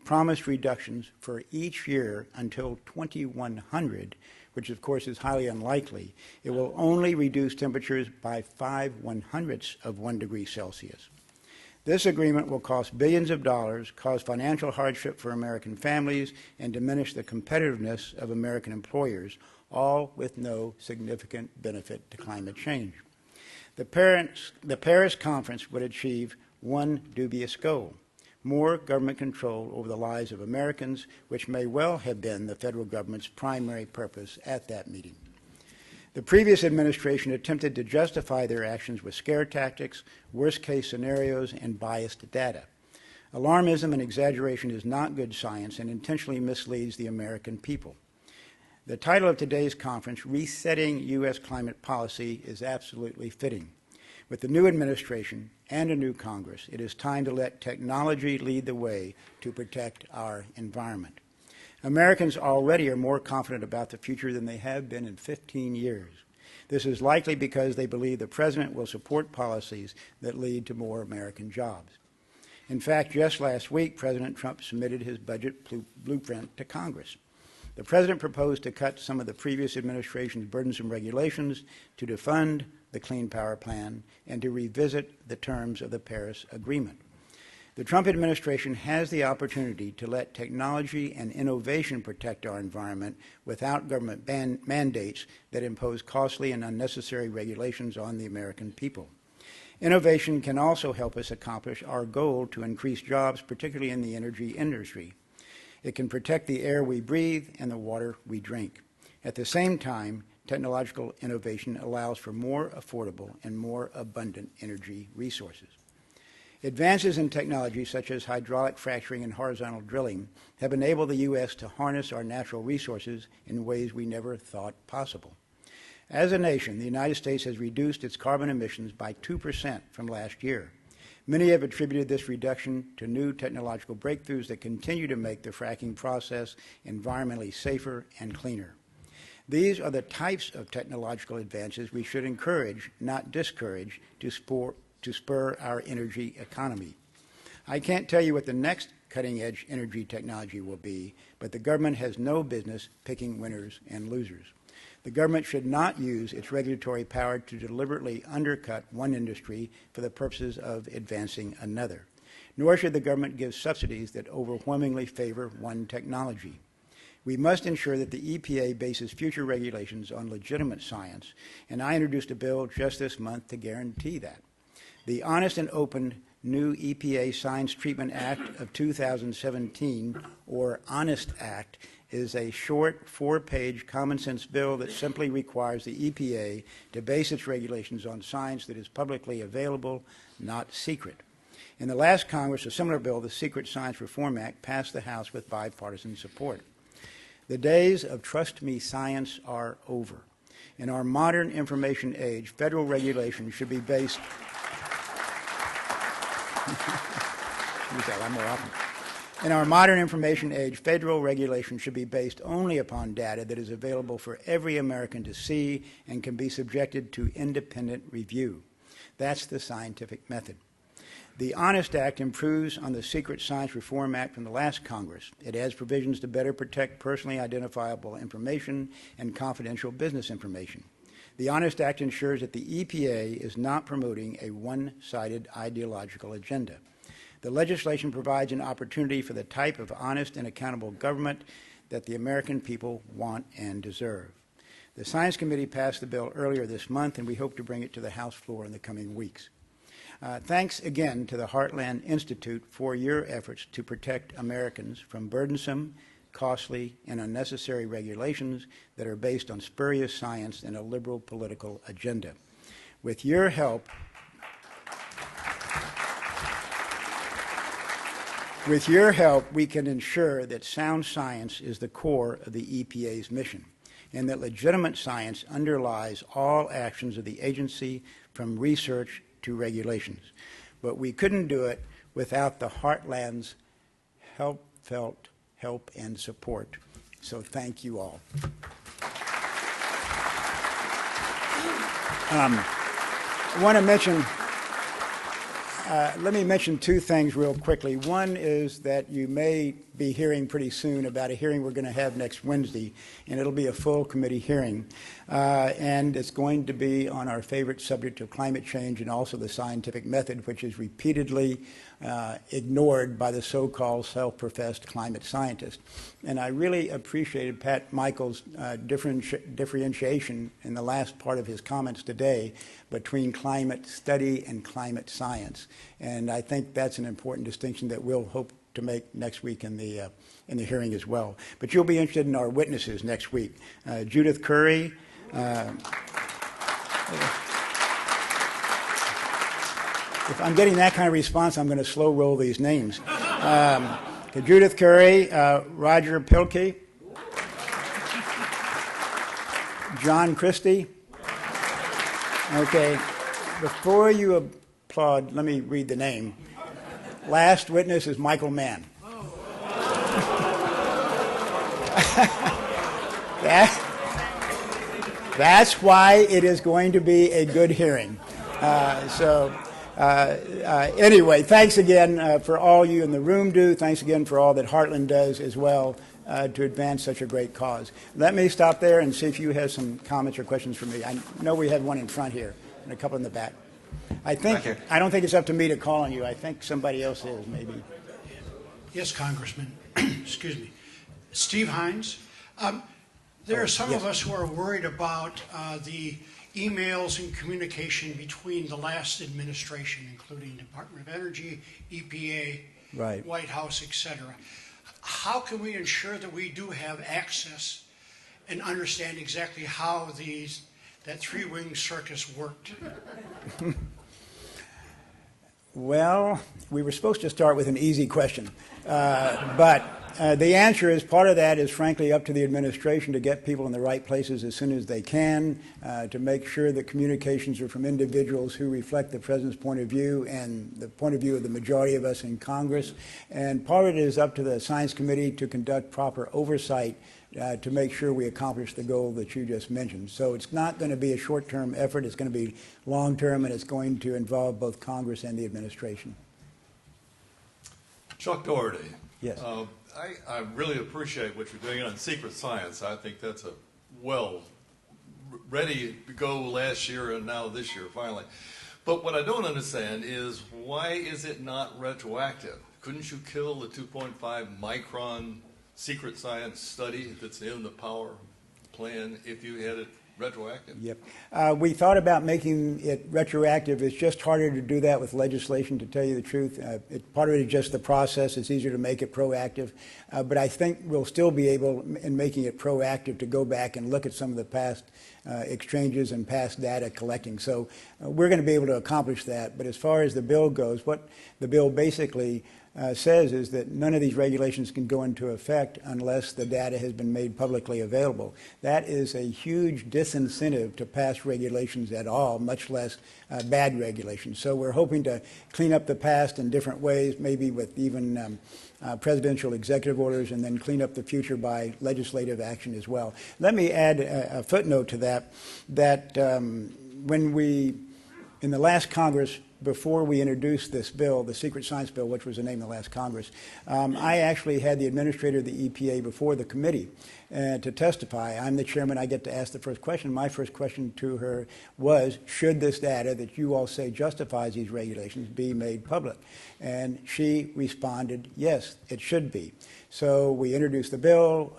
promised reductions for each year until 2100, which of course is highly unlikely, it will only reduce temperatures by 5/100ths of 1 degree Celsius. This agreement will cost billions of dollars, cause financial hardship for American families, and diminish the competitiveness of American employers, all with no significant benefit to climate change. The Paris conference would achieve one dubious goal: more government control over the lives of Americans, which may well have been the federal government's primary purpose at that meeting. The previous administration attempted to justify their actions with scare tactics, worst-case scenarios, and biased data. Alarmism and exaggeration is not good science and intentionally misleads the American people. The title of today's conference, Resetting U.S. Climate Policy, is absolutely fitting. With the new administration and a new Congress, it is time to let technology lead the way to protect our environment. Americans already are more confident about the future than they have been in 15 years. This is likely because they believe the President will support policies that lead to more American jobs. In fact, just last week, President Trump submitted his budget blueprint to Congress. The President proposed to cut some of the previous administration's burdensome regulations, to defund the Clean Power Plan, and to revisit the terms of the Paris Agreement. The Trump administration has the opportunity to let technology and innovation protect our environment without government mandates that impose costly and unnecessary regulations on the American people. Innovation can also help us accomplish our goal to increase jobs, particularly in the energy industry. It can protect the air we breathe and the water we drink. At the same time, technological innovation allows for more affordable and more abundant energy resources. Advances in technology such as hydraulic fracturing and horizontal drilling have enabled the U.S. to harness our natural resources in ways we never thought possible. As a nation, the United States has reduced its carbon emissions by 2% from last year. Many have attributed this reduction to new technological breakthroughs that continue to make the fracking process environmentally safer and cleaner. These are the types of technological advances we should encourage, not discourage, to spur our energy economy. I can't tell you what the next cutting-edge energy technology will be, but the government has no business picking winners and losers. The government should not use its regulatory power to deliberately undercut one industry for the purposes of advancing another. Nor should the government give subsidies that overwhelmingly favor one technology. We must ensure that the EPA bases future regulations on legitimate science, and I introduced a bill just this month to guarantee that. The Honest and Open new EPA Science Treatment Act of 2017, or HONEST Act, is a short 4-page common sense bill that simply requires the EPA to base its regulations on science that is publicly available, not secret. In the last Congress, a similar bill, the Secret Science Reform Act, passed the House with bipartisan support. The days of trust me science are over. In our modern information age, federal regulation should be based In our modern information age, federal regulation should be based only upon data that is available for every American to see and can be subjected to independent review. That's the scientific method. The HONEST Act improves on the Secret Science Reform Act from the last Congress. It adds provisions to better protect personally identifiable information and confidential business information. The HONEST Act ensures that the EPA is not promoting a one-sided ideological agenda. The legislation provides an opportunity for the type of honest and accountable government that the American people want and deserve. The Science Committee passed the bill earlier this month, and we hope to bring it to the House floor in the coming weeks. Thanks again to the Heartland Institute for your efforts to protect Americans from burdensome, costly, and unnecessary regulations that are based on spurious science and a liberal political agenda. With your help, we can ensure that sound science is the core of the EPA's mission, and that legitimate science underlies all actions of the agency, from research to regulations. But we couldn't do it without the Heartland's heartfelt help and support. So thank you all. I want to mention, let me mention two things real quickly. One is that you may be hearing pretty soon about a hearing we're going to have next Wednesday, and it'll be a full committee hearing. And it's going to be on our favorite subject of climate change and also the scientific method, which is repeatedly ignored by the so-called self-professed climate scientists. And I really appreciated Pat Michael's differentiation in the last part of his comments today between climate study and climate science. And I think that's an important distinction that we'll hope to make next week in the hearing as well. But you'll be interested in our witnesses next week. Judith Curry. If I'm getting that kind of response, I'm going to slow roll these names. Judith Curry, Roger Pilkey, John Christie. Okay, before you applaud, let me read the name. Last witness is Michael Mann. That's why it is going to be a good hearing. Anyway, thanks again for all you in the room do. Thanks again for all that Heartland does as well to advance such a great cause. Let me stop there and see if you have some comments or questions for me. I know we have one in front here and a couple in the back. I don't think it's up to me to call on you. I think somebody else is, maybe. Yes, Congressman. Excuse me. Steve Hines. There are some of us who are worried about the emails and communication between the last administration, including Department of Energy, EPA, right, White House, etc. How can we ensure that we do have access and understand exactly how that three-wing circus worked? Well, we were supposed to start with an easy question, but the answer is part of that is frankly up to the administration to get people in the right places as soon as they can, to make sure that communications are from individuals who reflect the President's point of view and the point of view of the majority of us in Congress. And part of it is up to the Science Committee to conduct proper oversight to make sure we accomplish the goal that you just mentioned. So it's not going to be a short-term effort. It's going to be long-term, and it's going to involve both Congress and the administration. Chuck Doherty. Yes. I really appreciate what you're doing on secret science. I think that's ready to go last year and now this year, finally. But what I don't understand is why is it not retroactive? Couldn't you kill the 2.5 micron secret science study that's in the power plan if you had it retroactive? Yep. We thought about making it retroactive. It's just harder to do that with legislation, to tell you the truth. Part of it is just the process. It's easier to make it proactive. But I think we'll still be able, in making it proactive, to go back and look at some of the past exchanges and past data collecting. So we're going to be able to accomplish that. But as far as the bill goes, what the bill basically says is that none of these regulations can go into effect unless the data has been made publicly available. That is a huge disincentive to pass regulations at all, much less bad regulations. So we're hoping to clean up the past in different ways, maybe with even presidential executive orders, and then clean up the future by legislative action as well. Let me add a footnote to that, when we, in the last Congress, before we introduced this bill, the secret science bill, which was the name of the last Congress, I actually had the administrator of the EPA before the committee to testify. I'm the chairman. I get to ask the first question. My first question to her was, should this data that you all say justifies these regulations be made public? And she responded, yes, it should be. So we introduced the bill,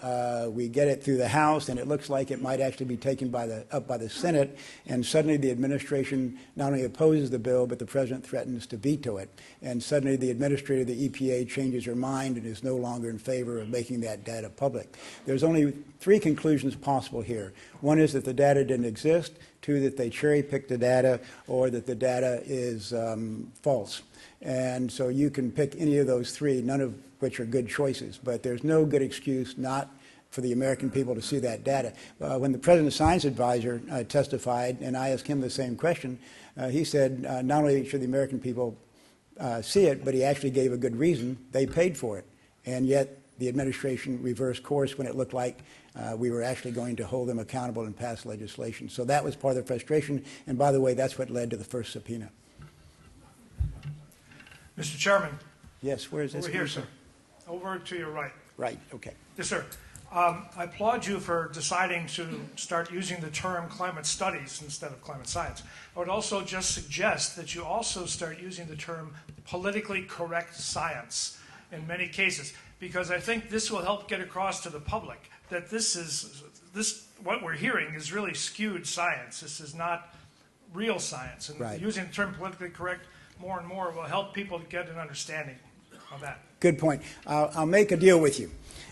we get it through the House, and it looks like it might actually be taken up by the Senate, and suddenly the administration not only opposes the bill, but the president threatens to veto it. And suddenly the administrator of the EPA changes her mind and is no longer in favor of making that data public. There's only three conclusions possible here. One is that the data didn't exist, two, that they cherry-picked the data, or that the data is false. And so you can pick any of those three, none of which are good choices, but there's no good excuse not for the American people to see that data. When the President's Science Advisor testified, and I asked him the same question, he said not only should the American people see it, but he actually gave a good reason. They paid for it. And yet the administration reversed course when it looked like we were actually going to hold them accountable and pass legislation. So that was part of the frustration. And by the way, that's what led to the first subpoena. Mr. Chairman. Yes, where is this? Over here, sir. Over to your right. Right, okay. Yes, sir. I applaud you for deciding to start using the term climate studies instead of climate science. I would also just suggest that you also start using the term politically correct science in many cases, because I think this will help get across to the public that what we're hearing is really skewed science. This is not real science. And right. Using the term politically correct more and more will help people to get an understanding of that. Good point. I'll make a deal with you.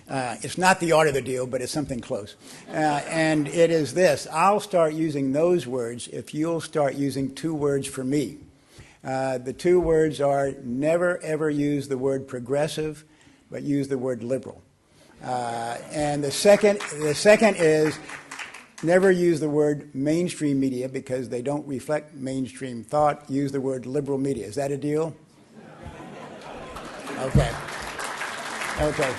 It's not the art of the deal, but it's something close. And it is this. I'll start using those words if you'll start using two words for me. The two words are never, ever use the word progressive, but use the word liberal. And the second is never use the word mainstream media because they don't reflect mainstream thought. Use the word liberal media. Is that a deal? Okay. Okay.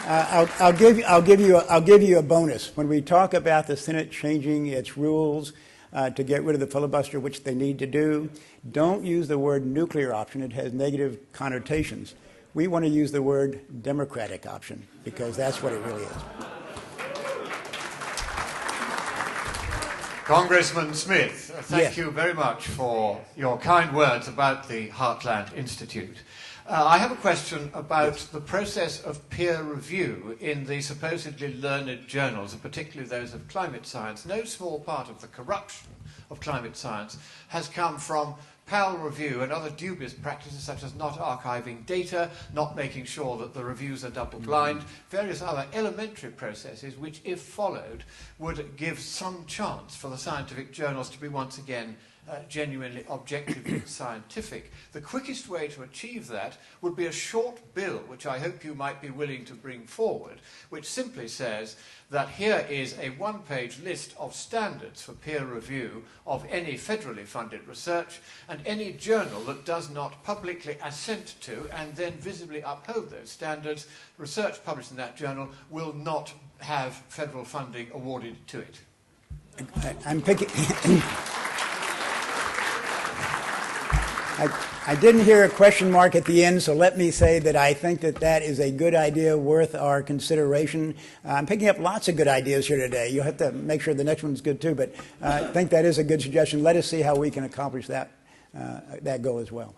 I'll give you a bonus. When we talk about the Senate changing its rules to get rid of the filibuster, which they need to do, don't use the word nuclear option. It has negative connotations. We want to use the word democratic option because that's what it really is. Congressman Smith, thank you very much for your kind words about the Heartland Institute. I have a question about the process of peer review in the supposedly learned journals, and particularly those of climate science. No small part of the corruption of climate science has come from PAL review and other dubious practices such as not archiving data, not making sure that the reviews are double-blind, various other elementary processes which, if followed, would give some chance for the scientific journals to be once again genuinely objectively scientific. The quickest way to achieve that would be a short bill, which I hope you might be willing to bring forward, which simply says that here is a one-page list of standards for peer review of any federally funded research, and any journal that does not publicly assent to and then visibly uphold those standards, research published in that journal will not have federal funding awarded to it. I'm picking... I didn't hear a question mark at the end, so let me say that I think that is a good idea worth our consideration. I'm picking up lots of good ideas here today. You'll have to make sure the next one's good too, but I think that is a good suggestion. Let us see how we can accomplish that goal as well.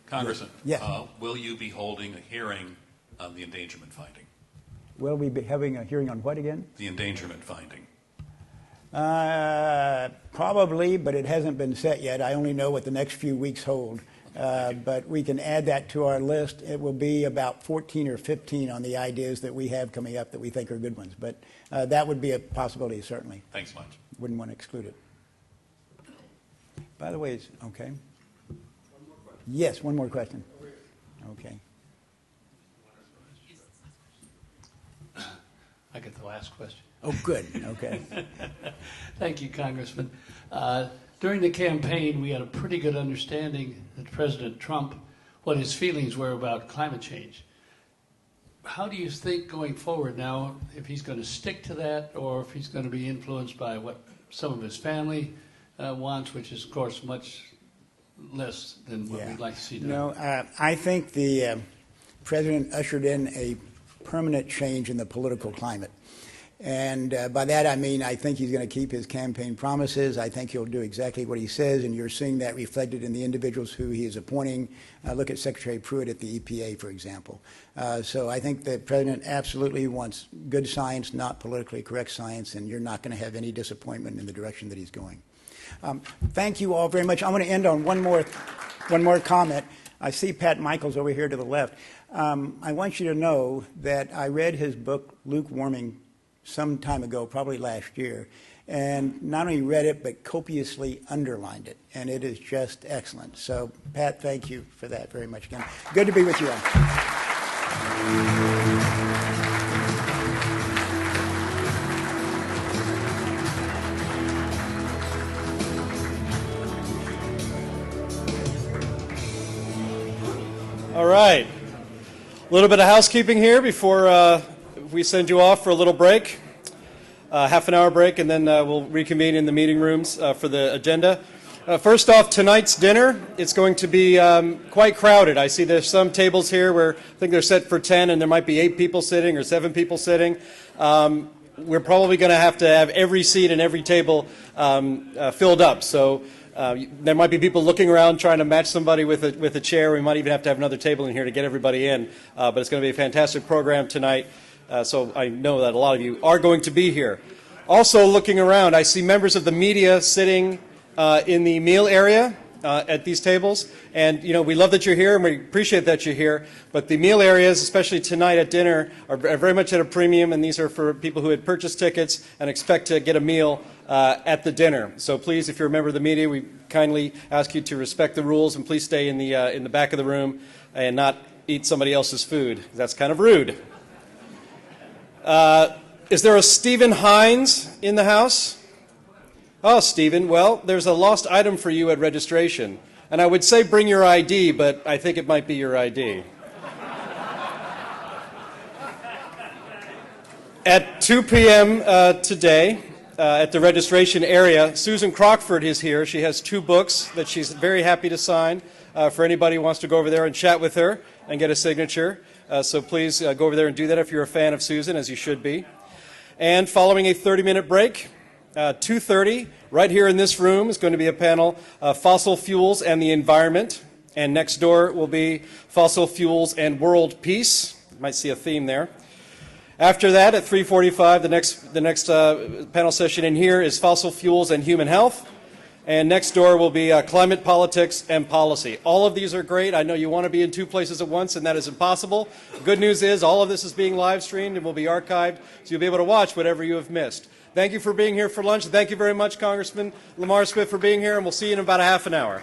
Congressman, yes. Will you be holding a hearing on the endangerment finding? Will we be having a hearing on what again? The endangerment finding. Probably, but it hasn't been set yet. I only know what the next few weeks hold. But we can add that to our list. It will be about 14 or 15 on the ideas that we have coming up that we think are good ones. But that would be a possibility, certainly. Thanks much. Wouldn't want to exclude it. By the way, okay. Yes, one more question. Okay. I get the last question. Oh, good. Okay. Thank you, Congressman. During the campaign, we had a pretty good understanding that President Trump, what his feelings were about climate change. How do you think going forward now, if he's going to stick to that or if he's going to be influenced by what some of his family wants, which is, of course, much less than what we'd like to see done. No, I think the president ushered in a permanent change in the political climate. And by that I mean I think he's going to keep his campaign promises. I think he'll do exactly what he says, and you're seeing that reflected in the individuals who he is appointing. Look at Secretary Pruitt at the EPA, for example. So I think the president absolutely wants good science, not politically correct science, and you're not going to have any disappointment in the direction that he's going. Thank you all very much. I want to end on one more comment. I see Pat Michaels over here to the left. I want you to know that I read his book, Lukewarming, some time ago, probably last year, and not only read it, but copiously underlined it, and it is just excellent. So, Pat, thank you for that very much again. Good to be with you all. All right. A little bit of housekeeping here before we send you off for a little break. Half an hour break, and then we'll reconvene in the meeting rooms for the agenda. First off, tonight's dinner, it's going to be quite crowded. I see there's some tables here where I think they're set for 10, and there might be 8 people sitting or 7 people sitting. We're probably going to have every seat and every table filled up. So there might be people looking around trying to match somebody with a chair. We might even have to have another table in here to get everybody in. But it's going to be a fantastic program tonight. So I know that a lot of you are going to be here. Also looking around, I see members of the media sitting in the meal area at these tables. And, we love that you're here and we appreciate that you're here. But the meal areas, especially tonight at dinner, are very much at a premium. And these are for people who had purchased tickets and expect to get a meal at the dinner. So please, if you're a member of the media, we kindly ask you to respect the rules and please stay in the back of the room and not eat somebody else's food. That's kind of rude. Is there a Stephen Hines in the house? Oh, Stephen, well, there's a lost item for you at registration. And I would say bring your ID, but I think it might be your ID. At 2 p.m. Today, at the registration area, Susan Crockford is here. She has 2 books that she's very happy to sign for anybody who wants to go over there and chat with her and get a signature. So please go over there and do that if you're a fan of Susan, as you should be. And following a 30-minute break, 2:30, right here in this room, is going to be a panel, Fossil Fuels and the Environment. And next door will be Fossil Fuels and World Peace. You might see a theme there. After that, at 3:45, the next panel session in here is Fossil Fuels and Human Health. And next door will be Climate Politics and Policy. All of these are great. I know you want to be in 2 places at once, and that is impossible. Good news is all of this is being live streamed and will be archived, so you'll be able to watch whatever you have missed. Thank you for being here for lunch. Thank you very much, Congressman Lamar Smith, for being here, and we'll see you in about a half an hour.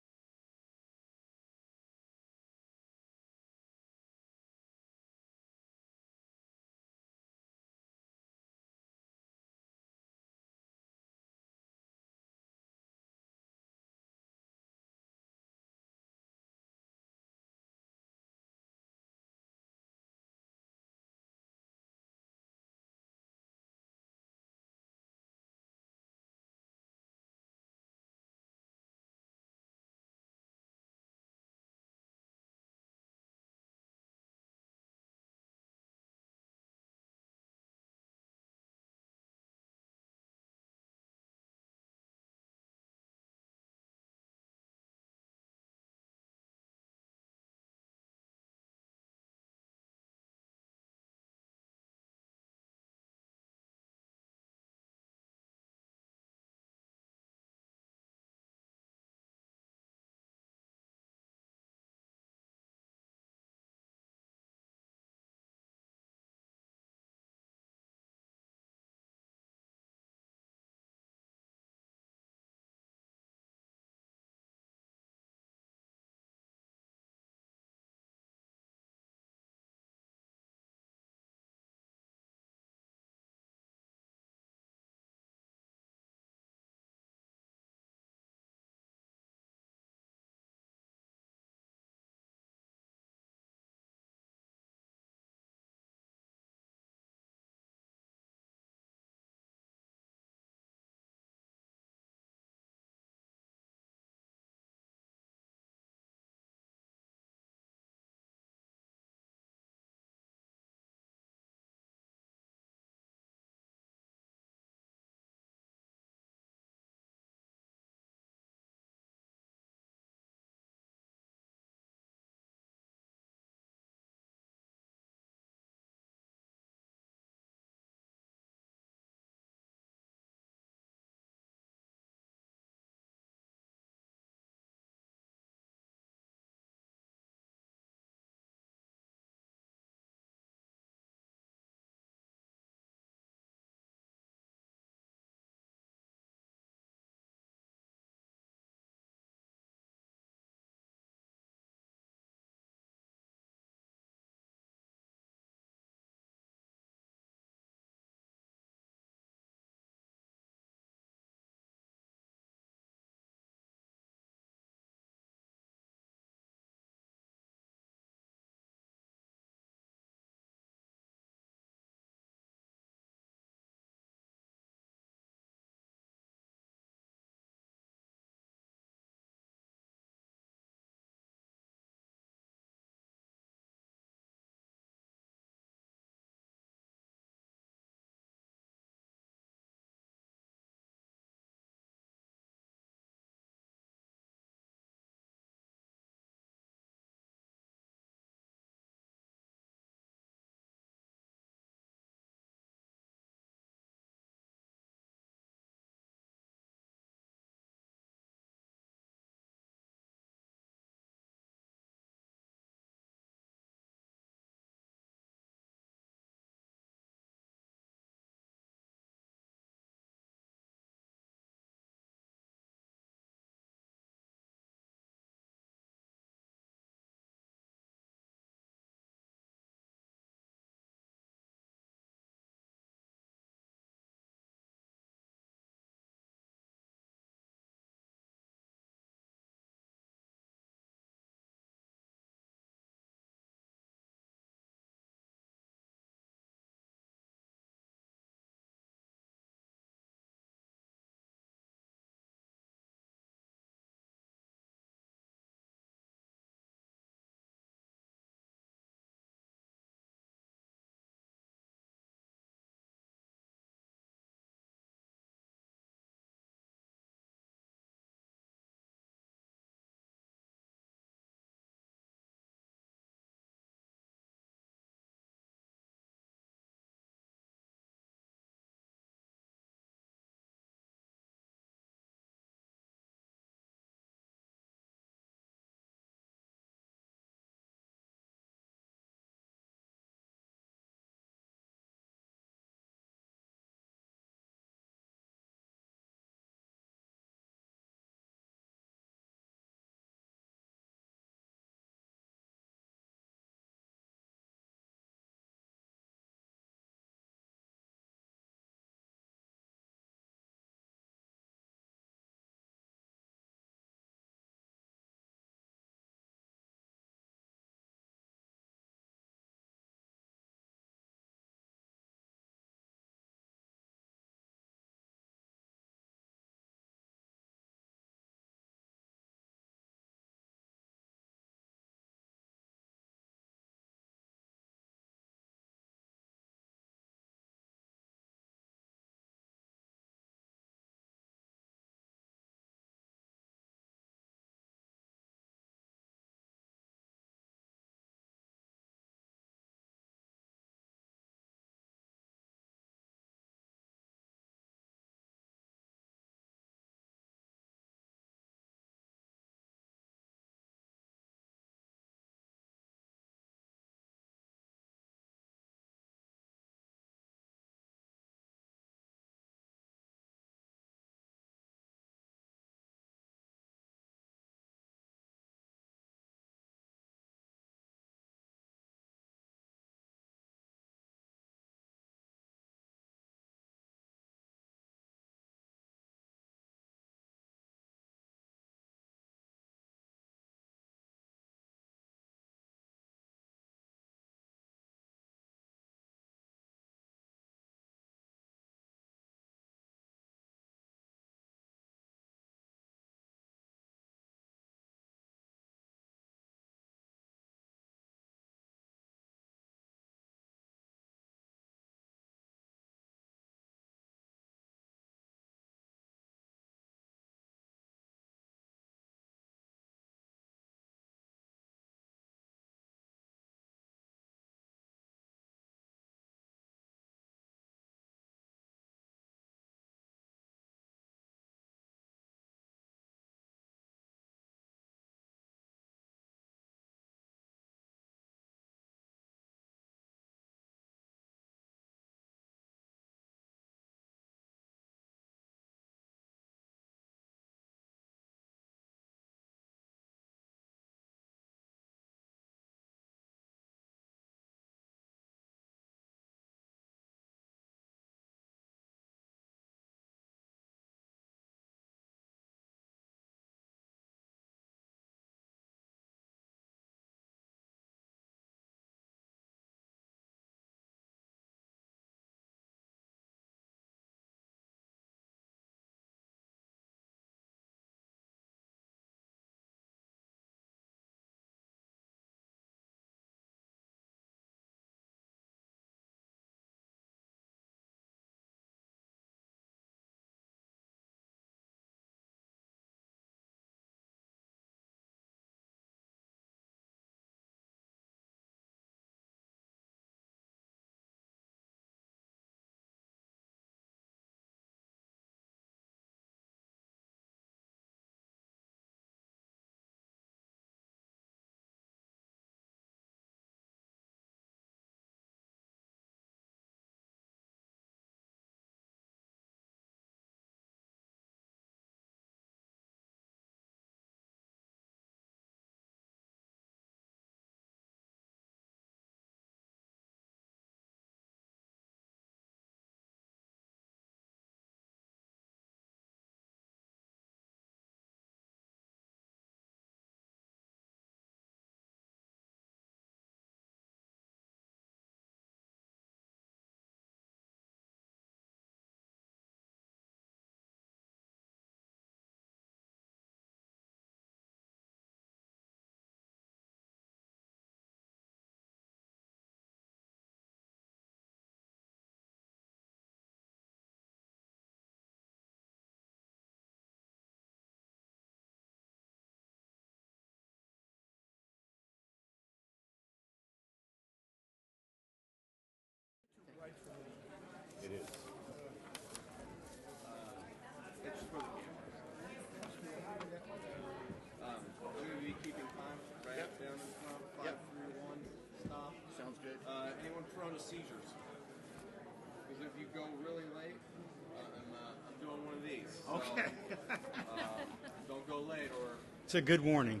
It's a good warning.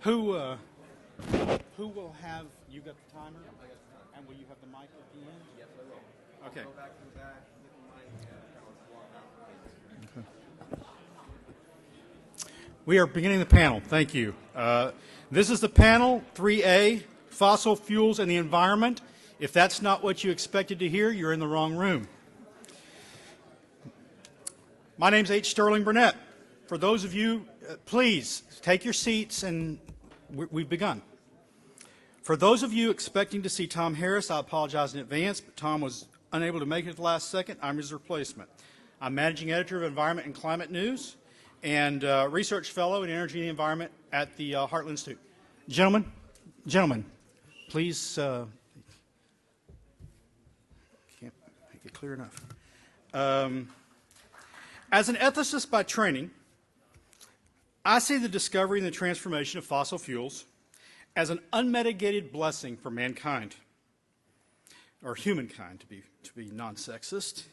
Who will have, you got the timer? And will you have the mic at the end? Yes, I will. Okay. Go back to the back, get the mic, Okay. We are beginning the panel. Thank you. This is the panel 3A, Fossil Fuels and the Environment. If that's not what you expected to hear, you're in the wrong room. My name's H. Sterling Burnett. For those of you, please take your seats, and we've begun. For those of you expecting to see Tom Harris, I apologize in advance, but Tom was unable to make it at the last second. I'm his replacement. I'm managing editor of Environment and Climate News and research fellow in energy and the environment at the Heartland Institute. Gentlemen, please, can't make it clear enough. As an ethicist by training, I see the discovery and the transformation of fossil fuels as an unmitigated blessing for mankind, or humankind, to be non-sexist.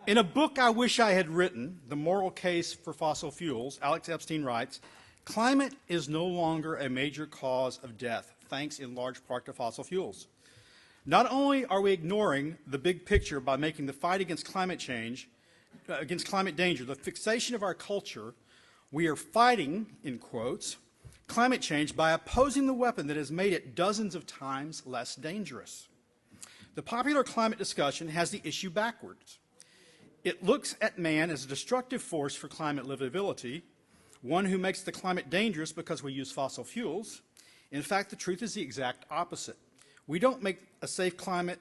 In a book I wish I had written, The Moral Case for Fossil Fuels, Alex Epstein writes, climate is no longer a major cause of death, thanks in large part to fossil fuels. Not only are we ignoring the big picture by making the fight against climate change, against climate danger, the fixation of our culture, we are fighting, in quotes, climate change by opposing the weapon that has made it dozens of times less dangerous. The popular climate discussion has the issue backwards. It looks at man as a destructive force for climate livability, one who makes the climate dangerous because we use fossil fuels. In fact, the truth is the exact opposite. We don't make a safe climate,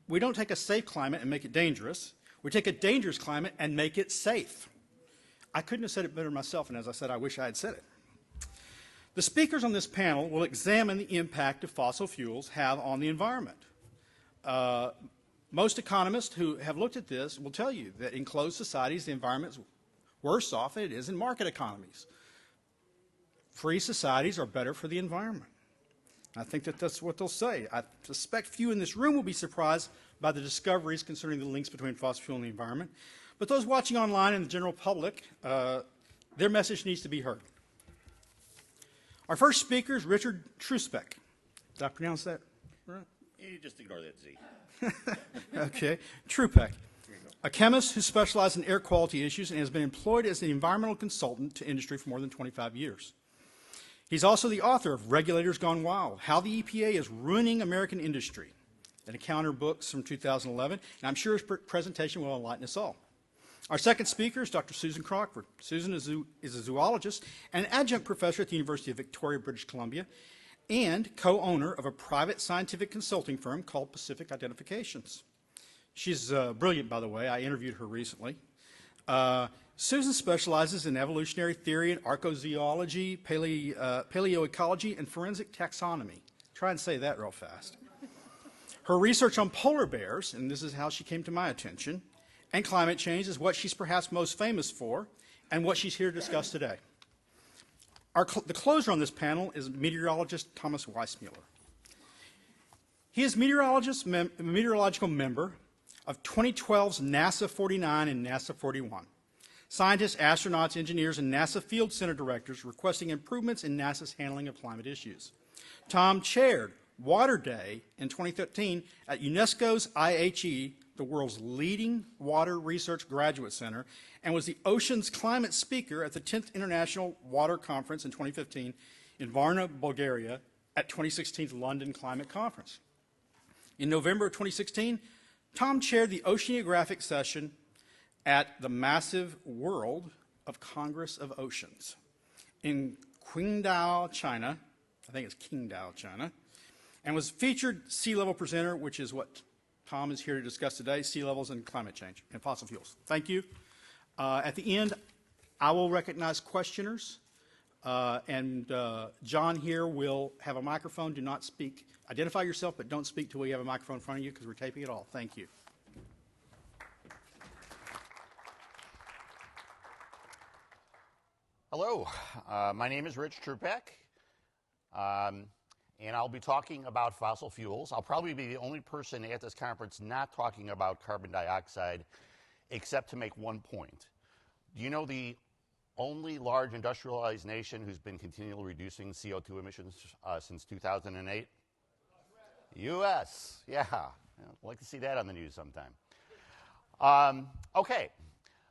we don't take a safe climate and make it dangerous. We take a dangerous climate and make it safe. I couldn't have said it better myself, and as I said, I wish I had said it. The speakers on this panel will examine the impact of fossil fuels have on the environment. Most economists who have looked at this will tell you that in closed societies, the environment's worse off than it is in market economies. Free societies are better for the environment. I think that that's what they'll say. I suspect few in this room will be surprised by the discoveries concerning the links between fossil fuel and the environment. But those watching online and the general public, their message needs to be heard. Our first speaker is Richard Truspeck. Did I pronounce that right? You just ignore that Z. Okay. Truspeck, a chemist who specializes in air quality issues and has been employed as an environmental consultant to industry for more than 25 years. He's also the author of Regulators Gone Wild, How the EPA is Ruining American Industry, an Encounter books from 2011, and I'm sure his presentation will enlighten us all. Our second speaker is Dr. Susan Crockford. Susan is a zoologist and an adjunct professor at the University of Victoria, British Columbia, and co-owner of a private scientific consulting firm called Pacific Identifications. She's brilliant, by the way. I interviewed her recently. Susan specializes in evolutionary theory and archaeozoology, paleoecology, and forensic taxonomy. Try and say that real fast. Her research on polar bears, and this is how she came to my attention, and climate change is what she's perhaps most famous for and what she's here to discuss today. The closer on this panel is meteorologist Thomas Weissmuller. He is a meteorological member of 2012's NASA 49 and NASA 41. Scientists, astronauts, engineers, and NASA Field Center directors requesting improvements in NASA's handling of climate issues. Tom chaired Water Day in 2013 at UNESCO's IHE, the world's leading water research graduate center, and was the Oceans Climate Speaker at the 10th International Water Conference in 2015 in Varna, Bulgaria, at 2016's London Climate Conference. In November of 2016, Tom chaired the oceanographic session at the massive World of Congress of Oceans in Qingdao, China, I think it's Qingdao, China, and was featured sea level presenter, which is what Tom is here to discuss today, sea levels and climate change and fossil fuels. Thank you. At the end, I will recognize questioners, and John here will have a microphone. Do not speak. Identify yourself, but don't speak till we have a microphone in front of you because we're taping it all. Thank you. Hello, my name is Rich Truspeck, and I'll be talking about fossil fuels. I'll probably be the only person at this conference not talking about carbon dioxide except to make one point. Do you know the only large industrialized nation who's been continually reducing CO2 emissions since 2008? U.S. Yeah, I'd like to see that on the news sometime. Okay,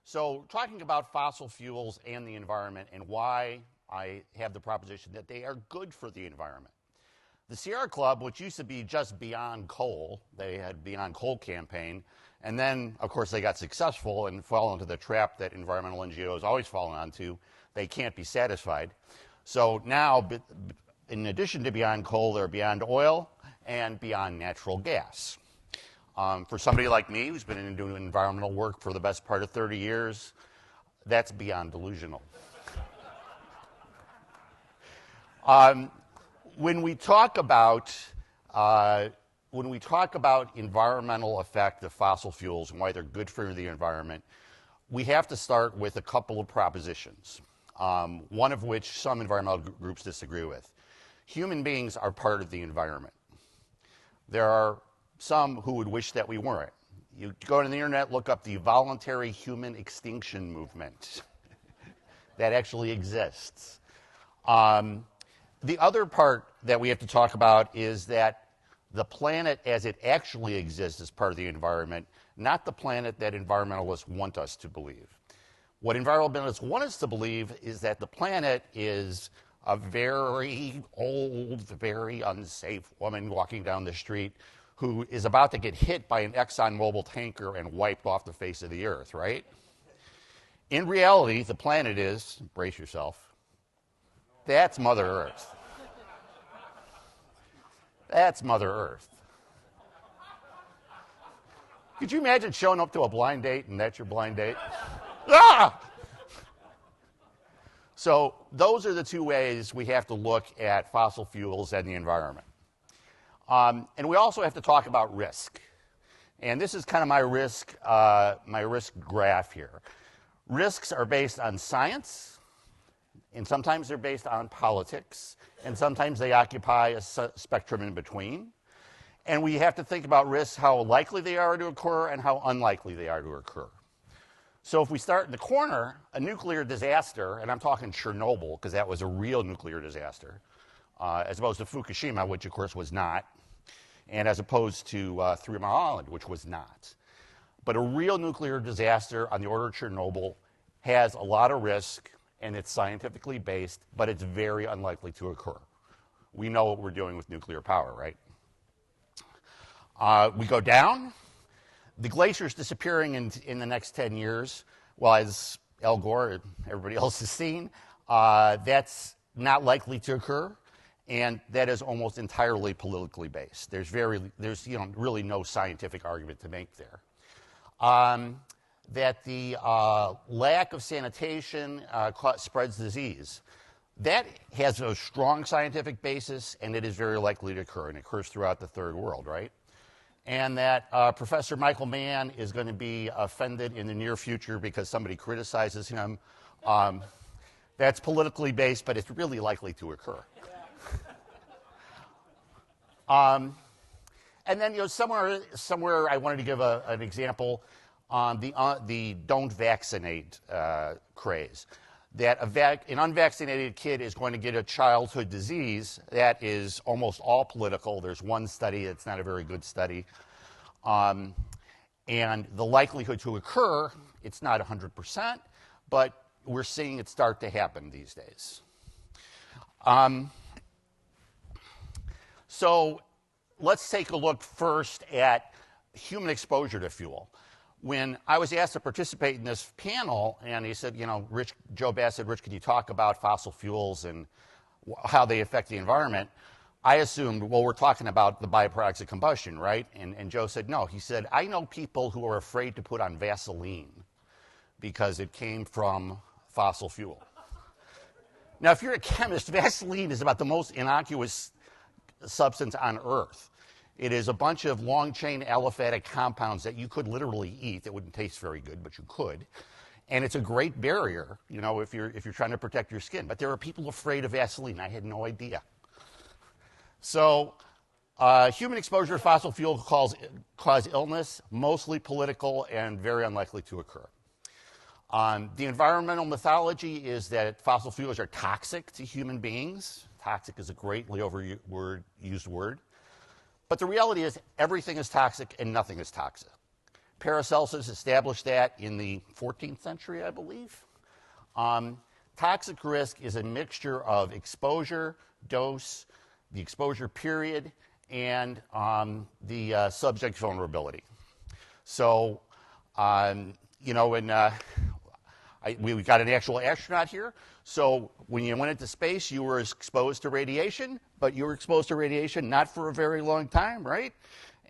so talking about fossil fuels and the environment and why I have the proposition that they are good for the environment. The Sierra Club, which used to be just Beyond Coal, they had Beyond Coal campaign, and then, of course, they got successful and fell into the trap that environmental NGOs always fall onto. They can't be satisfied. So now, in addition to Beyond Coal, they're Beyond Oil and Beyond Natural Gas. For somebody like me, who's been doing environmental work for the best part of 30 years, that's beyond delusional. When we talk about environmental effect of fossil fuels and why they're good for the environment, we have to start with a couple of propositions, one of which some environmental groups disagree with. Human beings are part of the environment. There are some who would wish that we weren't. You go to the internet, look up the voluntary human extinction movement. That actually exists. The other part that we have to talk about is that the planet as it actually exists is part of the environment, not the planet that environmentalists want us to believe. What environmentalists want us to believe is that the planet is a very old, very unsafe woman walking down the street who is about to get hit by an ExxonMobil tanker and wiped off the face of the earth, right? In reality, the planet is, brace yourself, that's Mother Earth. That's Mother Earth. Could you imagine showing up to a blind date and that's your blind date? Ah! So those are the two ways we have to look at fossil fuels and the environment. And we also have to talk about risk. And this is kind of my risk graph here. Risks are based on science, and sometimes they're based on politics, and sometimes they occupy a spectrum in between. And we have to think about risks, how likely they are to occur and how unlikely they are to occur. So if we start in the corner, a nuclear disaster, and I'm talking Chernobyl because that was a real nuclear disaster, as opposed to Fukushima, which of course was not, and as opposed to 3 Mile Island, which was not. But a real nuclear disaster on the order of Chernobyl has a lot of risk, and it's scientifically based, but it's very unlikely to occur. We know what we're doing with nuclear power, right? We go down. The glacier's disappearing in the next 10 years. Well, as Al Gore and everybody else has seen, that's not likely to occur, and that is almost entirely politically based. There's really no scientific argument to make there. That the lack of sanitation spreads disease. That has a strong scientific basis, and it is very likely to occur, and it occurs throughout the third world, right? And that Professor Michael Mann is going to be offended in the near future because somebody criticizes him. That's politically based, but it's really likely to occur. And then, somewhere I wanted to give an example on the don't vaccinate craze. That an unvaccinated kid is going to get a childhood disease that is almost all political. There's one study that's not a very good study. And the likelihood to occur, it's not 100%, but we're seeing it start to happen these days. So let's take a look first at human exposure to fuel. When I was asked to participate in this panel, and he said, Joe Bass said, Rich, can you talk about fossil fuels and how they affect the environment? I assumed, well, we're talking about the byproducts of combustion, right? And Joe said, no. He said, I know people who are afraid to put on Vaseline because it came from fossil fuel. Now, if you're a chemist, Vaseline is about the most innocuous substance on Earth. It is a bunch of long-chain aliphatic compounds that you could literally eat. That wouldn't taste very good, but you could. And it's a great barrier, if you're trying to protect your skin. But there are people afraid of Vaseline. I had no idea. So Human exposure to fossil fuels cause illness, mostly political and very unlikely to occur. The environmental mythology is that fossil fuels are toxic to human beings. Toxic is a greatly overused word. But the reality is everything is toxic and nothing is toxic. Paracelsus established that in the 14th century, I believe. Toxic risk is a mixture of exposure, dose, the exposure period, and the subject vulnerability. So, you know, we got an actual astronaut here. So when you went into space, you were exposed to radiation, but you were exposed to radiation not for a very long time, right?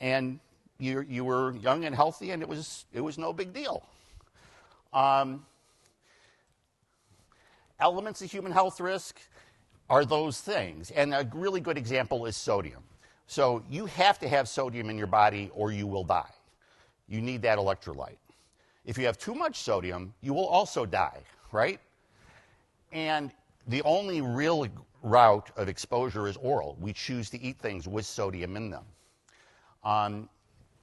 And you were young and healthy, and it was no big deal. Elements of human health risk are those things. And a really good example is sodium. So you have to have sodium in your body or you will die. You need that electrolyte. If you have too much sodium, you will also die, right? And the only real route of exposure is oral. We choose to eat things with sodium in them.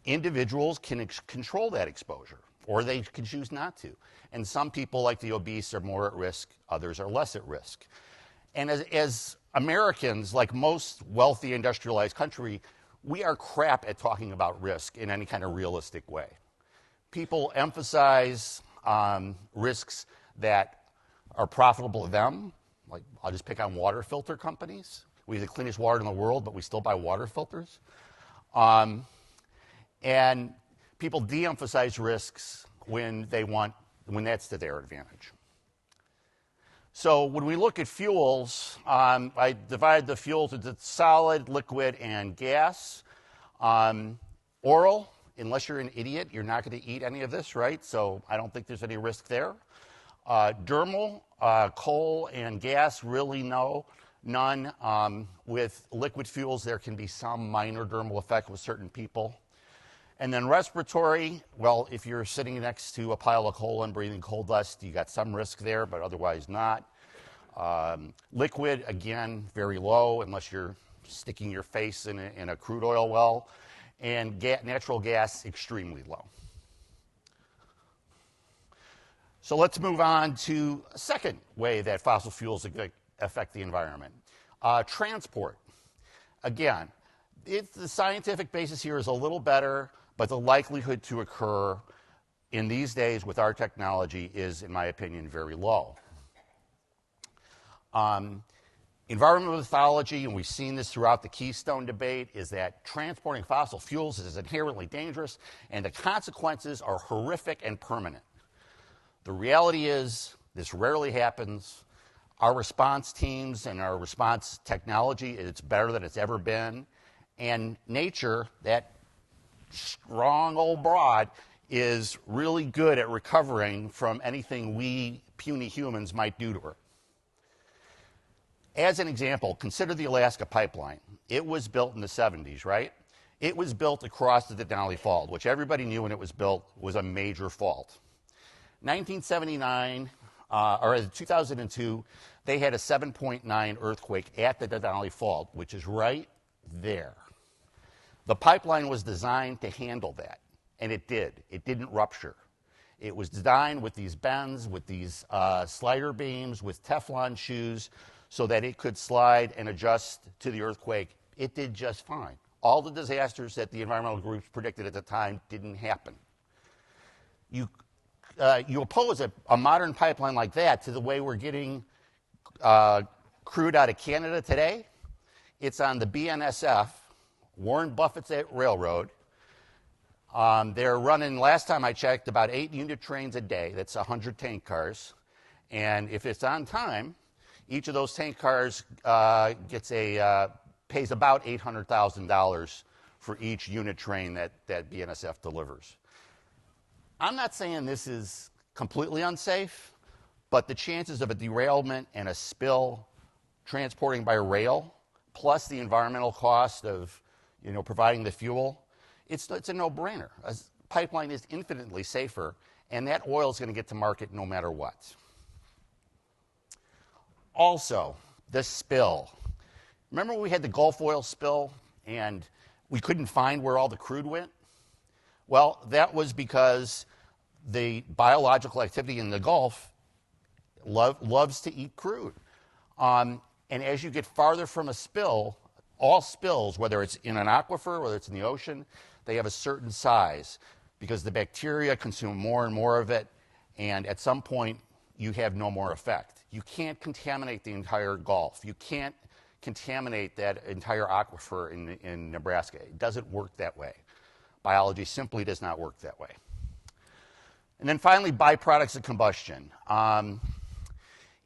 Individuals can control that exposure, or they can choose not to. And some people, like the obese, are more at risk, others are less at risk. And as Americans, like most wealthy industrialized country, we are crap at talking about risk in any kind of realistic way. People emphasize risks that are profitable to them. Like, I'll just pick on water filter companies. We have the cleanest water in the world, but we still buy water filters. And people de-emphasize risks when that's to their advantage. So when we look at fuels, I divide the fuels into solid, liquid, and gas. Oral, unless you're an idiot, you're not going to eat any of this, right? So I don't think there's any risk there. Dermal, coal and gas, really none. With liquid fuels, there can be some minor dermal effect with certain people. And then respiratory, well, if you're sitting next to a pile of coal and breathing coal dust, you got some risk there, but otherwise not. Liquid, again, very low, unless you're sticking your face in a crude oil well. And natural gas, extremely low. So let's move on to a second way that fossil fuels affect the environment. Transport. Again, the scientific basis here is a little better, but the likelihood to occur in these days with our technology is, in my opinion, very low. Environmental mythology, and we've seen this throughout the Keystone debate, is that transporting fossil fuels is inherently dangerous, and the consequences are horrific and permanent. The reality is, this rarely happens. Our response teams and our response technology, it's better than it's ever been. And nature, that strong old broad, is really good at recovering from anything we puny humans might do to her. As an example, consider the Alaska pipeline. It was built in the 70s, right? It was built across the Denali Fault, which everybody knew when it was built was a major fault. 1979, or 2002, they had a 7.9 earthquake at the Denali Fault, which is right there. The pipeline was designed to handle that, and it did. It didn't rupture. It was designed with these bends, with these slider beams, with Teflon shoes, so that it could slide and adjust to the earthquake. It did just fine. All the disasters that the environmental groups predicted at the time didn't happen. You oppose a modern pipeline like that to the way we're getting crude out of Canada today. It's on the BNSF, Warren Buffett's railroad. They're running, last time I checked, about 8 unit trains a day. That's 100 tank cars. And if it's on time, each of those tank cars pays about $800,000 for each unit train that BNSF delivers. I'm not saying this is completely unsafe, but the chances of a derailment and a spill transporting by rail, plus the environmental cost of providing the fuel, it's a no-brainer. A pipeline is infinitely safer, and that oil is going to get to market no matter what. Also, the spill. Remember when we had the Gulf oil spill and we couldn't find where all the crude went. Well, that was because the biological activity in the Gulf loves to eat crude. And as you get farther from a spill, all spills, whether it's in an aquifer, whether it's in the ocean, they have a certain size because the bacteria consume more and more of it, and at some point, you have no more effect. You can't contaminate the entire Gulf. You can't contaminate that entire aquifer in Nebraska. It doesn't work that way. Biology simply does not work that way. And then finally, byproducts of combustion.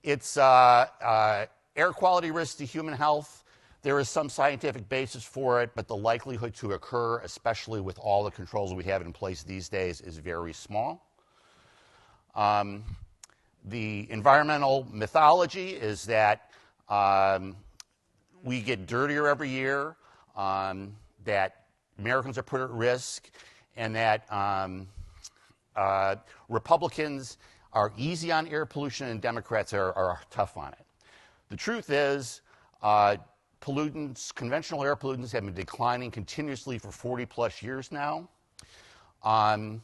It's air quality risk to human health. There is some scientific basis for it, but the likelihood to occur, especially with all the controls we have in place these days, is very small. The environmental mythology is that we get dirtier every year, that Americans are put at risk, and that Republicans are easy on air pollution and Democrats are tough on it. The truth is, pollutants, conventional air pollutants have been declining continuously for 40 plus years now. The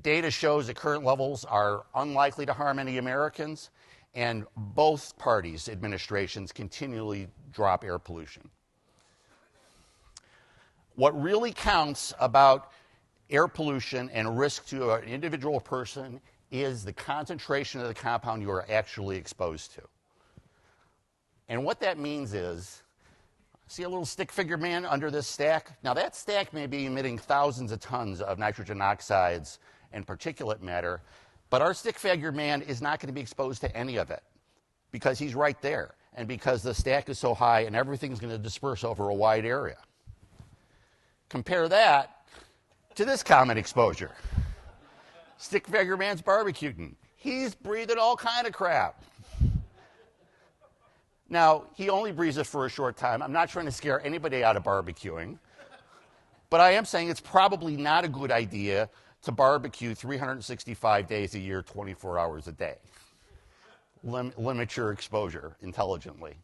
data shows that current levels are unlikely to harm any Americans, and both parties' administrations continually drop air pollution. What really counts about air pollution and risk to an individual person is the concentration of the compound you are actually exposed to. And what that means is, see a little stick figure man under this stack? Now that stack may be emitting thousands of tons of nitrogen oxides and particulate matter, but our stick figure man is not going to be exposed to any of it because he's right there and because the stack is so high and everything's going to disperse over a wide area. Compare that to this common exposure. Stick figure man's barbecuing. He's breathing all kind of crap. Now, he only breathes it for a short time. I'm not trying to scare anybody out of barbecuing, but I am saying it's probably not a good idea to barbecue 365 days a year, 24 hours a day. Limit your exposure intelligently.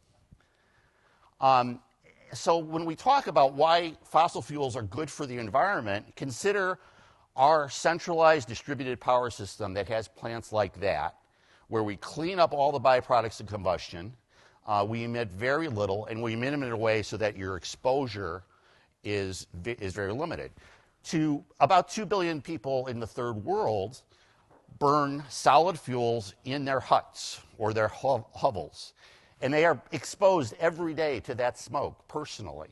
So when we talk about why fossil fuels are good for the environment, consider our centralized distributed power system that has plants like that, where we clean up all the byproducts of combustion, we emit very little, and we emit them in a way so that your exposure is very limited. About 2 billion people in the third world burn solid fuels in their huts or their hovels, and they are exposed every day to that smoke personally.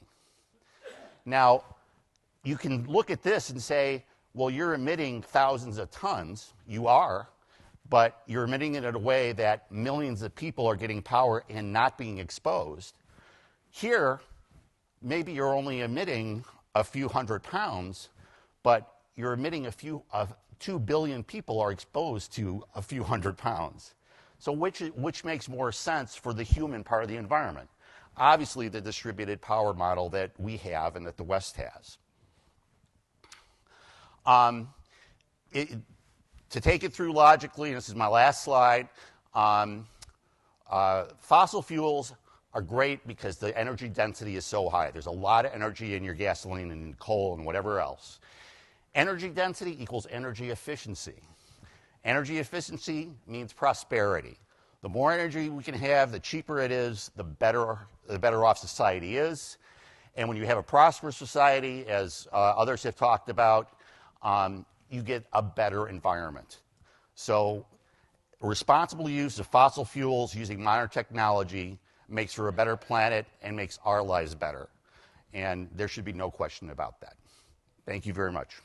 Now, you can look at this and say, well, you're emitting thousands of tons. You are, but you're emitting it in a way that millions of people are getting power and not being exposed. Here, maybe you're only emitting a few hundred pounds, but you're emitting 2 billion people are exposed to a few hundred pounds. So which makes more sense for the human part of the environment? Obviously, the distributed power model that we have and that the West has. To take it through logically, and this is my last slide, fossil fuels are great because the energy density is so high. There's a lot of energy in your gasoline and coal and whatever else. Energy density equals energy efficiency. Energy efficiency means prosperity. The more energy we can have, the cheaper it is, the better off society is. And when you have a prosperous society, as others have talked about, you get a better environment. So responsible use of fossil fuels using modern technology makes for a better planet and makes our lives better. And there should be no question about that. Thank you very much.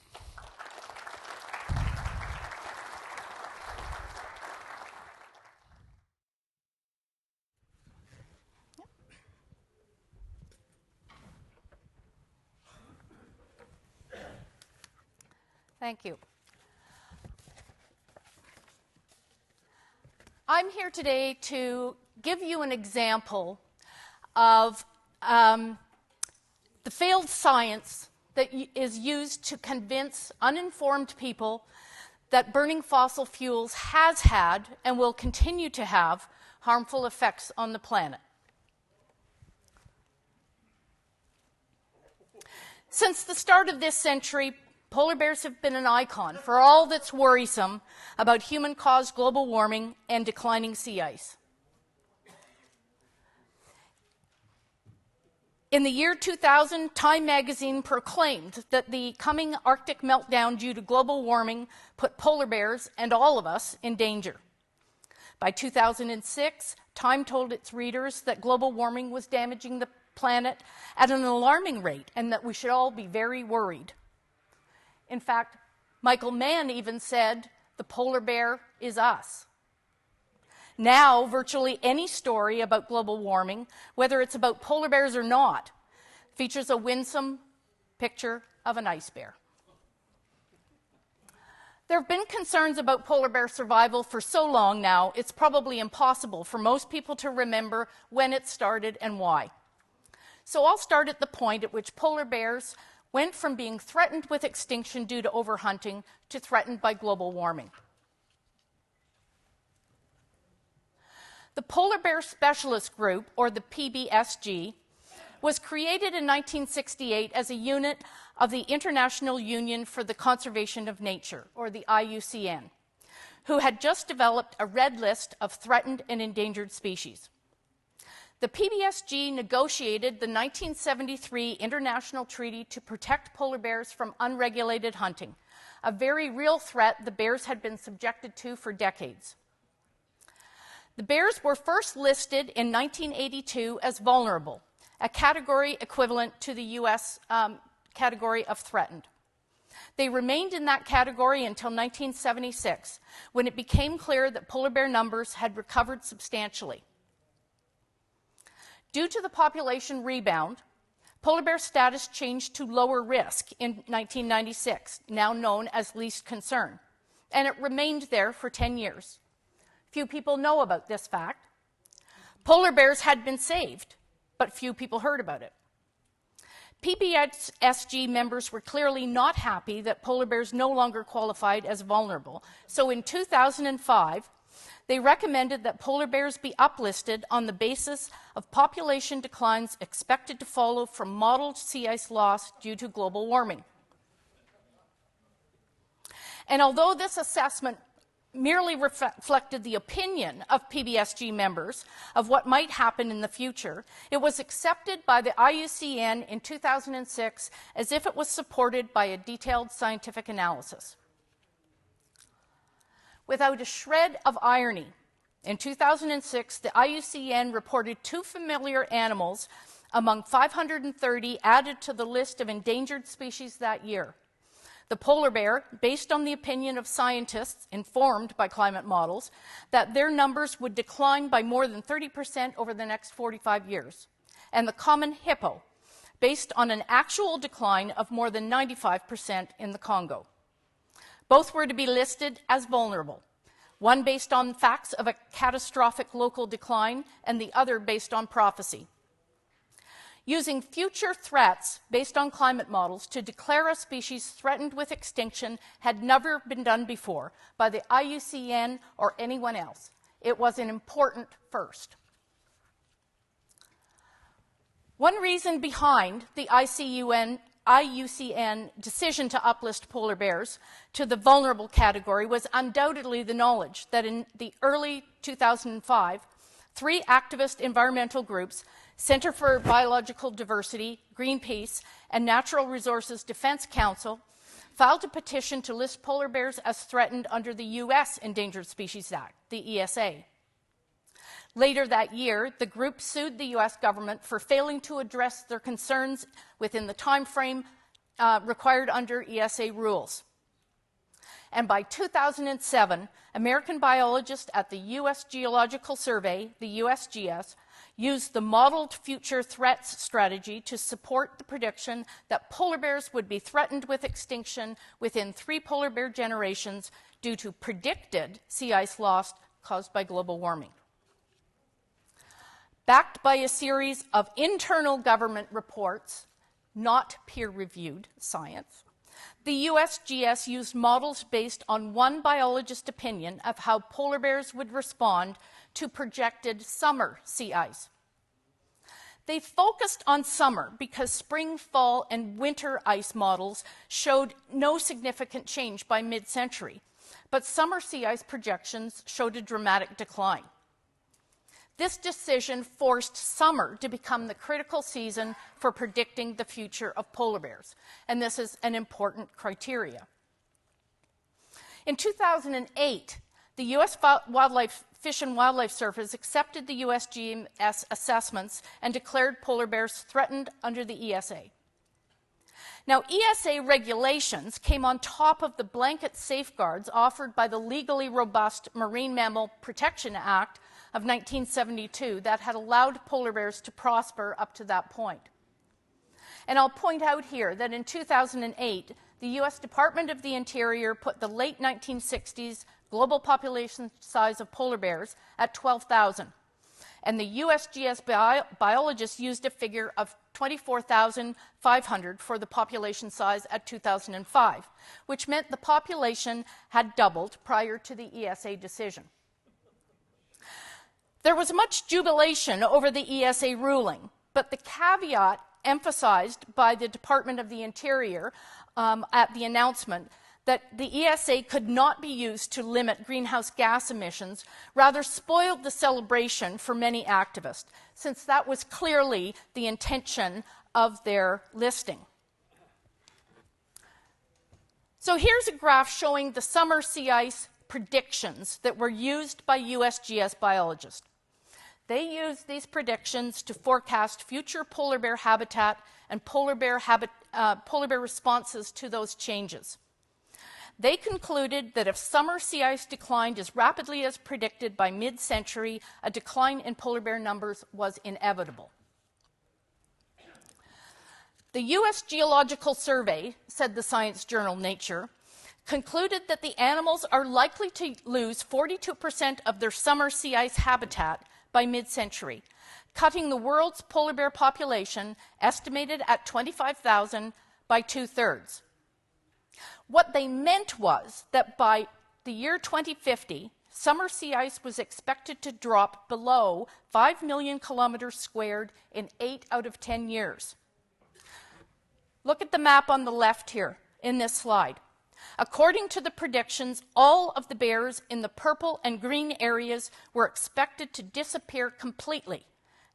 Thank you. I'm here today to give you an example of the failed science that is used to convince uninformed people that burning fossil fuels has had and will continue to have harmful effects on the planet. Since the start of this century, polar bears have been an icon for all that's worrisome about human-caused global warming and declining sea ice. In the year 2000, Time magazine proclaimed that the coming Arctic meltdown due to global warming put polar bears and all of us in danger. By 2006, Time told its readers that global warming was damaging the planet at an alarming rate and that we should all be very worried. In fact, Michael Mann even said, "The polar bear is us." Now, virtually any story about global warming, whether it's about polar bears or not, features a winsome picture of an ice bear. There have been concerns about polar bear survival for so long now, it's probably impossible for most people to remember when it started and why. So I'll start at the point at which polar bears went from being threatened with extinction due to overhunting to threatened by global warming. The Polar Bear Specialist Group, or the PBSG, was created in 1968 as a unit of the International Union for the Conservation of Nature, or the IUCN, who had just developed a red list of threatened and endangered species. The PBSG negotiated the 1973 International Treaty to protect polar bears from unregulated hunting, a very real threat the bears had been subjected to for decades. The bears were first listed in 1982 as vulnerable, a category equivalent to the U.S. Category of threatened. They remained in that category until 1976, when it became clear that polar bear numbers had recovered substantially. Due to the population rebound, polar bear status changed to lower risk in 1996, now known as least concern, and it remained there for 10 years. Few people know about this fact. Polar bears had been saved, but few people heard about it. PBSG members were clearly not happy that polar bears no longer qualified as vulnerable, so in 2005, they recommended that polar bears be uplisted on the basis of population declines expected to follow from modeled sea ice loss due to global warming. And although this assessment merely reflected the opinion of PBSG members of what might happen in the future, it was accepted by the IUCN in 2006 as if it was supported by a detailed scientific analysis. Without a shred of irony, in 2006, the IUCN reported 2 familiar animals among 530 added to the list of endangered species that year. The polar bear, based on the opinion of scientists informed by climate models, that their numbers would decline by more than 30% over the next 45 years. And the common hippo, based on an actual decline of more than 95% in the Congo. Both were to be listed as vulnerable, one based on facts of a catastrophic local decline and the other based on prophecy. Using future threats based on climate models to declare a species threatened with extinction had never been done before by the IUCN or anyone else. It was an important first. One reason behind the IUCN decision to uplist polar bears to the vulnerable category was undoubtedly the knowledge that in the early 2005, 3 activist environmental groups, Center for Biological Diversity, Greenpeace, and Natural Resources Defense Council, filed a petition to list polar bears as threatened under the U.S. Endangered Species Act, the ESA. Later that year, the group sued the U.S. government for failing to address their concerns within the time frame required under ESA rules. And by 2007, American biologists at the U.S. Geological Survey, the USGS, used the Modeled Future Threats strategy to support the prediction that polar bears would be threatened with extinction within 3 polar bear generations due to predicted sea ice loss caused by global warming. Backed by a series of internal government reports, not peer-reviewed science, the USGS used models based on one biologist's opinion of how polar bears would respond to projected summer sea ice. They focused on summer because spring, fall, and winter ice models showed no significant change by mid-century, but summer sea ice projections showed a dramatic decline. This decision forced summer to become the critical season for predicting the future of polar bears, and this is an important criteria. In 2008, the U.S. Fish and Wildlife Service accepted the USGS assessments and declared polar bears threatened under the ESA. Now, ESA regulations came on top of the blanket safeguards offered by the legally robust Marine Mammal Protection Act of 1972 that had allowed polar bears to prosper up to that point. And I'll point out here that in 2008, the U.S. Department of the Interior put the late 1960s global population size of polar bears at 12,000. And the USGS biologists used a figure of 24,500 for the population size at 2005, which meant the population had doubled prior to the ESA decision. There was much jubilation over the ESA ruling, but the caveat emphasized by the Department of the Interior at the announcement that the ESA could not be used to limit greenhouse gas emissions rather spoiled the celebration for many activists, since that was clearly the intention of their listing. So here's a graph showing the summer sea ice predictions that were used by USGS biologists. They used these predictions to forecast future polar bear habitat and polar bear responses to those changes. They concluded that if summer sea ice declined as rapidly as predicted by mid-century, a decline in polar bear numbers was inevitable. The U.S. Geological Survey, said the science journal Nature, concluded that the animals are likely to lose 42% of their summer sea ice habitat by mid-century, cutting the world's polar bear population, estimated at 25,000, by 2/3. What they meant was that by the year 2050, summer sea ice was expected to drop below 5 million kilometers squared in 8 out of 10 years. Look at the map on the left here in this slide. According to the predictions, all of the bears in the purple and green areas were expected to disappear completely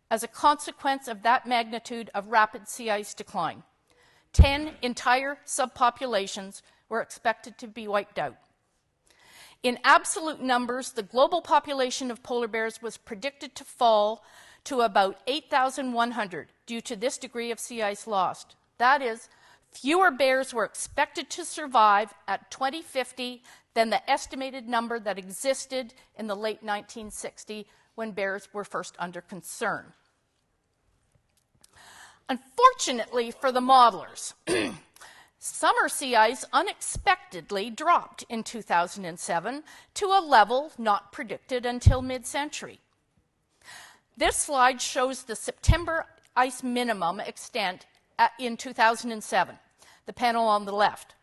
as a consequence of that magnitude of rapid sea ice decline. 10 entire subpopulations were expected to be wiped out. In absolute numbers, the global population of polar bears was predicted to fall to about 8,100 due to this degree of sea ice lost. That is, fewer bears were expected to survive at 2050 than the estimated number that existed in the late 1960s when bears were first under concern. Unfortunately for the modelers, summer sea ice unexpectedly dropped in 2007 to a level not predicted until mid-century. This slide shows the September ice minimum extent in 2007, the panel on the left.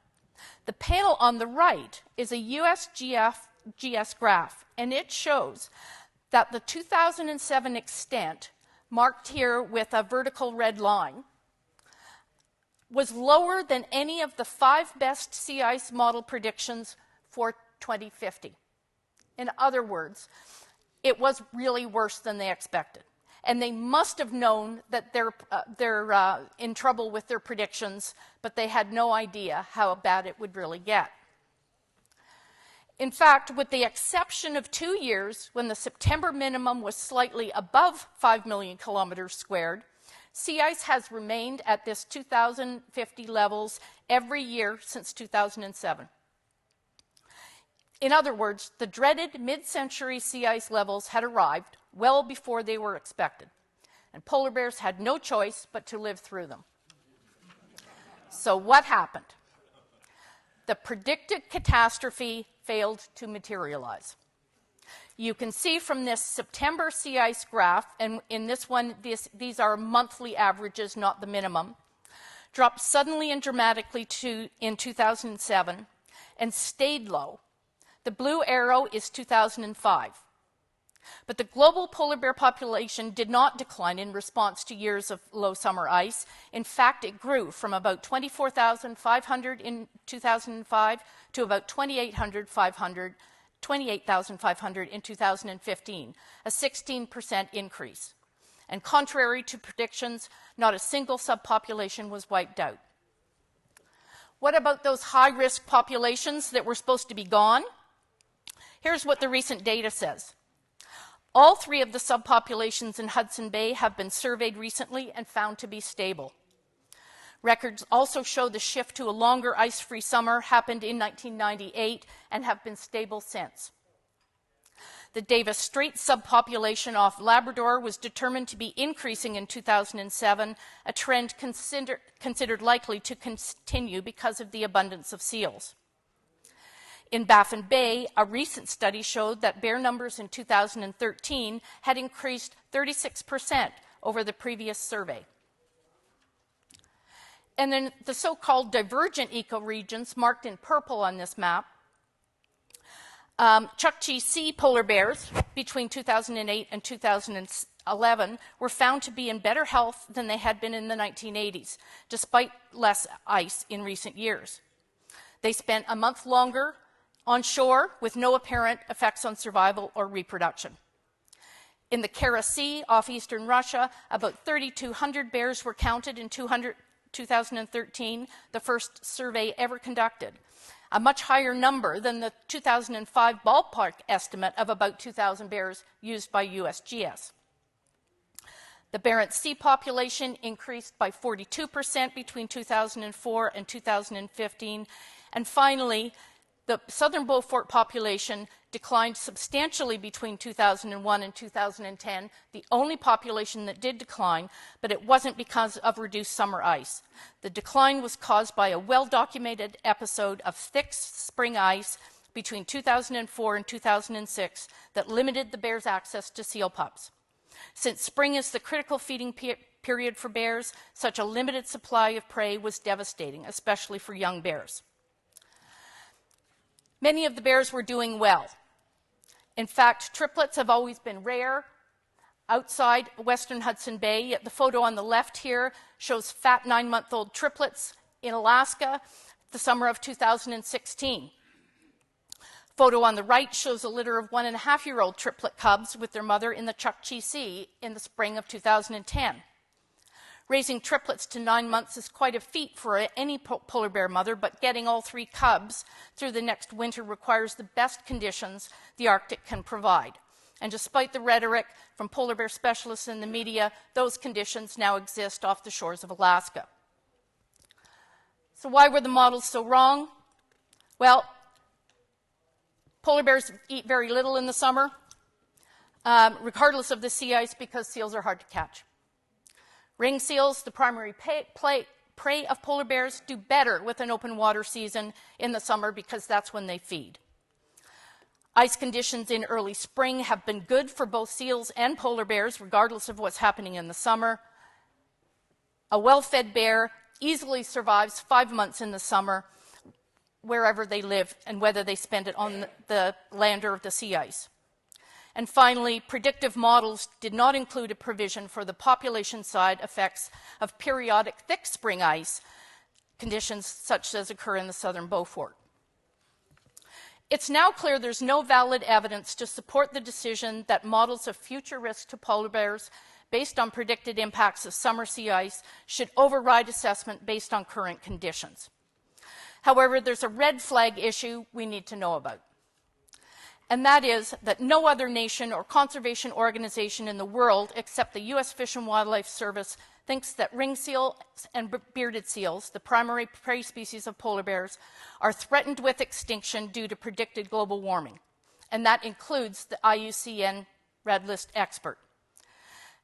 The panel on the right is a USGS graph, and it shows that the 2007 extent, marked here with a vertical red line, was lower than any of the 5 best sea ice model predictions for 2050. In other words, it was really worse than they expected. And they must have known that they're in trouble with their predictions, but they had no idea how bad it would really get. In fact, with the exception of 2 years when the September minimum was slightly above 5 million kilometers squared, sea ice has remained at this 2050 levels every year since 2007. In other words, the dreaded mid-century sea ice levels had arrived well before they were expected, and polar bears had no choice but to live through them. So what happened? The predicted catastrophe failed to materialize. You can see from this September sea ice graph, and in this one, these are monthly averages, not the minimum, dropped suddenly and dramatically in 2007 and stayed low. The blue arrow is 2005. But the global polar bear population did not decline in response to years of low summer ice. In fact, it grew from about 24,500 in 2005 to about 28,500 in 2015, a 16% increase. And contrary to predictions, not a single subpopulation was wiped out. What about those high-risk populations that were supposed to be gone? Here's what the recent data says. All 3 of the subpopulations in Hudson Bay have been surveyed recently and found to be stable. Records also show the shift to a longer ice-free summer happened in 1998 and have been stable since. The Davis Straits subpopulation off Labrador was determined to be increasing in 2007, a trend considered likely to continue because of the abundance of seals. In Baffin Bay, a recent study showed that bear numbers in 2013 had increased 36% over the previous survey. And then the so-called divergent ecoregions marked in purple on this map, Chukchi Sea polar bears between 2008 and 2011 were found to be in better health than they had been in the 1980s, despite less ice in recent years. They spent a month longer on shore with no apparent effects on survival or reproduction. In the Kara Sea off eastern Russia, about 3,200 bears were counted in 2013, the first survey ever conducted, a much higher number than the 2005 ballpark estimate of about 2,000 bears used by USGS. The Barents Sea population increased by 42% between 2004 and 2015, and finally, the southern Beaufort population declined substantially between 2001 and 2010, the only population that did decline, but it wasn't because of reduced summer ice. The decline was caused by a well-documented episode of thick spring ice between 2004 and 2006 that limited the bears' access to seal pups. Since spring is the critical feeding period for bears, such a limited supply of prey was devastating, especially for young bears. Many of the bears were doing well. In fact, triplets have always been rare outside western Hudson Bay, yet the photo on the left here shows fat 9-month-old triplets in Alaska the summer of 2016. Photo on the right shows a litter of 1.5-year-old triplet cubs with their mother in the Chukchi Sea in the spring of 2010. Raising triplets to 9 months is quite a feat for any polar bear mother, but getting all 3 cubs through the next winter requires the best conditions the Arctic can provide. And despite the rhetoric from polar bear specialists in the media, those conditions now exist off the shores of Alaska. So why were the models so wrong? Well, polar bears eat very little in the summer, regardless of the sea ice, because seals are hard to catch. Ring seals, the primary prey of polar bears, do better with an open water season in the summer because that's when they feed. Ice conditions in early spring have been good for both seals and polar bears, regardless of what's happening in the summer. A well-fed bear easily survives 5 months in the summer wherever they live and whether they spend it on the land or the sea ice. And finally, predictive models did not include a provision for the population side effects of periodic thick spring ice conditions such as occur in the southern Beaufort. It's now clear there's no valid evidence to support the decision that models of future risk to polar bears based on predicted impacts of summer sea ice should override assessment based on current conditions. However, there's a red flag issue we need to know about. And that is that no other nation or conservation organization in the world except the U.S. Fish and Wildlife Service thinks that ring seals and bearded seals, the primary prey species of polar bears, are threatened with extinction due to predicted global warming. And that includes the IUCN Red List expert.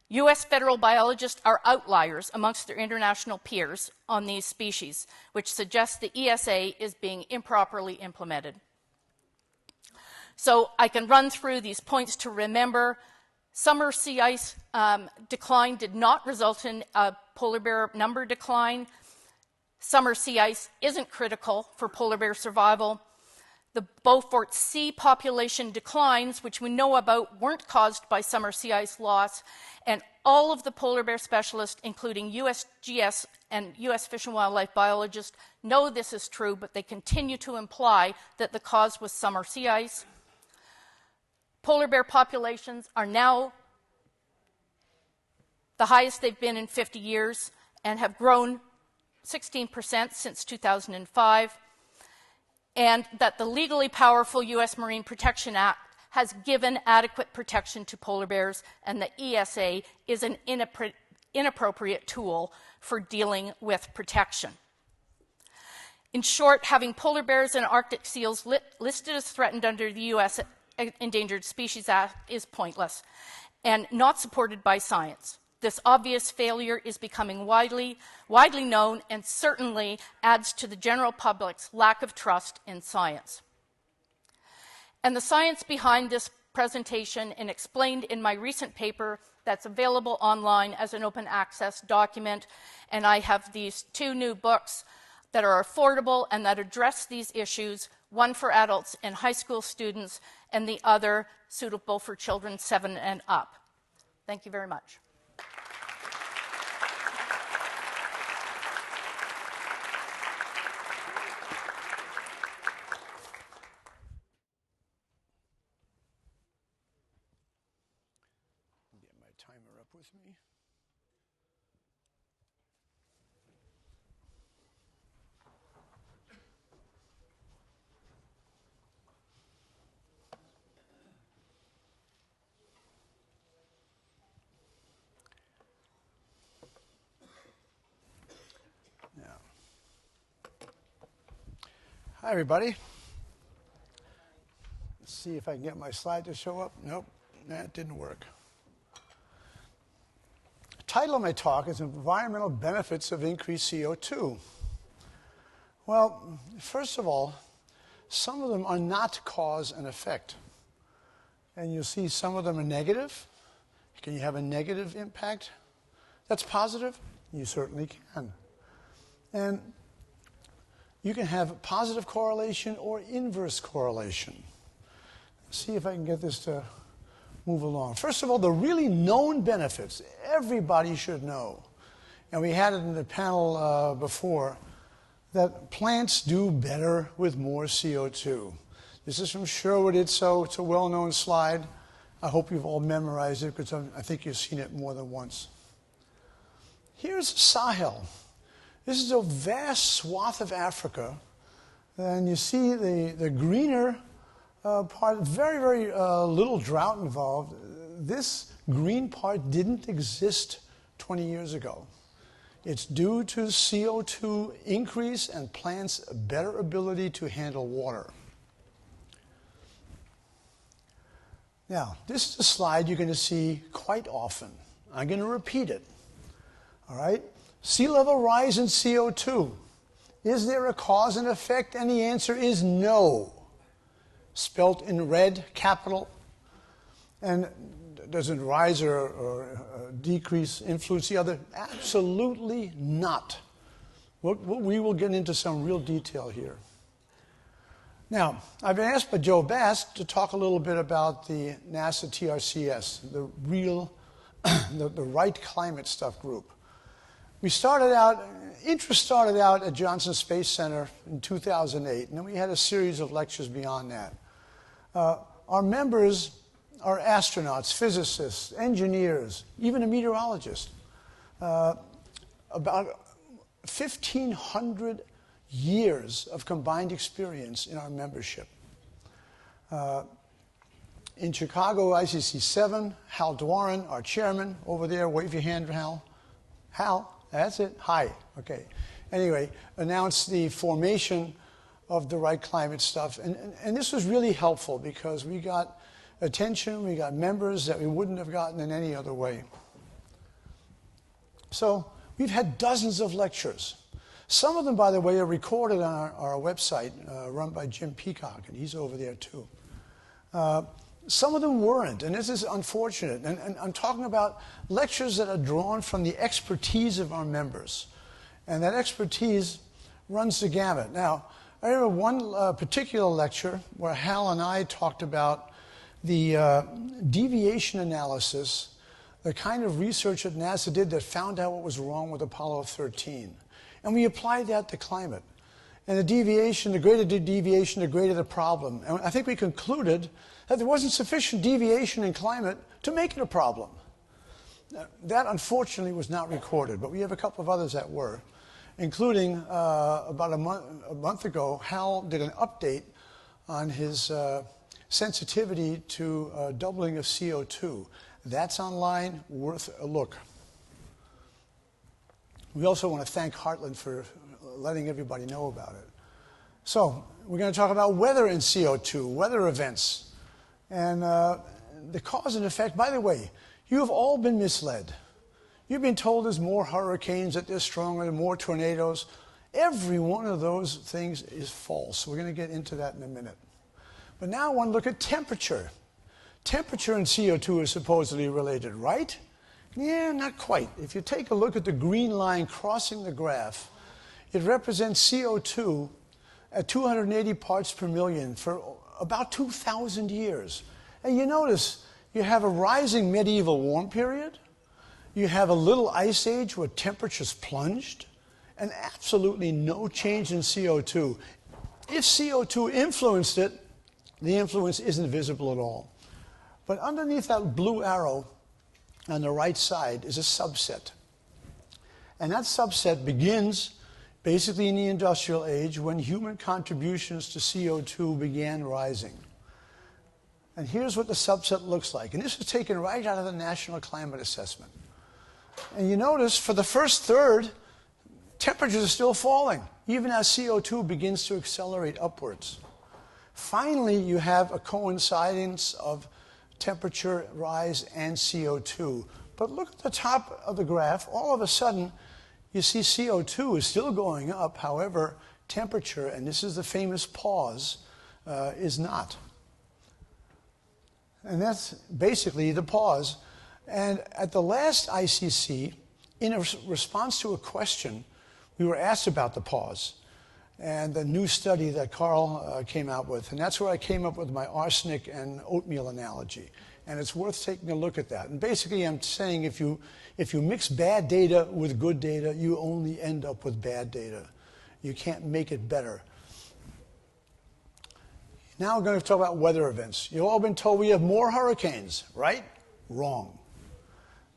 U.S. federal biologists are outliers amongst their international peers on these species, which suggests the ESA is being improperly implemented. So I can run through these points to remember. Summer sea ice decline did not result in a polar bear number decline. Summer sea ice isn't critical for polar bear survival. The Beaufort Sea population declines, which we know about, weren't caused by summer sea ice loss, and all of the polar bear specialists, including USGS and U.S. Fish and Wildlife biologists, know this is true, but they continue to imply that the cause was summer sea ice. Polar bear populations are now the highest they've been in 50 years and have grown 16% since 2005, and that the legally powerful U.S. Marine Protection Act has given adequate protection to polar bears, and the ESA is an inappropriate tool for dealing with protection. In short, having polar bears and Arctic seals listed as threatened under the U.S. Endangered Species Act is pointless and not supported by science. This obvious failure is becoming widely known and certainly adds to the general public's lack of trust in science. And the science behind this presentation is explained in my recent paper that's available online as an open access document, and I have these 2 new books that are affordable and that address these issues, one for adults and high school students, and the other suitable for children 7 and up. Thank you very much. Get my timer up with me. Hi, everybody. Let's see if I can get my slide to show up. Nope, that didn't work. The title of my talk is Environmental Benefits of Increased CO2. Well, first of all, some of them are not cause and effect. And you'll see some of them are negative. Can you have a negative impact that's positive? You certainly can. And you can have positive correlation or inverse correlation. Let's see if I can get this to move along. First of all, the really known benefits, everybody should know. And we had it in the panel before, that plants do better with more CO2. This is from Sherwood Itso. It's a well-known slide. I hope you've all memorized it because I think you've seen it more than once. Here's Sahel. This is a vast swath of Africa, and you see the greener part, very, very little drought involved. This green part didn't exist 20 years ago. It's due to CO2 increase and plants' better ability to handle water. Now, this is a slide you're going to see quite often. I'm going to repeat it. All right? Sea level rise in CO2. Is there a cause and effect? And the answer is no. Spelt in red, capital. And does it rise or decrease, influence the other? Absolutely not. We will get into some real detail here. Now, I've been asked by Joe Bass to talk a little bit about the NASA TRCS, the right climate stuff group. Interest started out at Johnson Space Center in 2008, and then we had a series of lectures beyond that. Our members are astronauts, physicists, engineers, even a meteorologist. About 1,500 years of combined experience in our membership. In Chicago, ICCC12, Hal Dwaran, our chairman, over there, wave your hand, Hal. Hal, that's it, hi, okay. Anyway, announced the formation of the right climate stuff. And this was really helpful because we got attention, we got members that we wouldn't have gotten in any other way. So we've had dozens of lectures. Some of them, by the way, are recorded on our website, run by Jim Peacock, and he's over there too. Some of them weren't, and this is unfortunate. And I'm talking about lectures that are drawn from the expertise of our members. And that expertise runs the gamut. Now, I remember one particular lecture where Hal and I talked about the deviation analysis, the kind of research that NASA did that found out what was wrong with Apollo 13. And we applied that to climate. And the deviation, the greater the deviation, the greater the problem. And I think we concluded that there wasn't sufficient deviation in climate to make it a problem. That, unfortunately, was not recorded, but we have a couple of others that were, including about a month ago, Hal did an update on his sensitivity to doubling of CO2. That's online, worth a look. We also want to thank Heartland for letting everybody know about it. So we're going to talk about weather and CO2, weather events. And the cause and effect, by the way, you have all been misled. You've been told there's more hurricanes, that they're stronger, more tornadoes. Every one of those things is false. We're going to get into that in a minute. But now I want to look at temperature. Temperature and CO2 are supposedly related, right? Yeah, not quite. If you take a look at the green line crossing the graph, it represents CO2 at 280 parts per million for about 2,000 years. And you notice you have a rising medieval warm period, you have a little ice age where temperatures plunged, and absolutely no change in CO2. If CO2 influenced it, the influence isn't visible at all. But underneath that blue arrow on the right side is a subset. And that subset begins basically in the industrial age when human contributions to CO2 began rising. And here's what the subset looks like. And this was taken right out of the National Climate Assessment. And you notice for the first third, temperatures are still falling, even as CO2 begins to accelerate upwards. Finally, you have a coincidence of temperature rise and CO2. But look at the top of the graph. All of a sudden, you see CO2 is still going up. However, temperature, and this is the famous pause, is not. And that's basically the pause. And at the last ICC, in a response to a question, we were asked about the pause and the new study that Carl came out with. And that's where I came up with my arsenic and oatmeal analogy. And it's worth taking a look at that. And basically I'm saying if you mix bad data with good data, you only end up with bad data. You can't make it better. Now we're going to talk about weather events. You've all been told we have more hurricanes, right? Wrong.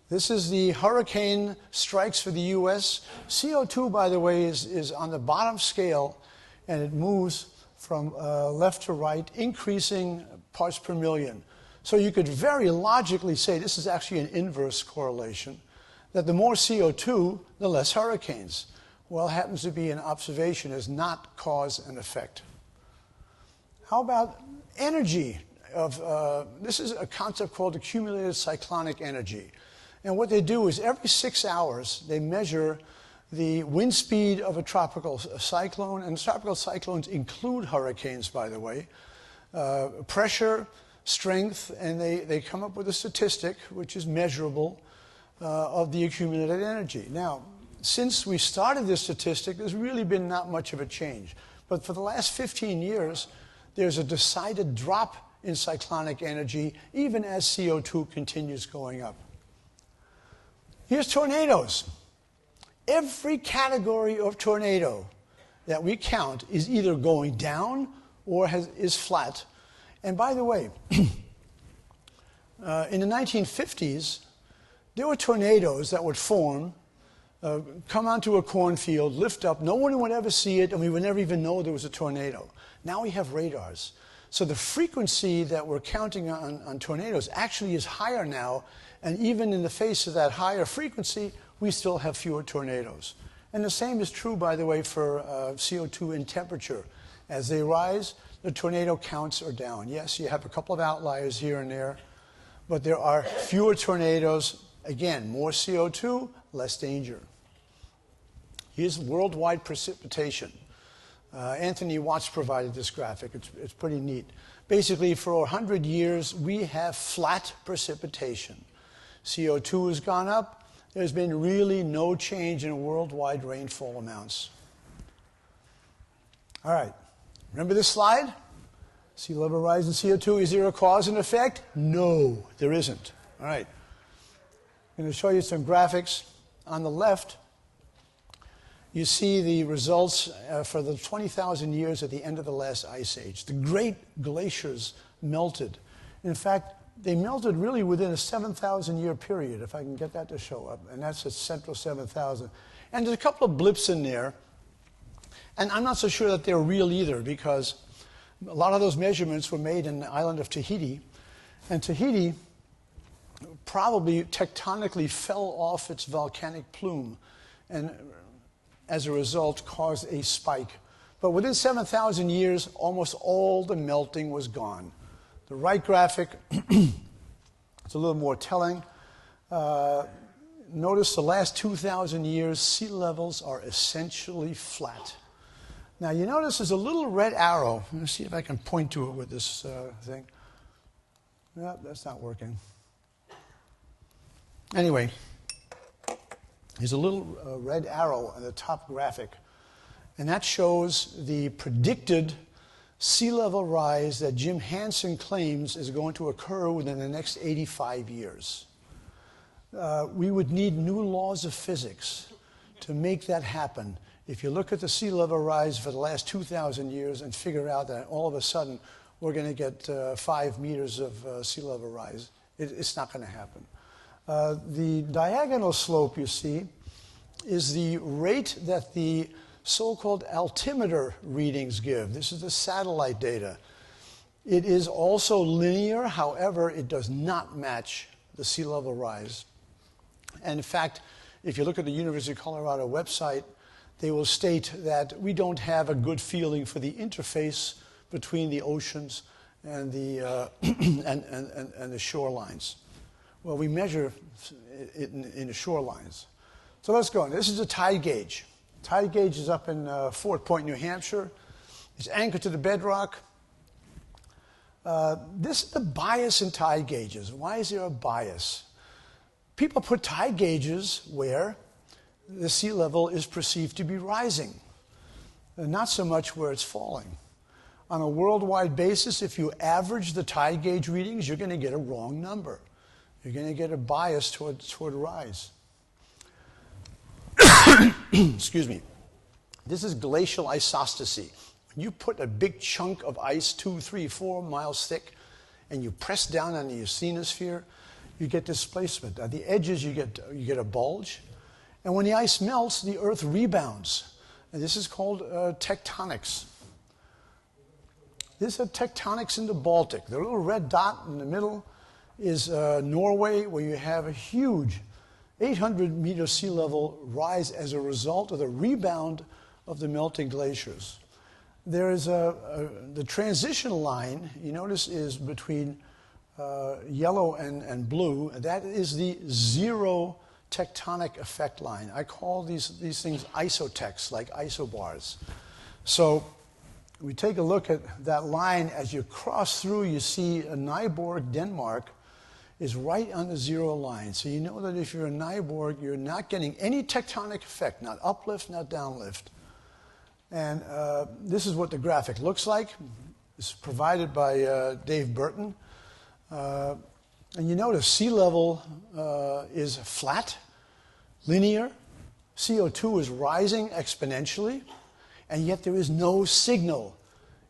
This is the hurricane strikes for the U.S. CO2, by the way, is on the bottom scale, and it moves from left to right, increasing parts per million. So you could very logically say, this is actually an inverse correlation, that the more CO2, the less hurricanes. Well, it happens to be an observation, is not cause and effect. How about energy? This is a concept called accumulated cyclonic energy. And what they do is every 6 hours, they measure the wind speed of a tropical cyclone, and tropical cyclones include hurricanes, by the way, pressure, strength, and they come up with a statistic, which is measurable, of the accumulated energy. Now, since we started this statistic, there's really been not much of a change. But for the last 15 years, there's a decided drop in cyclonic energy, even as CO2 continues going up. Here's tornadoes. Every category of tornado that we count is either going down or is flat. And by the way, in the 1950s, there were tornadoes that would form, come onto a cornfield, lift up. No one would ever see it, and we would never even know there was a tornado. Now we have radars. So the frequency that we're counting on tornadoes actually is higher now, and even in the face of that higher frequency, we still have fewer tornadoes. And the same is true, by the way, for CO2 and temperature. As they rise, the tornado counts are down. Yes, you have a couple of outliers here and there, but there are fewer tornadoes. Again, more CO2, less danger. Here's worldwide precipitation. Anthony Watts provided this graphic. It's pretty neat. Basically, for 100 years, we have flat precipitation. CO2 has gone up. There's been really no change in worldwide rainfall amounts. All right, Remember this slide? Sea level rise in CO2, is there a cause and effect? No, there isn't. All right. I'm going to show you some graphics. On the left, you see the results for the 20,000 years at the end of the last ice age. The great glaciers melted. In fact, they melted really within a 7,000-year period, if I can get that to show up, and that's a central 7,000. And there's a couple of blips in there, and I'm not so sure that they're real either, because a lot of those measurements were made in the island of Tahiti, and Tahiti probably tectonically fell off its volcanic plume, and as a result caused a spike. But within 7,000 years, almost all the melting was gone. The right graphic, it's a little more telling. Notice the last 2,000 years, sea levels are essentially flat. Now you notice there's a little red arrow. Let me see if I can point to it with this thing. Nope, that's not working. Anyway, there's a little red arrow on the top graphic, and that shows the predicted sea level rise that Jim Hansen claims is going to occur within the next 85 years. We would need new laws of physics to make that happen. If you look at the sea level rise for the last 2,000 years and figure out that all of a sudden we're going to get 5 meters of sea level rise, it's not going to happen. The diagonal slope, you see, is the rate that the so-called altimeter readings give. This is the satellite data. It is also linear, however, it does not match the sea level rise. And in fact, if you look at the University of Colorado website, they will state that we don't have a good feeling for the interface between the oceans and the, and the shorelines. Well, we measure it in the shorelines. So let's go. This is a tide gauge. Tide gauge is up in Fort Point, New Hampshire. It's anchored to the bedrock. This is the bias in tide gauges. Why is there a bias? People put tide gauges where the sea level is perceived to be rising, and not so much where it's falling. On a worldwide basis, if you average the tide gauge readings, you're going to get a wrong number. You're going to get a bias toward rise. Excuse me. This is glacial isostasy. When you put a big chunk of ice 2, 3, 4 miles thick and you press down on the asthenosphere, you get displacement. At the edges, you get a bulge. And when the ice melts, the Earth rebounds. And this is called tectonics. This is tectonics in the Baltic. The little red dot in the middle is Norway, where you have a huge 800-meter sea level rise as a result of the rebound of the melting glaciers. There is the transition line, you notice, is between yellow and blue. That is the zero tectonic effect line. I call these things isotechs, like isobars. So we take a look at that line. As you cross through, you see Nyborg, Denmark, is right on the zero line. So you know that if you're in Nyborg, you're not getting any tectonic effect, not uplift, not downlift. And this is what the graphic looks like. It's provided by Dave Burton. And you notice sea level is flat, linear. CO2 is rising exponentially, and yet there is no signal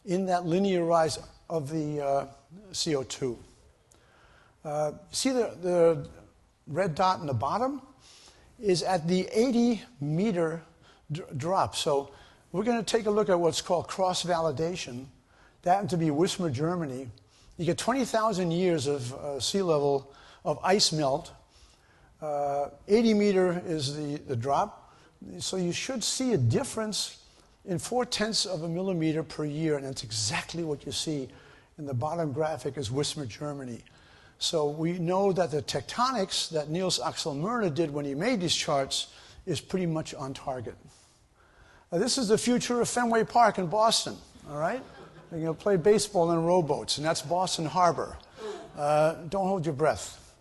in that linear rise of the CO2. See the red dot in the bottom is at the 80-meter drop. So we're going to take a look at what's called cross-validation. That happened to be Wismar, Germany. You get 20,000 years of sea level of ice melt. 80 meter is the drop. So you should see a difference in 0.4 of a millimeter per year, and that's exactly what you see in the bottom graphic is Wismar, Germany. So we know that the tectonics that Niels Axel Mørne did when he made these charts is pretty much on target. This is the future of Fenway Park in Boston, all right? They're going to play baseball in rowboats, and that's Boston Harbor. Don't hold your breath.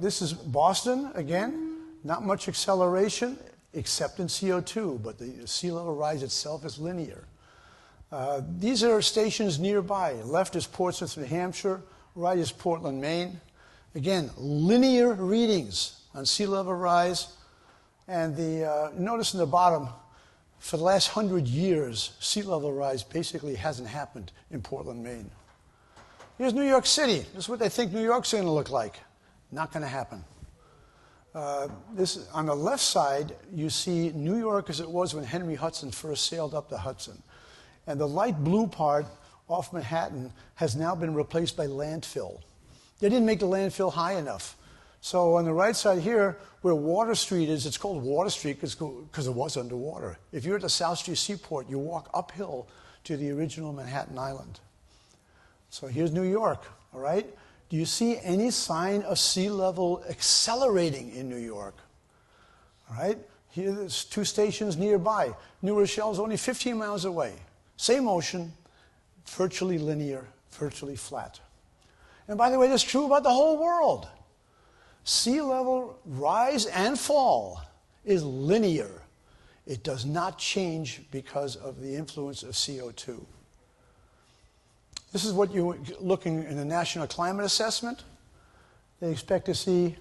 This is Boston, again, not much acceleration except in CO2, but the sea level rise itself is linear. These are stations nearby. Left is Portsmouth, New Hampshire. Right is Portland, Maine. Again, linear readings on sea level rise. And notice in the bottom, for the last 100 years, sea level rise basically hasn't happened in Portland, Maine. Here's New York City. This is what they think New York's going to look like. Not going to happen. On the left side, you see New York as it was when Henry Hudson first sailed up the Hudson. And the light blue part off Manhattan has now been replaced by landfill. They didn't make the landfill high enough. So on the right side here, where Water Street is, it's called Water Street because it was underwater. If you're at the South Street Seaport, you walk uphill to the original Manhattan Island. So here's New York, all right? Do you see any sign of sea level accelerating in New York? All right? Here's 2 stations nearby. New Rochelle's only 15 miles away. Same ocean, virtually linear, virtually flat. And by the way, that's true about the whole world. Sea level rise and fall is linear. It does not change because of the influence of CO2. This is what you're looking in the National Climate Assessment. They expect to see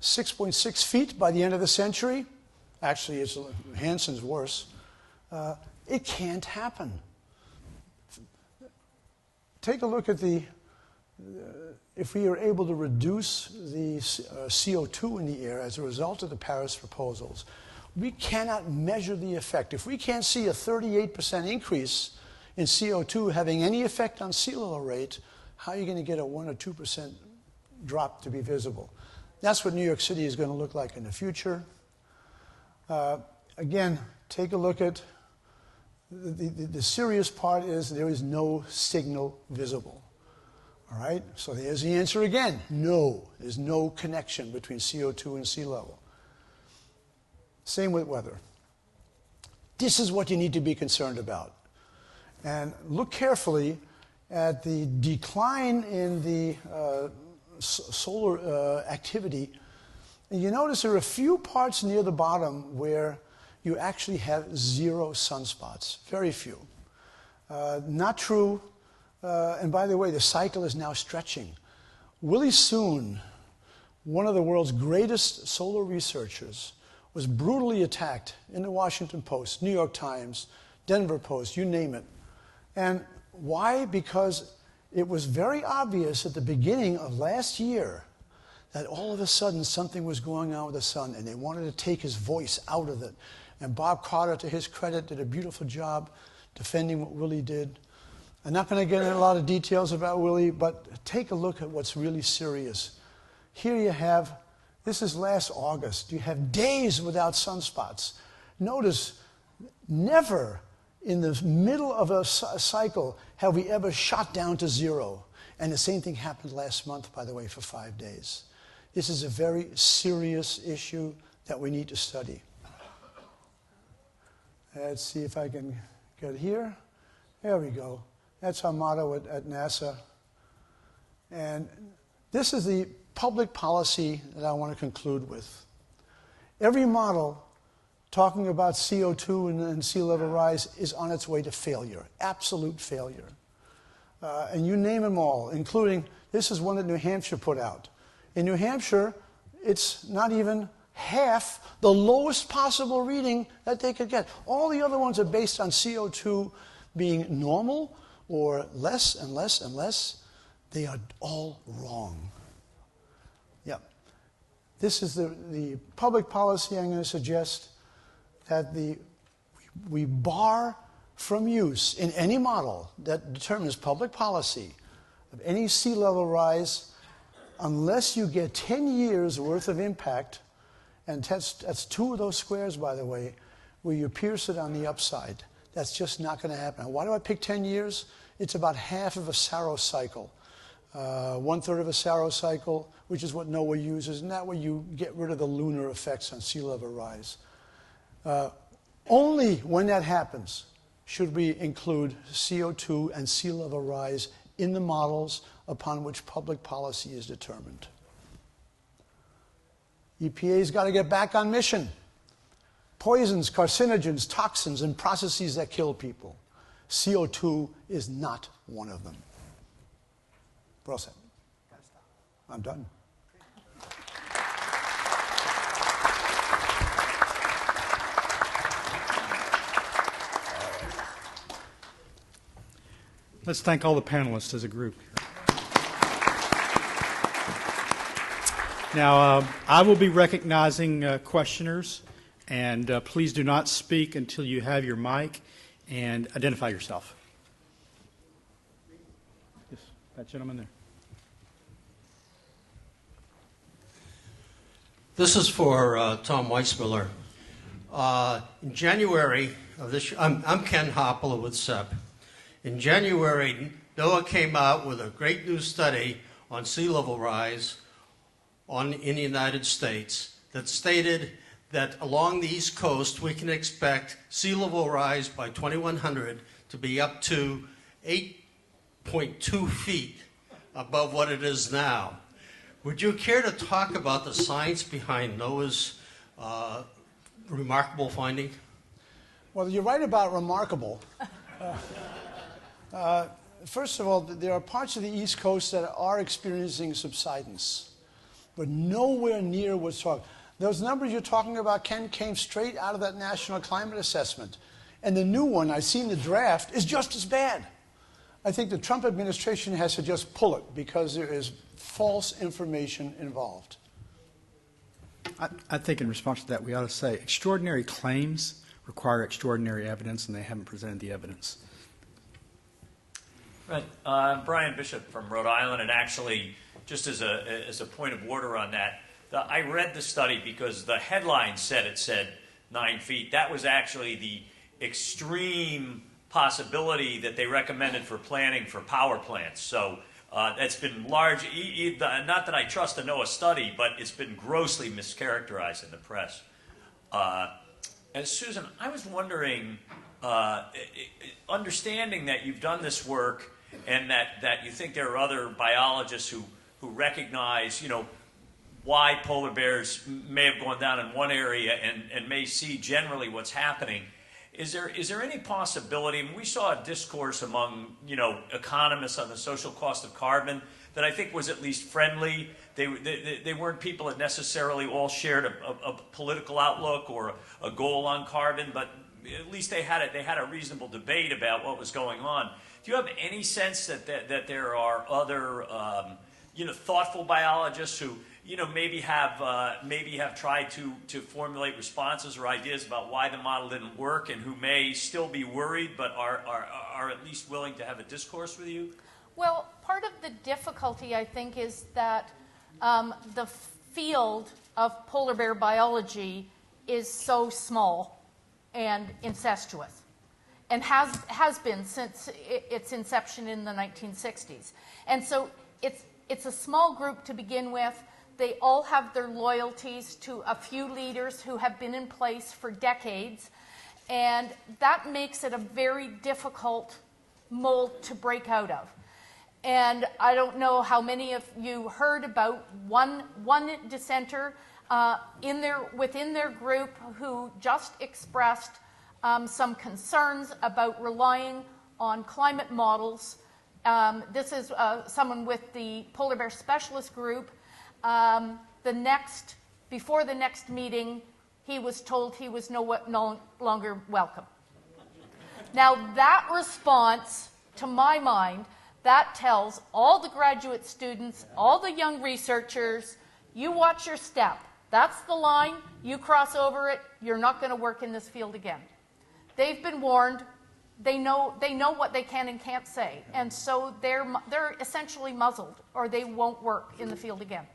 6.6 feet by the end of the century. Actually, Hansen's worse. It can't happen. Take a look at if we are able to reduce the CO2 in the air as a result of the Paris proposals, we cannot measure the effect. If we can't see a 38% increase in CO2 having any effect on sea level rate, how are you going to get a 1 or 2% drop to be visible? That's what New York City is going to look like in the future. Again, take a look at the serious part is there is no signal visible. All right, so there's the answer again. No, there's no connection between CO2 and sea level. Same with weather. This is what you need to be concerned about. And look carefully at the decline in the solar activity. And you notice there are a few parts near the bottom where you actually have 0 sunspots. Very few. Not true. And by the way, the cycle is now stretching. Willie Soon, one of the world's greatest solar researchers, was brutally attacked in the Washington Post, New York Times, Denver Post, you name it. And why? Because it was very obvious at the beginning of last year that all of a sudden something was going on with the sun, and they wanted to take his voice out of it. And Bob Carter, to his credit, did a beautiful job defending what Willie did. I'm not going to get into a lot of details about Willie, but take a look at what's really serious. Here you have, this is last August, you have days without sunspots. Notice, never in the middle of a cycle have we ever shot down to 0. And the same thing happened last month, by the way, for 5 days. This is a very serious issue that we need to study. Let's see if I can get here. There we go. That's our motto at NASA. And this is the public policy that I want to conclude with. Every model talking about CO2 and sea level rise is on its way to failure, absolute failure. And you name them all, including, this is one that New Hampshire put out. In New Hampshire, it's not even half the lowest possible reading that they could get. All the other ones are based on CO2 being normal or less and less and less. They are all wrong. Yeah. This is the public policy I'm going to suggest, that we bar from use in any model that determines public policy of any sea level rise unless you get 10 years worth of impact, and that's 2 of those squares, by the way, where you pierce it on the upside. That's just not going to happen. Why do I pick 10 years? It's about half of a Saros cycle, 1/3 of a Saros cycle, which is what NOAA uses, and that way you get rid of the lunar effects on sea level rise. Only when that happens should we include CO2 and sea level rise in the models upon which public policy is determined. EPA's got to get back on mission. Poisons, carcinogens, toxins, and processes that kill people. CO2 is not one of them. Well said. I'm done. Let's thank all the panelists as a group. Now, I will be recognizing questioners, and please do not speak until you have your mic and identify yourself. Yes, that gentleman there. This is for Tom Weissmiller. In January of this year, I'm Ken Hoppler with CEP. In January, NOAA came out with a great new study on sea level rise in the United States that stated that along the East Coast, we can expect sea level rise by 2100 to be up to 8.2 feet above what it is now. Would you care to talk about the science behind NOAA's remarkable finding? Well, you're right about remarkable. First of all, there are parts of the East Coast that are experiencing subsidence, but nowhere near what's talking. Those numbers you're talking about, Ken, came straight out of that National Climate Assessment. And the new one, I've seen the draft, is just as bad. I think the Trump administration has to just pull it because there is false information involved. I think in response to that, we ought to say extraordinary claims require extraordinary evidence, and they haven't presented the evidence. Right. I'm Brian Bishop from Rhode Island, and actually, just as a point of order on that, I read the study because the headline said it said 9 feet. That was actually the extreme possibility that they recommended for planning for power plants. So that's been large. Not that I trust the NOAA study, but it's been grossly mischaracterized in the press. And Susan, I was wondering, understanding that you've done this work and that you think there are other biologists who recognize, why polar bears may have gone down in one area and may see generally what's happening. Is there any possibility, and we saw a discourse among, economists on the social cost of carbon that I think was at least friendly. They weren't people that necessarily all shared a political outlook or a goal on carbon, but at least they had a reasonable debate about what was going on. Do you have any sense that there are other, thoughtful biologists who, maybe have tried to formulate responses or ideas about why the model didn't work, and who may still be worried but are at least willing to have a discourse with you? Well, part of the difficulty, I think, is that the field of polar bear biology is so small and incestuous, and has been since its inception in the 1960s. And so it's a small group to begin with. They all have their loyalties to a few leaders who have been in place for decades, and that makes it a very difficult mold to break out of. And I don't know how many of you heard about one dissenter within their group who just expressed some concerns about relying on climate models. This is someone with the Polar Bear Specialist Group. Before the next meeting, he was told he was no longer welcome. Now, that response, to my mind, that tells all the graduate students, all the young researchers, you watch your step. That's the line. You cross over it, you're not going to work in this field again. They've been warned. They know what they can and can't say, and so they're essentially muzzled, or they won't work in the field again.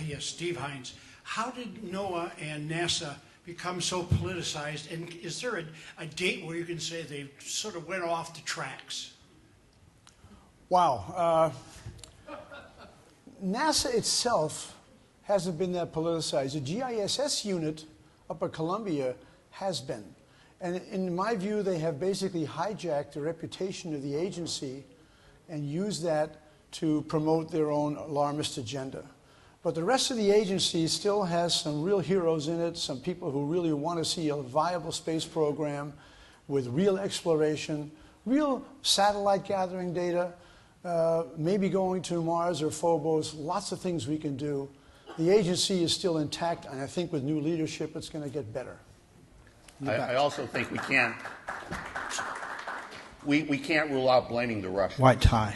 Yes, Steve Hines. How did NOAA and NASA become so politicized, and is there a date where you can say they sort of went off the tracks? Wow. NASA itself hasn't been that politicized. The GISS unit up at Columbia has been. And in my view, they have basically hijacked the reputation of the agency and used that to promote their own alarmist agenda. But the rest of the agency still has some real heroes in it, some people who really want to see a viable space program. with real exploration, real satellite gathering data, maybe going to Mars or Phobos, lots of things we can do. The agency is still intact, and I think with new leadership, it's going to get better. I also think we can't rule out blaming the Russians. White tie.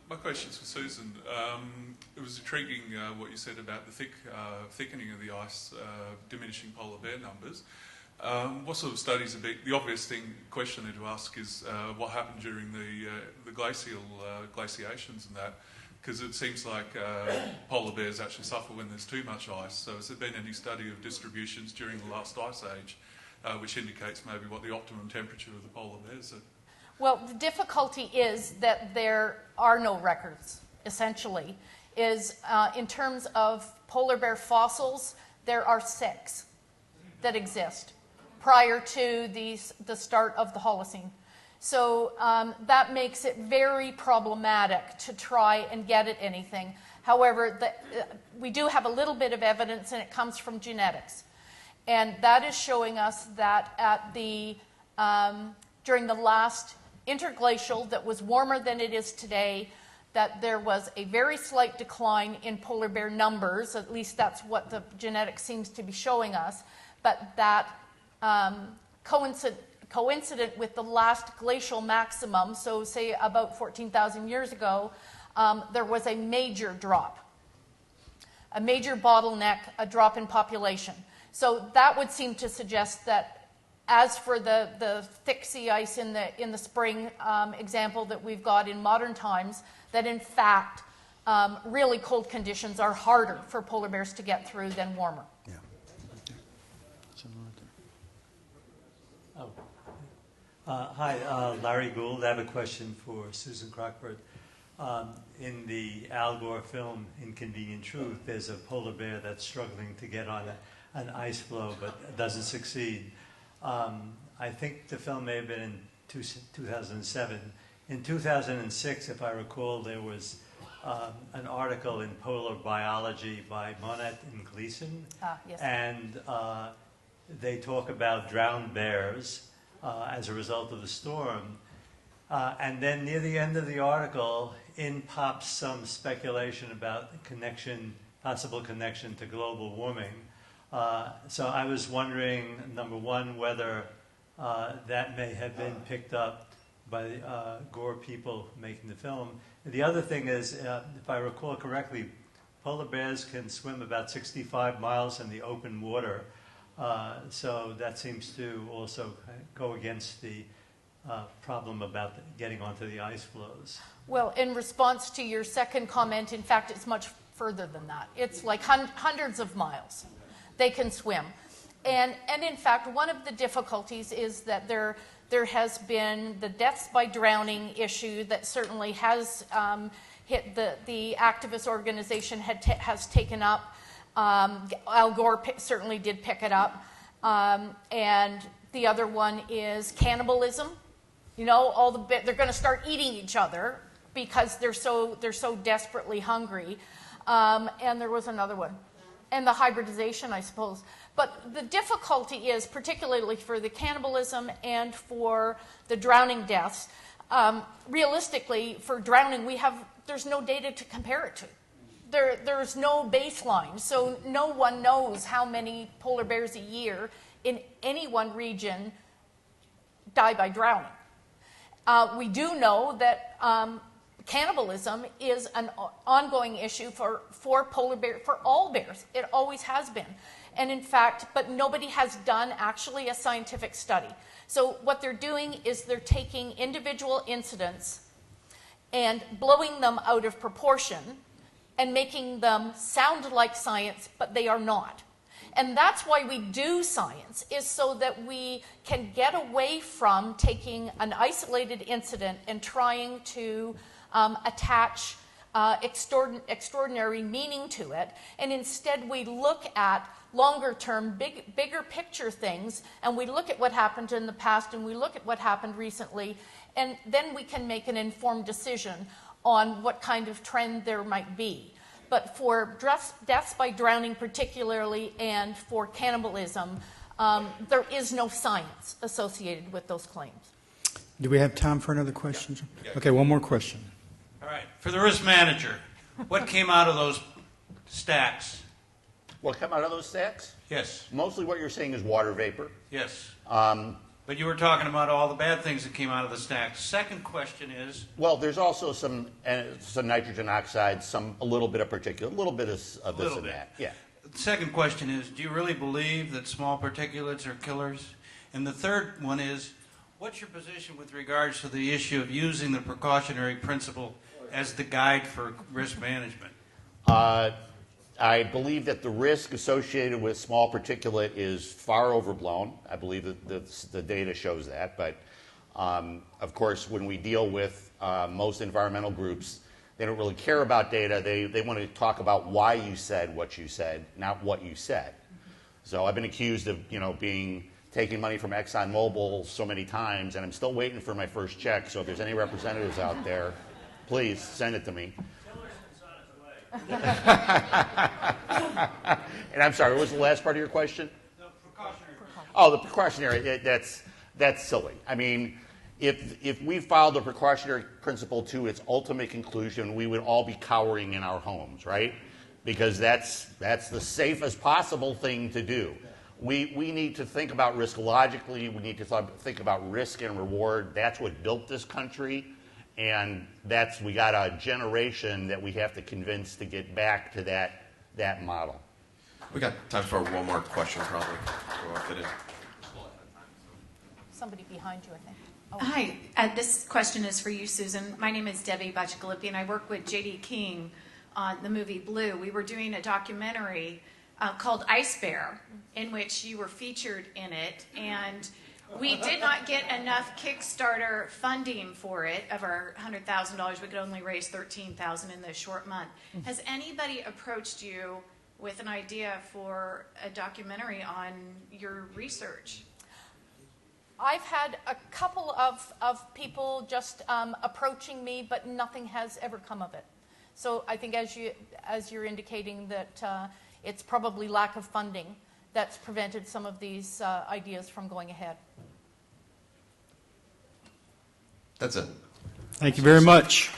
My question's for Susan. It was intriguing what you said about the thickening of the ice, diminishing polar bear numbers. What sort of studies are the obvious question to ask is what happened during the glaciations and that, because it seems like polar bears actually suffer when there's too much ice. So has there been any study of distributions during the last ice age which indicates maybe what the optimum temperature of the polar bears are? Well, the difficulty is that there are no records, essentially. In terms of polar bear fossils, there are 6 that exist prior to the start of the Holocene. So that makes it very problematic to try and get at anything. However, we do have a little bit of evidence, and it comes from genetics. And that is showing us that during the last interglacial that was warmer than it is today, that there was a very slight decline in polar bear numbers. At least that's what the genetics seems to be showing us. But that coincident with the last glacial maximum, so say about 14,000 years ago, there was a major drop, a major bottleneck, a drop in population. So that would seem to suggest that, as for the thick sea ice in the spring example that we've got in modern times, that in fact really cold conditions are harder for polar bears to get through than warmer. Yeah. Hi, Larry Gould. I have a question for Susan Crockford. In the Al Gore film Inconvenient Truth, there's a polar bear that's struggling to get on an ice floe but doesn't succeed. I think the film may have been in 2007. In 2006, if I recall, there was an article in Polar Biology by Monette and Gleason. Yes. And they talk about drowned bears as a result of the storm. And then near the end of the article, in pops some speculation about possible connection to global warming. So I was wondering, number one, whether that may have been picked up by the Gore people making the film. The other thing is, if I recall correctly, polar bears can swim about 65 miles in the open water. So that seems to also go against the problem about getting onto the ice floes. Well, in response to your second comment, in fact, it's much further than that. It's like hundreds of miles they can swim. And in fact, one of the difficulties is that there has been the deaths by drowning issue that certainly has hit the activist organization has taken up. Al Gore certainly did pick it up. And the other one is cannibalism. You know, they're going to start eating each other because they're so desperately hungry. And there was another one. And the hybridization, I suppose. But the difficulty is, particularly for the cannibalism and for the drowning deaths, realistically, for drowning, there's no data to compare it to. There's no baseline, so no one knows how many polar bears a year in any one region die by drowning. We do know that cannibalism is an ongoing issue for polar bear, for all bears. It always has been. And in fact, but nobody has done actually a scientific study. So what they're doing is they're taking individual incidents and blowing them out of proportion and making them sound like science, but they are not. And that's why we do science, is so that we can get away from taking an isolated incident and trying to attach extraordinary meaning to it. And instead we look at longer term, bigger picture things, and we look at what happened in the past and we look at what happened recently, and then we can make an informed decision on what kind of trend there might be. But for deaths by drowning particularly, and for cannibalism, there is no science associated with those claims. Do we have time for another question? Okay, one more question. All right. For the risk manager, what came out of those stacks? What came out of those stacks? Yes. Mostly what you're saying is water vapor. Yes. But you were talking about all the bad things that came out of the stacks. Second question is... Well, there's also some nitrogen oxide, a little bit of particulate, a little bit of this and that. Yeah. The second question is, do you really believe that small particulates are killers? And the third one is, what's your position with regards to the issue of using the precautionary principle as the guide for risk management? I believe that the risk associated with small particulate is far overblown. I believe that the data shows that. But, of course, when we deal with most environmental groups, they don't really care about data. They want to talk about why you said what you said, not what you said. So I've been accused of, taking money from ExxonMobil so many times, and I'm still waiting for my first check. So if there's any representatives out there, please send it to me. And I'm sorry, what was the last part of your question? The precautionary. Oh, the precautionary. That's silly. I mean, if we followed the precautionary principle to its ultimate conclusion, we would all be cowering in our homes, right? Because that's the safest possible thing to do. We need to think about risk logically. We need to think about risk and reward. That's what built this country. And we got a generation that we have to convince to get back to that model. We got time for one more question, probably. We'll fit in. Somebody behind you, I think. Oh. Hi, this question is for you, Susan. My name is Debbie Baccigalippi, and I work with J.D. King on the movie Blue. We were doing a documentary called Ice Bear, in which you were featured in it, and we did not get enough Kickstarter funding for it. Of our $100,000, we could only raise $13,000 in this short month. Has anybody approached you with an idea for a documentary on your research? I've had a couple of people just approaching me, but nothing has ever come of it. So I think as you're indicating that it's probably lack of funding that's prevented some of these ideas from going ahead. That's it. Thank you very much.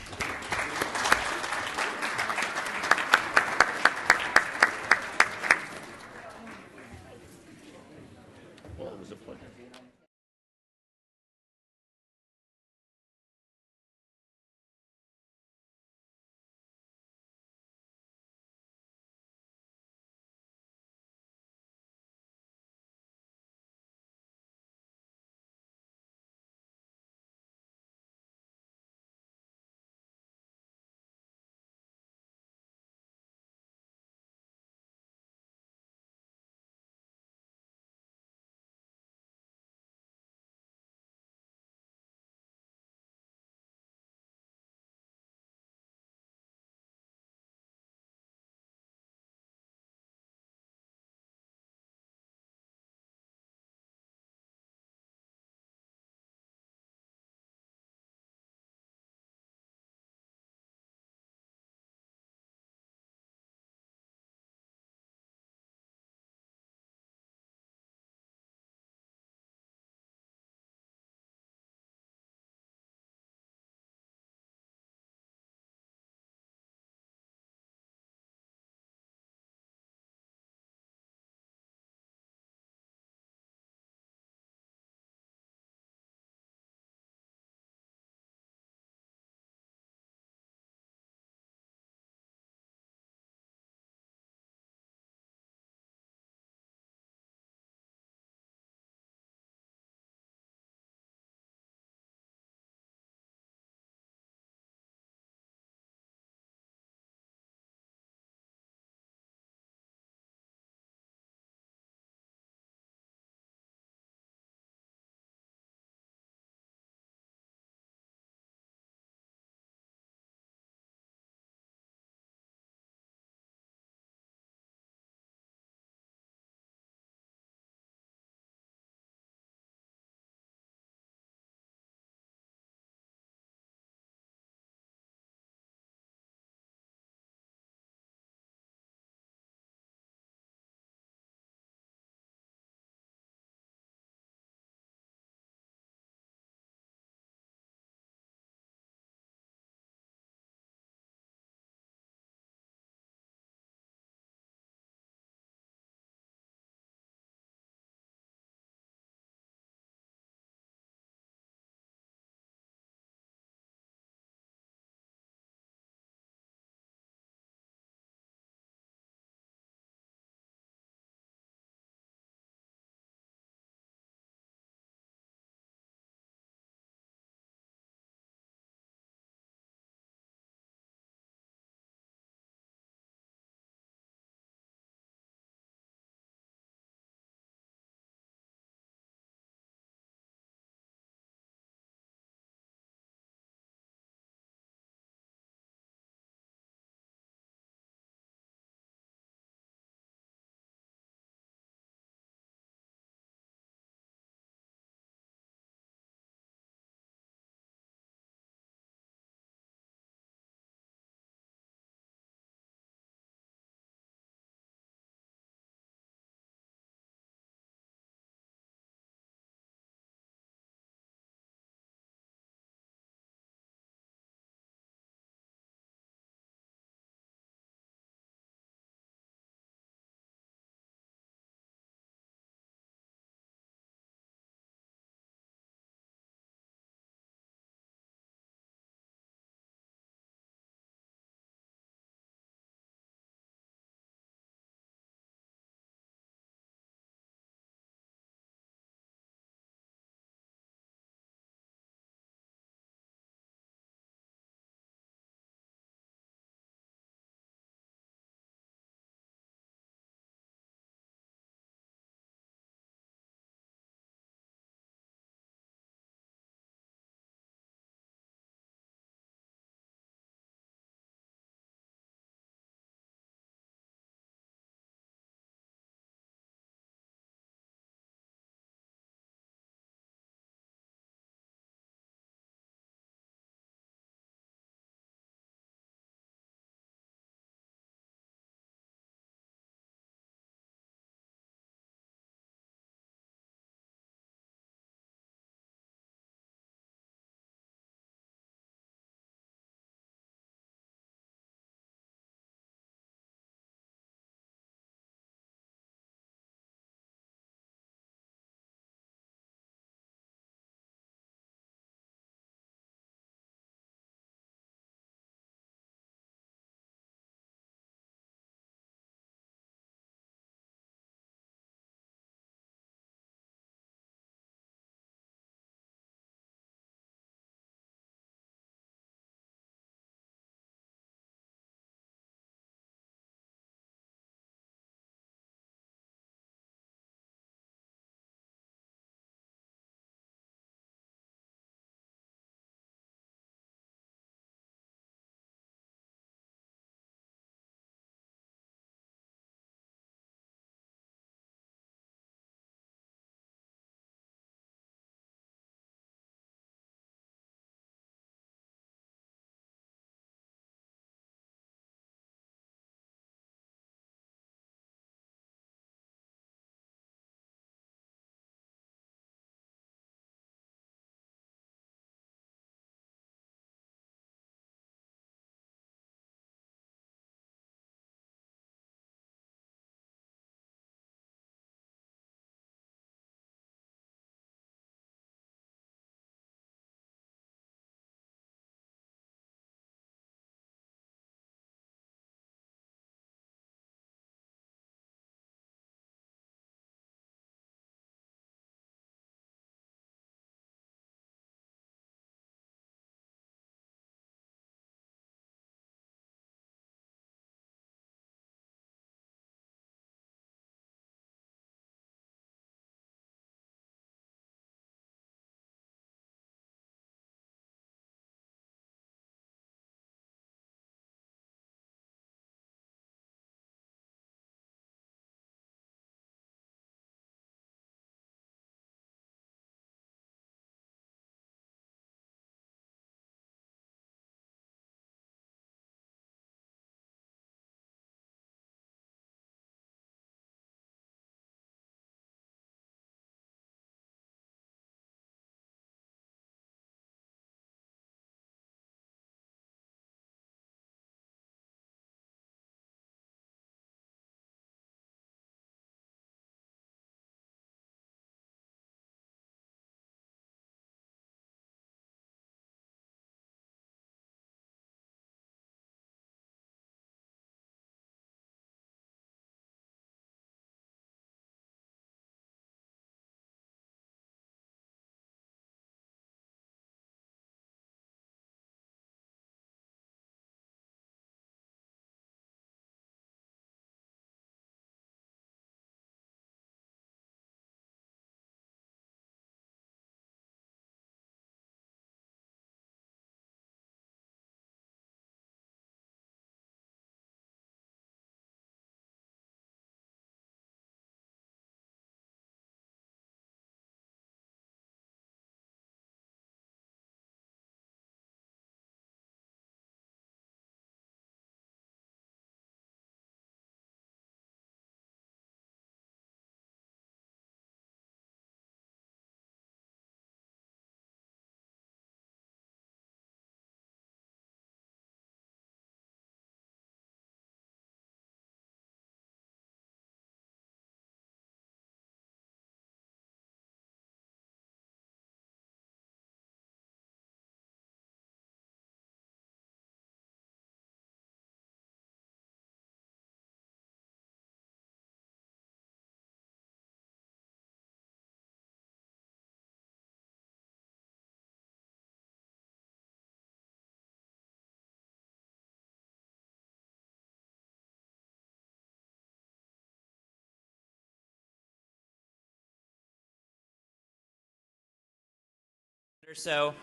or so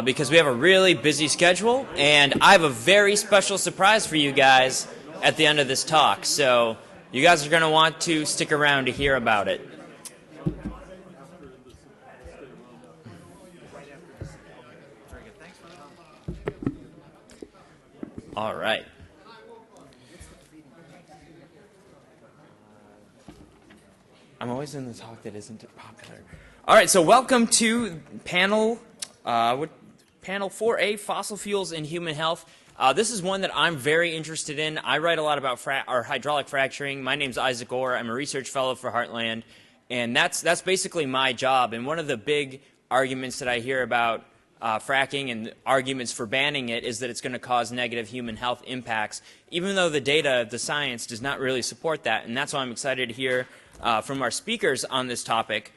because we have a really busy schedule, and I have a very special surprise for you guys at the end of this talk. So you guys are going to want to stick around to hear about it. All right. I'm always in the talk that isn't popular. All right, so welcome to panel 4A, Fossil Fuels in Human Health. This is one that I'm very interested in. I write a lot about hydraulic fracturing. My name's Isaac Orr. I'm a research fellow for Heartland, and that's basically my job. And one of the big arguments that I hear about fracking and arguments for banning it is that it's going to cause negative human health impacts, even though the data, the science, does not really support that. And that's why I'm excited to hear from our speakers on this topic.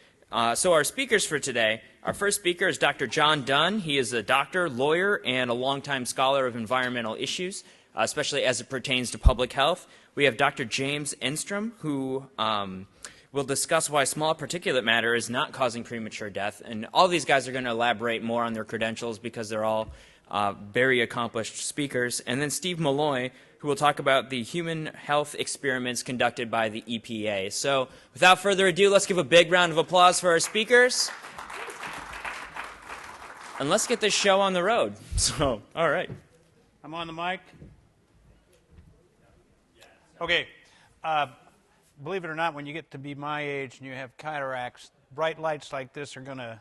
So our speakers for today, our first speaker is Dr. John Dunn. He is a doctor, lawyer, and a longtime scholar of environmental issues, especially as it pertains to public health. We have Dr. James Enstrom, who will discuss why small particulate matter is not causing premature death. And all these guys are going to elaborate more on their credentials because they're all very accomplished speakers. And then Steve Malloy, who will talk about the human health experiments conducted by the EPA. So without further ado, let's give a big round of applause for our speakers. And let's get this show on the road. So, all right. I'm on the mic. Okay. Believe it or not, when you get to be my age and you have cataracts, bright lights like this are going to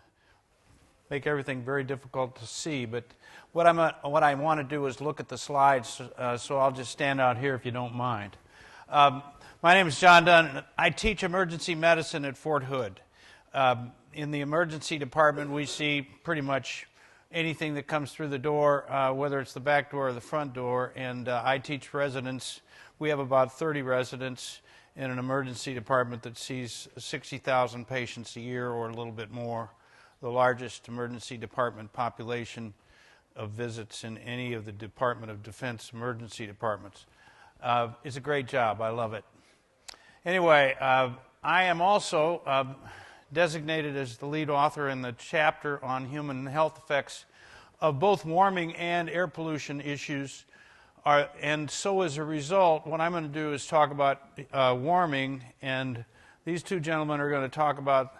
make everything very difficult to see. But what I want to do is look at the slides, so I'll just stand out here if you don't mind. My name is John Dunn. I teach emergency medicine at Fort Hood. In the emergency department, we see pretty much anything that comes through the door, whether it's the back door or the front door, and I teach residents. We have about 30 residents in an emergency department that sees 60,000 patients a year or a little bit more, the largest emergency department population of visits in any of the Department of Defense emergency departments. It's a great job. I love it. Anyway, I am also designated as the lead author in the chapter on human health effects of both warming and air pollution issues. And so as a result, what I'm going to do is talk about warming, and these two gentlemen are going to talk about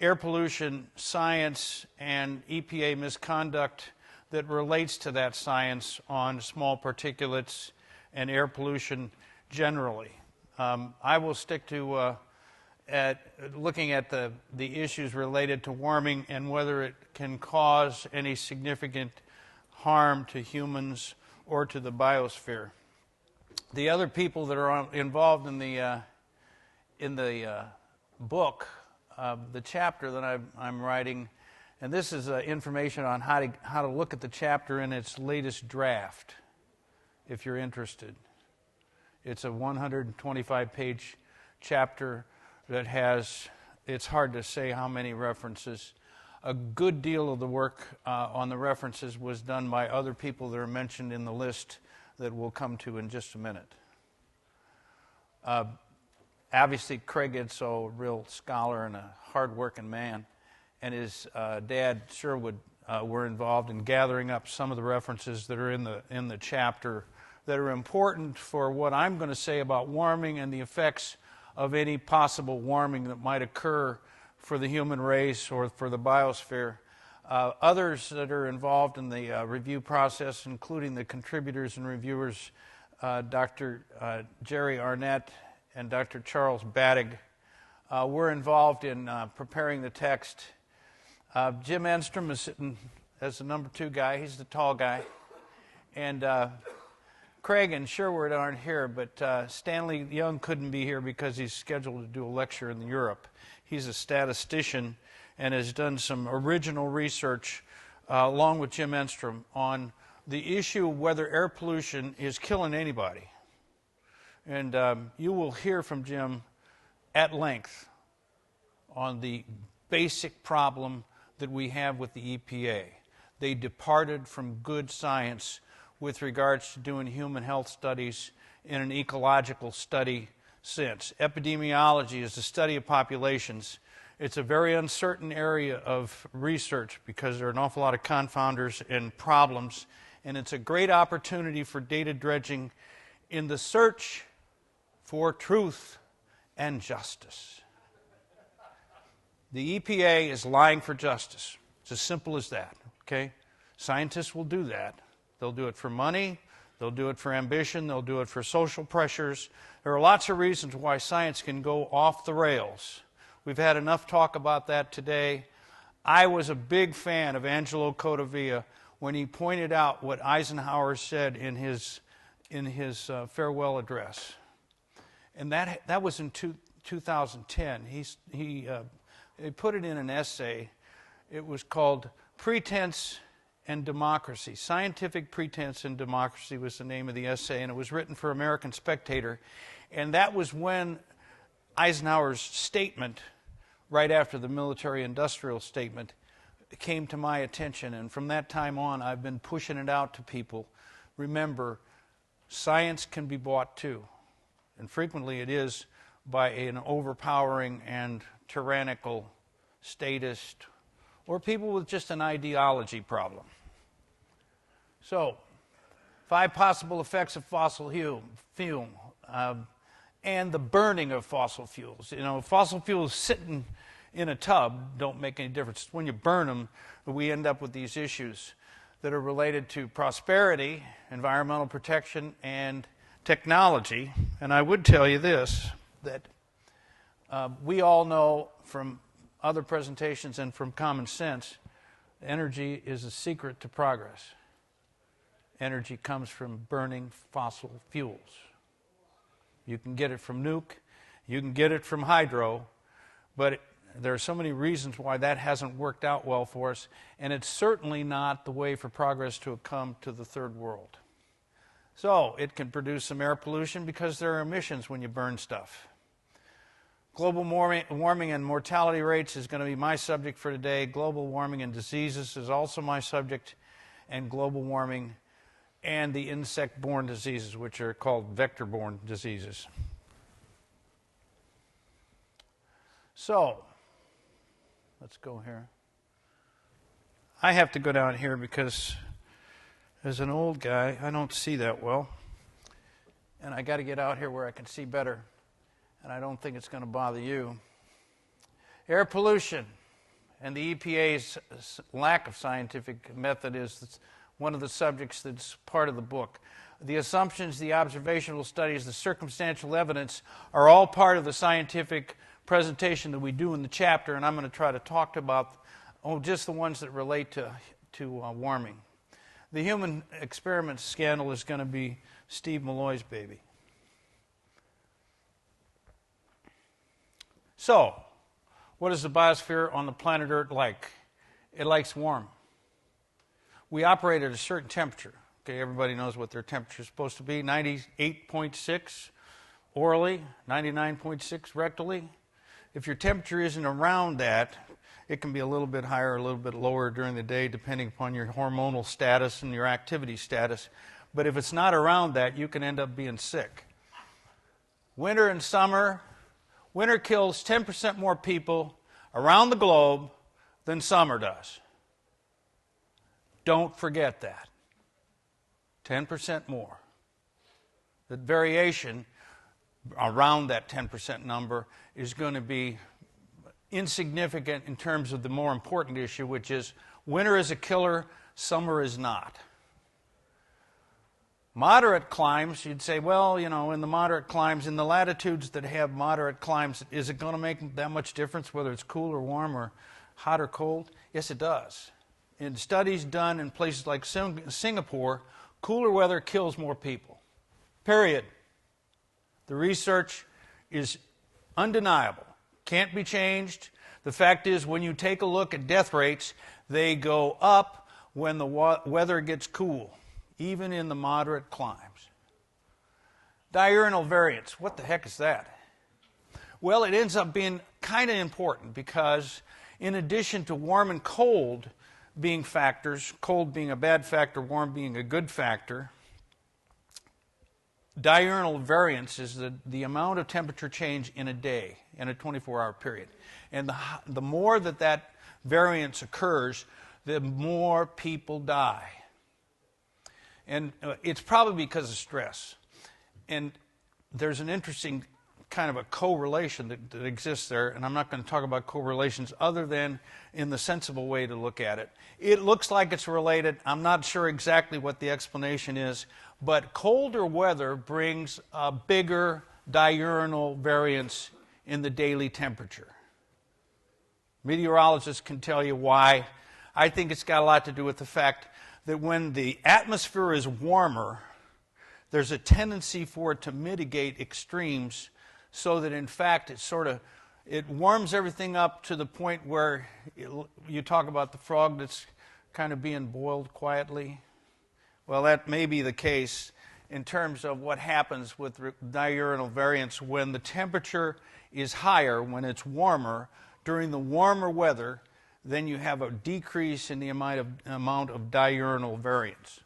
air pollution science and EPA misconduct that relates to that science on small particulates and air pollution generally. I will stick to looking at the issues related to warming and whether it can cause any significant harm to humans or to the biosphere. The other people that are involved in the book, the chapter that I'm writing, and this is information on how to look at the chapter in its latest draft, if you're interested. It's a 125-page chapter that has, it's hard to say how many references. A good deal of the work on the references was done by other people that are mentioned in the list that we'll come to in just a minute. Obviously, Craig Idso, a real scholar and a hard-working man, and his dad, Sherwood, were involved in gathering up some of the references that are in the chapter that are important for what I'm going to say about warming and the effects of any possible warming that might occur for the human race or for the biosphere. Others that are involved in the review process, including the contributors and reviewers, Dr. Jerry Arnett and Dr. Charles Battig, were involved in preparing the text. Jim Enstrom is sitting as the number 2 guy. He's the tall guy. And Craig and Sherwood aren't here, but Stanley Young couldn't be here because he's scheduled to do a lecture in Europe. He's a statistician and has done some original research along with Jim Enstrom on the issue of whether air pollution is killing anybody. And you will hear from Jim at length on the basic problem that we have with the EPA. They departed from good science with regards to doing human health studies in an ecological study sense. Epidemiology is the study of populations. It's a very uncertain area of research because there are an awful lot of confounders and problems, and it's a great opportunity for data dredging in the search for truth and justice. The EPA is lying for justice. It's as simple as that, okay? Scientists will do that. They'll do it for money, they'll do it for ambition, they'll do it for social pressures. There are lots of reasons why science can go off the rails. We've had enough talk about that today. I was a big fan of Angelo Codavia when he pointed out what Eisenhower said in his farewell address. And that was in 2010. He put it in an essay. It was called Pretense and Democracy. Scientific Pretense and Democracy was the name of the essay, and it was written for American Spectator. And that was when Eisenhower's statement, right after the military-industrial statement, came to my attention. And from that time on, I've been pushing it out to people. Remember, science can be bought too. And frequently it is by an overpowering and tyrannical statist or people with just an ideology problem. So, 5 possible effects of fossil fuel and the burning of fossil fuels. You know, fossil fuels sitting in a tub don't make any difference. When you burn them, we end up with these issues that are related to prosperity, environmental protection, and technology. And I would tell you this, that we all know from other presentations and from common sense, energy is a secret to progress. Energy comes from burning fossil fuels. You can get it from nuke, you can get it from hydro, but there are so many reasons why that hasn't worked out well for us, and it's certainly not the way for progress to come to the third world. So it can produce some air pollution because there are emissions when you burn stuff. Global warming and mortality rates is going to be my subject for today. Global warming and diseases is also my subject, and global warming and the insect-borne diseases, which are called vector-borne diseases. So, let's go here. I have to go down here because as an old guy, I don't see that well. And I got to get out here where I can see better. And I don't think it's going to bother you. Air pollution and the EPA's lack of scientific method is one of the subjects that's part of the book. The assumptions, the observational studies, the circumstantial evidence are all part of the scientific presentation that we do in the chapter, and I'm going to try to talk about just the ones that relate to warming. The human experiment scandal is going to be Steve Malloy's baby. So, what is the biosphere on the planet Earth like? It likes warm. We operate at a certain temperature. Okay, everybody knows what their temperature is supposed to be. 98.6 orally, 99.6 rectally. If your temperature isn't around that, it can be a little bit higher or a little bit lower during the day depending upon your hormonal status and your activity status. But if it's not around that, you can end up being sick. Winter and summer. Winter kills 10% more people around the globe than summer does. Don't forget that. 10% more. The variation around that 10% number is going to be insignificant in terms of the more important issue, which is winter is a killer, summer is not. Moderate climes, you'd say, well, you know, in the moderate climes, in the latitudes that have moderate climes, is it going to make that much difference whether it's cool or warm or hot or cold? Yes, it does. In studies done in places like Singapore, cooler weather kills more people. Period. The research is undeniable. Can't be changed. The fact is, when you take a look at death rates, they go up when the weather gets cool, even in the moderate climes. Diurnal variance. What the heck is that? Well, it ends up being kind of important because in addition to warm and cold being factors, cold being a bad factor, warm being a good factor, diurnal variance is the amount of temperature change in a day, in a 24-hour period. And the more that variance occurs, the more people die. And it's probably because of stress. And there's an interesting kind of a correlation that exists there, and I'm not going to talk about correlations other than in the sensible way to look at it. It looks like it's related. I'm not sure exactly what the explanation is, but colder weather brings a bigger diurnal variance in the daily temperature. Meteorologists can tell you why. I think it's got a lot to do with the fact that when the atmosphere is warmer, there's a tendency for it to mitigate extremes, so that in fact it warms everything up to the point where you talk about the frog that's kind of being boiled quietly. Well, that may be the case in terms of what happens with diurnal variance when the temperature is higher, when it's warmer. During the warmer weather, then you have a decrease in the amount of diurnal variance.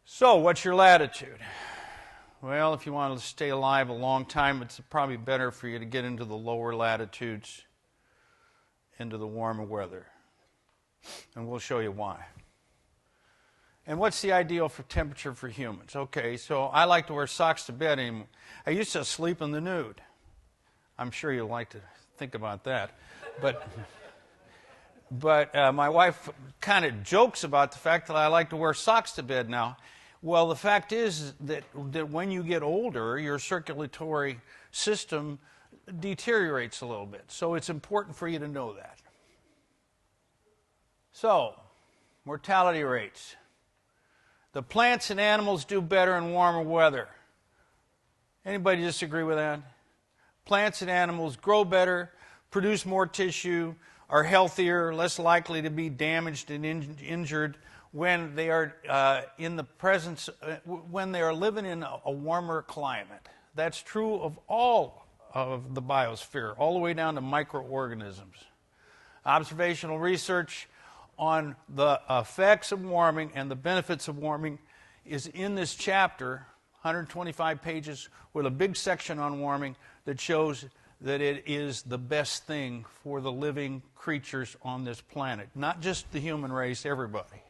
So, what's your latitude? Well, if you want to stay alive a long time, it's probably better for you to get into the lower latitudes, into the warmer weather. And we'll show you why. And what's the ideal for temperature for humans? Okay, so I like to wear socks to bed. I used to sleep in the nude. I'm sure you'll like to think about that. But my wife kind of jokes about the fact that I like to wear socks to bed now. Well, the fact is that when you get older, your circulatory system deteriorates a little bit. So it's important for you to know that. So, mortality rates. The plants and animals do better in warmer weather. Anybody disagree with that? Plants and animals grow better, produce more tissue, are healthier, less likely to be damaged and injured when they are when they are living in a warmer climate. That's true of all of the biosphere, all the way down to microorganisms. Observational research on the effects of warming and the benefits of warming is in this chapter, 125 pages, with a big section on warming that shows that it is the best thing for the living creatures on this planet. Not just the human race, everybody.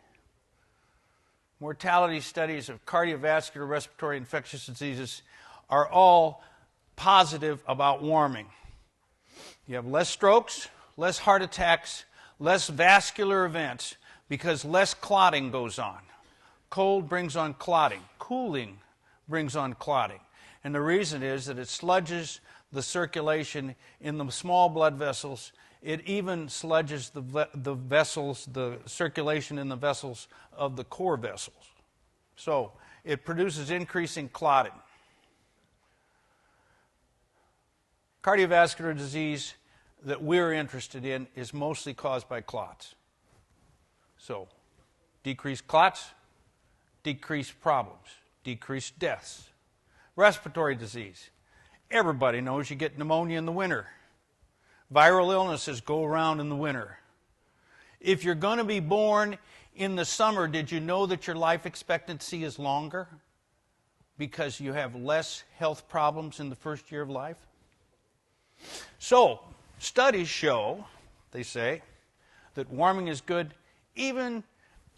Mortality studies of cardiovascular, respiratory, infectious diseases are all positive about warming. You have less strokes, less heart attacks, less vascular events, because less clotting goes on. Cold brings on clotting. Cooling brings on clotting. And the reason is that it sludges the circulation in the small blood vessels. It even sludges the vessels, the circulation in the vessels of the core vessels. So it produces increasing clotting. Cardiovascular disease that we're interested in is mostly caused by clots. So decreased clots, decreased problems, decreased deaths. Respiratory disease. Everybody knows you get pneumonia in the winter. Viral illnesses go around in the winter. If you're going to be born in the summer, did you know that your life expectancy is longer? Because you have less health problems in the first year of life? So, studies show, they say, that warming is good even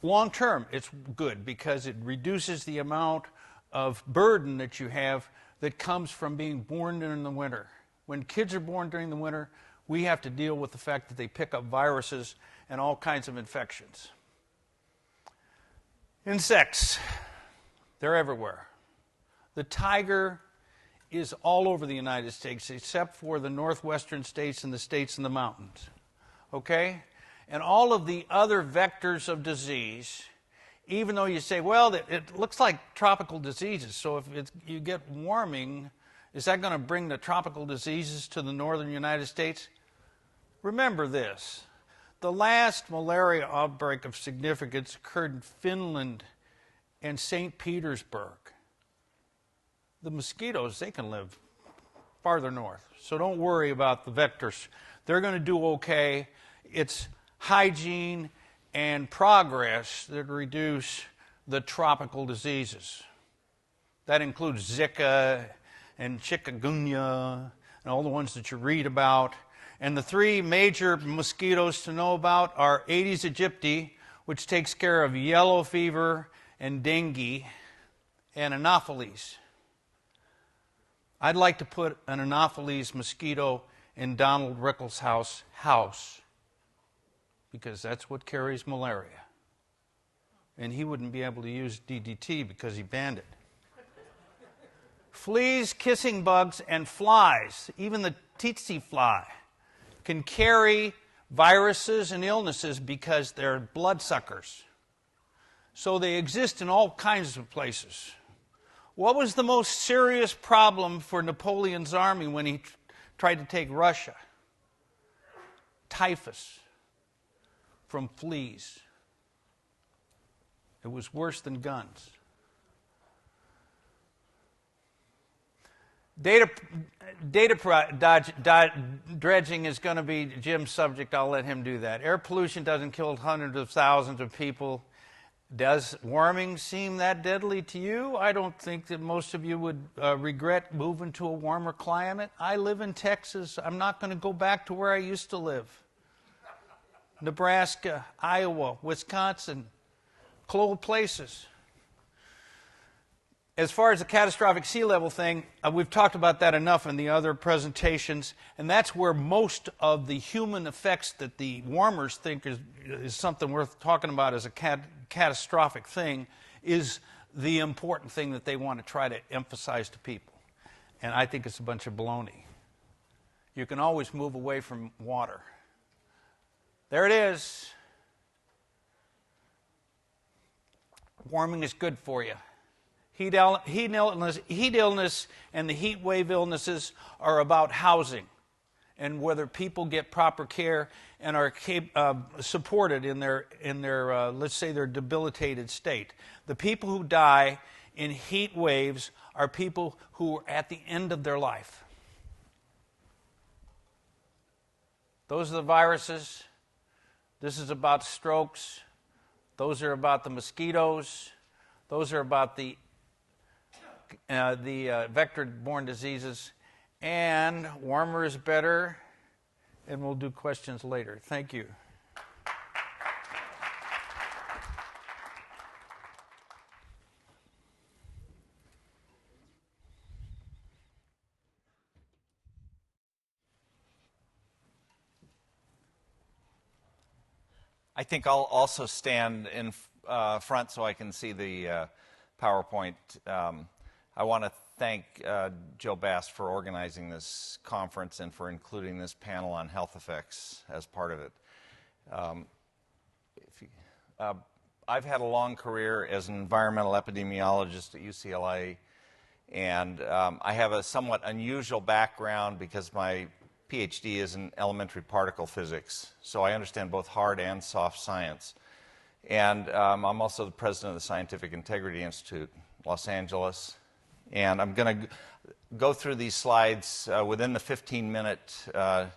long term. It's good because it reduces the amount of burden that you have that comes from being born during the winter. When kids are born during the winter, we have to deal with the fact that they pick up viruses and all kinds of infections. Insects, they're everywhere. The tiger is all over the United States except for the northwestern states and the states in the mountains. Okay? And all of the other vectors of disease, even though you say, well, it looks like tropical diseases, so if you get warming, is that going to bring the tropical diseases to the northern United States? Remember this. The last malaria outbreak of significance occurred in Finland and St. Petersburg. The mosquitoes, they can live farther north, so don't worry about the vectors. They're going to do okay. It's hygiene and progress that reduce the tropical diseases. That includes Zika and chikungunya and all the ones that you read about. And the three major mosquitoes to know about are Aedes aegypti, which takes care of yellow fever and dengue, and Anopheles. I'd like to put an Anopheles mosquito in Donald Rickles' house because that's what carries malaria. And he wouldn't be able to use DDT because he banned it. Fleas, kissing bugs, and flies, even the tsetse fly, can carry viruses and illnesses because they're bloodsuckers. So they exist in all kinds of places. What was the most serious problem for Napoleon's army when he tried to take Russia? Typhus from fleas. It was worse than guns. Data dredging is going to be Jim's subject. I'll let him do that. Air pollution doesn't kill hundreds of thousands of people. Does warming seem that deadly to you? I don't think that most of you would regret moving to a warmer climate. I live in Texas. I'm not going to go back to where I used to live. Nebraska, Iowa, Wisconsin, cold places. As far as the catastrophic sea level thing, we've talked about that enough in the other presentations, and that's where most of the human effects that the warmers think is something worth talking about as a catastrophic thing is the important thing that they want to try to emphasize to people. And I think it's a bunch of baloney. You can always move away from water. There it is. Warming is good for you. Heat illness and the heat wave illnesses are about housing and whether people get proper care and are supported in their let's say, their debilitated state. The people who die in heat waves are people who are at the end of their life. Those are the viruses. This is about strokes. Those are about the mosquitoes. Those are about the vector-borne diseases, and warmer is better, and we'll do questions later. Thank you. I think I'll also stand in front so I can see the PowerPoint. I want to thank Joe Bass for organizing this conference and for including this panel on health effects as part of it. I've had a long career as an environmental epidemiologist at UCLA, and I have a somewhat unusual background because my PhD is in elementary particle physics, so I understand both hard and soft science. And I'm also the president of the Scientific Integrity Institute, Los Angeles. And I'm going to go through these slides within the 15-minute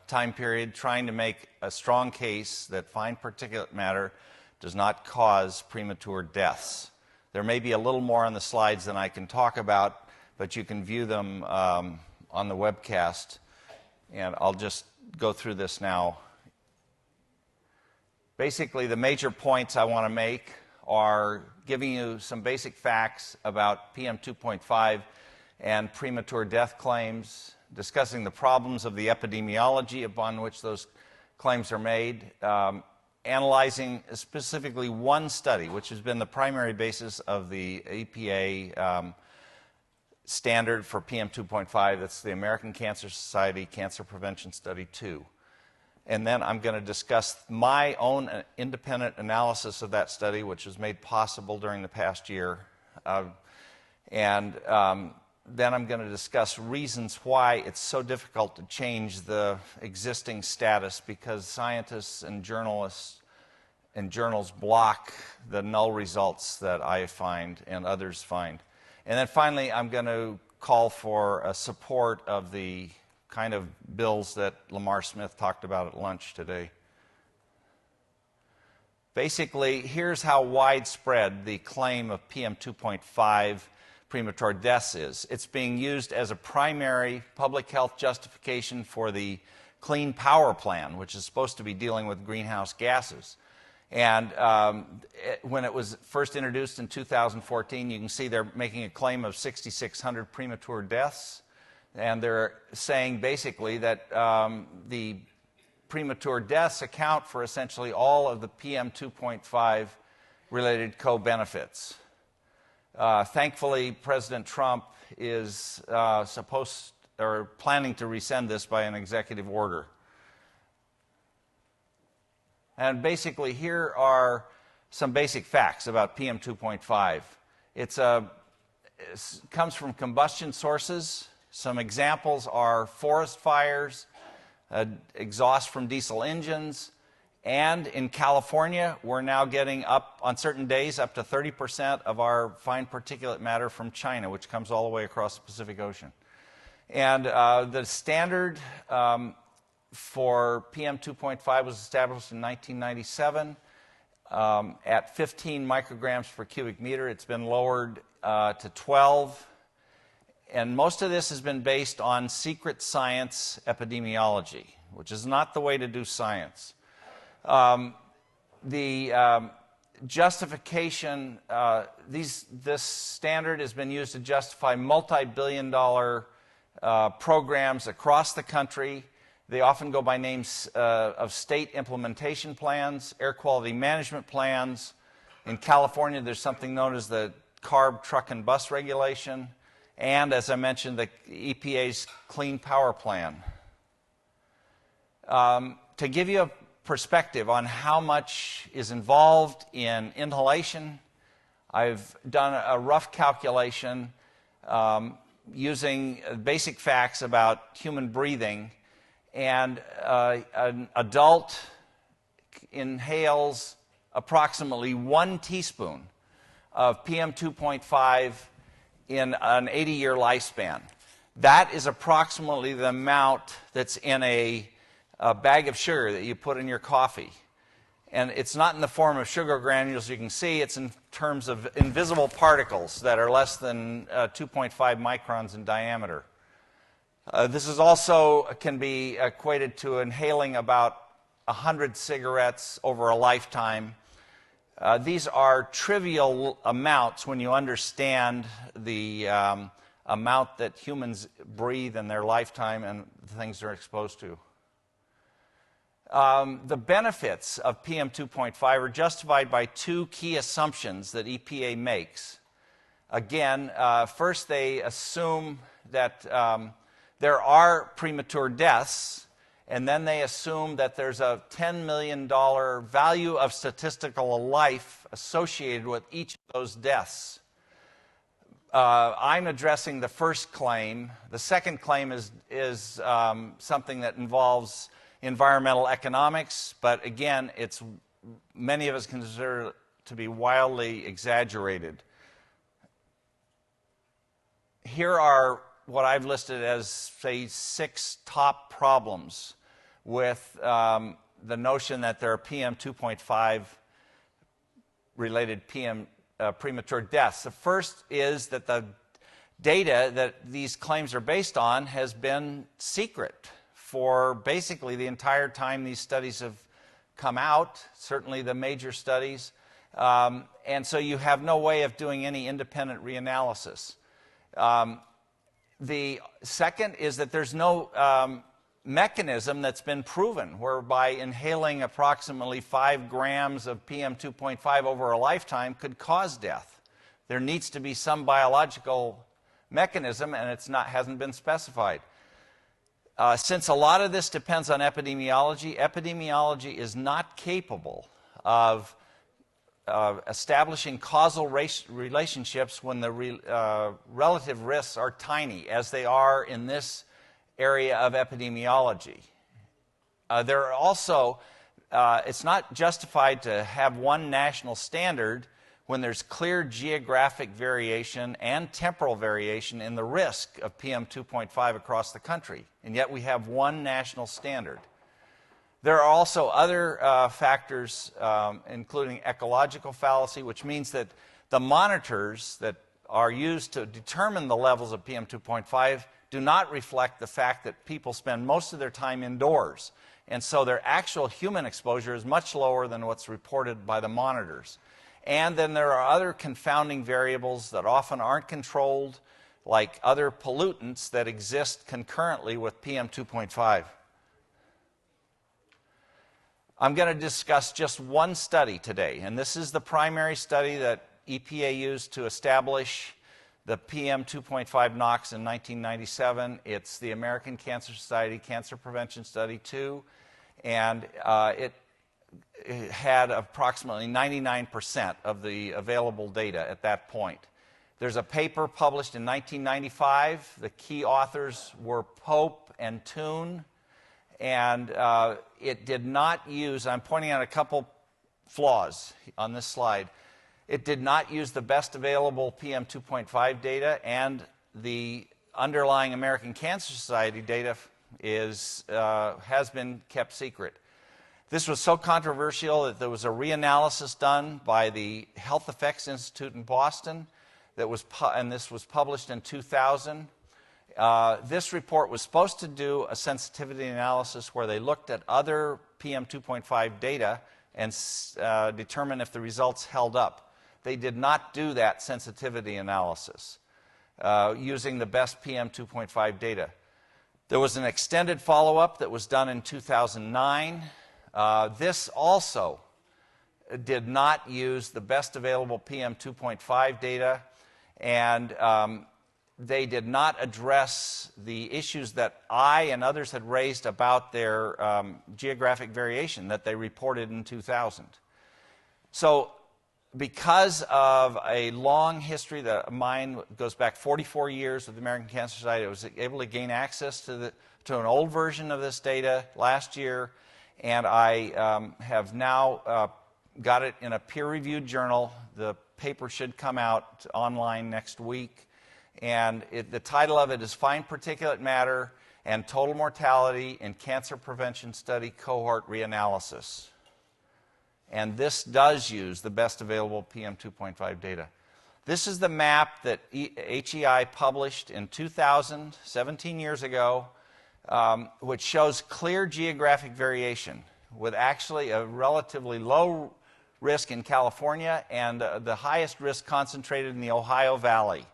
time period, trying to make a strong case that fine particulate matter does not cause premature deaths. There may be a little more on the slides than I can talk about, but you can view them on the webcast. And I'll just go through this now. Basically, the major points I want to make are giving you some basic facts about PM 2.5 and premature death claims, discussing the problems of the epidemiology upon which those claims are made, analyzing specifically one study, which has been the primary basis of the EPA standard for PM 2.5. That's the American Cancer Society Cancer Prevention Study 2. And then I'm going to discuss my own independent analysis of that study, which was made possible during the past year. Then I'm going to discuss reasons why it's so difficult to change the existing status, because scientists and journalists and journals block the null results that I find and others find. And then finally, I'm going to call for a support of the kind of bills that Lamar Smith talked about at lunch today. Basically, here's how widespread the claim of PM 2.5 premature deaths is. It's being used as a primary public health justification for the Clean Power Plan, which is supposed to be dealing with greenhouse gases. And when it was first introduced in 2014, you can see they're making a claim of 6,600 premature deaths. And they're saying basically that the premature deaths account for essentially all of the PM 2.5 related co-benefits. Thankfully, President Trump is planning to rescind this by an executive order. And basically, here are some basic facts about PM 2.5. It comes from combustion sources. Some examples are forest fires, exhaust from diesel engines, and in California, we're now getting up, on certain days, up to 30% of our fine particulate matter from China, which comes all the way across the Pacific Ocean. And the standard for PM 2.5 was established in 1997 at 15 micrograms per cubic meter. It's been lowered to 12. And most of this has been based on secret science epidemiology, which is not the way to do science. The justification, this standard has been used to justify multi-billion-dollar programs across the country. They often go by names of state implementation plans, air quality management plans. In California, there's something known as the CARB truck and bus regulation, and as I mentioned, the EPA's Clean Power Plan. To give you a perspective on how much is involved in inhalation, I've done a rough calculation using basic facts about human breathing. And an adult inhales approximately 1 teaspoon of PM 2.5 in an 80-year lifespan. That is approximately the amount that's in a bag of sugar that you put in your coffee. And it's not in the form of sugar granules, you can see. It's in terms of invisible particles that are less than 2.5 microns in diameter. This is also can be equated to inhaling about 100 cigarettes over a lifetime. These are trivial amounts when you understand the amount that humans breathe in their lifetime and the things they're exposed to. The benefits of PM 2.5 are justified by 2 key assumptions that EPA makes. Again, first they assume that there are premature deaths, and then they assume that there's a $10 million value of statistical life associated with each of those deaths. I'm addressing the first claim. The second claim is something that involves environmental economics, but again, many of us consider it to be wildly exaggerated. Here are what I've listed as, say, 6 top problems with the notion that there are PM 2.5 related premature deaths. The first is that the data that these claims are based on has been secret for basically the entire time these studies have come out, certainly the major studies, and so you have no way of doing any independent reanalysis. The second is that there's no mechanism that's been proven whereby inhaling approximately 5 grams of PM 2.5 over a lifetime could cause death. There needs to be some biological mechanism, and hasn't been specified. Since a lot of this depends on epidemiology, epidemiology is not capable of establishing causal relationships when the relative risks are tiny, as they are in this area of epidemiology. There are also, it's not justified to have one national standard when there's clear geographic variation and temporal variation in the risk of PM 2.5 across the country, and yet we have one national standard. There are also other factors, including ecological fallacy, which means that the monitors that are used to determine the levels of PM2.5 do not reflect the fact that people spend most of their time indoors. And so their actual human exposure is much lower than what's reported by the monitors. And then there are other confounding variables that often aren't controlled, like other pollutants that exist concurrently with PM2.5. I'm going to discuss just one study today, and this is the primary study that EPA used to establish the PM2.5 NOx in 1997. It's the American Cancer Society Cancer Prevention Study 2, and it had approximately 99% of the available data at that point. There's a paper published in 1995. The key authors were Pope and Toon, and it did not use, I'm pointing out a couple flaws on this slide. It did not use the best available PM2.5 data, and the underlying American Cancer Society data has been kept secret. This was so controversial that there was a reanalysis done by the Health Effects Institute in Boston, and this was published in 2000. This report was supposed to do a sensitivity analysis where they looked at other PM2.5 data and determine if the results held up. They did not do that sensitivity analysis using the best PM2.5 data. There was an extended follow-up that was done in 2009. This also did not use the best available PM2.5 data, and they did not address the issues that I and others had raised about their geographic variation that they reported in 2000. So because of a long history that mine goes back 44 years with the American Cancer Society, I was able to gain access to an old version of this data last year, and I have now got it in a peer-reviewed journal. The paper should come out online next week. And the title of it is Fine Particulate Matter and Total Mortality in Cancer Prevention Study Cohort Reanalysis. And this does use the best available PM2.5 data. This is the map that HEI published in 2000, 17 years ago, which shows clear geographic variation with actually a relatively low risk in California and the highest risk concentrated in the Ohio Valley.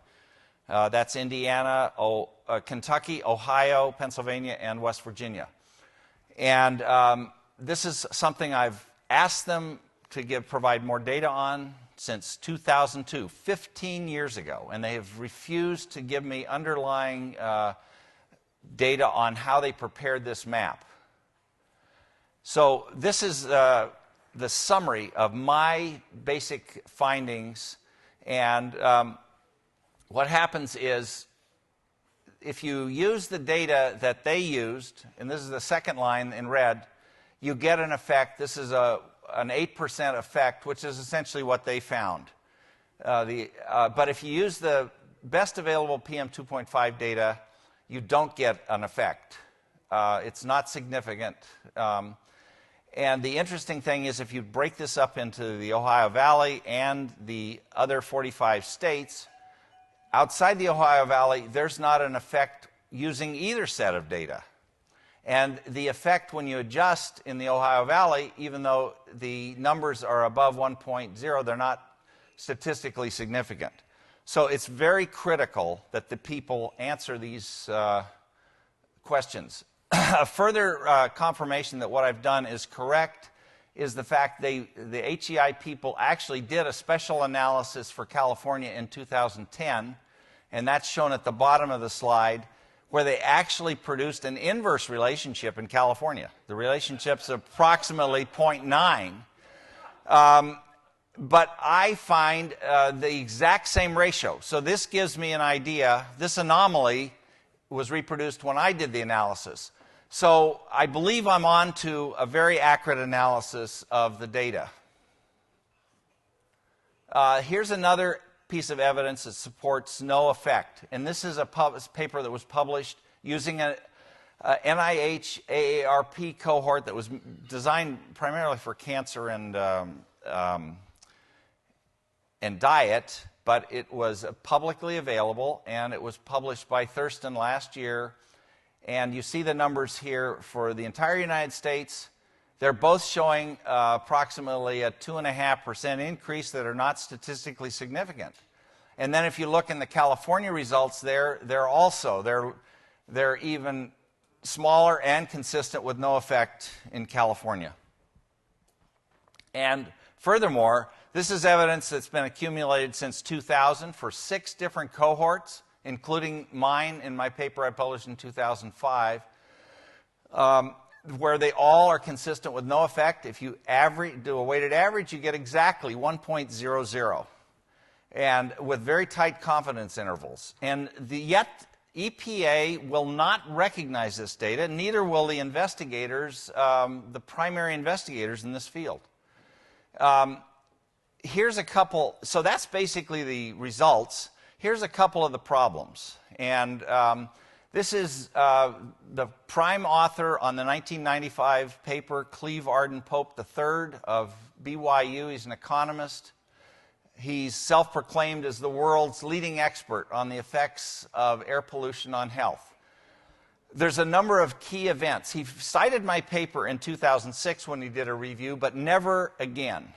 That's Indiana, Kentucky, Ohio, Pennsylvania, and West Virginia. And this is something I've asked them to provide more data on since 2002, 15 years ago, and they have refused to give me underlying data on how they prepared this map. So this is the summary of my basic findings, and what happens is, if you use the data that they used, and this is the second line in red, you get an effect. This is an 8% effect, which is essentially what they found. But if you use the best available PM2.5 data, you don't get an effect. It's not significant. And the interesting thing is, if you break this up into the Ohio Valley and the other 45 states, outside the Ohio Valley, there's not an effect using either set of data. And the effect when you adjust in the Ohio Valley, even though the numbers are above 1.0, they're not statistically significant. So it's very critical that the people answer these questions. A further confirmation that what I've done is correct is the fact the HEI people actually did a special analysis for California in 2010, and that's shown at the bottom of the slide, where they actually produced an inverse relationship in California. The relationship's approximately 0.9. But I find the exact same ratio. So this gives me an idea. This anomaly was reproduced when I did the analysis. So I believe I'm on to a very accurate analysis of the data. Here's another piece of evidence that supports no effect. And this is a paper that was published using a NIH AARP cohort that was designed primarily for cancer and diet. but it was publicly available, and it was published by Thurston last year. And you see the numbers here for the entire United States. They're both showing approximately a 2.5% increase that are not statistically significant. And then if you look in the California results they're even smaller and consistent with no effect in California. And furthermore, this is evidence that's been accumulated since 2000 for 6 different cohorts, including mine in my paper I published in 2005, where they all are consistent with no effect. If you do a weighted average, you get exactly 1.00, and with very tight confidence intervals. And yet EPA will not recognize this data, neither will the investigators, the primary investigators in this field. Here's a couple, so that's basically the results. Here's a couple of the problems. And this is the prime author on the 1995 paper, Cleve Arden Pope III of BYU. He's an economist. He's self-proclaimed as the world's leading expert on the effects of air pollution on health. There's a number of key events. He cited my paper in 2006 when he did a review, but never again.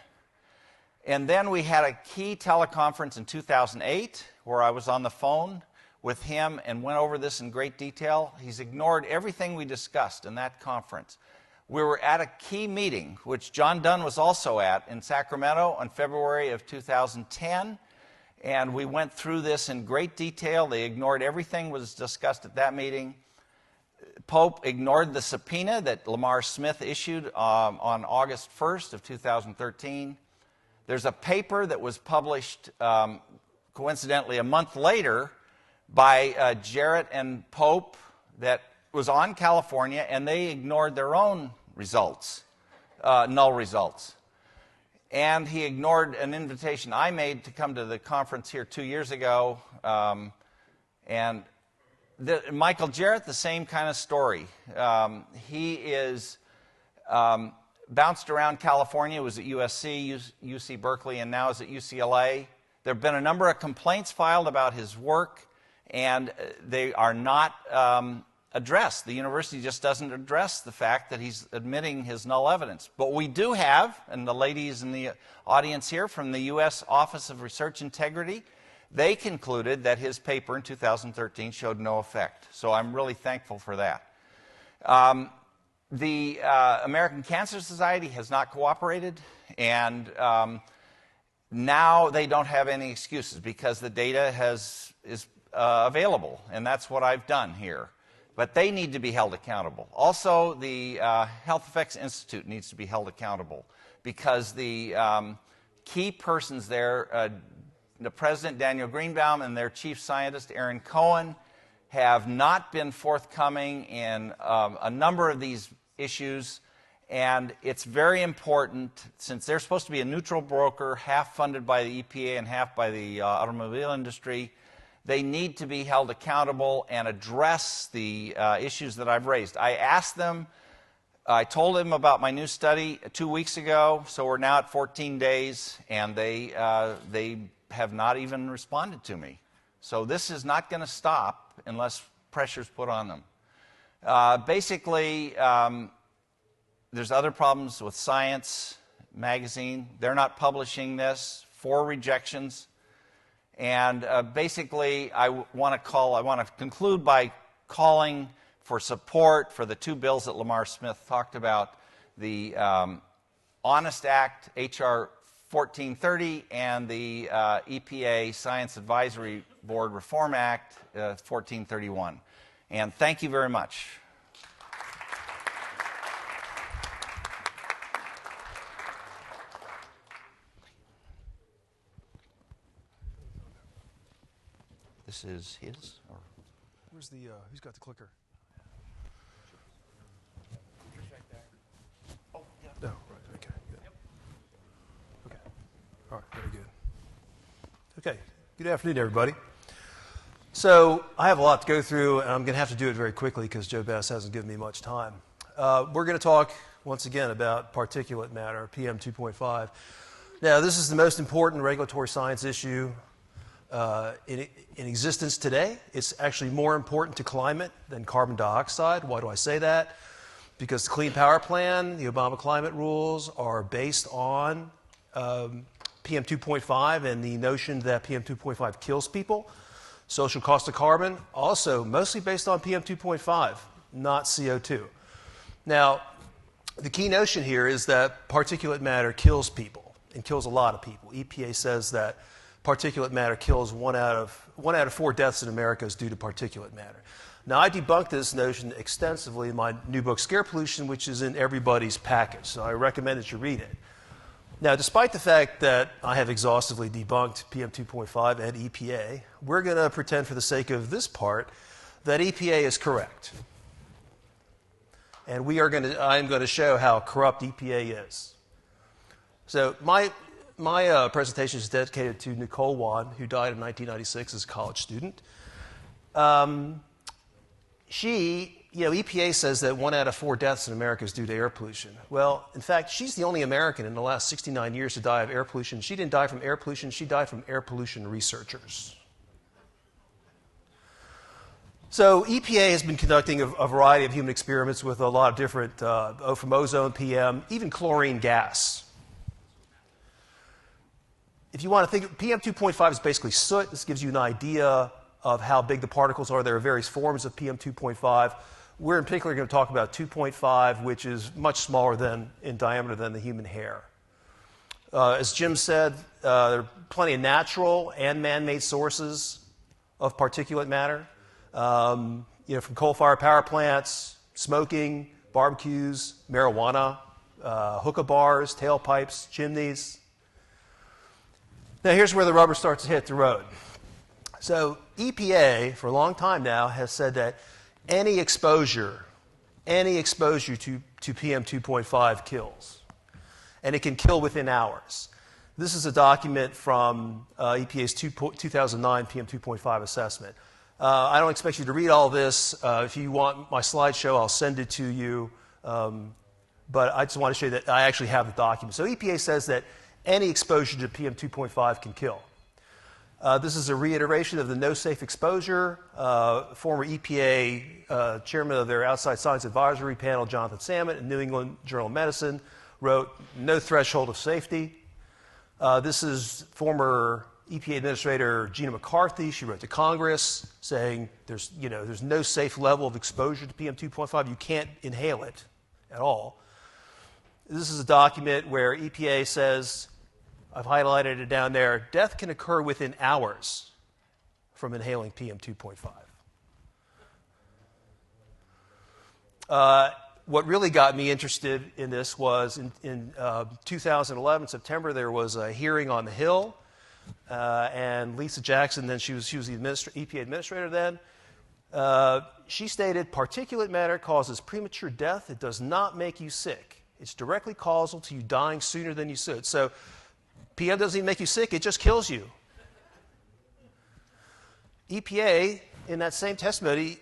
And then we had a key teleconference in 2008 where I was on the phone with him and went over this in great detail. He's ignored everything we discussed in that conference. We were at a key meeting, which John Dunn was also at, in Sacramento on February of 2010, and we went through this in great detail. They ignored everything that was discussed at that meeting. Pope ignored the subpoena that Lamar Smith issued on August 1st of 2013. There's a paper that was published, coincidentally, a month later by Jarrett and Pope that was on California, and they ignored their own results, null results. And he ignored an invitation I made to come to the conference here 2 years ago. Michael Jarrett, the same kind of story. He is bounced around California, was at USC, UC Berkeley, and now is at UCLA. There have been a number of complaints filed about his work, and they are not addressed. The university just doesn't address the fact that he's admitting his null evidence. But we do have, and the ladies in the audience here from the U.S. Office of Research Integrity, they concluded that his paper in 2013 showed no effect. So I'm really thankful for that. The American Cancer Society has not cooperated, and now they don't have any excuses because the data is available, and that's what I've done here. But they need to be held accountable. Also, the Health Effects Institute needs to be held accountable because the key persons there, the president, Daniel Greenbaum, and their chief scientist, Aaron Cohen, have not been forthcoming in a number of these issues. And it's very important, since they're supposed to be a neutral broker, half funded by the EPA and half by the automobile industry, they need to be held accountable and address the issues that I've raised. I told them about my new study 2 weeks ago, so we're now at 14 days, and they have not even responded to me. So this is not going to stop unless pressure's put on them. Basically, there's other problems with Science magazine. They're not publishing this, 4 rejections. And basically, I want to conclude by calling for support for the 2 bills that Lamar Smith talked about, the Honest Act, H.R. 1430, and the EPA Science Advisory Board Reform Act, 1431. And thank you very much. This is his? Or? Where's the, who's got the clicker? Oh, yeah. No, right, okay, good. Yep. Okay, all right, very good. Okay, good afternoon, everybody. So I have a lot to go through, and I'm going to have to do it very quickly because Joe Bess hasn't given me much time. We're going to talk, once again, about particulate matter, PM 2.5. Now, this is the most important regulatory science issue in existence today. It's actually more important to climate than carbon dioxide. Why do I say that? Because the Clean Power Plan, the Obama climate rules are based on PM 2.5 and the notion that PM 2.5 kills people. Social cost of carbon, also mostly based on PM 2.5, not CO2. Now, the key notion here is that particulate matter kills people and kills a lot of people. EPA says that particulate matter kills one out of 4 deaths in America is due to particulate matter. Now, I debunked this notion extensively in my new book, Scare Pollution, which is in everybody's package, so I recommend that you read it. Now, despite the fact that I have exhaustively debunked PM 2.5 and EPA, we're going to pretend for the sake of this part that EPA is correct. And I'm going to show how corrupt EPA is. So my presentation is dedicated to Nicole Wan, who died in 1996 as a college student. EPA says that 1 out of 4 deaths in America is due to air pollution. Well, in fact, she's the only American in the last 69 years to die of air pollution. She didn't die from air pollution, she died from air pollution researchers. So EPA has been conducting a variety of human experiments with a lot of different, from ozone, PM, even chlorine gas. If you want to think, PM 2.5 is basically soot. This gives you an idea of how big the particles are. There are various forms of PM 2.5. We're in particular going to talk about 2.5, which is much smaller in diameter than the human hair. As Jim said, there are plenty of natural and man-made sources of particulate matter. From coal-fired power plants, smoking, barbecues, marijuana, hookah bars, tailpipes, chimneys. Now here's where the rubber starts to hit the road. So EPA, for a long time now, has said that any exposure to PM 2.5 kills. And it can kill within hours. This is a document from EPA's 2009 PM 2.5 assessment. I don't expect you to read all this. If you want my slideshow, I'll send it to you. But I just want to show you that I actually have the document. So EPA says that any exposure to PM 2.5 can kill. This is a reiteration of the no safe exposure. Former EPA chairman of their outside science advisory panel, Jonathan Salmon, in New England Journal of Medicine, wrote, "No threshold of safety." This is former EPA Administrator Gina McCarthy. She wrote to Congress saying there's no safe level of exposure to PM 2.5. You can't inhale it at all. This is a document where EPA says, I've highlighted it down there, death can occur within hours from inhaling PM 2.5. What really got me interested in this was in 2011, September, there was a hearing on the Hill, and Lisa Jackson, then she was the EPA administrator then, she stated, particulate matter causes premature death. It does not make you sick. It's directly causal to you dying sooner than you should. So PM doesn't even make you sick, it just kills you. EPA, in that same testimony,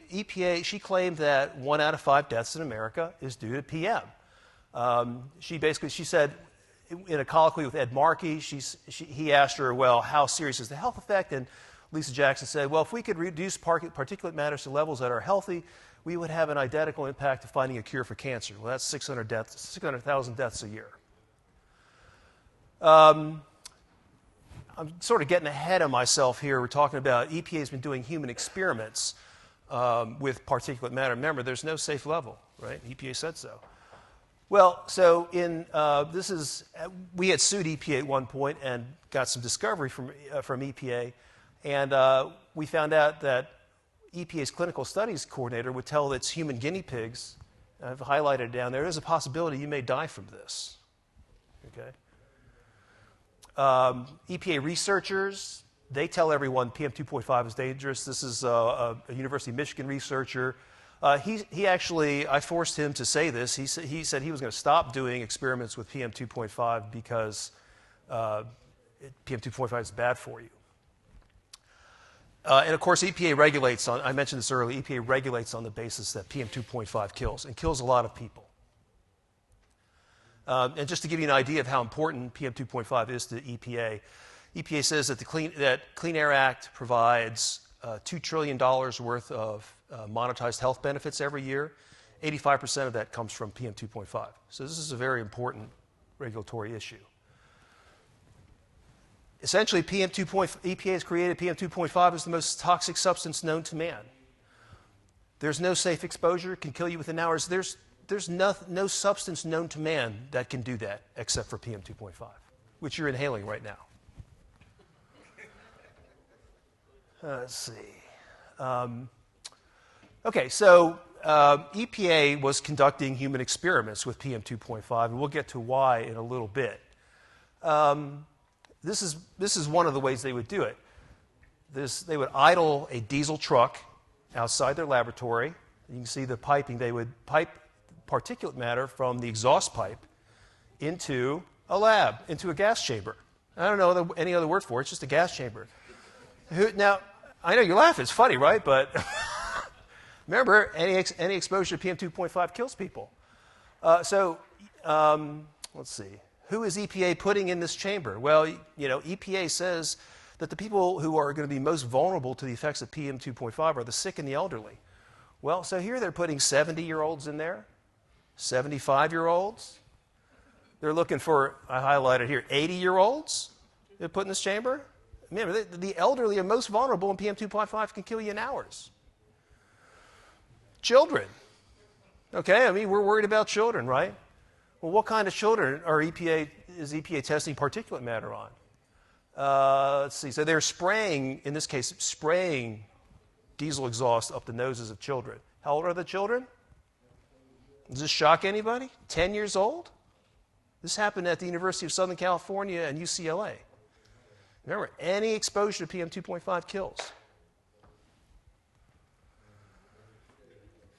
she claimed that 1 out of 5 deaths in America is due to PM. She said, in a colloquy with Ed Markey, he asked her, well, how serious is the health effect? And Lisa Jackson said, well, if we could reduce particulate matter to levels that are healthy, we would have an identical impact to finding a cure for cancer. Well, that's 600,000 deaths a year. I'm sort of getting ahead of myself here. We're talking about EPA has been doing human experiments with particulate matter. Remember, there's no safe level, right? EPA said so. Well, so we had sued EPA at one point and got some discovery from EPA, and we found out that EPA's clinical studies coordinator would tell its human guinea pigs, I've highlighted it down there, there's a possibility you may die from this. Okay. EPA researchers, they tell everyone PM 2.5 is dangerous. This is a University of Michigan researcher. He actually, I forced him to say this. He said he was going to stop doing experiments with PM 2.5 because PM 2.5 is bad for you. And of course, EPA regulates on, I mentioned this earlier, EPA regulates on the basis that PM 2.5 kills, and kills a lot of people. And just to give you an idea of how important PM 2.5 is to EPA, EPA says that the Clean Air Act provides $2 trillion worth of monetized health benefits every year. 85% of that comes from PM 2.5. So this is a very important regulatory issue. Essentially, EPA has created PM 2.5 as the most toxic substance known to man. There's no safe exposure, it can kill you within hours. There's no substance known to man that can do that except for PM 2.5, which you're inhaling right now. Let's see. Okay, so EPA was conducting human experiments with PM 2.5, and we'll get to why in a little bit. This is one of the ways they would do it. They would idle a diesel truck outside their laboratory. You can see the piping. They would pipe particulate matter from the exhaust pipe into a lab, into a gas chamber. I don't know any other word for it. It's just a gas chamber. Now, I know you laugh. It's funny, right? But remember, any exposure to PM 2.5 kills people. Let's see. Who is EPA putting in this chamber? Well, EPA says that the people who are going to be most vulnerable to the effects of PM 2.5 are the sick and the elderly. Well, so here they're putting 70-year-olds in there, 75-year-olds. They're looking for, I highlighted here, 80-year-olds they're put in this chamber. Remember, the elderly are most vulnerable, and PM 2.5 can kill you in hours. Children. Okay, I mean, we're worried about children, right? Well, what kind of children is EPA testing particulate matter on? Let's see. So they're spraying, in this case, spraying diesel exhaust up the noses of children. How old are the children? Does this shock anybody? 10 years old? This happened at the University of Southern California and UCLA. Remember, any exposure to PM 2.5 kills.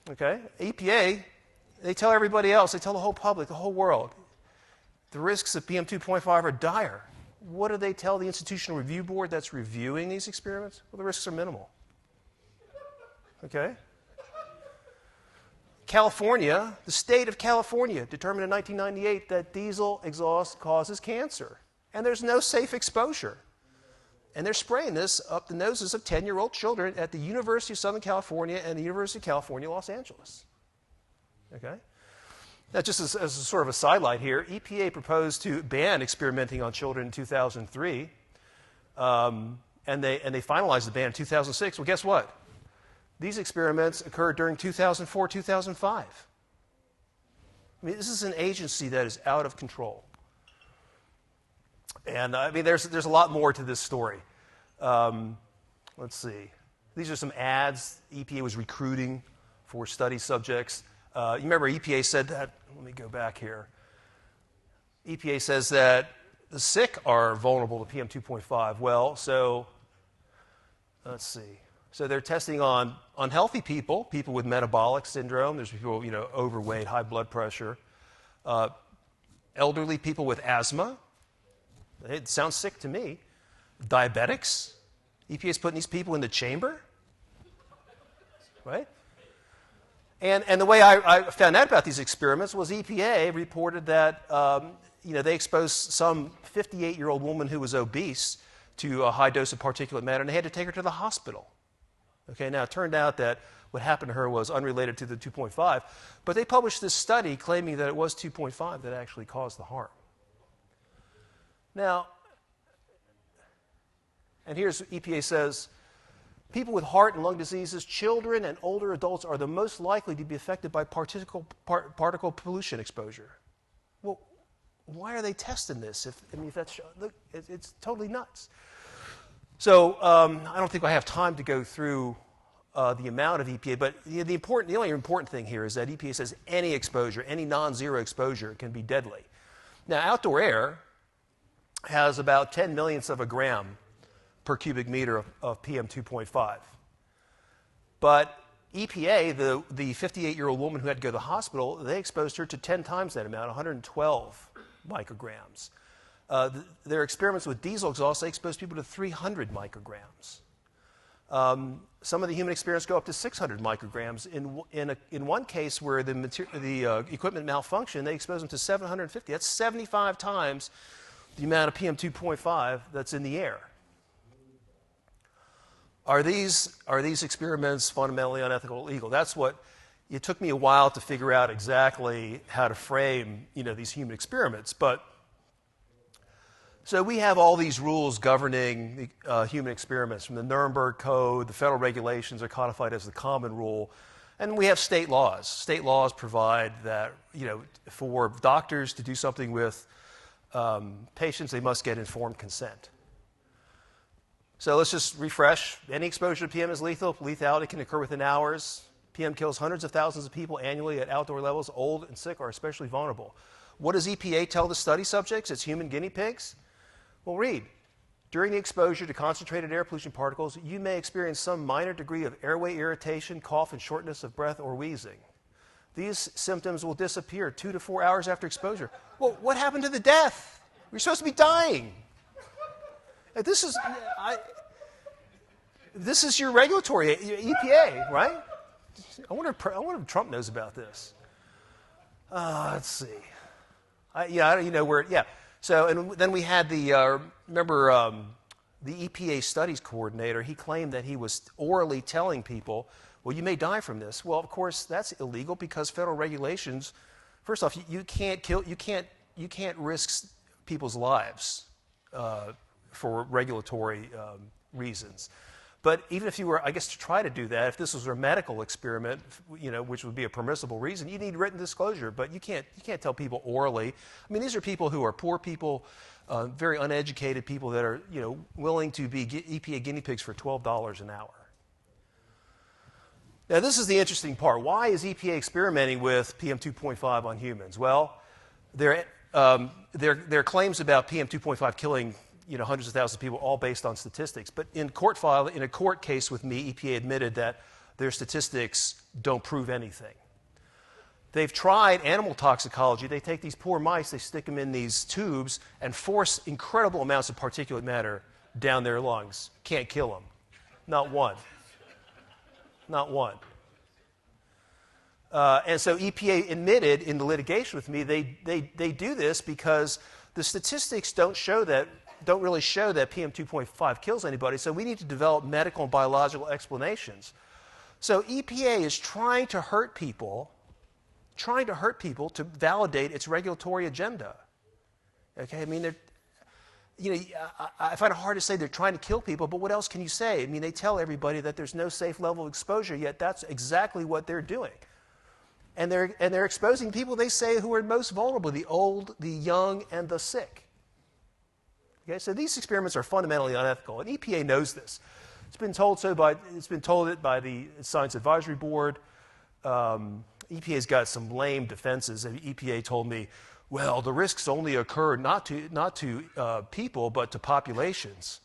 Okay? EPA, they tell everybody else, they tell the whole public, the whole world, the risks of PM 2.5 are dire. What do they tell the Institutional Review Board that's reviewing these experiments? Well, the risks are minimal. Okay? California, the state of California determined in 1998 that diesel exhaust causes cancer. And there's no safe exposure. And they're spraying this up the noses of 10-year-old children at the University of Southern California and the University of California, Los Angeles. Okay? Now, just as a sort of a sidelight here, EPA proposed to ban experimenting on children in 2003, and they finalized the ban in 2006. Well, guess what? These experiments occurred during 2004, 2005. I mean, this is an agency that is out of control. And I mean, there's a lot more to this story. Let's see. These are some ads EPA was recruiting for study subjects. You remember EPA said that, let me go back here. EPA says that the sick are vulnerable to PM 2.5. Well, so let's see. So they're testing on healthy people, people with metabolic syndrome. There's people, overweight, high blood pressure. Elderly people with asthma. It sounds sick to me. Diabetics. EPA's putting these people in the chamber. Right? And the way I found out about these experiments was EPA reported that they exposed some 58-year-old woman who was obese to a high dose of particulate matter, and they had to take her to the hospital. Okay, now it turned out that what happened to her was unrelated to the 2.5, but they published this study claiming that it was 2.5 that actually caused the harm. Now, and here's what EPA says. People with heart and lung diseases, children and older adults are the most likely to be affected by particle pollution exposure. Well, why are they testing this? It's totally nuts. So I don't think I have time to go through the amount of EPA, but the only important thing here is that EPA says any exposure, any non-zero exposure can be deadly. Now, outdoor air has about 10 millionths of a gram per cubic meter of PM 2.5. But EPA, the 58-year-old woman who had to go to the hospital, they exposed her to 10 times that amount, 112 micrograms. Their experiments with diesel exhaust, they exposed people to 300 micrograms. Some of the human experiments go up to 600 micrograms. In one case where the equipment malfunctioned, they exposed them to 750. That's 75 times the amount of PM 2.5 that's in the air. Are these experiments fundamentally unethical or illegal? That's what it took me a while to figure out exactly how to frame, these human experiments. But so we have all these rules governing human experiments from the Nuremberg Code. The federal regulations are codified as the common rule. And we have state laws. State laws provide that, for doctors to do something with patients, they must get informed consent. So let's just refresh. Any exposure to PM is lethal. Lethality can occur within hours. PM kills hundreds of thousands of people annually at outdoor levels. Old and sick are especially vulnerable. What does EPA tell the study subjects? It's human guinea pigs? Well, read. During the exposure to concentrated air pollution particles, you may experience some minor degree of airway irritation, cough, and shortness of breath or wheezing. These symptoms will disappear 2 to 4 hours after exposure. Well, what happened to the death? You're supposed to be dying. This is your regulatory EPA, right? I wonder if Trump knows about this. Let's see. I don't even know where. Yeah. So, and then we had the the EPA studies coordinator. He claimed that he was orally telling people, "Well, you may die from this." Well, of course, that's illegal because federal regulations. First off, you can't risk people's lives for regulatory reasons. But even if you were, I guess, to try to do that, if this was a medical experiment, which would be a permissible reason, you need written disclosure. But you can't tell people orally. I mean, these are people who are poor people, very uneducated people that are, willing to be EPA guinea pigs for $12 an hour. Now, this is the interesting part. Why is EPA experimenting with PM 2.5 on humans? Well, their claims about PM 2.5 killing hundreds of thousands of people, all based on statistics. But in a court case with me, EPA admitted that their statistics don't prove anything. They've tried animal toxicology. They take these poor mice, they stick them in these tubes, and force incredible amounts of particulate matter down their lungs. Can't kill them. Not one. Not one. And so EPA admitted in the litigation with me, they do this because the statistics don't really show that PM 2.5 kills anybody, so we need to develop medical and biological explanations. So EPA is trying to hurt people to validate its regulatory agenda. Okay, I mean, I find it hard to say they're trying to kill people, but what else can you say? I mean, they tell everybody that there's no safe level of exposure, yet that's exactly what they're doing. And they're exposing people, they say, who are most vulnerable, the old, the young, and the sick. Okay, so these experiments are fundamentally unethical, and EPA knows this. It's been told it by the Science Advisory Board. EPA's got some lame defenses. EPA told me, well, the risks only occur not to people, but to populations.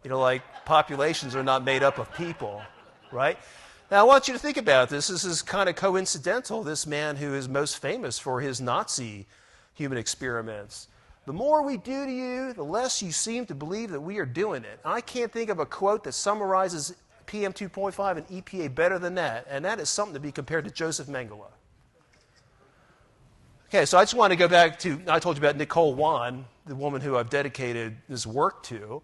Like populations are not made up of people, right? Now, I want you to think about this. This is kind of coincidental. This man who is most famous for his Nazi human experiments. The more we do to you, the less you seem to believe that we are doing it. I can't think of a quote that summarizes PM 2.5 and EPA better than that, and that is something to be compared to Joseph Mengele. Okay, so I just want to go back to, I told you about Nicole Wan, the woman who I've dedicated this work to.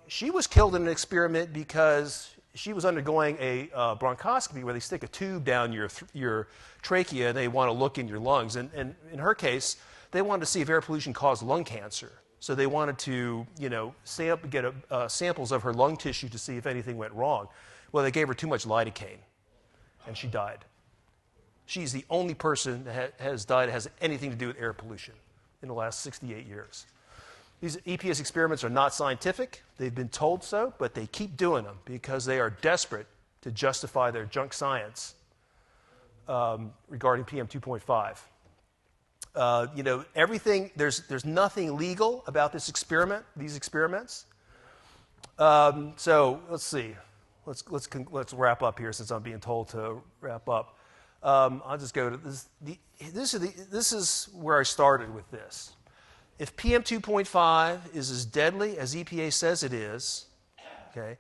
She was killed in an experiment because she was undergoing a bronchoscopy where they stick a tube down your trachea and they want to look in your lungs. And in her case, they wanted to see if air pollution caused lung cancer. So they wanted to, get samples of her lung tissue to see if anything went wrong. Well, they gave her too much lidocaine, and she died. She's the only person that has died that has anything to do with air pollution in the last 68 years. These EPA's experiments are not scientific. They've been told so, but they keep doing them because they are desperate to justify their junk science regarding PM 2.5. Everything, there's nothing legal about these experiments. So let's see. Let's wrap up here since I'm being told to wrap up. I'll just go to this. This is where I started with this. If PM 2.5 is as deadly as EPA says it is, okay,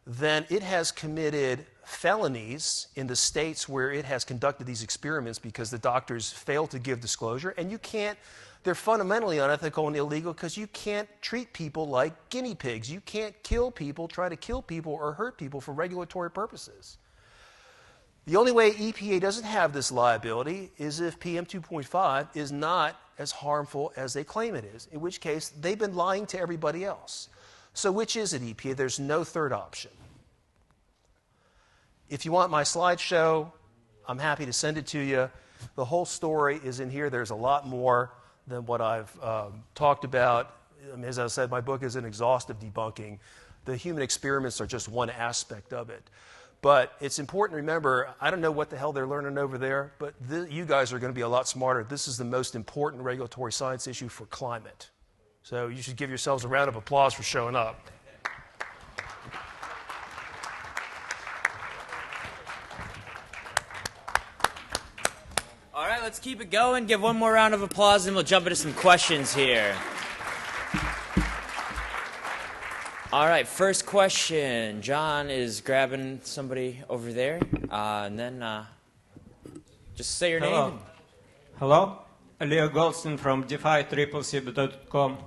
then it has committed felonies in the states where it has conducted these experiments because the doctors failed to give disclosure, and you can't, they're fundamentally unethical and illegal because you can't treat people like guinea pigs. You can't kill people, try to kill people, or hurt people for regulatory purposes. The only way EPA doesn't have this liability is if PM 2.5 is not as harmful as they claim it is, in which case they've been lying to everybody else. So which is it, EPA? There's no third option. If you want my slideshow, I'm happy to send it to you. The whole story is in here. There's a lot more than what I've talked about. As I said, my book is an exhaustive debunking. The human experiments are just one aspect of it. But it's important to remember, I don't know what the hell they're learning over there, but you guys are going to be a lot smarter. This is the most important regulatory science issue for climate. So you should give yourselves a round of applause for showing up. All right, let's keep it going. Give one more round of applause, and we'll jump into some questions here. All right, first question. John is grabbing somebody over there, and then just say your name. Hello, Leo Goldstein from DeFi.com.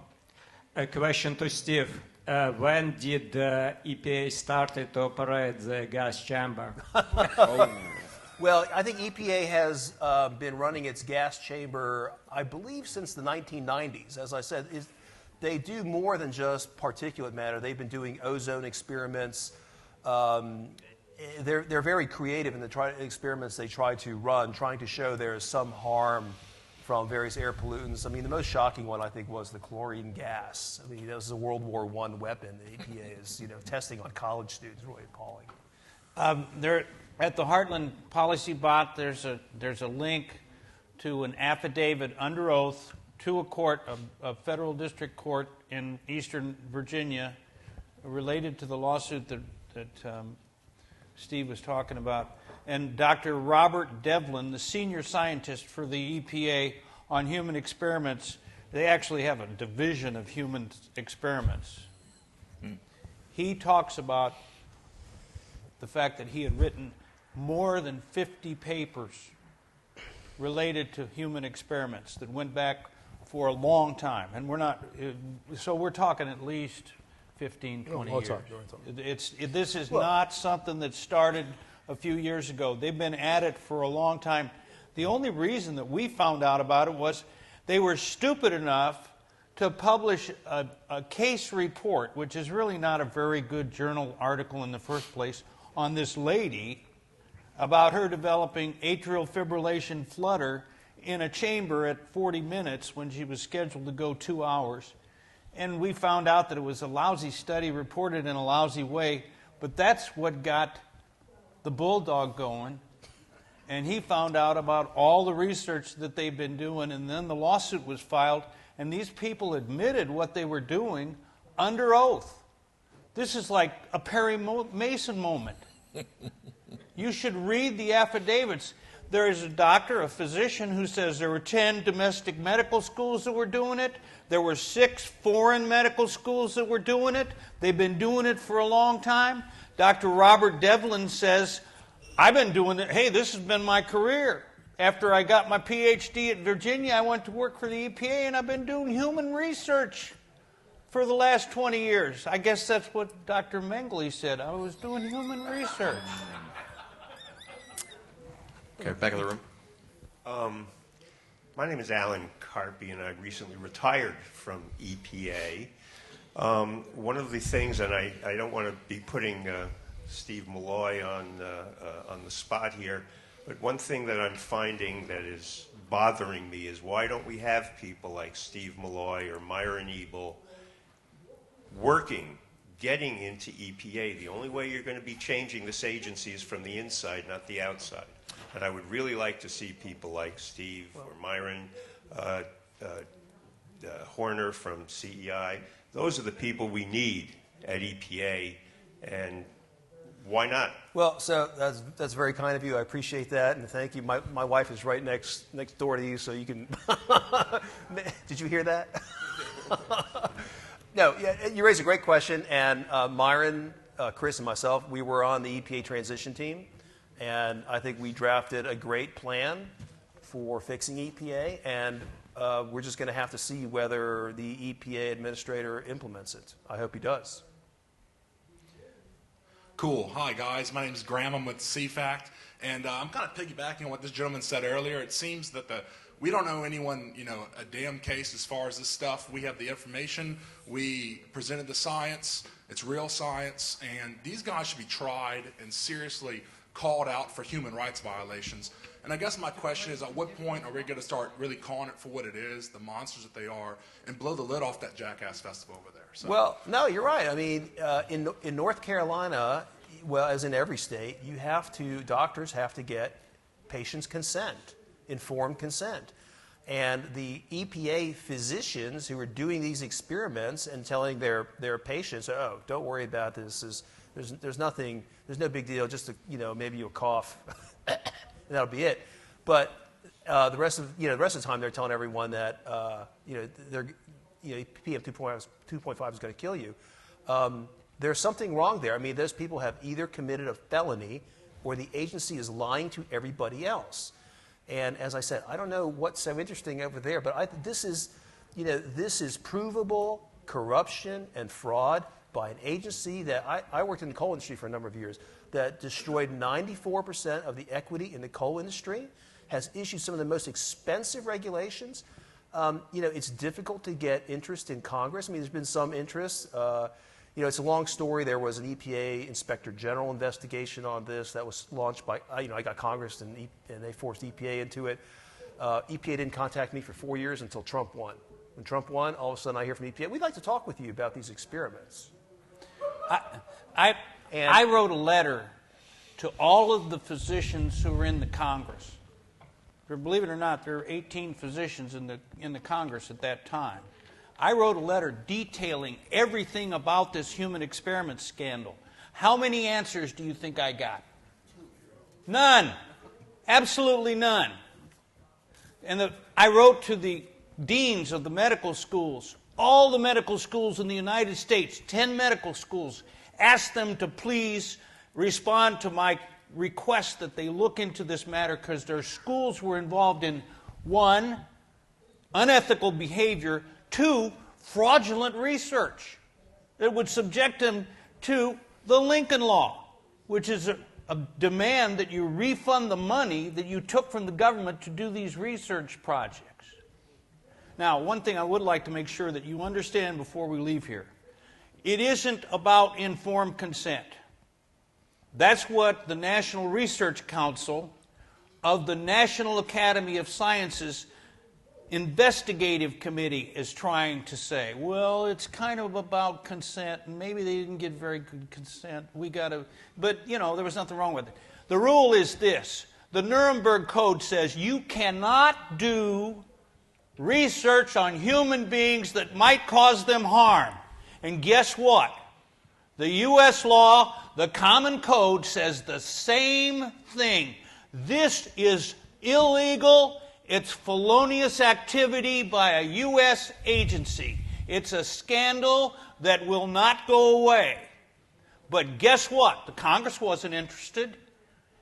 A question to Steve. When did EPA start to operate the gas chamber? Well, I think EPA has been running its gas chamber, I believe, since the 1990s. As I said, they do more than just particulate matter. They've been doing ozone experiments. They're very creative in the experiments they try to run, trying to show there is some harm from various air pollutants. I mean, the most shocking one, I think, was the chlorine gas. I mean, that was a World War I weapon the EPA is testing on college students. Really appalling. There, at the Heartland Policy Bot, there's a link to an affidavit under oath to a court, a federal district court in Eastern Virginia, related to the lawsuit that Steve was talking about. And Dr. Robert Devlin, the senior scientist for the EPA on human experiments, they actually have a division of human experiments. He talks about the fact that he had written more than 50 papers related to human experiments that went back for a long time. And we're talking at least 15, 20 years. This is not something that started a few years ago. They've been at it for a long time. The only reason that we found out about it was they were stupid enough to publish a case report, which is really not a very good journal article in the first place, on this lady about her developing atrial fibrillation flutter in a chamber at 40 minutes when she was scheduled to go 2 hours. And we found out that it was a lousy study, reported in a lousy way, but that's what got the Bulldog going. And he found out about all the research that they've been doing, and then the lawsuit was filed, and these people admitted what they were doing under oath. This is like a Perry Mason moment. You should read the affidavits. There is a doctor, a physician, who says there were 10 domestic medical schools that were doing it. There were 6 foreign medical schools that were doing it. They've been doing it for a long time. Dr. Robert Devlin says, I've been doing it. Hey, this has been my career. After I got my PhD at Virginia, I went to work for the EPA, and I've been doing human research for the last 20 years. I guess that's what Dr. Mengley said. I was doing human research. Okay, back in the room. My name is Alan Carpy, and I recently retired from EPA. One of the things, and I don't want to be putting Steve Malloy on the spot here, but one thing that I'm finding that is bothering me is why don't we have people like Steve Malloy or Myron Ebel working, getting into EPA? The only way you're going to be changing this agency is from the inside, not the outside. And I would really like to see people like Steve or Myron, Horner from CEI. Those are the people we need at EPA, and why not? Well, so that's very kind of you. I appreciate that, and thank you. My wife is right next door to you, so you can. Did you hear that? No, yeah, you raise a great question, and Myron Chris and myself, we were on the EPA transition team, and I think we drafted a great plan for fixing EPA, and we're just going to have to see whether the EPA administrator implements it. I hope he does. Cool. Hi, guys. My name is Graham. I'm with CFACT, and I'm kind of piggybacking on what this gentleman said earlier. It seems that we don't know anyone, a damn case as far as this stuff. We have the information. We presented the science. It's real science, and these guys should be tried and seriously called out for human rights violations. And I guess my question is, at what point are we going to start really calling it for what it is, the monsters that they are, and blow the lid off that jackass festival over there? So. Well, no, you're right. I mean, in North Carolina, well, as in every state, doctors have to get patients' consent, informed consent. And the EPA physicians who are doing these experiments and telling their patients, oh, don't worry about this, there's nothing, there's no big deal, just maybe you'll cough, and that'll be it. But the rest of the time, they're telling everyone that PM 2.5 is going to kill you. There's something wrong there. I mean, those people have either committed a felony or the agency is lying to everybody else. And as I said, I don't know what's so interesting over there, but this is provable corruption and fraud by an agency that I worked in the coal industry for a number of years that destroyed 94% of the equity in the coal industry, has issued some of the most expensive regulations. It's difficult to get interest in Congress. I mean, there's been some interest. It's a long story. There was an EPA Inspector General investigation on this that was launched by, I got Congress, and they forced EPA into it. EPA didn't contact me for 4 years until Trump won. When Trump won, all of a sudden I hear from EPA, we'd like to talk with you about these experiments. I wrote a letter to all of the physicians who were in the Congress. Believe it or not, there were 18 physicians in the Congress at that time. I wrote a letter detailing everything about this human experiment scandal. How many answers do you think I got? None. Absolutely none. And I wrote to the deans of the medical schools, all the medical schools in the United States, 10 medical schools, asked them to please respond to my request that they look into this matter because their schools were involved in 1, unethical behavior, 2, fraudulent research that would subject them to the Lincoln Law, which is a demand that you refund the money that you took from the government to do these research projects. Now, one thing I would like to make sure that you understand before we leave here, it isn't about informed consent. That's what the National Research Council of the National Academy of Sciences investigative committee is trying to say. Well, it's kind of about consent, and maybe they didn't get very good consent. But there was nothing wrong with it. The rule is this. The Nuremberg Code says you cannot do research on human beings that might cause them harm. And guess what? The U.S. law, the Common Code, says the same thing. This is illegal. It's felonious activity by a U.S. agency. It's a scandal that will not go away. But guess what? The Congress wasn't interested.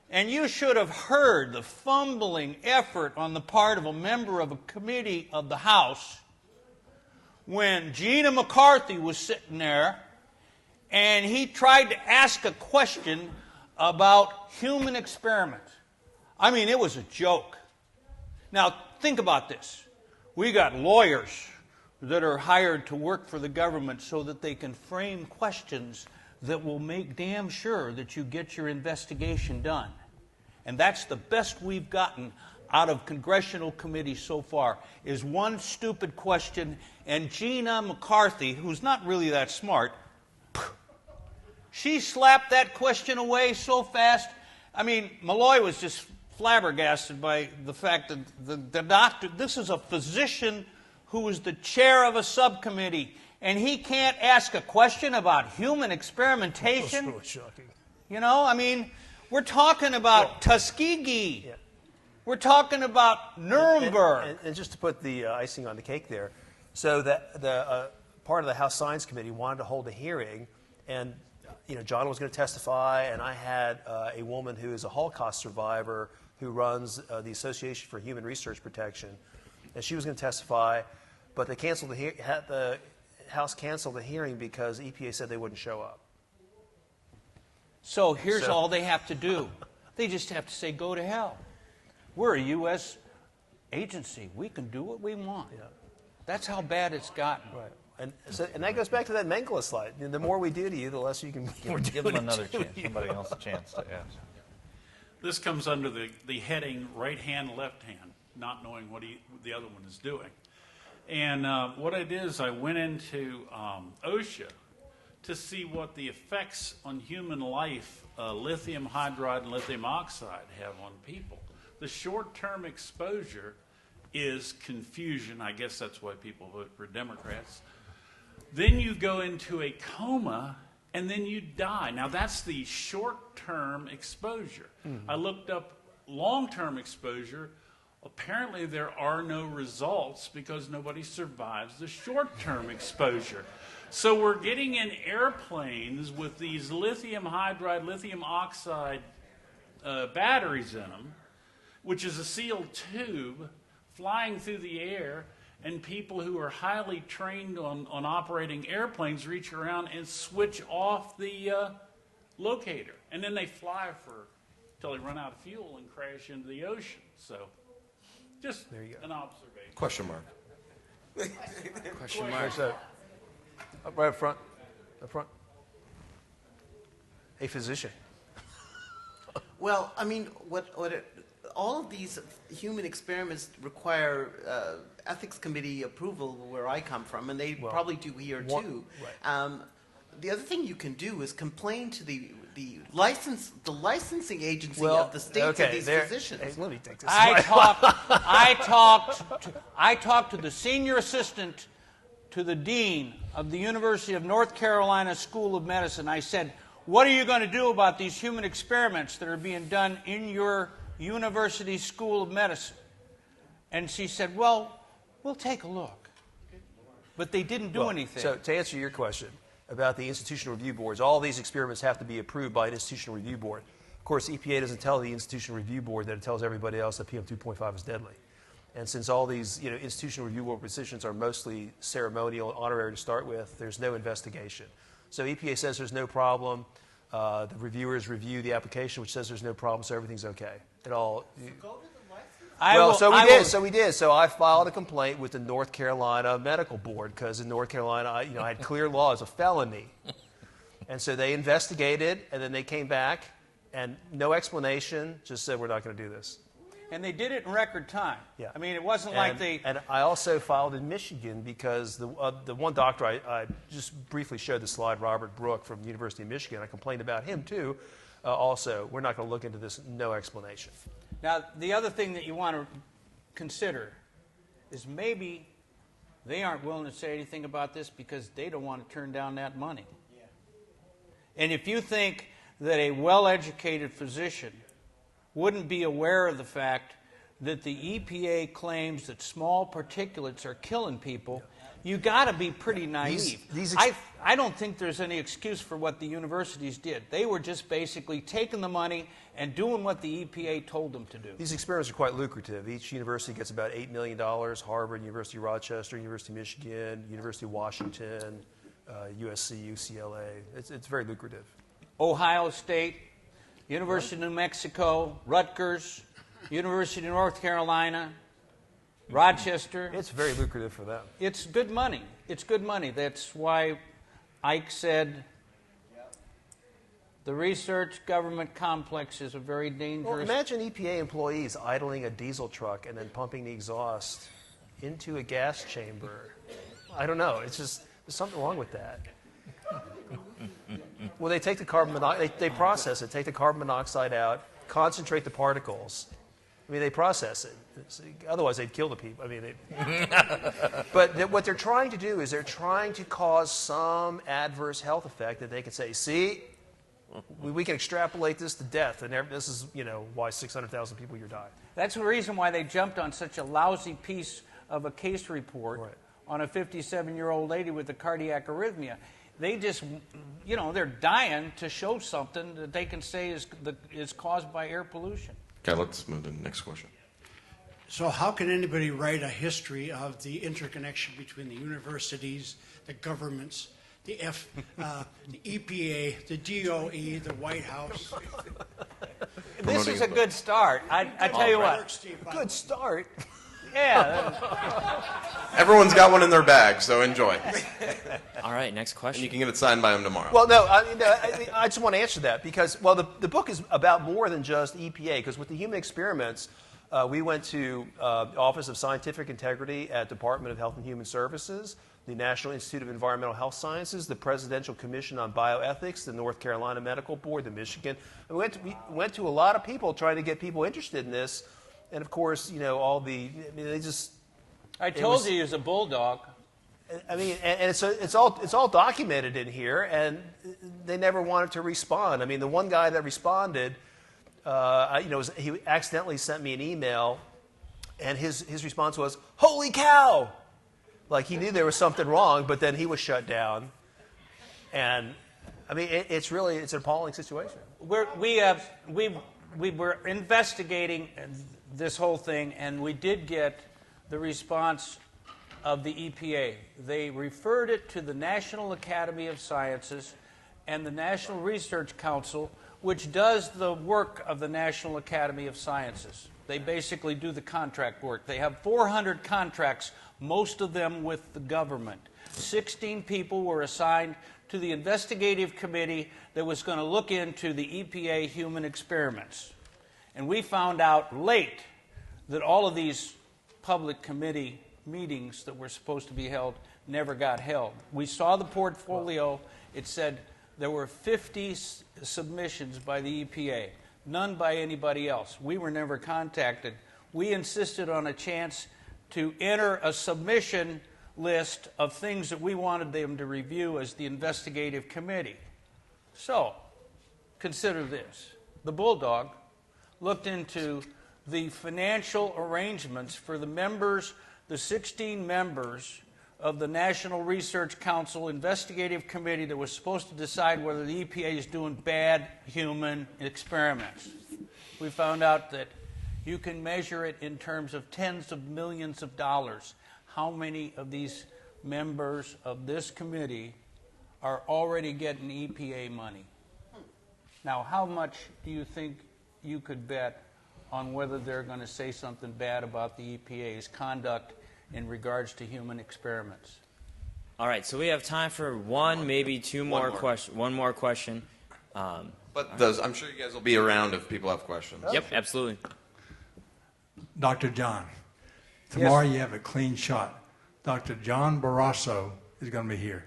And you should have heard the fumbling effort on the part of a member of a committee of the House when Gina McCarthy was sitting there and he tried to ask a question about human experiments. I mean, it was a joke. Now, think about this. We got lawyers that are hired to work for the government so that they can frame questions that will make damn sure that you get your investigation done. And that's the best we've gotten out of congressional committees so far, is one stupid question, and Gina McCarthy, who's not really that smart, she slapped that question away so fast. I mean, Malloy was just flabbergasted by the fact that the doctor, this is a physician who is the chair of a subcommittee, and he can't ask a question about human experimentation. That's really shocking. I mean, we're talking about Tuskegee. Yeah. We're talking about Nuremberg. And just to put the icing on the cake there, so that the part of the House Science Committee wanted to hold a hearing, and John was going to testify, and I had a woman who is a Holocaust survivor who runs the Association for Human Research Protection, and she was going to testify, but they canceled the House canceled the hearing because EPA said they wouldn't show up. So here's all they have to do. They just have to say, go to hell. We're a U.S. agency. We can do what we want. Yeah. That's how bad it's gotten. Right. And that goes back to that Mengele slide. The more we do to you, the less you can give them another chance. Somebody else a chance to ask. This comes under the heading right hand, left hand, not knowing what the other one is doing. And what I did is I went into OSHA to see what the effects on human life lithium hydride and lithium oxide have on people. The short-term exposure is confusion. I guess that's why people vote for Democrats. Then you go into a coma, and then you die. Now, that's the short-term exposure. I looked up long-term exposure. Apparently, there are no results because nobody survives the short-term exposure. So we're getting in airplanes with these lithium hydride, lithium oxide batteries in them, which is a sealed tube, flying through the air, and people who are highly trained on operating airplanes reach around and switch off the locator. And then they fly until they run out of fuel and crash into the ocean. So just an observation. Question mark. Question mark. Up right up front. Up front. A physician. Well, I mean, all of these human experiments require ethics committee approval where I come from, and they probably do here too. Right. The other thing you can do is complain to the licensing agency of the states of these physicians. Hey, let me take this. I talked to the senior assistant to the dean of the University of North Carolina School of Medicine. I said, what are you going to do about these human experiments that are being done in your University School of Medicine? And she said, well, we'll take a look. But they didn't do anything. So to answer your question about the institutional review boards, all these experiments have to be approved by an institutional review board. Of course, EPA doesn't tell the institutional review board that it tells everybody else that PM2.5 is deadly. And since all these institutional review board positions are mostly ceremonial and honorary to start with, there's no investigation. So EPA says there's no problem. The reviewers review the application, which says there's no problem, so everything's okay. It all. So we did. So I filed a complaint with the North Carolina Medical Board because in North Carolina, I had clear law as a felony, and so they investigated, and then they came back, and no explanation, just said we're not going to do this. And they did it in record time. Yeah. I mean, it wasn't like they... And I also filed in Michigan because the one doctor, I just briefly showed the slide, Robert Brook from the University of Michigan, I complained about him too. Also, we're not going to look into this, no explanation. Now, the other thing that you want to consider is maybe they aren't willing to say anything about this because they don't want to turn down that money. Yeah. And if you think that a well-educated physician wouldn't be aware of the fact that the EPA claims that small particulates are killing people, you got to be pretty naive. I don't think there's any excuse for what the universities did. They were just basically taking the money and doing what the EPA told them to do. These experiments are quite lucrative. Each university gets about $8 million. Harvard, University of Rochester, University of Michigan, University of Washington, USC, UCLA. It's very lucrative. Ohio State, University of New Mexico, Rutgers, University of North Carolina, Rochester. It's very lucrative for them. It's good money. It's good money. That's why Ike said the research government complex is a very dangerous... Well, imagine EPA employees idling a diesel truck and then pumping the exhaust into a gas chamber. I don't know. It's just, there's something wrong with that. Well, they take the carbon monoxide, they process it, take the carbon monoxide out, concentrate the particles. I mean, they process it. Otherwise, they'd kill the people. I mean, but what they're trying to do is they're trying to cause some adverse health effect that they can say, see, we can extrapolate this to death, and this is, why 600,000 people a year die. That's the reason why they jumped on such a lousy piece of a case report on a 57-year-old lady with a cardiac arrhythmia. they just, they're dying to show something that they can say is caused by air pollution. Okay, let's move to the next question. So how can anybody write a history of the interconnection between the universities, the governments, the EPA, the DOE, the White House? This is a good start. I tell you what. Good start. Yeah. Everyone's got one in their bag, so enjoy. All right, next question. And you can get it signed by them tomorrow. Well, no, I just want to answer that because, well, the book is about more than just EPA, because with the human experiments, we went to Office of Scientific Integrity at Department of Health and Human Services, the National Institute of Environmental Health Sciences, the Presidential Commission on Bioethics, the North Carolina Medical Board, the Michigan. We went to a lot of people trying to get people interested in this, and of course, they just. I told you he was a bulldog. I mean, and it's all documented in here, and they never wanted to respond. I mean, the one guy that responded, he accidentally sent me an email, and his response was, "Holy cow!" Like he knew there was something wrong, but then he was shut down. And I mean, it's an appalling situation. We were investigating this whole thing, and we did get the response of the EPA. They referred it to the National Academy of Sciences and the National Research Council, which does the work of the National Academy of Sciences. They basically do the contract work. They have 400 contracts, most of them with the government. 16 people were assigned to the investigative committee that was going to look into the EPA human experiments. And we found out late that all of these public committee meetings that were supposed to be held never got held. We saw the portfolio. It said there were 50 submissions by the EPA, none by anybody else. We were never contacted. We insisted on a chance to enter a submission list of things that we wanted them to review as the investigative committee. So, consider this. The bulldog looked into the financial arrangements for the members, the 16 members of the National Research Council investigative committee that was supposed to decide whether the EPA is doing bad human experiments. We found out that you can measure it in terms of tens of millions of dollars. How many of these members of this committee are already getting EPA money? Now, how much do you think you could bet on whether they're going to say something bad about the EPA's conduct in regards to human experiments? All right, so we have time for one, maybe two more questions. One more question. I'm sure you guys will be around if people have questions. Yep, absolutely. Dr. John, tomorrow you have a clean shot. Dr. John Barrasso is going to be here.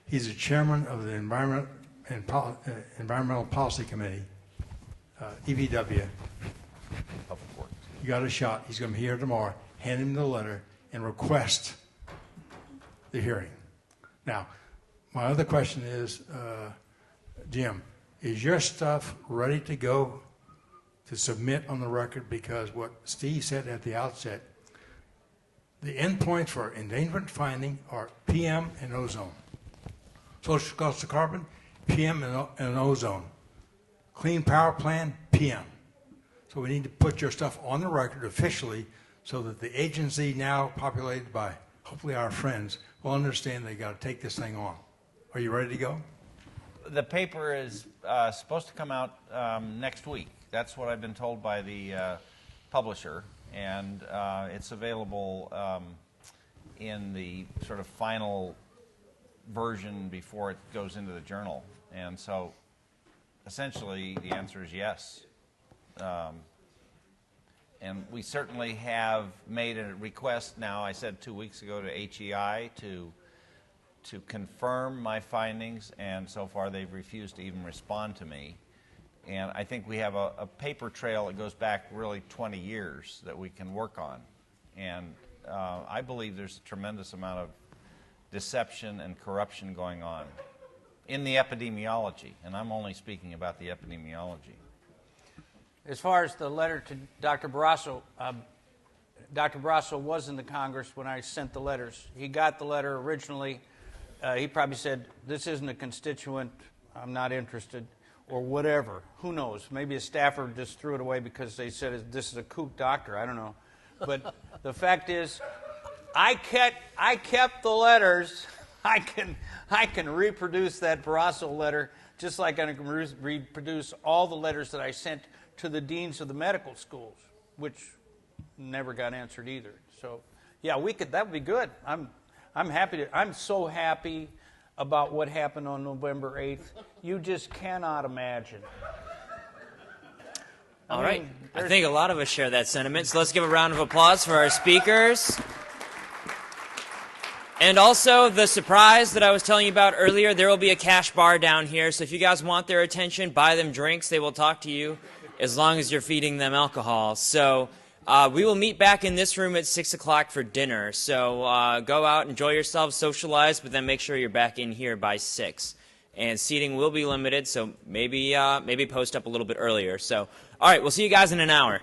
He's the chairman of the Environmental Policy Committee, EPW. You got a shot. He's going to be here tomorrow. Hand him the letter and request the hearing. Now, my other question is, Jim, is your stuff ready to go to submit on the record? Because what Steve said at the outset, the endpoints for endangerment finding are PM and ozone. Social cost of carbon, PM and ozone. Clean power plan, PM. So we need to put your stuff on the record officially so that the agency now populated by hopefully our friends will understand they got to take this thing on. Are you ready to go? The paper is supposed to come out next week. That's what I've been told by the publisher, and it's available in the sort of final version before it goes into the journal. And so essentially the answer is yes. And we certainly have made a request now, I said 2 weeks ago, to HEI to confirm my findings, and so far they've refused to even respond to me. And I think we have a paper trail that goes back really 20 years that we can work on. And I believe there's a tremendous amount of deception and corruption going on in the epidemiology, and I'm only speaking about the epidemiology. As far as the letter to Dr. Barrasso, Dr. Barrasso was in the Congress when I sent the letters. He got the letter originally he probably said, this isn't a constituent, I'm not interested, or whatever. Who knows? Maybe a staffer just threw it away because they said this is a kook doctor. I don't know. But the fact is, I kept the letters. I can reproduce that Barrasso letter just like I can reproduce all the letters that I sent to the deans of the medical schools, which never got answered either. So, yeah, that would be good. I'm happy to. I'm so happy about what happened on November 8th. You just cannot imagine. All right. I think a lot of us share that sentiment. So let's give a round of applause for our speakers. And also, the surprise that I was telling you about earlier, there will be a cash bar down here. So if you guys want their attention, buy them drinks. They will talk to you as long as you're feeding them alcohol. So we will meet back in this room at 6 o'clock for dinner. So go out, enjoy yourselves, socialize, but then make sure you're back in here by 6. And seating will be limited, so maybe post up a little bit earlier. So, all right, we'll see you guys in an hour.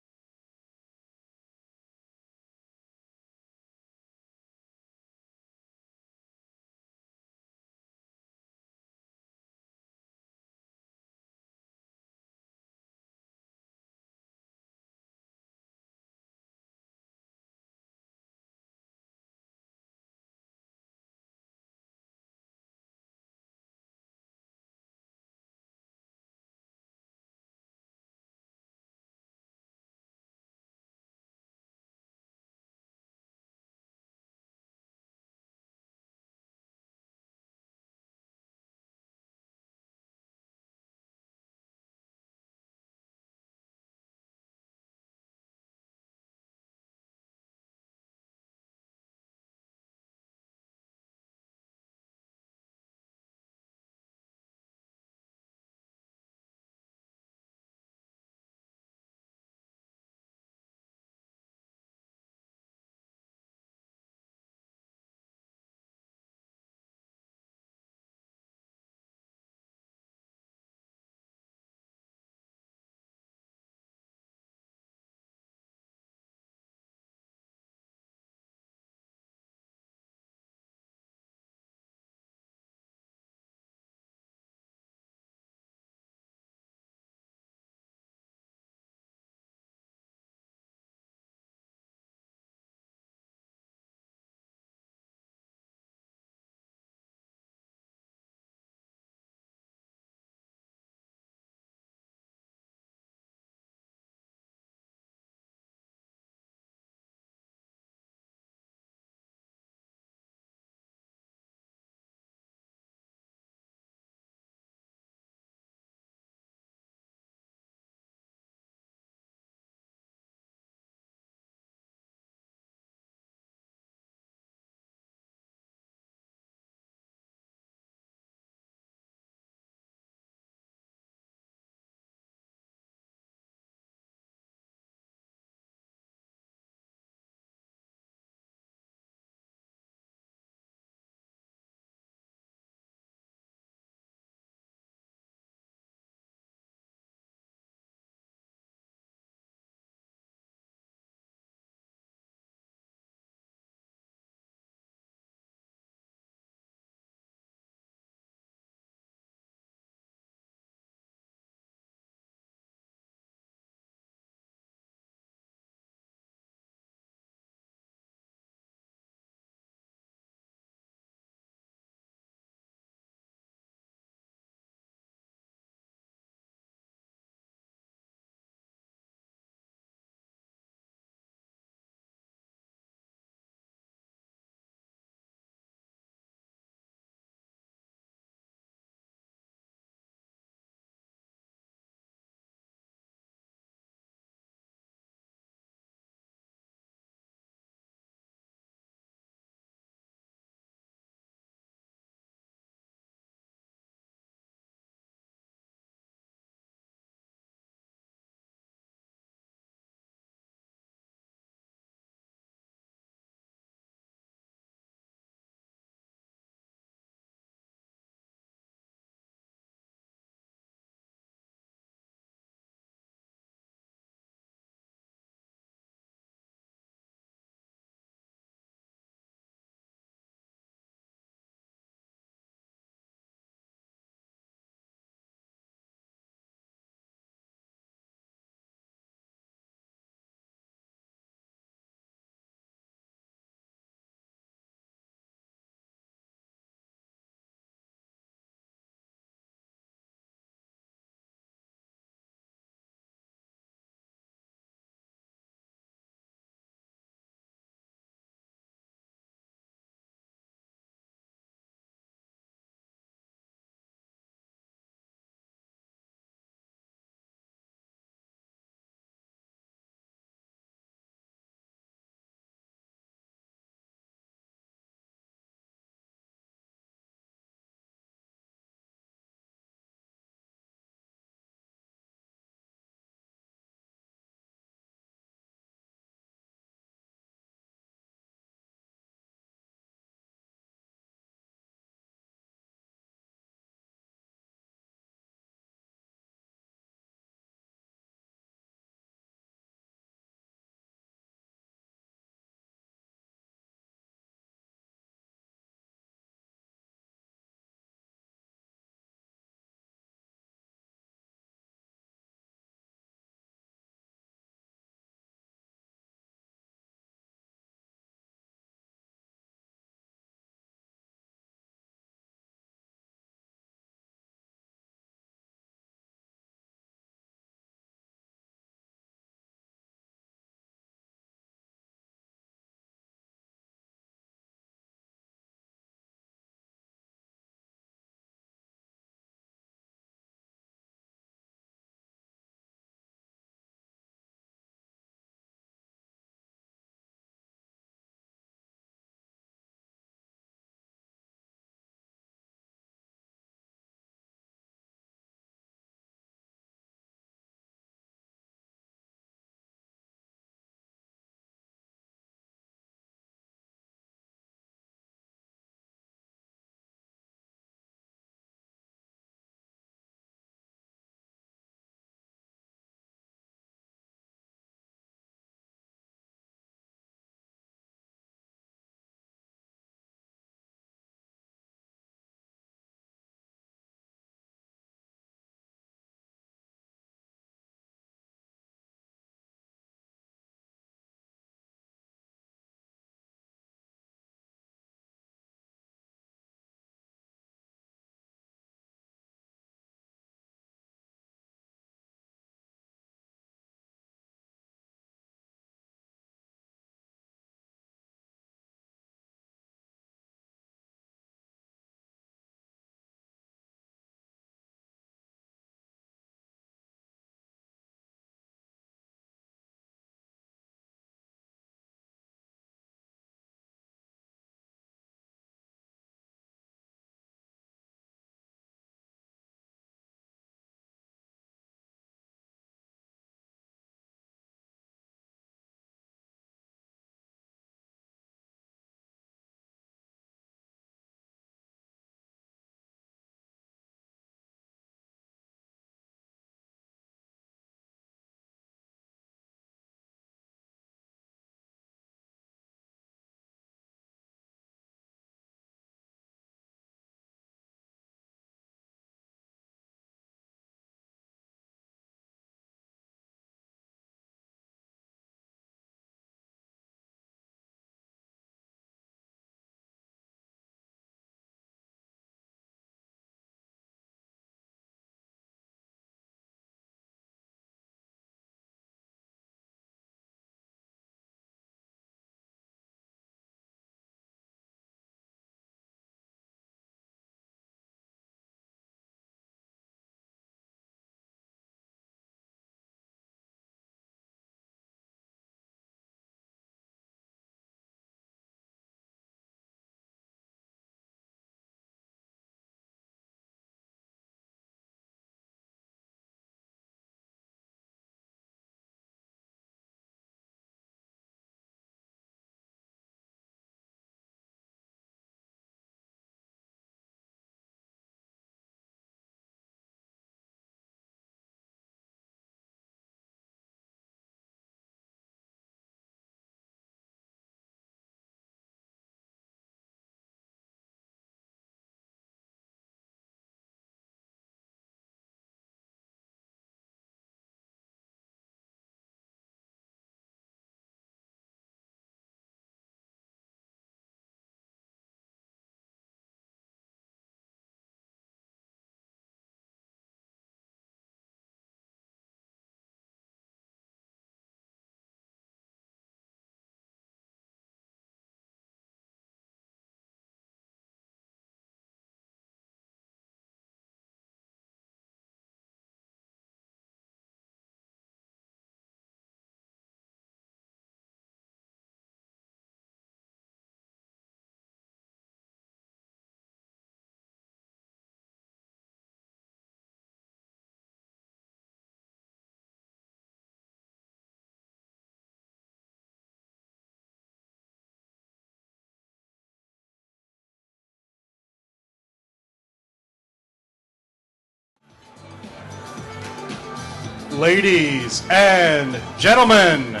Ladies and gentlemen,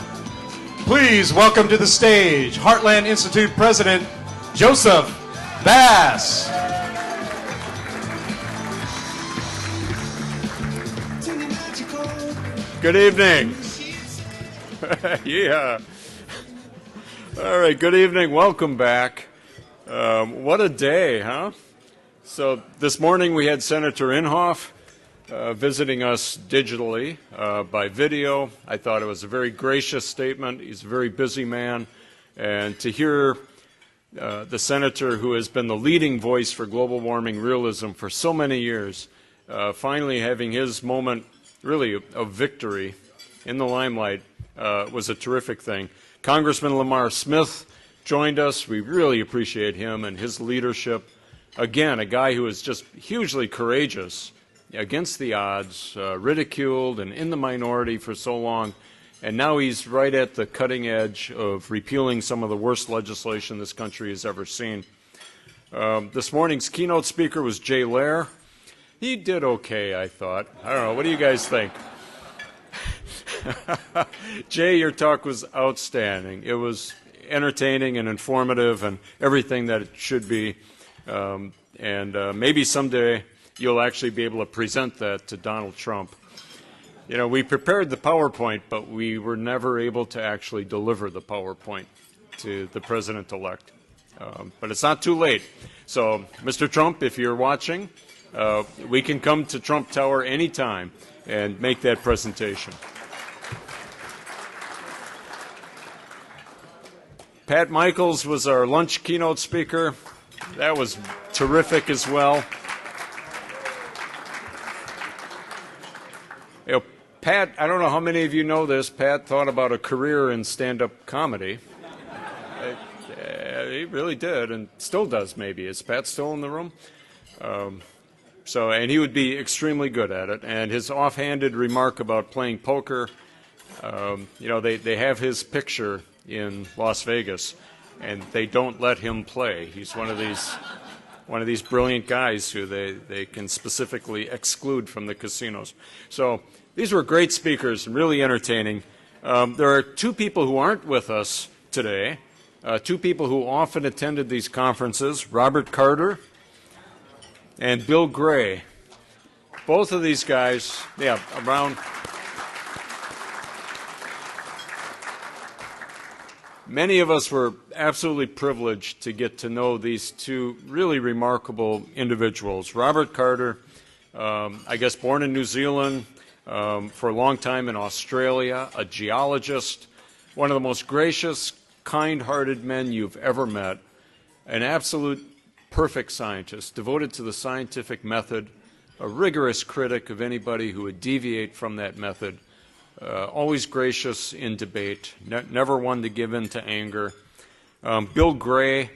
please welcome to the stage Heartland Institute President Joseph Bass. Good evening. Yeah. All right, good evening. Welcome back. What a day, huh? So this morning we had Senator Inhofe visiting us digitally by video. I thought it was a very gracious statement. He's a very busy man. And to hear the senator who has been the leading voice for global warming realism for so many years, finally having his moment really of victory in the limelight was a terrific thing. Congressman Lamar Smith joined us. We really appreciate him and his leadership. Again, a guy who is just hugely courageous against the odds, ridiculed and in the minority for so long, and now he's right at the cutting edge of repealing some of the worst legislation this country has ever seen. This morning's keynote speaker was Jay Lehr. He did okay, I thought. I don't know. What do you guys think? Jay, your talk was outstanding. It was entertaining and informative and everything that it should be. Maybe someday you'll actually be able to present that to Donald Trump. You know, we prepared the PowerPoint, but we were never able to actually deliver the PowerPoint to the president-elect. But it's not too late. So, Mr. Trump, if you're watching, we can come to Trump Tower anytime and make that presentation. Pat Michaels was our lunch keynote speaker. That was terrific as well. You know, Pat, I don't know how many of you know this, Pat thought about a career in stand-up comedy. He really did, and still does maybe. Is Pat still in the room? And he would be extremely good at it. And his offhanded remark about playing poker, you know, they have his picture in Las Vegas, and they don't let him play. He's one of these brilliant guys who they can specifically exclude from the casinos. So these were great speakers and really entertaining. There are two people who aren't with us today, two people who often attended these conferences, Robert Carter and Bill Gray. Both of these guys, yeah, around. Many of us were absolutely privileged to get to know these two really remarkable individuals. Robert Carter, I guess born in New Zealand, for a long time in Australia, a geologist, one of the most gracious, kind-hearted men you've ever met, an absolute perfect scientist, devoted to the scientific method, a rigorous critic of anybody who would deviate from that method, always gracious in debate, never one to give in to anger. Bill Gray,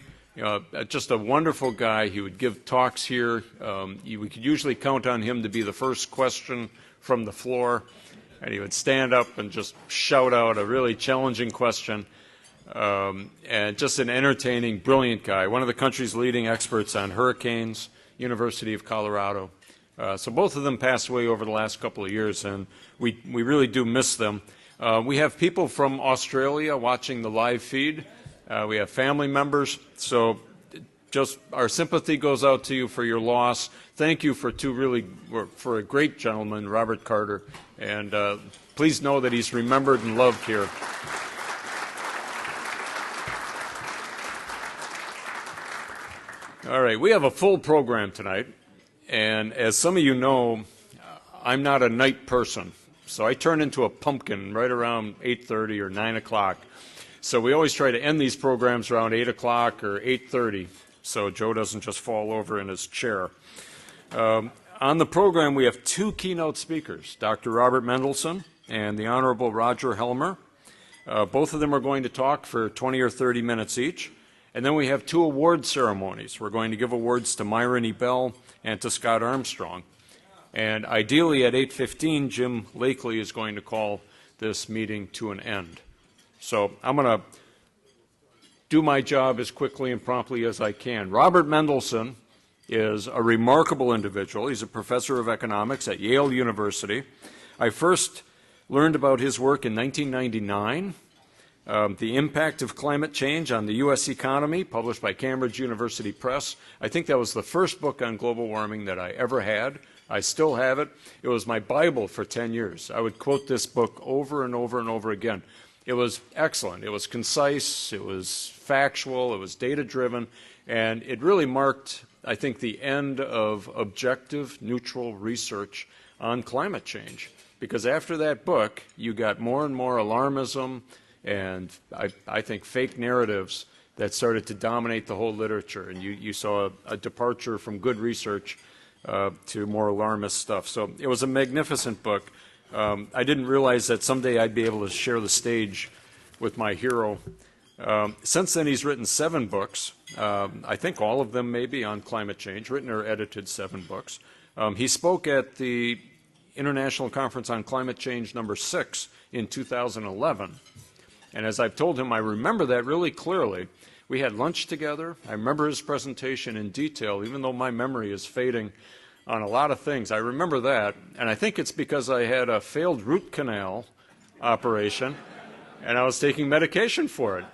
just a wonderful guy. He would give talks here. We could usually count on him to be the first question from the floor, and he would stand up and just shout out a really challenging question. And just an entertaining, brilliant guy, one of the country's leading experts on hurricanes, University of Colorado. So both of them passed away over the last couple of years, and we really do miss them. We have people from Australia watching the live feed. We have family members. So just our sympathy goes out to you for your loss. Thank you for a great gentleman, Robert Carter. And please know that he's remembered and loved here. All right, we have a full program tonight, and as some of you know, I'm not a night person, so I turn into a pumpkin right around 8:30 or 9 o'clock. So we always try to end these programs around 8 o'clock or 8:30, so Joe doesn't just fall over in his chair. On the program, we have two keynote speakers, Dr. Robert Mendelsohn and the Honorable Roger Helmer. Both of them are going to talk for 20 or 30 minutes each. And then we have two award ceremonies. We're going to give awards to Myron E. Bell and to Scott Armstrong. And ideally at 8:15, Jim Lakely is going to call this meeting to an end. So I'm going to do my job as quickly and promptly as I can. Robert Mendelsohn is a remarkable individual. He's a professor of economics at Yale University. I first Learned about his work in 1999, The Impact of Climate Change on the U.S. Economy, published by Cambridge University Press. I think that was the first book on global warming that I ever had. I still have it. It was my Bible for 10 years. I would quote this book over and over and over again. It was excellent. It was concise. It was factual. It was data-driven. And it really marked, I think, the end of objective, neutral research on climate change. Because after that book, you got more and more alarmism and I think fake narratives that started to dominate the whole literature. And you saw a departure from good research to more alarmist stuff. So it was a magnificent book. I didn't realize that someday I'd be able to share the stage with my hero. Since then, he's written 7 books. I think all of them maybe on climate change, written or edited 7 books. He spoke at the International Conference on Climate Change number 6 in 2011. And as I've told him, I remember that really clearly. We had lunch together. I remember his presentation in detail, even though my memory is fading on a lot of things. I remember that, and I think it's because I had a failed root canal operation, and I was taking medication for it.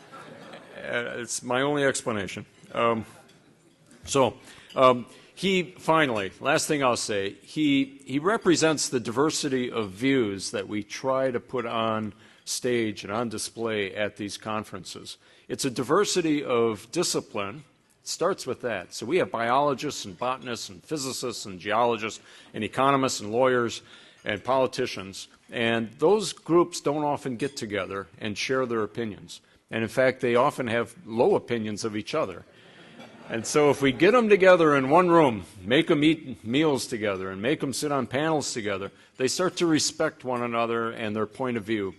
It's my only explanation. He finally, last thing I'll say, he represents the diversity of views that we try to put on stage and on display at these conferences. It's a diversity of discipline. It starts with that. So we have biologists and botanists and physicists and geologists and economists and lawyers and politicians. And those groups don't often get together and share their opinions. And in fact, they often have low opinions of each other. And so if we get them together in one room, make them eat meals together and make them sit on panels together, they start to respect one another and their point of view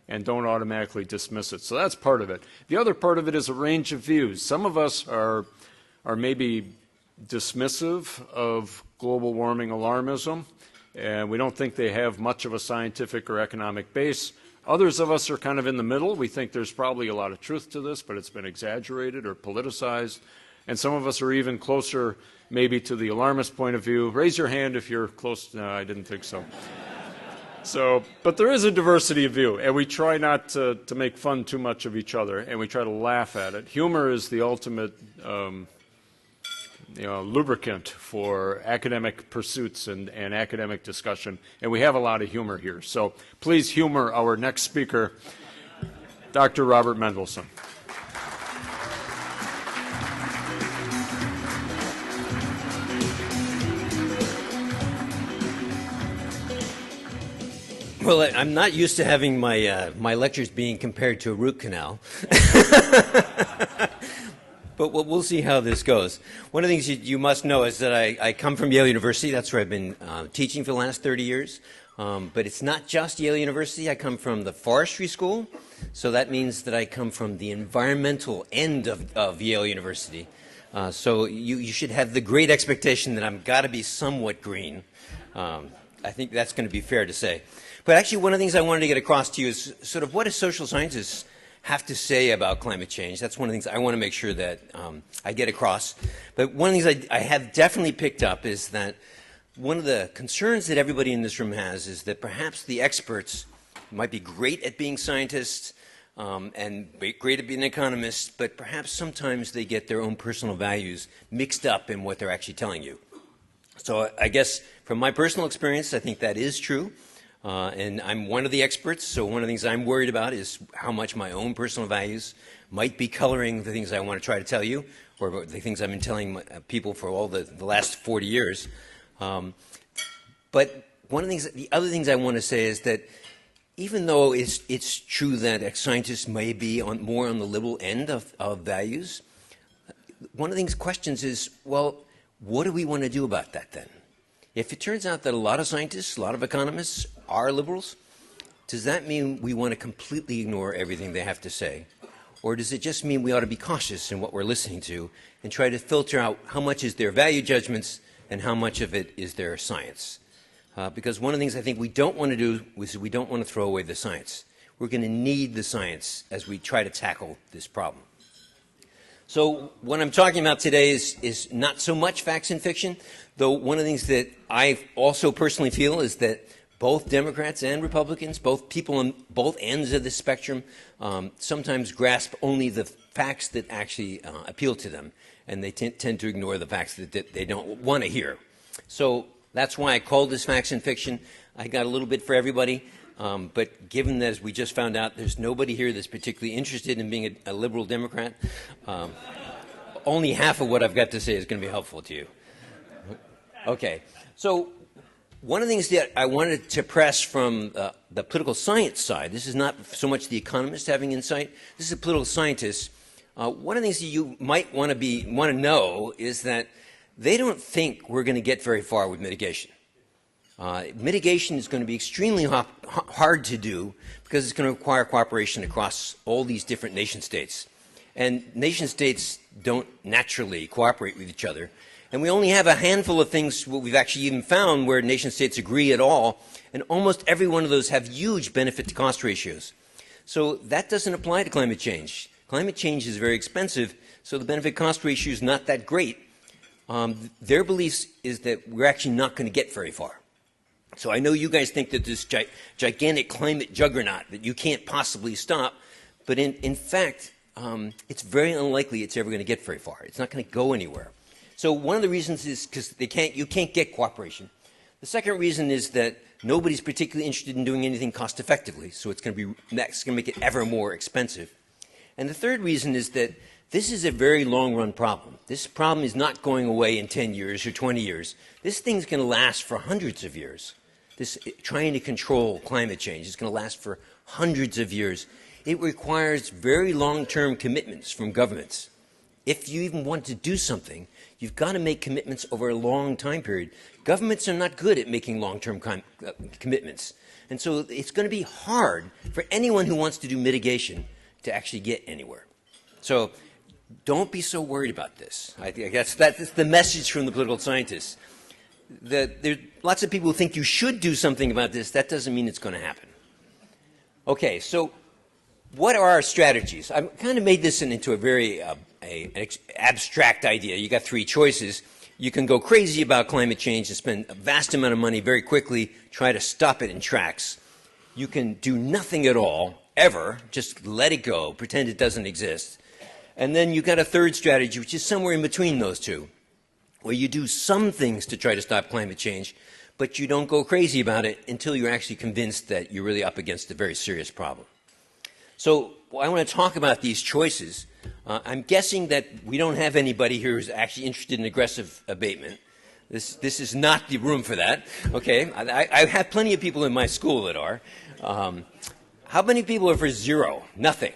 and don't automatically dismiss it. So that's part of it. The other part of it is a range of views. Some of us are maybe dismissive of global warming alarmism, and we don't think they have much of a scientific or economic base. Others of us are kind of in the middle. We think there's probably a lot of truth to this, but it's been exaggerated or politicized. And some of us are even closer maybe to the alarmist point of view. Raise your hand if you're close. No, I didn't think so. But there is a diversity of view, and we try not to make fun too much of each other, and we try to laugh at it. Humor is the ultimate lubricant for academic pursuits and academic discussion, and we have a lot of humor here. So please humor our next speaker, Dr. Robert Mendelsohn. Well, I'm not used to having my lectures being compared to a root canal. But we'll see how this goes. One of the things you must know is that I come from Yale University. That's where I've been teaching for the last 30 years. But it's not just Yale University. I come from the forestry school. So that means that I come from the environmental end of Yale University. So you should have the great expectation that I've got to be somewhat green. I think that's going to be fair to say. But actually, one of the things I wanted to get across to you is sort of what do social scientists have to say about climate change. That's one of the things I want to make sure that I get across. But one of the things I have definitely picked up is that one of the concerns that everybody in this room has is that perhaps the experts might be great at being scientists and great at being economists, but perhaps sometimes they get their own personal values mixed up in what they're actually telling you. So I guess from my personal experience, I think that is true. And I'm one of the experts, so one of the things I'm worried about is how much my own personal values might be coloring the things I want to try to tell you, or the things I've been telling people for all the last 40 years. But one of the other things I want to say is that even though it's true that scientists may be more on the liberal end of values, one of the questions is, well, what do we want to do about that then? If it turns out that a lot of scientists, a lot of economists are liberals, does that mean we want to completely ignore everything they have to say? Or does it just mean we ought to be cautious in what we're listening to and try to filter out how much is their value judgments and how much of it is their science? Because one of the things I think we don't want to do is we don't want to throw away the science. We're going to need the science as we try to tackle this problem. So what I'm talking about today is not so much facts and fiction, though one of the things that I also personally feel is that both Democrats and Republicans, both people on both ends of the spectrum, sometimes grasp only the facts that actually appeal to them, and they tend to ignore the facts that they don't want to hear. So that's why I called this Facts and Fiction. I got a little bit for everybody, but given that, as we just found out, there's nobody here that's particularly interested in being a liberal Democrat, only half of what I've got to say is going to be helpful to you. Okay, so one of the things that I wanted to press from the political science side, this is not so much the economist having insight, this is a political scientist. One of the things that you might want to know is that they don't think we're going to get very far with mitigation. Mitigation is going to be extremely hard to do because it's going to require cooperation across all these different nation states. And nation states don't naturally cooperate with each other. And we only have a handful of things what we've actually even found where nation states agree at all, and almost every one of those have huge benefit to cost ratios. So that doesn't apply to climate change. Climate change is very expensive, so the benefit cost ratio is not that great. Their beliefs is that we're actually not going to get very far. So I know you guys think that this gigantic climate juggernaut that you can't possibly stop, but in fact, it's very unlikely it's ever going to get very far. It's not going to go anywhere. So one of the reasons is because you can't get cooperation. The second reason is that nobody's particularly interested in doing anything cost effectively, so it's going to make it ever more expensive. And the third reason is that this is a very long-run problem. This problem is not going away in 10 years or 20 years. This thing's going to last for hundreds of years. This trying to control climate change is going to last for hundreds of years. It requires very long-term commitments from governments. If you even want to do something, you've got to make commitments over a long time period. Governments are not good at making long-term commitments. And so it's going to be hard for anyone who wants to do mitigation to actually get anywhere. So don't be so worried about this. I guess that's the message from the political scientists. There are lots of people who think you should do something about this. That doesn't mean it's going to happen. Okay, so what are our strategies? I've kind of made this into a very abstract idea. You got three choices. You can go crazy about climate change and spend a vast amount of money very quickly, try to stop it in tracks. You can do nothing at all, ever, just let it go, pretend it doesn't exist. And then you've got a third strategy, which is somewhere in between those two, where you do some things to try to stop climate change, but you don't go crazy about it until you're actually convinced that you're really up against a very serious problem. So I want to talk about these choices. I'm guessing that we don't have anybody here who's actually interested in aggressive abatement. This is not the room for that. Okay, I have plenty of people in my school that are. How many people are for zero? Nothing.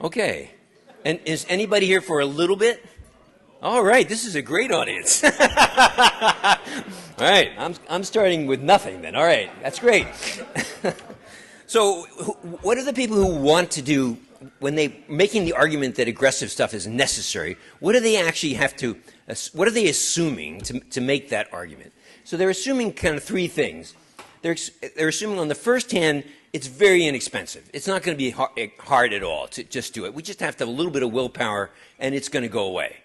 Okay. And is anybody here for a little bit? All right, this is a great audience. All right, I'm starting with nothing then. All right, that's great. So what are the people who want to do, when they're making the argument that aggressive stuff is necessary, what do they actually have to, what are they assuming to make that argument? So they're assuming kind of three things. They're assuming on the first hand, it's very inexpensive. It's not going to be hard at all to just do it. We just have to have a little bit of willpower, and it's going to go away.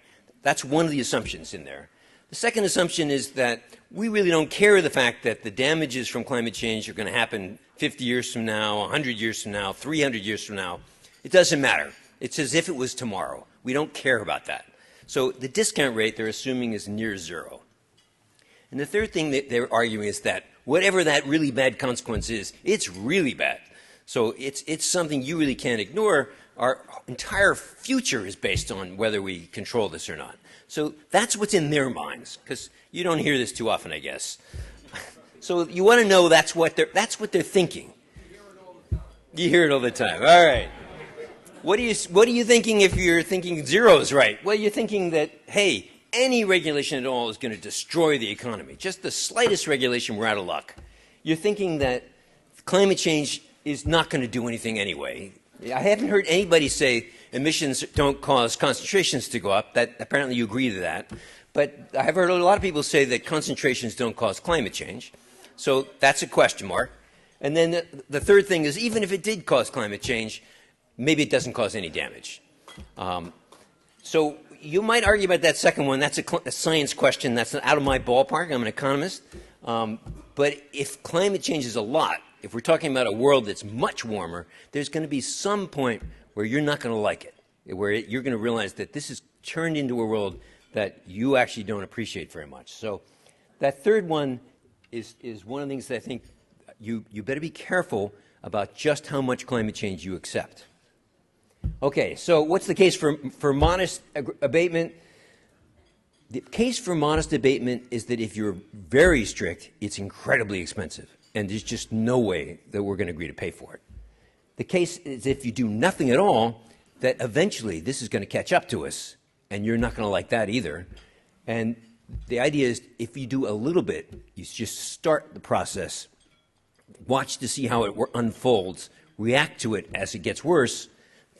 That's one of the assumptions in there. The second assumption is that we really don't care the fact that the damages from climate change are going to happen 50 years from now, 100 years from now, 300 years from now. It doesn't matter. It's as if it was tomorrow. We don't care about that. So the discount rate they're assuming is near zero. And the third thing that they're arguing is that whatever that really bad consequence is, it's really bad. So it's something you really can't ignore. Our entire future is based on whether we control this or not. So that's what's in their minds, because you don't hear this too often, I guess. So you want to know that's what they're thinking. You hear it all the time. All right. What are you thinking if you're thinking zero is right? Well, you're thinking that, hey, any regulation at all is going to destroy the economy. Just the slightest regulation, we're out of luck. You're thinking that climate change is not going to do anything anyway. I haven't heard anybody say emissions don't cause concentrations to go up. That apparently you agree to that. But I have heard a lot of people say that concentrations don't cause climate change. So that's a question mark. And then the third thing is, even if it did cause climate change, maybe it doesn't cause any damage. So you might argue about that second one. That's a science question. That's out of my ballpark. I'm an economist. But if climate changes a lot, if we're talking about a world that's much warmer, there's going to be some point where you're not going to like it, where you're going to realize that this is turned into a world that you actually don't appreciate very much. So that third one is one of the things that I think you better be careful about just how much climate change you accept. Okay, so what's the case for modest abatement? The case for modest abatement is that if you're very strict, it's incredibly expensive, and there's just no way that we're going to agree to pay for it. The case is if you do nothing at all, that eventually this is going to catch up to us, and you're not going to like that either. And the idea is if you do a little bit, you just start the process, watch to see how it unfolds, react to it as it gets worse,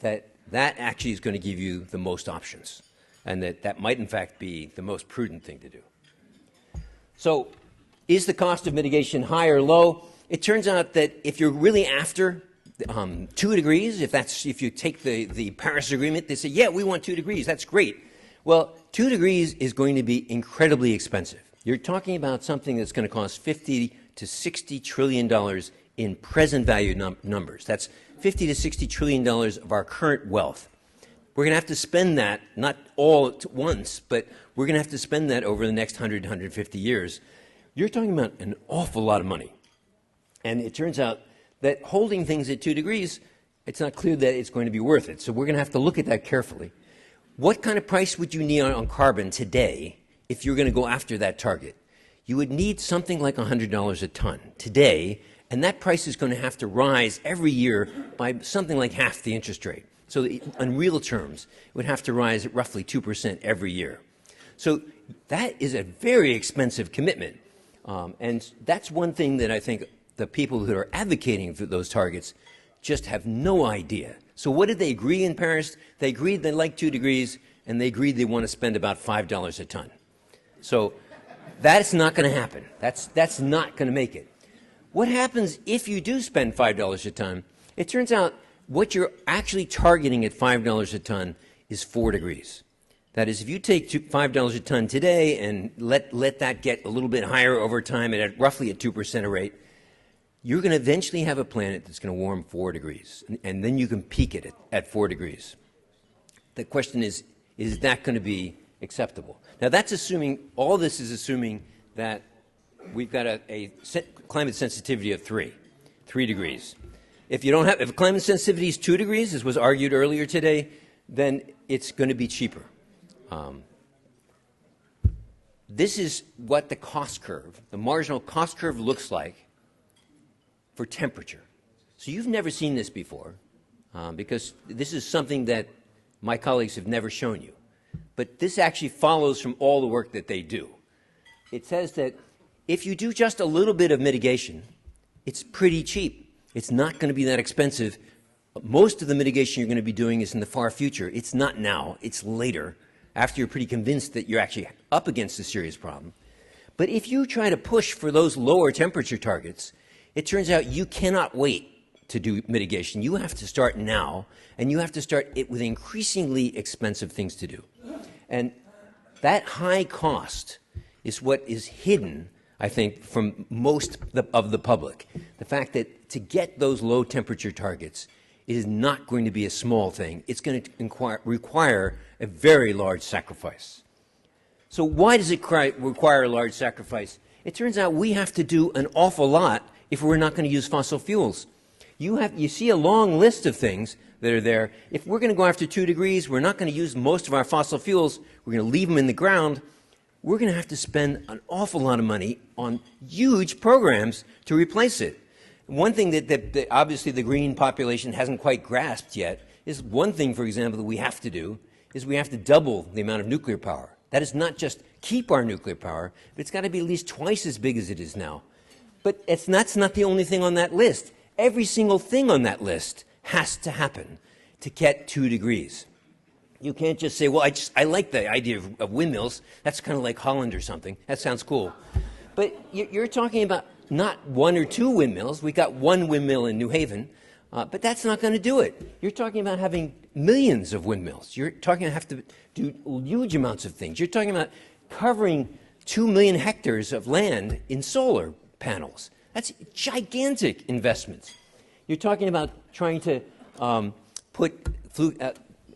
that actually is going to give you the most options, and that might in fact be the most prudent thing to do. So is the cost of mitigation high or low? It turns out that if you're really after 2 degrees, if you take the Paris Agreement, they say, yeah, we want 2 degrees, that's great. Well, 2 degrees is going to be incredibly expensive. You're talking about something that's going to cost $50 to $60 trillion in present value numbers. That's $50 to $60 trillion of our current wealth. We're going to have to spend that, not all at once, but we're going to have to spend that over the next 100, 150 years. You're talking about an awful lot of money. And it turns out that holding things at 2 degrees, it's not clear that it's going to be worth it. So we're going to have to look at that carefully. What kind of price would you need on carbon today if you're going to go after that target? You would need something like $100 a ton today, and that price is going to have to rise every year by something like half the interest rate. So in real terms, it would have to rise at roughly 2% every year. So that is a very expensive commitment. And that's one thing that I think the people who are advocating for those targets just have no idea. So what did they agree in Paris? They agreed they like 2 degrees, and they agreed they want to spend about $5 a ton. So that's not going to happen. That's not going to make it. What happens if you do spend $5 a ton? It turns out what you're actually targeting at $5 a ton is 4 degrees. That is, if you take $5 a ton today and let that get a little bit higher over time at roughly a 2% a rate, you're going to eventually have a planet that's going to warm 4 degrees. And then you can peak it at 4 degrees. The question is that going to be acceptable? Now, that's assuming, all this is assuming that we've got a climate sensitivity of 3 degrees. If climate sensitivity is 2 degrees, as was argued earlier today, then it's going to be cheaper. This is what the cost curve, the marginal cost curve looks like for temperature. So you've never seen this before, because this is something that my colleagues have never shown you. But this actually follows from all the work that they do. It says that if you do just a little bit of mitigation, it's pretty cheap. It's not going to be that expensive. Most of the mitigation you're going to be doing is in the far future. It's not now. It's later, after you're pretty convinced that you're actually up against a serious problem. But if you try to push for those lower temperature targets, it turns out you cannot wait to do mitigation. You have to start now, and you have to start it with increasingly expensive things to do. And that high cost is what is hidden, I think, from most of the public. The fact that to get those low temperature targets, it is not going to be a small thing. It's going to require a very large sacrifice. So why does it require a large sacrifice? It turns out we have to do an awful lot if we're not going to use fossil fuels. You see a long list of things that are there. If we're going to go after 2 degrees, we're not going to use most of our fossil fuels. We're going to leave them in the ground. We're going to have to spend an awful lot of money on huge programs to replace it. One thing that obviously the green population hasn't quite grasped yet is one thing, for example, that we have to do is we have to double the amount of nuclear power. That is not just keep our nuclear power, but it's got to be at least twice as big as it is now. But that's not the only thing on that list. Every single thing on that list has to happen to get 2 degrees. You can't just say, well, I like the idea of windmills. That's kind of like Holland or something. That sounds cool. But you're talking about not 1 or 2 windmills. We got 1 windmill in New Haven, but that's not going to do it. You're talking about having millions of windmills. You're talking about have to do huge amounts of things. You're talking about covering 2 million hectares of land in solar panels. That's gigantic investments. You're talking about trying to put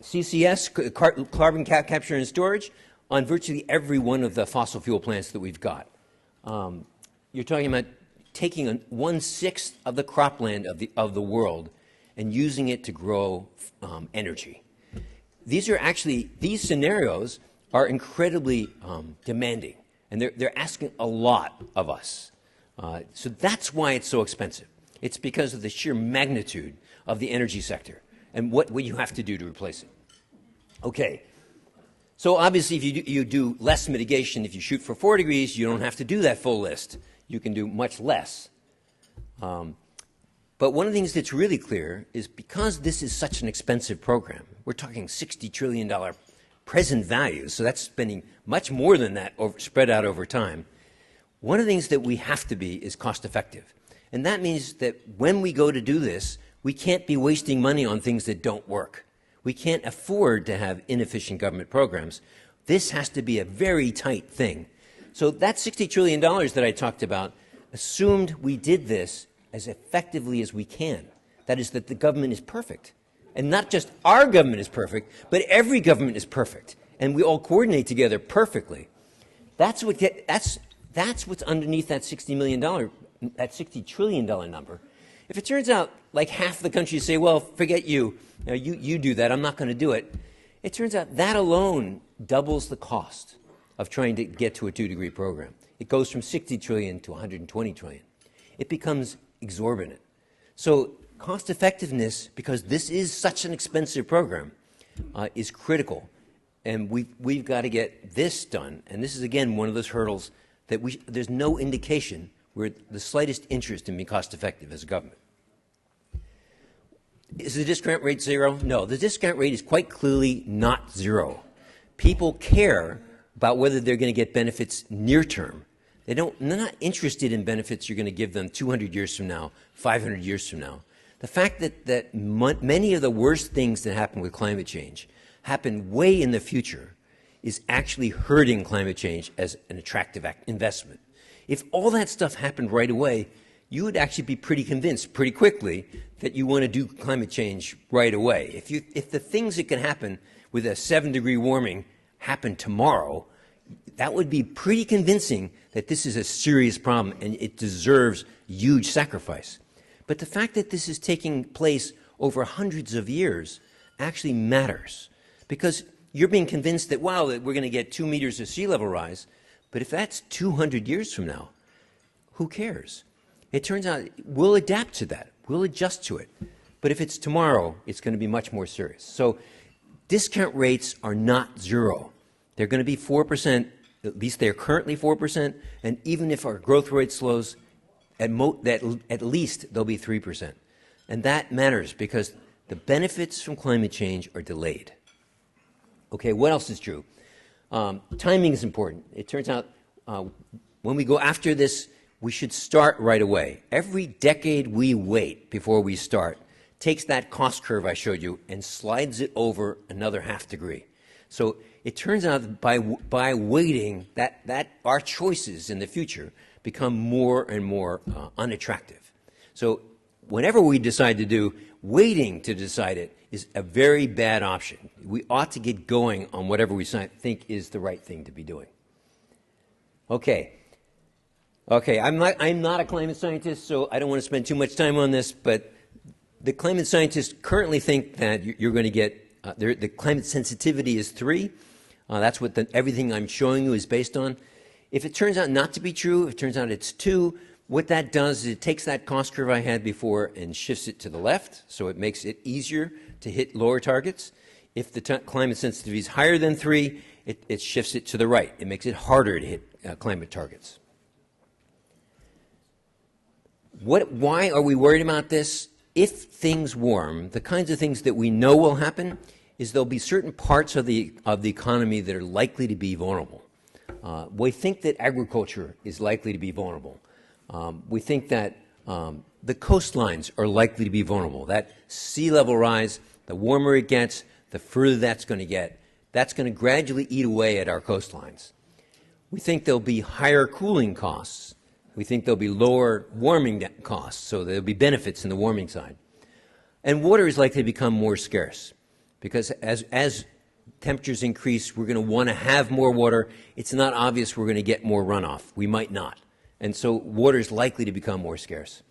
CCS, carbon capture and storage, on virtually every one of the fossil fuel plants that we've got. You're talking about taking 1/6 of the cropland of the world and using it to grow energy. These scenarios are incredibly demanding, and they're asking a lot of us. So that's why it's so expensive. It's because of the sheer magnitude of the energy sector and what you have to do to replace it. Okay. So obviously, if you do less mitigation, if you shoot for 4 degrees, you don't have to do that full list. You can do much less. But one of the things that's really clear is because this is such an expensive program, we're talking $60 trillion present value, so that's spending much more than that spread out over time. One of the things that we have to be is cost effective. And that means that when we go to do this, we can't be wasting money on things that don't work. We can't afford to have inefficient government programs. This has to be a very tight thing. So that $60 trillion that I talked about assumed we did this as effectively as we can. That is, that the government is perfect. And not just our government is perfect, but every government is perfect. And we all coordinate together perfectly. That's what's underneath that $60 trillion number. If it turns out like half the country say, well, forget you, you do that, I'm not going to do it, it turns out that alone doubles the cost of trying to get to a 2-degree program. It goes from 60 trillion to 120 trillion. It becomes exorbitant. So cost effectiveness, because this is such an expensive program, is critical. And we've got to get this done. And this is, again, one of those hurdles that there's no indication we're the slightest interest in being cost effective as a government. Is the discount rate zero? No, the discount rate is quite clearly not zero. People care about whether they're going to get benefits near term. They're not interested in benefits you're going to give them 200 years from now, 500 years from now. The fact that many of the worst things that happen with climate change happen way in the future is actually hurting climate change as an attractive investment. If all that stuff happened right away, you would actually be pretty convinced pretty quickly that you want to do climate change right away. If the things that can happen with a 7-degree warming happen tomorrow, that would be pretty convincing that this is a serious problem and it deserves huge sacrifice. But the fact that this is taking place over hundreds of years actually matters, because you're being convinced that, wow, that we're going to get 2 meters of sea level rise, but if that's 200 years from now, who cares? It turns out we'll adapt to that. We'll adjust to it. But if it's tomorrow, it's going to be much more serious. So discount rates are not zero. They're going to be 4%, at least they're currently 4%, and even if our growth rate slows, at least they'll be 3%. And that matters because the benefits from climate change are delayed. Okay, what else is true? Timing is important. It turns out when we go after this, we should start right away. Every decade we wait before we start takes that cost curve I showed you and slides it over another ½ degree. So it turns out that by waiting, that our choices in the future become more and more unattractive. So whenever we decide to do, waiting to decide it is a very bad option. We ought to get going on whatever we think is the right thing to be doing. Okay. Okay, I'm not a climate scientist, so I don't want to spend too much time on this, but the climate scientists currently think that you're going to get, the climate sensitivity is 3. That's what everything I'm showing you is based on. If it turns out not to be true, if it turns out it's 2, what that does is it takes that cost curve I had before and shifts it to the left, so it makes it easier to hit lower targets. If the climate sensitivity is higher than 3, it shifts it to the right. It makes it harder to hit climate targets. Why are we worried about this? If things warm, the kinds of things that we know will happen is there'll be certain parts of the economy that are likely to be vulnerable. We think that agriculture is likely to be vulnerable. We think that the coastlines are likely to be vulnerable. That sea level rise, the warmer it gets, the further that's going to get. That's going to gradually eat away at our coastlines. We think there'll be higher cooling costs. We think there'll be lower warming costs, so there'll be benefits in the warming side. And water is likely to become more scarce because as temperatures increase, we're going to want to have more water. It's not obvious we're going to get more runoff. We might not. And so water is likely to become more scarce.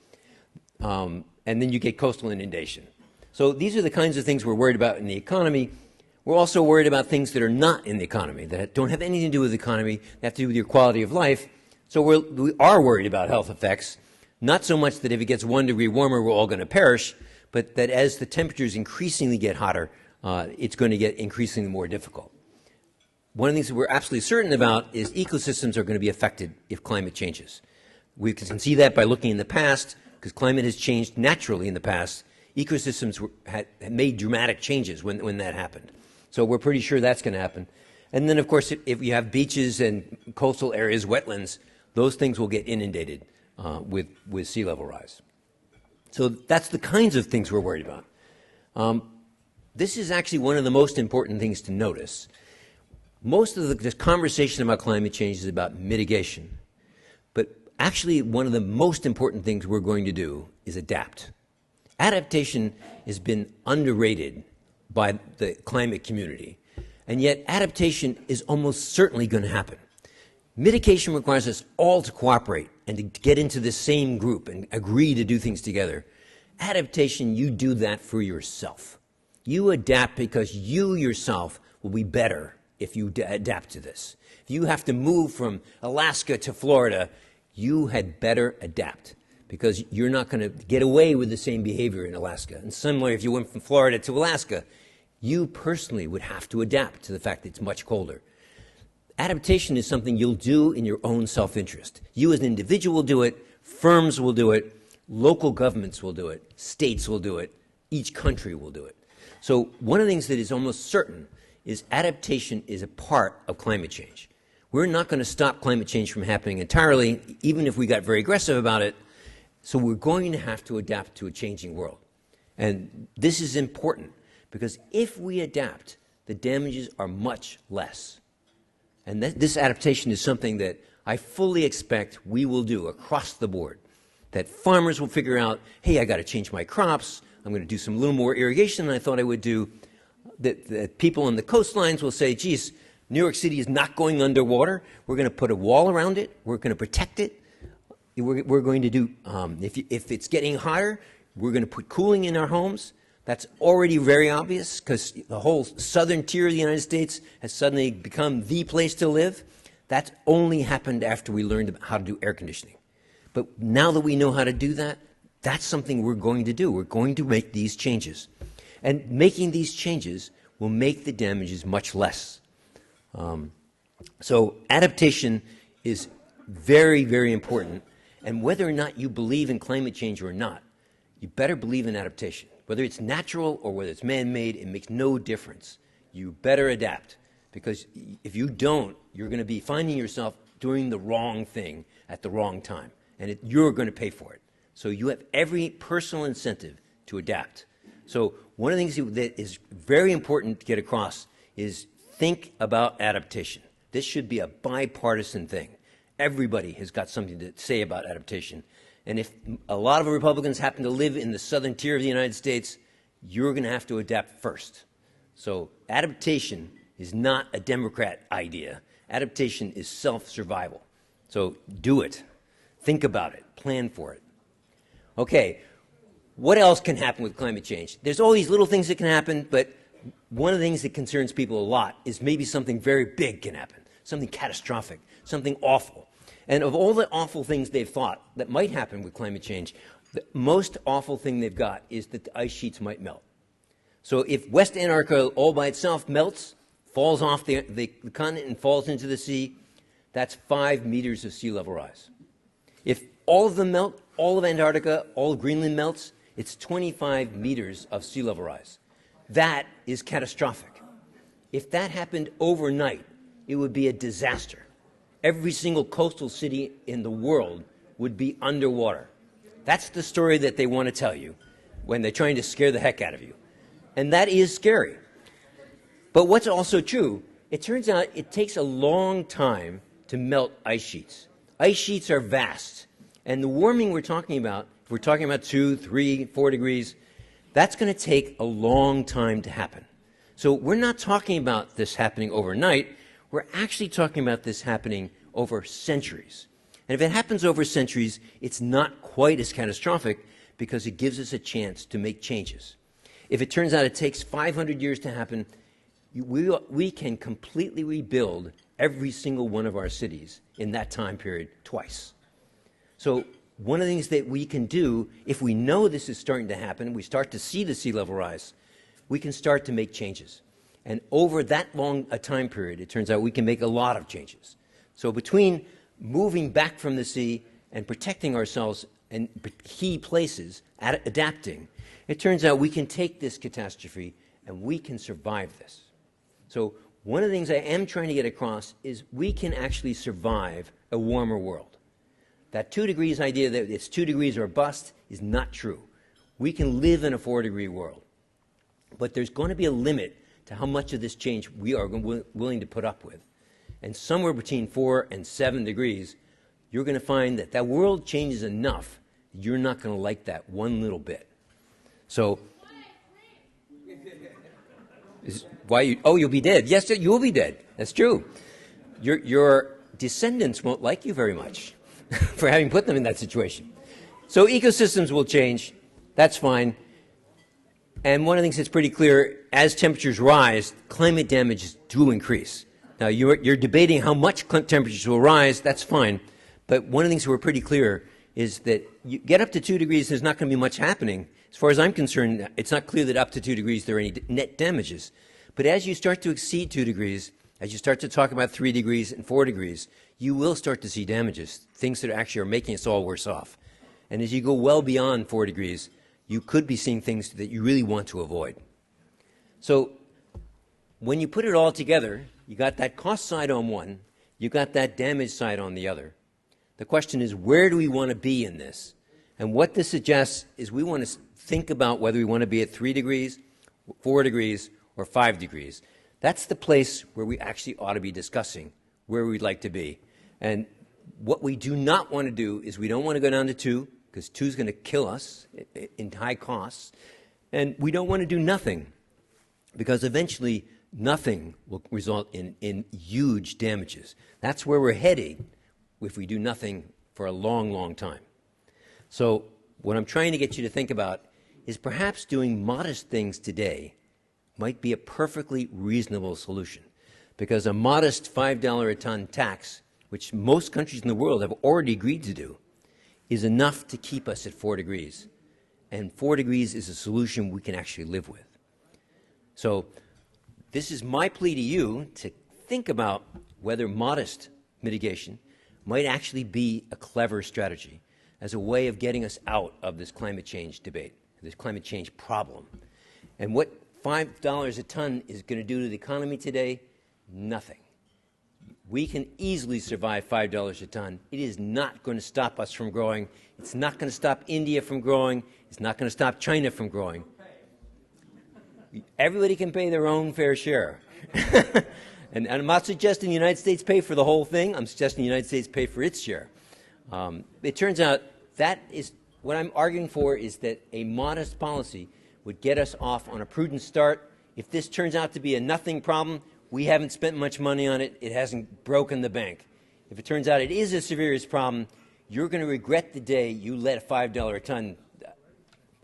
And then you get coastal inundation. So these are the kinds of things we're worried about in the economy. We're also worried about things that are not in the economy, that don't have anything to do with the economy, that have to do with your quality of life. So we are worried about health effects, not so much that if it gets 1 degree warmer, we're all going to perish, but that as the temperatures increasingly get hotter, it's going to get increasingly more difficult. One of the things that we're absolutely certain about is ecosystems are going to be affected if climate changes. We can see that by looking in the past, because climate has changed naturally in the past. Ecosystems had made dramatic changes when that happened. So we're pretty sure that's going to happen. And then, of course, if you have beaches and coastal areas, wetlands, those things will get inundated with sea level rise. So that's the kinds of things we're worried about. This is actually one of the most important things to notice. Most of this conversation about climate change is about mitigation. But actually, one of the most important things we're going to do is adapt. Adaptation has been underrated by the climate community, and yet adaptation is almost certainly going to happen. Mitigation requires us all to cooperate and to get into the same group and agree to do things together. Adaptation, you do that for yourself. You adapt because you yourself will be better if you adapt to this. If you have to move from Alaska to Florida, you had better adapt because you're not going to get away with the same behavior in Alaska. And similarly, if you went from Florida to Alaska, you personally would have to adapt to the fact that it's much colder. Adaptation is something you'll do in your own self-interest. You as an individual will do it, firms will do it, local governments will do it, states will do it, each country will do it. So one of the things that is almost certain is adaptation is a part of climate change. We're not going to stop climate change from happening entirely, even if we got very aggressive about it. So we're going to have to adapt to a changing world. And this is important because if we adapt, the damages are much less. And this adaptation is something that I fully expect we will do across the board. That farmers will figure out, hey, I got to change my crops. I'm going to do some little more irrigation than I thought I would do. That people on the coastlines will say, geez, New York City is not going underwater. We're going to put a wall around it. We're going to protect it. We're going to do, if it's getting hotter, we're going to put cooling in our homes. That's already very obvious because the whole southern tier of the United States has suddenly become the place to live. That's only happened after we learned how to do air conditioning. But now that we know how to do that, that's something we're going to do. We're going to make these changes. And making these changes will make the damages much less. So adaptation is very, very important. And whether or not you believe in climate change or not, you better believe in adaptation. Whether it's natural or whether it's man-made, it makes no difference. You better adapt. Because if you don't, you're going to be finding yourself doing the wrong thing at the wrong time. And you're going to pay for it. So you have every personal incentive to adapt. So one of the things that is very important to get across is think about adaptation. This should be a bipartisan thing. Everybody has got something to say about adaptation. And if a lot of Republicans happen to live in the southern tier of the United States, you're going to have to adapt first. So adaptation is not a Democrat idea. Adaptation is self-survival. So do it. Think about it. Plan for it. Okay, what else can happen with climate change? There's all these little things that can happen, but one of the things that concerns people a lot is maybe something very big can happen, something catastrophic, something awful. And of all the awful things they've thought that might happen with climate change, the most awful thing they've got is that the ice sheets might melt. So if West Antarctica all by itself melts, falls off the continent and falls into the sea, that's 5 meters of sea level rise. If all of them melt, all of Antarctica, all of Greenland melts, it's 25 meters of sea level rise. That is catastrophic. If that happened overnight, it would be a disaster. Every single coastal city in the world would be underwater. That's the story that they want to tell you when they're trying to scare the heck out of you. And that is scary. But what's also true, it turns out it takes a long time to melt ice sheets. Ice sheets are vast. And the warming we're talking about, if we're talking about 2, 3, 4 degrees, that's going to take a long time to happen. So we're not talking about this happening overnight. We're actually talking about this happening over centuries. And if it happens over centuries, it's not quite as catastrophic because it gives us a chance to make changes. If it turns out it takes 500 years to happen, we can completely rebuild every single one of our cities in that time period twice. So one of the things that we can do, if we know this is starting to happen, we start to see the sea level rise, we can start to make changes. And over that long a time period, it turns out we can make a lot of changes. So between moving back from the sea and protecting ourselves in key places, adapting, it turns out we can take this catastrophe and we can survive this. So one of the things I am trying to get across is we can actually survive a warmer world. That 2 degrees idea that it's 2 degrees or bust is not true. We can live in a 4-degree world. But there's going to be a limit to how much of this change we are willing to put up with. And somewhere between 4 and 7 degrees, you're going to find that that world changes enough that you're not going to like that one little bit. So, you'll be dead. Yes, you will be dead. That's true. Your descendants won't like you very much for having put them in that situation. So ecosystems will change. That's fine. And one of the things that's pretty clear, as temperatures rise, climate damages do increase. Now, you're debating how much temperatures will rise. That's fine. But one of the things that we're pretty clear is that you get up to 2 degrees, there's not going to be much happening. As far as I'm concerned, it's not clear that up to 2 degrees there are any net damages. But as you start to exceed 2 degrees, as you start to talk about 3 degrees and 4 degrees, you will start to see damages, things that actually are making us all worse off. And as you go well beyond 4 degrees, you could be seeing things that you really want to avoid. So when you put it all together, you got that cost side on one, you got that damage side on the other. The question is, where do we want to be in this? And what this suggests is we want to think about whether we want to be at 3 degrees, 4 degrees, or 5 degrees. That's the place where we actually ought to be discussing where we'd like to be. And what we do not want to do is we don't want to go down to 2, because 2 is going to kill us in high costs. And we don't want to do nothing, because eventually nothing will result in huge damages. That's where we're heading if we do nothing for a long, long time. So what I'm trying to get you to think about is perhaps doing modest things today might be a perfectly reasonable solution, because a modest $5 a ton tax, which most countries in the world have already agreed to do, is enough to keep us at 4 degrees. And 4 degrees is a solution we can actually live with. So this is my plea to you to think about whether modest mitigation might actually be a clever strategy as a way of getting us out of this climate change debate, this climate change problem. And what $5 a ton is going to do to the economy today? Nothing. We can easily survive $5 a ton. It is not going to stop us from growing. It's not going to stop India from growing. It's not going to stop China from growing. Everybody can pay their own fair share. And I'm not suggesting the United States pay for the whole thing. I'm suggesting the United States pay for its share. It turns out that is what I'm arguing for, is that a modest policy would get us off on a prudent start. If this turns out to be a nothing problem, we haven't spent much money on it. It hasn't broken the bank. If it turns out it is a serious problem, you're going to regret the day you let a $5 a ton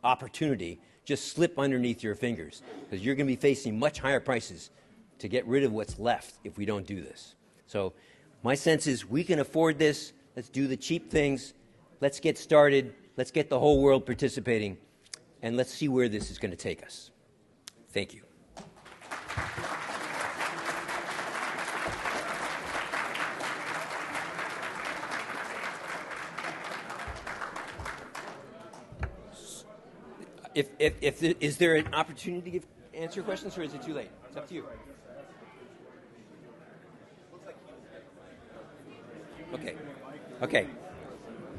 opportunity just slip underneath your fingers, because you're going to be facing much higher prices to get rid of what's left if we don't do this. So my sense is we can afford this. Let's do the cheap things. Let's get started. Let's get the whole world participating. And let's see where this is going to take us. Thank you. Is there an opportunity to answer questions, or is it too late? It's up to you.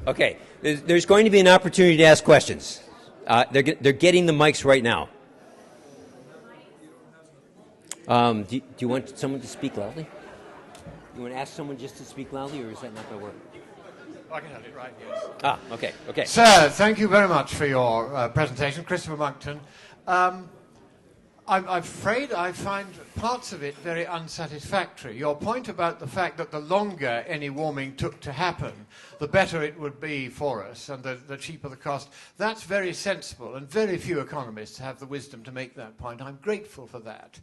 Okay. There's going to be an opportunity to ask questions. They're getting the mics right now. Do you want someone to speak loudly? You want to ask someone just to speak loudly, or is that not going to work? I can have it right, yes. Ah, okay, okay. Sir, thank you very much for your presentation. Christopher Monkton. I'm afraid I find parts of it very unsatisfactory. Your point about the fact that the longer any warming took to happen, the better it would be for us and the cheaper the cost, that's very sensible, and very few economists have the wisdom to make that point. I'm grateful for that.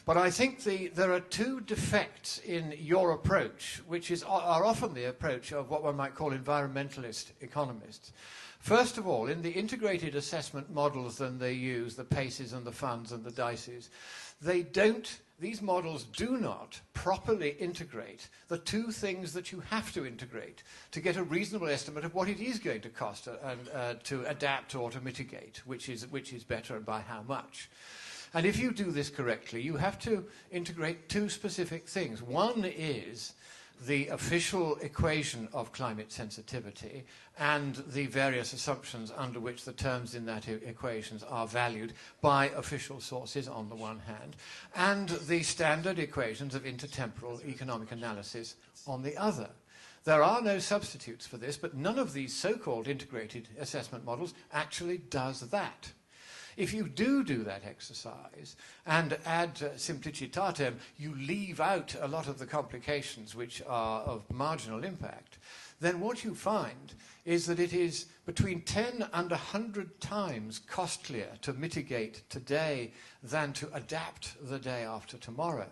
But I think there are two defects in your approach, which are often the approach of what one might call environmentalist economists. First of all, in the integrated assessment models that they use, the PACEs and the funds and the DICEs, these models do not properly integrate the two things that you have to integrate to get a reasonable estimate of what it is going to cost to adapt or to mitigate, which is better and by how much. And if you do this correctly, you have to integrate two specific things. One is the official equation of climate sensitivity and the various assumptions under which the terms in that equations are valued by official sources on the one hand, and the standard equations of intertemporal economic analysis on the other. There are no substitutes for this, but none of these so-called integrated assessment models actually does that. If you do that exercise and add simplicitatem, you leave out a lot of the complications which are of marginal impact, then what you find is that it is between 10 and 100 times costlier to mitigate today than to adapt the day after tomorrow.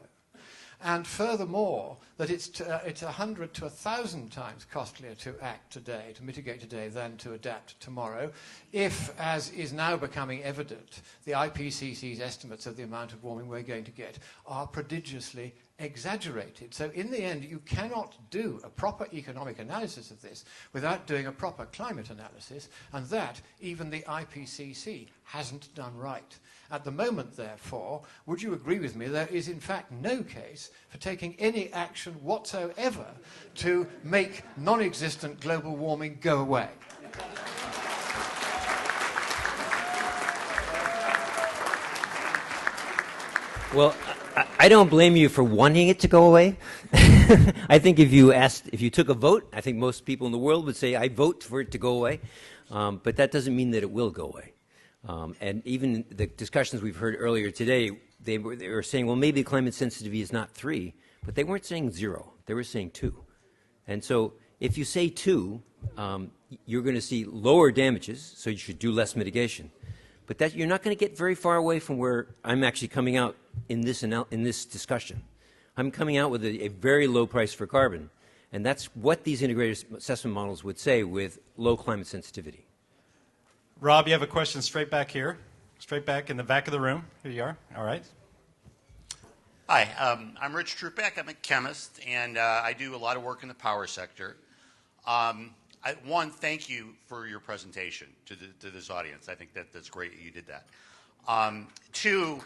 And furthermore, that it's 100 to 1,000 times costlier to act today, to mitigate today, than to adapt tomorrow, if, as is now becoming evident, the IPCC's estimates of the amount of warming we're going to get are prodigiously exaggerated. So in the end, you cannot do a proper economic analysis of this without doing a proper climate analysis, and that even the IPCC hasn't done right. At the moment, therefore, would you agree with me, there is in fact no case for taking any action whatsoever to make non-existent global warming go away? Well, I don't blame you for wanting it to go away. I think if you took a vote, I think most people in the world would say, I vote for it to go away. But that doesn't mean that it will go away. And even the discussions we've heard earlier today, they were saying, well, maybe climate sensitivity is not 3, but they weren't saying 0. They were saying 2. And so if you say 2, you're going to see lower damages, so you should do less mitigation. But that you're not going to get very far away from where I'm actually coming out in this discussion. I'm coming out with a very low price for carbon, and that's what these integrated assessment models would say with low climate sensitivity. Rob, you have a question straight back here, straight back in the back of the room. Here you are. All right. Hi, I'm Rich Trupeck. I'm a chemist, and I do a lot of work in the power sector. One, thank you for your presentation to this audience. I think that's great that you did that. Two,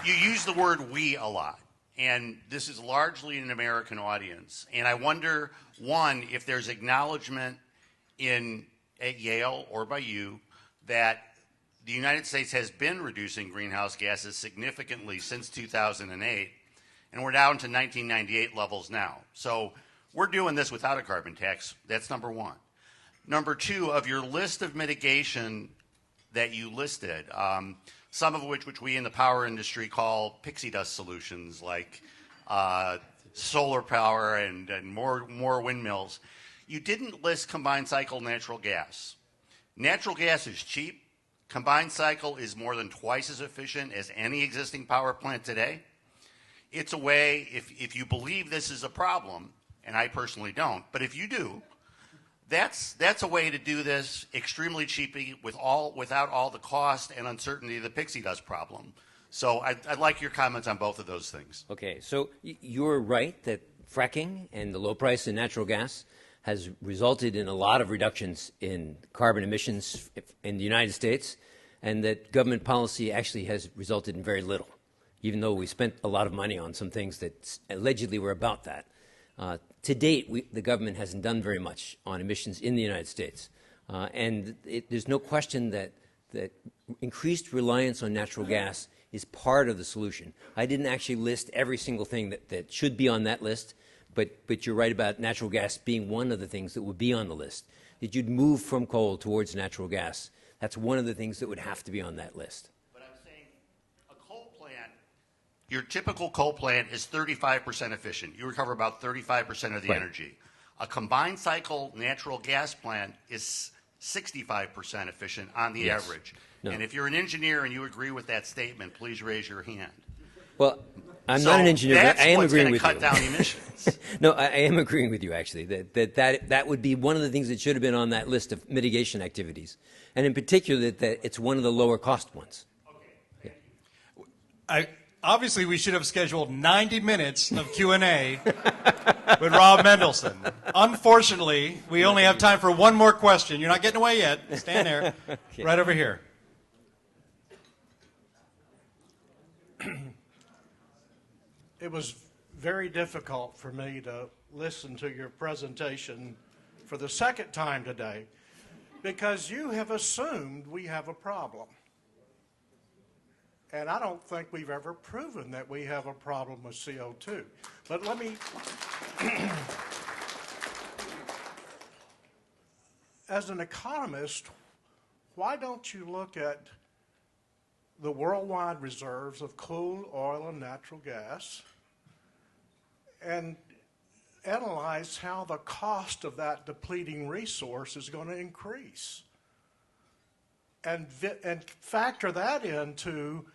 you use the word we a lot. And this is largely an American audience. And I wonder, one, if there's acknowledgement at Yale or by you that the United States has been reducing greenhouse gases significantly since 2008, and we're down to 1998 levels now. So we're doing this without a carbon tax. That's number one. Number two, of your list of mitigation that you listed, some of which we in the power industry call pixie dust solutions, like solar power and more windmills. You didn't list combined cycle natural gas. Natural gas is cheap. Combined cycle is more than twice as efficient as any existing power plant today. It's a way, if you believe this is a problem, and I personally don't, but if you do, that's a way to do this extremely cheaply without all the cost and uncertainty of the pixie dust problem. So I'd like your comments on both of those things. Okay, so you're right that fracking and the low price in natural gas has resulted in a lot of reductions in carbon emissions in the United States, and that government policy actually has resulted in very little, even though we spent a lot of money on some things that allegedly were about that. To date, the government hasn't done very much on emissions in the United States. And there's no question that increased reliance on natural gas is part of the solution. I didn't actually list every single thing that should be on that list, but you're right about natural gas being one of the things that would be on the list. That you'd move from coal towards natural gas. That's one of the things that would have to be on that list. But I'm saying a coal plant, your typical coal plant is 35% efficient. You recover about 35% of the Right. energy. A combined cycle natural gas plant is 65% efficient on the Yes. average. No. And if you're an engineer and you agree with that statement, please raise your hand. Well, I'm So not an engineer, but that's I am what's agreeing gonna with cut you. down emissions. No, I am agreeing with you, actually, that would be one of the things that should have been on that list of mitigation activities. And in particular, that it's one of the lower cost ones. Obviously, we should have scheduled 90 minutes of Q&A with Rob Mendelson. Unfortunately, we only have time for one more question. You're not getting away yet. Stand there. Okay. Right over here. It was very difficult for me to listen to your presentation for the second time today because you have assumed we have a problem. And I don't think we've ever proven that we have a problem with CO2. But let me, as an economist, why don't you look at the worldwide reserves of coal, oil, and natural gas and analyze how the cost of that depleting resource is going to increase? And factor that into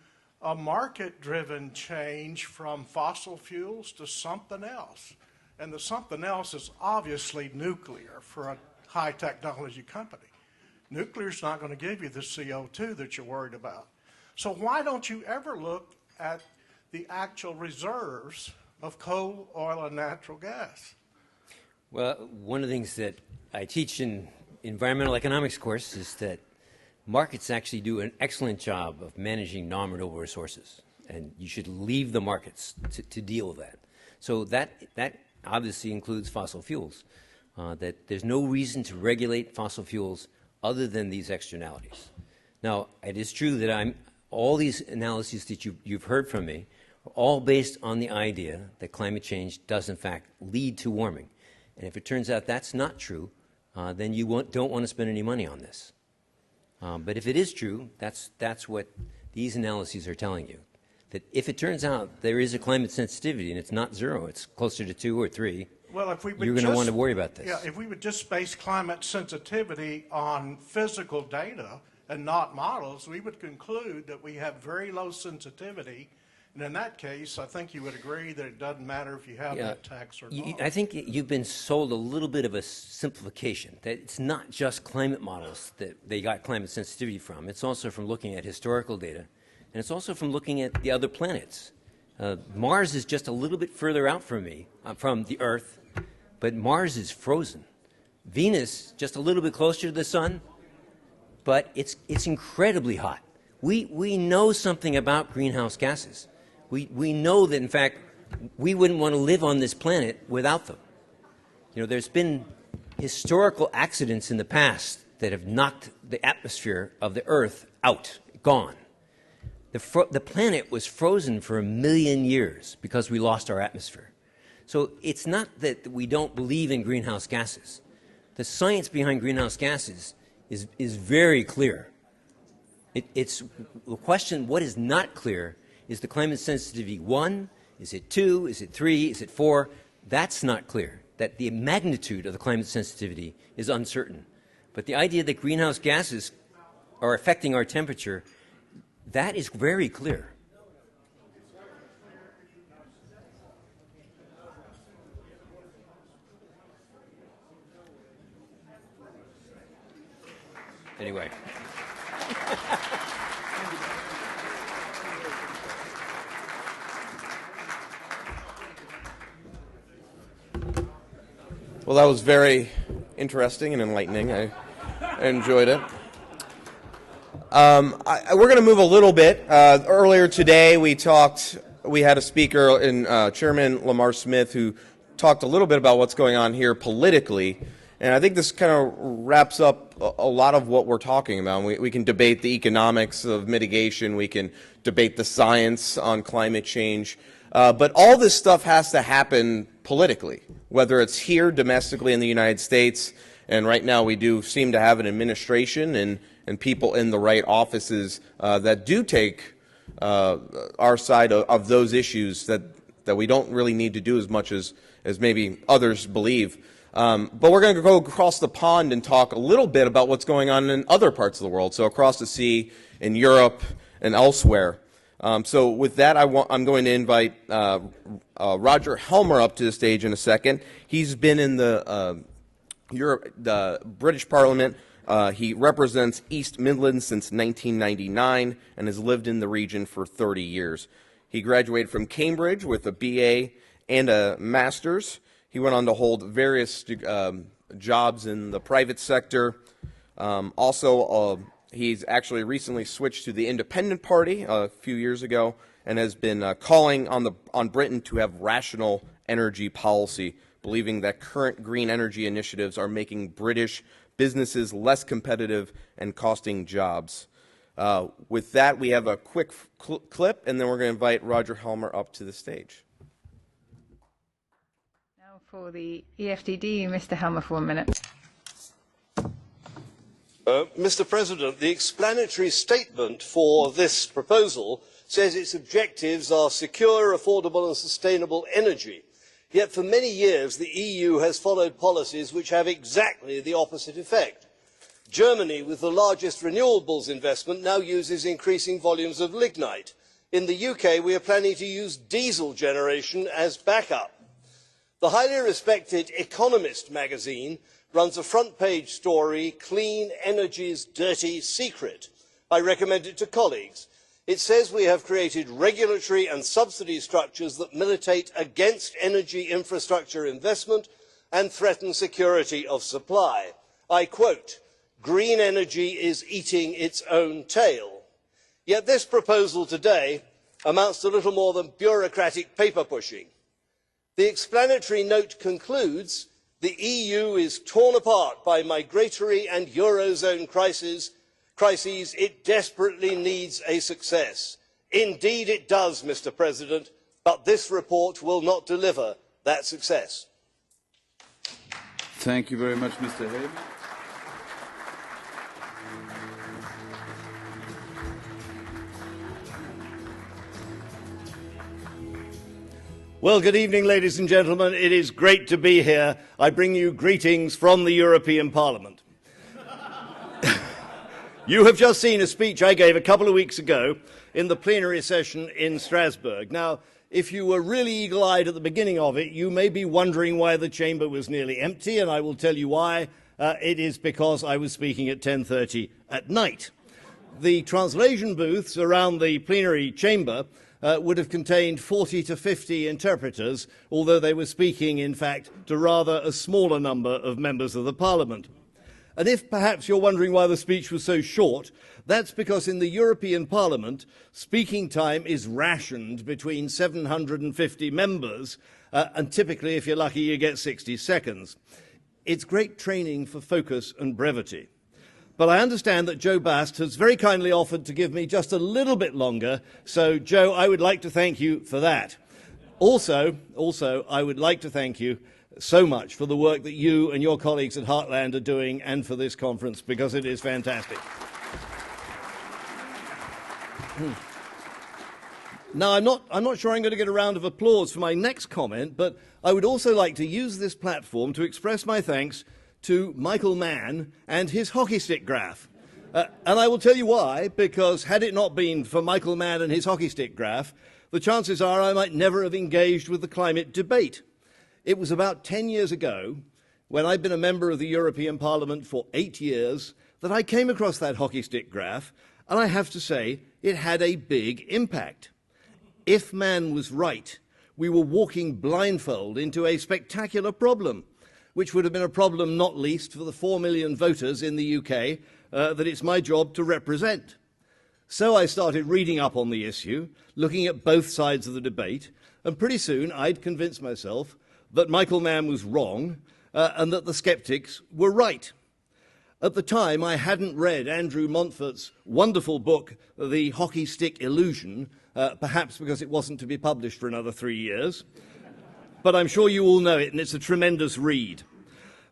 a market-driven change from fossil fuels to something else. And the something else is obviously nuclear for a high-technology company. Nuclear's not going to give you the CO2 that you're worried about. So why don't you ever look at the actual reserves of coal, oil, and natural gas? Well, one of the things that I teach in environmental economics course is that markets actually do an excellent job of managing non-renewable resources, and you should leave the markets to deal with that. So that obviously includes fossil fuels, that there's no reason to regulate fossil fuels other than these externalities. Now, it is true that all these analyses that you've heard from me are all based on the idea that climate change does in fact lead to warming. And if it turns out that's not true, then you don't want to spend any money on this. But if it is true, that's what these analyses are telling you. That if it turns out there is a climate sensitivity and it's not 0, it's closer to 2 or 3, well, if we would you're going to want to worry about this. Yeah, if we would just base climate sensitivity on physical data and not models, we would conclude that we have very low sensitivity. And in that case, I think you would agree that it doesn't matter if you have that tax or not. I think you've been sold a little bit of a simplification, that it's not just climate models that they got climate sensitivity from. It's also from looking at historical data, and it's also from looking at the other planets. Mars is just a little bit further out from the Earth, but Mars is frozen. Venus, just a little bit closer to the sun, but it's incredibly hot. We know something about greenhouse gases. We know that, in fact, we wouldn't want to live on this planet without them. You know, there's been historical accidents in the past that have knocked the atmosphere of the Earth out, gone. The planet was frozen for 1 million years because we lost our atmosphere. So it's not that we don't believe in greenhouse gases. The science behind greenhouse gases is very clear. It's the question, what is not clear is the climate sensitivity 1, is it 2, is it 3, is it 4? That's not clear. That the magnitude of the climate sensitivity is uncertain. But the idea that greenhouse gases are affecting our temperature, that is very clear. Anyway. Well, that was very interesting and enlightening. I enjoyed it. We're going to move a little bit. Earlier today, we had a speaker, Chairman Lamar Smith, who talked a little bit about what's going on here politically. And I think this kind of wraps up a lot of what we're talking about. We can debate the economics of mitigation. We can debate the science on climate change. But all this stuff has to happen politically, whether it's here domestically in the United States, and right now we do seem to have an administration and people in the right offices that do take our side of those issues that we don't really need to do as much as maybe others believe. But we're going to go across the pond and talk a little bit about what's going on in other parts of the world, so across the sea, in Europe, and elsewhere. So with that, I'm going to invite Roger Helmer up to the stage in a second. He's been in the British Parliament. He represents East Midlands since 1999 and has lived in the region for 30 years. He graduated from Cambridge with a BA and a master's. He went on to hold various jobs in the private sector. He's actually recently switched to the Independent Party a few years ago and has been calling on Britain to have rational energy policy, believing that current green energy initiatives are making British businesses less competitive and costing jobs. With that, we have a quick clip, and then we're going to invite Roger Helmer up to the stage. For the EFDD, Mr. Helmer, for 1 minute. Mr. President, the explanatory statement for this proposal says its objectives are secure, affordable and sustainable energy. Yet for many years the EU has followed policies which have exactly the opposite effect. Germany, with the largest renewables investment, now uses increasing volumes of lignite. In the UK, we are planning to use diesel generation as backup. The highly respected Economist magazine runs a front-page story, Clean Energy's Dirty Secret. I recommend it to colleagues. It says we have created regulatory and subsidy structures that militate against energy infrastructure investment and threaten security of supply. I quote, "Green energy is eating its own tail." Yet this proposal today amounts to little more than bureaucratic paper pushing. The explanatory note concludes, the EU is torn apart by migratory and Eurozone crises. It desperately needs a success. Indeed it does, Mr. President, but this report will not deliver that success. Thank you very much, Mr. Helmer. Well, good evening, ladies and gentlemen. It is great to be here. I bring you greetings from the European Parliament. You have just seen a speech I gave a couple of weeks ago in the plenary session in Strasbourg. Now, if you were really eagle-eyed at the beginning of it, you may be wondering why the chamber was nearly empty, and I will tell you why. It is because I was speaking at 10:30 at night. The translation booths around the plenary chamber would have contained 40 to 50 interpreters, although they were speaking, in fact, to rather a smaller number of members of the Parliament. And if perhaps you're wondering why the speech was so short, that's because in the European Parliament, speaking time is rationed between 750 members, and typically, if you're lucky, you get 60 seconds. It's great training for focus and brevity. But I understand that Joe Bast has very kindly offered to give me just a little bit longer. So, Joe, I would like to thank you for that. Also, I would like to thank you so much for the work that you and your colleagues at Heartland are doing and for this conference, because it is fantastic. Now, I'm not sure I'm going to get a round of applause for my next comment, but I would also like to use this platform to express my thanks to Michael Mann and his hockey stick graph. And I will tell you why, because had it not been for Michael Mann and his hockey stick graph, the chances are I might never have engaged with the climate debate. It was about 10 years ago, when I'd been a member of the European Parliament for 8 years, that I came across that hockey stick graph, and I have to say it had a big impact. If Mann was right, we were walking blindfold into a spectacular problem, which would have been a problem not least for the 4 million voters in the UK that it's my job to represent. So I started reading up on the issue, looking at both sides of the debate, and pretty soon I'd convinced myself that Michael Mann was wrong and that the skeptics were right. At the time, I hadn't read Andrew Montfort's wonderful book, The Hockey Stick Illusion, perhaps because it wasn't to be published for another 3 years. But I'm sure you all know it, and it's a tremendous read.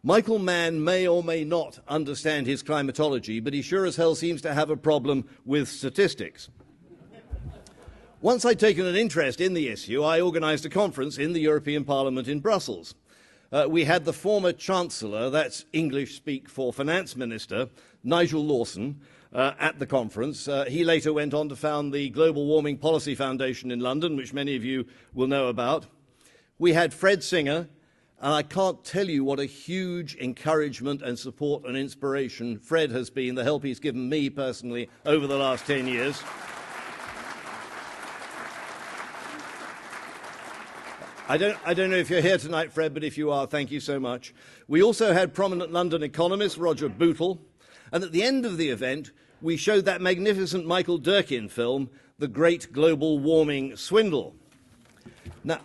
Michael Mann may or may not understand his climatology, but he sure as hell seems to have a problem with statistics. Once I'd taken an interest in the issue, I organised a conference in the European Parliament in Brussels. We had the former Chancellor, that's English speak for Finance Minister, Nigel Lawson, at the conference. He later went on to found the Global Warming Policy Foundation in London, which many of you will know about. We had Fred Singer, and I can't tell you what a huge encouragement and support and inspiration Fred has been, the help he's given me personally over the last 10 years. I don't know if you're here tonight, Fred, but if you are, thank you so much. We also had prominent London economist Roger Bootle, and at the end of the event, we showed that magnificent Michael Durkin film, The Great Global Warming Swindle. Now,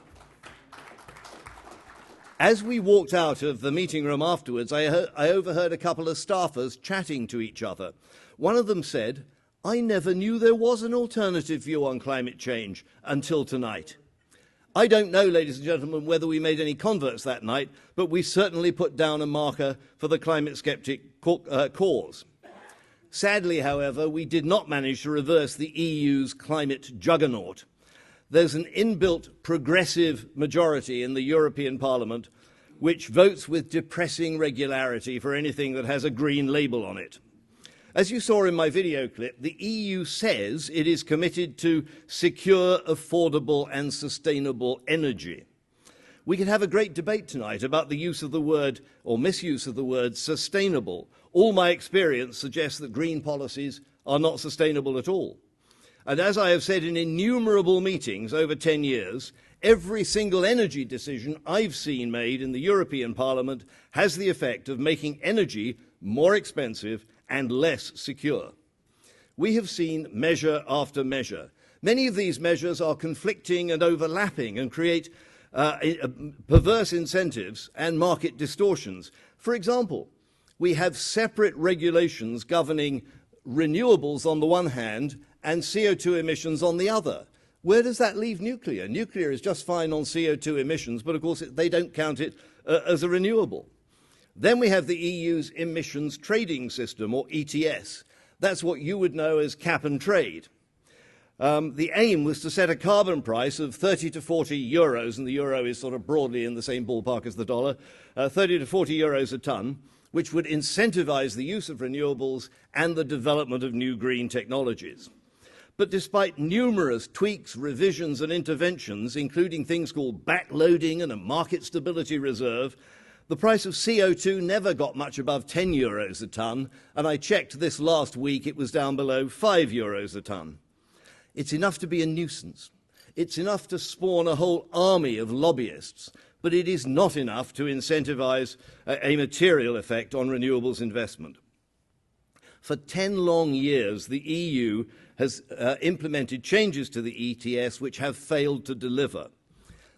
as we walked out of the meeting room afterwards, I overheard a couple of staffers chatting to each other. One of them said, "I never knew there was an alternative view on climate change until tonight." I don't know, ladies and gentlemen, whether we made any converts that night, but we certainly put down a marker for the climate skeptic cause. Sadly, however, we did not manage to reverse the EU's climate juggernaut. There's an inbuilt progressive majority in the European Parliament which votes with depressing regularity for anything that has a green label on it. As you saw in my video clip, the EU says it is committed to secure, affordable and sustainable energy. We could have a great debate tonight about the use of the word, or misuse of the word, sustainable. All my experience suggests that green policies are not sustainable at all. And as I have said in innumerable meetings over 10 years, every single energy decision I've seen made in the European Parliament has the effect of making energy more expensive and less secure. We have seen measure after measure. Many of these measures are conflicting and overlapping and create perverse incentives and market distortions. For example, we have separate regulations governing renewables on the one hand and CO2 emissions on the other. Where does that leave nuclear? Nuclear is just fine on CO2 emissions, but of course they don't count it as a renewable. Then we have the EU's emissions trading system, or ETS. That's what you would know as cap and trade. The aim was to set a carbon price of 30 to 40 euros, and the euro is sort of broadly in the same ballpark as the dollar, 30 to 40 euros a tonne, which would incentivize the use of renewables and the development of new green technologies. But despite numerous tweaks, revisions and interventions, including things called backloading and a market stability reserve, the price of CO2 never got much above 10 euros a tonne, and I checked this last week, it was down below 5 euros a tonne. It's enough to be a nuisance. It's enough to spawn a whole army of lobbyists, but it is not enough to incentivize a material effect on renewables investment. For 10 long years, the EU has implemented changes to the ETS which have failed to deliver.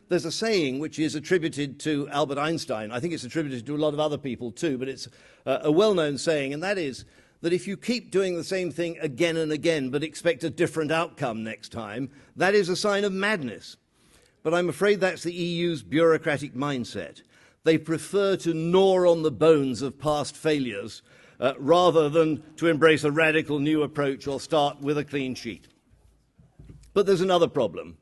There's a saying which is attributed to Albert Einstein. I think it's attributed to a lot of other people too, but it's a well-known saying, and that is that if you keep doing the same thing again and again but expect a different outcome next time, that is a sign of madness. But I'm afraid that's the EU's bureaucratic mindset. They prefer to gnaw on the bones of past failures rather than to embrace a radical new approach or start with a clean sheet. But there's another problem.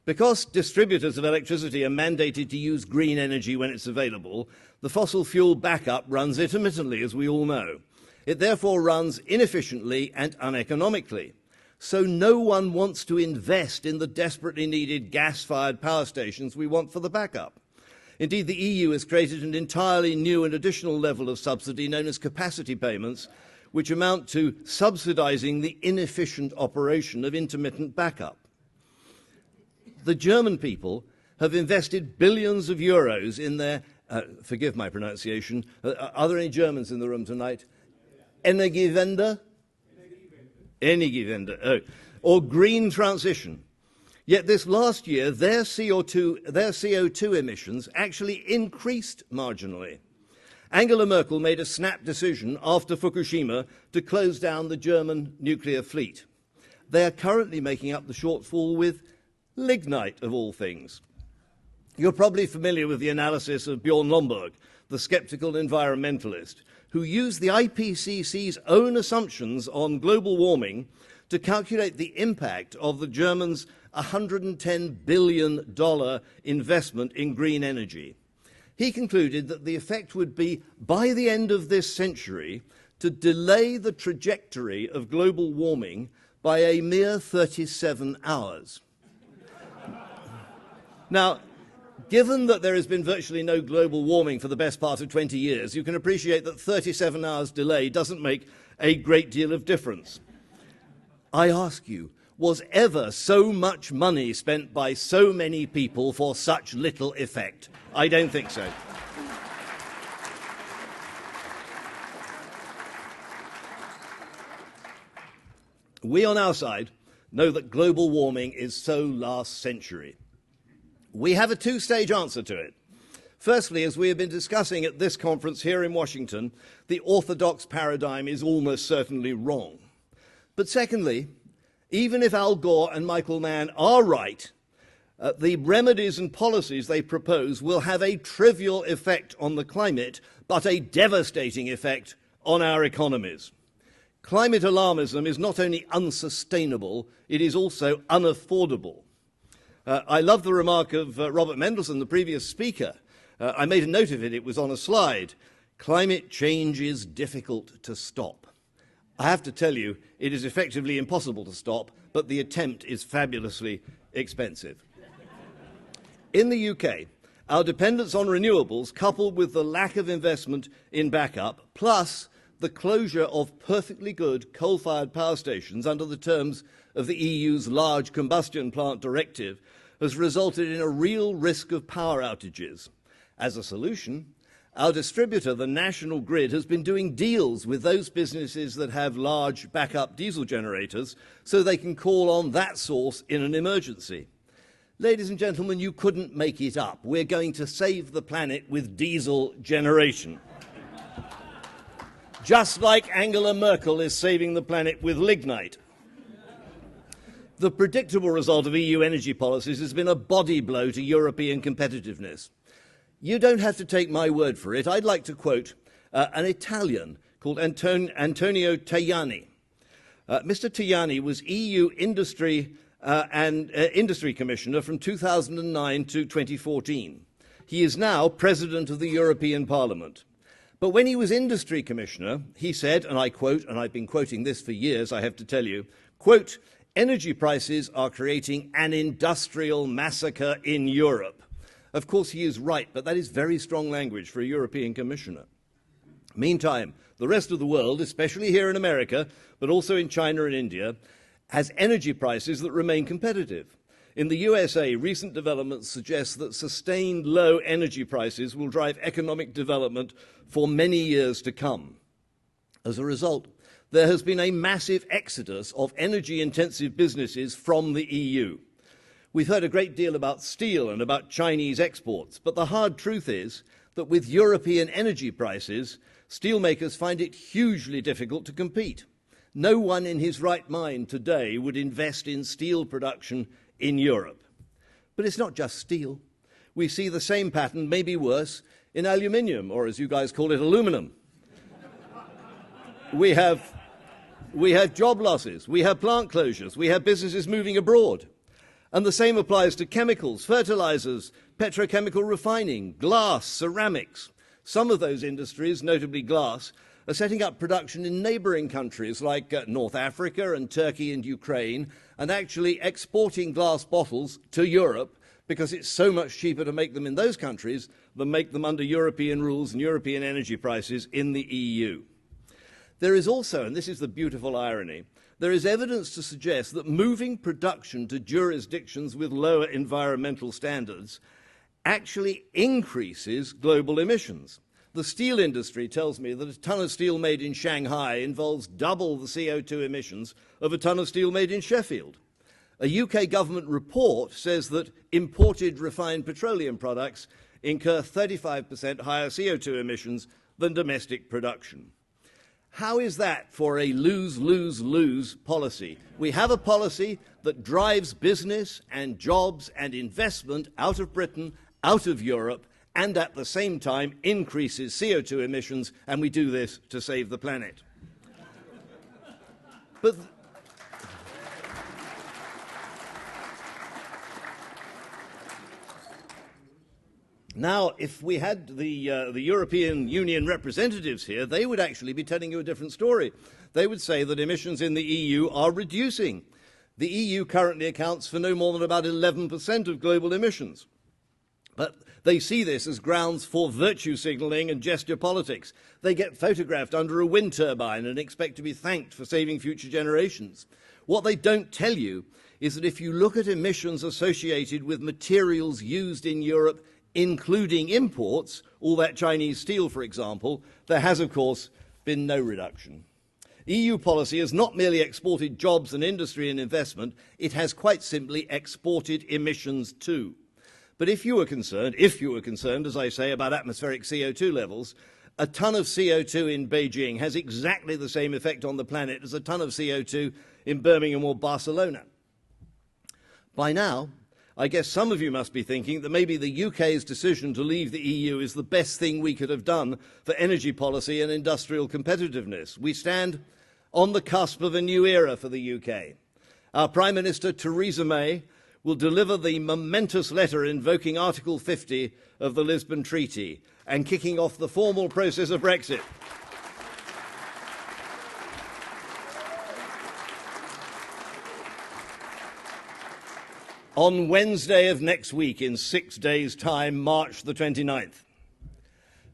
Because distributors of electricity are mandated to use green energy when it's available, the fossil fuel backup runs intermittently, as we all know. It therefore runs inefficiently and uneconomically. So no one wants to invest in the desperately needed gas-fired power stations we want for the backup. Indeed, the EU has created an entirely new and additional level of subsidy known as capacity payments, which amount to subsidizing the inefficient operation of intermittent backup. The German people have invested billions of euros in their, forgive my pronunciation, are there any Germans in the room tonight? Energiewende? Energiewende, or green transition. Yet this last year, their CO2 emissions actually increased marginally. Angela Merkel made a snap decision after Fukushima to close down the German nuclear fleet. They are currently making up the shortfall with lignite, of all things. You're probably familiar with the analysis of Bjorn Lomborg, the skeptical environmentalist, who used the IPCC's own assumptions on global warming to calculate the impact of the Germans' $110 billion investment in green energy. He concluded that the effect would be, by the end of this century, to delay the trajectory of global warming by a mere 37 hours. Now, given that there has been virtually no global warming for the best part of 20 years, you can appreciate that 37 hours delay doesn't make a great deal of difference. I ask you, was ever so much money spent by so many people for such little effect? I don't think so. We on our side know that global warming is so last century. We have a two-stage answer to it. Firstly, as we have been discussing at this conference here in Washington, the orthodox paradigm is almost certainly wrong. But secondly, even if Al Gore and Michael Mann are right, the remedies and policies they propose will have a trivial effect on the climate, but a devastating effect on our economies. Climate alarmism is not only unsustainable, it is also unaffordable. I love the remark of Robert Mendelsohn, the previous speaker. I made a note of it, it was on a slide. Climate change is difficult to stop. I have to tell you, it is effectively impossible to stop, but the attempt is fabulously expensive. In the UK, our dependence on renewables, coupled with the lack of investment in backup, plus the closure of perfectly good coal-fired power stations under the terms of the EU's Large Combustion Plant Directive, has resulted in a real risk of power outages. As a solution, our distributor, the National Grid, has been doing deals with those businesses that have large backup diesel generators so they can call on that source in an emergency. Ladies and gentlemen, you couldn't make it up. We're going to save the planet with diesel generation. Just like Angela Merkel is saving the planet with lignite. The predictable result of EU energy policies has been a body blow to European competitiveness. You don't have to take my word for it. I'd like to quote an Italian called Antonio Tajani. Mr. Tajani was EU Industry Industry Commissioner from 2009 to 2014. He is now President of the European Parliament. But when he was Industry Commissioner, he said, and I quote, and I've been quoting this for years, I have to tell you, quote, "Energy prices are creating an industrial massacre in Europe." Of course, he is right, but that is very strong language for a European Commissioner. Meantime, the rest of the world, especially here in America, but also in China and India, has energy prices that remain competitive. In the USA, recent developments suggest that sustained low energy prices will drive economic development for many years to come. As a result, there has been a massive exodus of energy-intensive businesses from the EU. We've heard a great deal about steel and about Chinese exports, but the hard truth is that with European energy prices, steelmakers find it hugely difficult to compete. No one in his right mind today would invest in steel production in Europe. But it's not just steel. We see the same pattern, maybe worse, in aluminium, or as you guys call it, aluminum. We have job losses, we have plant closures, we have businesses moving abroad. And the same applies to chemicals, fertilizers, petrochemical refining, glass, ceramics. Some of those industries, notably glass, are setting up production in neighboring countries like North Africa and Turkey and Ukraine, and actually exporting glass bottles to Europe because it's so much cheaper to make them in those countries than make them under European rules and European energy prices in the EU. There is also, and this is the beautiful irony, there is evidence to suggest that moving production to jurisdictions with lower environmental standards actually increases global emissions. The steel industry tells me that a ton of steel made in Shanghai involves double the CO2 emissions of a ton of steel made in Sheffield. A UK government report says that imported refined petroleum products incur 35% higher CO2 emissions than domestic production. How is that for a lose-lose-lose policy? We have a policy that drives business and jobs and investment out of Britain, out of Europe, and at the same time increases CO2 emissions, and we do this to save the planet. But now, if we had the European Union representatives here, they would actually be telling you a different story. They would say that emissions in the EU are reducing. The EU currently accounts for no more than about 11% of global emissions. But they see this as grounds for virtue signalling and gesture politics. They get photographed under a wind turbine and expect to be thanked for saving future generations. What they don't tell you is that if you look at emissions associated with materials used in Europe, including imports, all that Chinese steel, for example, there has, of course, been no reduction. EU policy has not merely exported jobs and industry and investment, it has quite simply exported emissions too. But if you were concerned, as I say, about atmospheric CO2 levels, a ton of CO2 in Beijing has exactly the same effect on the planet as a ton of CO2 in Birmingham or Barcelona. By now, I guess some of you must be thinking that maybe the UK's decision to leave the EU is the best thing we could have done for energy policy and industrial competitiveness. We stand on the cusp of a new era for the UK. Our Prime Minister, Theresa May, will deliver the momentous letter invoking Article 50 of the Lisbon Treaty and kicking off the formal process of Brexit. On Wednesday of next week, in 6 days' time, March the 29th.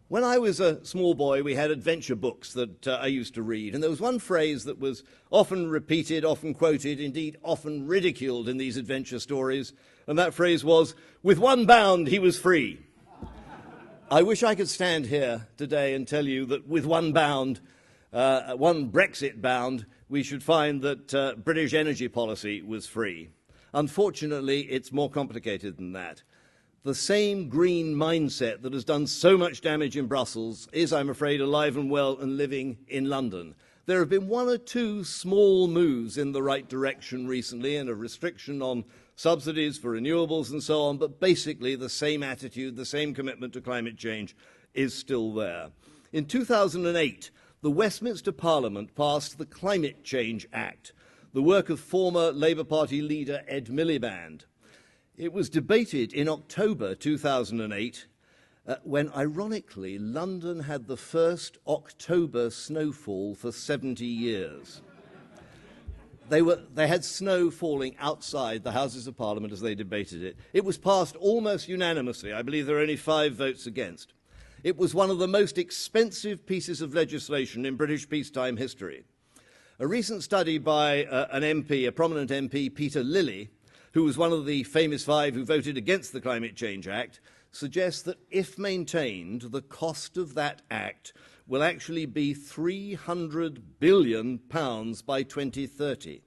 When I was a small boy, we had adventure books that I used to read, and there was one phrase that was often repeated, often quoted, indeed often ridiculed in these adventure stories, and that phrase was, "With one bound, he was free." I wish I could stand here today and tell you that with one bound, one Brexit bound, we should find that British energy policy was free. Unfortunately, it's more complicated than that. The same green mindset that has done so much damage in Brussels is, I'm afraid, alive and well and living in London. There have been one or two small moves in the right direction recently, and a restriction on subsidies for renewables and so on, but basically the same attitude, the same commitment to climate change is still there. In 2008, the Westminster Parliament passed the Climate Change Act, the work of former Labour Party leader Ed Miliband. It was debated in October 2008, when, ironically, London had the first October snowfall for 70 years. They had snow falling outside the Houses of Parliament as they debated it. It was passed almost unanimously. I believe there were only 5 votes against. It was one of the most expensive pieces of legislation in British peacetime history. A recent study by an MP, a prominent MP, Peter Lilly, who was one of the famous 5 who voted against the Climate Change Act, suggests that if maintained, the cost of that act will actually be £300 billion by 2030.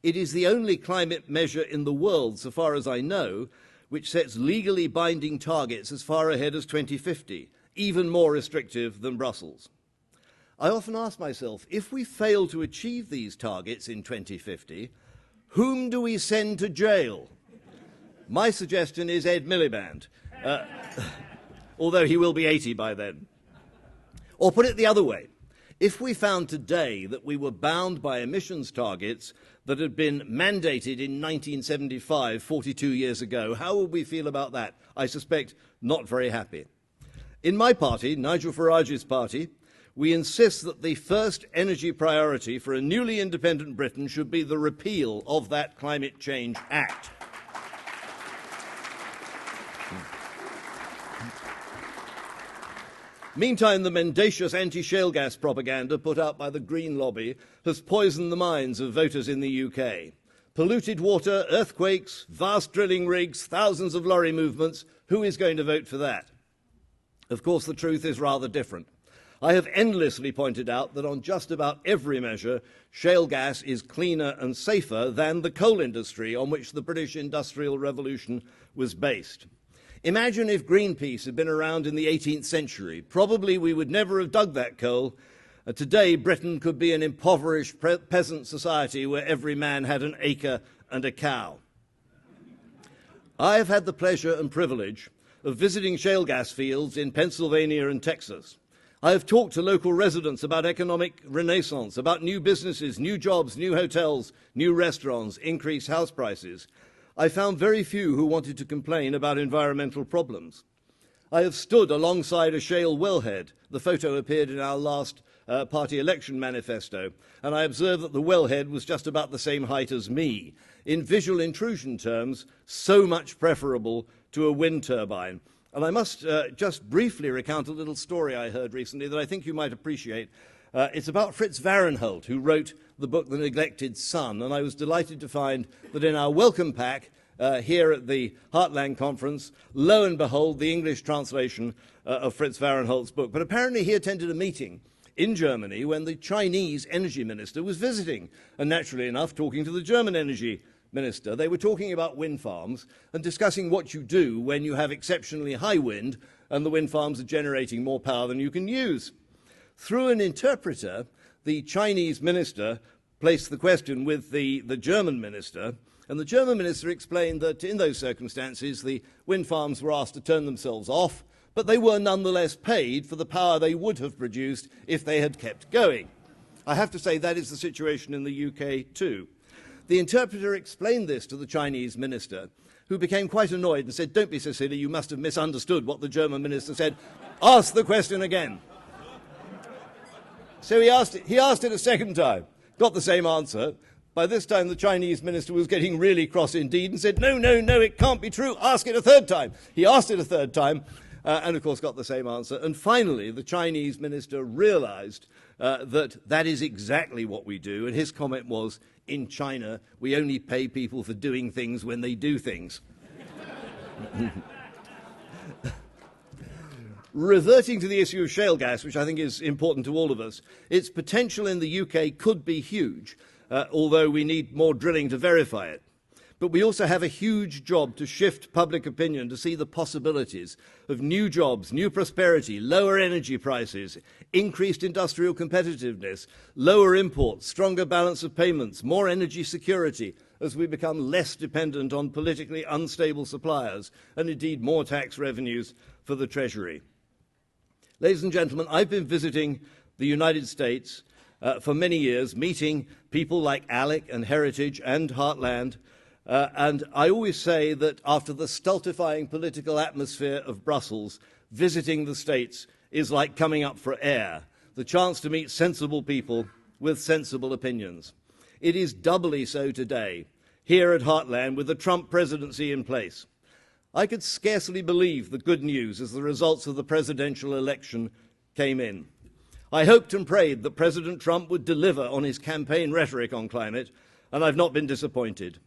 It is the only climate measure in the world, so far as I know, which sets legally binding targets as far ahead as 2050, even more restrictive than Brussels. I often ask myself, if we fail to achieve these targets in 2050, whom do we send to jail? My suggestion is Ed Miliband, although he will be 80 by then. Or put it the other way, if we found today that we were bound by emissions targets that had been mandated in 1975, 42 years ago, how would we feel about that? I suspect not very happy. In my party, Nigel Farage's party, we insist that the first energy priority for a newly independent Britain should be the repeal of that Climate Change Act. Meantime, the mendacious anti-shale gas propaganda put out by the Green lobby has poisoned the minds of voters in the UK. Polluted water, earthquakes, vast drilling rigs, thousands of lorry movements. Who is going to vote for that? Of course, the truth is rather different. I have endlessly pointed out that on just about every measure, shale gas is cleaner and safer than the coal industry on which the British Industrial Revolution was based. Imagine if Greenpeace had been around in the 18th century. Probably we would never have dug that coal. Today, Britain could be an impoverished peasant society where every man had an acre and a cow. I have had the pleasure and privilege of visiting shale gas fields in Pennsylvania and Texas. I have talked to local residents about economic renaissance, about new businesses, new jobs, new hotels, new restaurants, increased house prices. I found very few who wanted to complain about environmental problems. I have stood alongside a shale wellhead. The photo appeared in our last party election manifesto, and I observed that the wellhead was just about the same height as me. In visual intrusion terms, so much preferable to a wind turbine. And I must just briefly recount a little story I heard recently that I think you might appreciate. It's about Fritz Varenholt, who wrote the book The Neglected Son, and I was delighted to find that in our welcome pack here at the Heartland Conference, lo and behold, the English translation of Fritz Varenholt's book. But apparently he attended a meeting in Germany when the Chinese energy minister was visiting, and naturally enough, talking to the German energy minister. They were talking about wind farms and discussing what you do when you have exceptionally high wind and the wind farms are generating more power than you can use. Through an interpreter, the Chinese minister placed the question with the German minister, and the German minister explained that in those circumstances the wind farms were asked to turn themselves off, but they were nonetheless paid for the power they would have produced if they had kept going. I have to say that is the situation in the UK too. The interpreter explained this to the Chinese minister, who became quite annoyed and said, "Don't be so silly, you must have misunderstood what the German minister said. Ask the question again." So he asked it a second time, got the same answer. By this time, the Chinese minister was getting really cross indeed and said, no, it can't be true, ask it a third time. He asked it a third time, and of course got the same answer. And finally, the Chinese minister realized that is exactly what we do, and his comment was, in China, we only pay people for doing things when they do things. Reverting to the issue of shale gas, which I think is important to all of us, its potential in the UK could be huge, although we need more drilling to verify it. But we also have a huge job to shift public opinion to see the possibilities of new jobs, new prosperity, lower energy prices, increased industrial competitiveness, lower imports, stronger balance of payments, more energy security as we become less dependent on politically unstable suppliers, and indeed more tax revenues for the Treasury. Ladies and gentlemen, I've been visiting the United States for many years, meeting people like ALEC and Heritage and Heartland, and I always say that after the stultifying political atmosphere of Brussels, visiting the States is like coming up for air, the chance to meet sensible people with sensible opinions. It is doubly so today, here at Heartland, with the Trump presidency in place. I could scarcely believe the good news as the results of the presidential election came in. I hoped and prayed that President Trump would deliver on his campaign rhetoric on climate, and I've not been disappointed.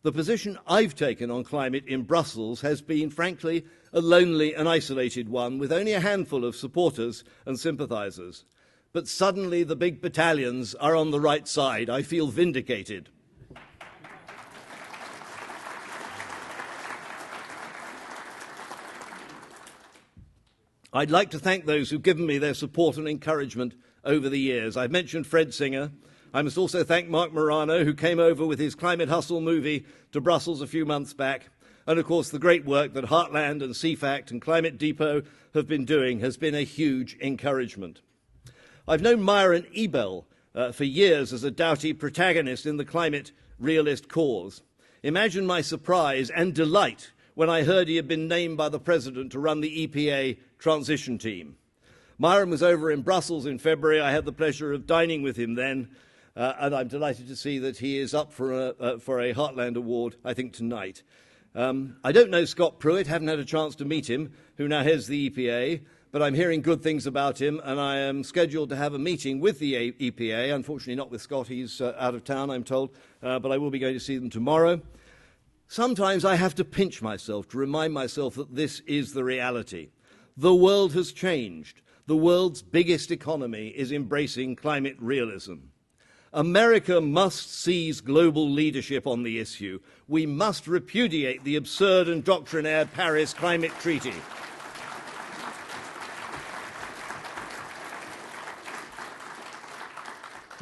The position I've taken on climate in Brussels has been, frankly, a lonely and isolated one, with only a handful of supporters and sympathizers. But suddenly the big battalions are on the right side. I feel vindicated. I'd like to thank those who've given me their support and encouragement over the years. I've mentioned Fred Singer. I must also thank Mark Morano, who came over with his Climate Hustle movie to Brussels a few months back. And of course, the great work that Heartland and CFACT and Climate Depot have been doing has been a huge encouragement. I've known Myron Ebell for years as a doughty protagonist in the climate realist cause. Imagine my surprise and delight when I heard he had been named by the President to run the EPA transition team. Myron was over in Brussels in February. I had the pleasure of dining with him then, and I'm delighted to see that he is up for a Heartland Award, I think, tonight. I don't know Scott Pruitt, haven't had a chance to meet him, who now heads the EPA, but I'm hearing good things about him, and I am scheduled to have a meeting with the EPA, unfortunately not with Scott, he's out of town, I'm told, but I will be going to see them tomorrow. Sometimes I have to pinch myself to remind myself that this is the reality. The world has changed. The world's biggest economy is embracing climate realism. America must seize global leadership on the issue. We must repudiate the absurd and doctrinaire Paris Climate Treaty.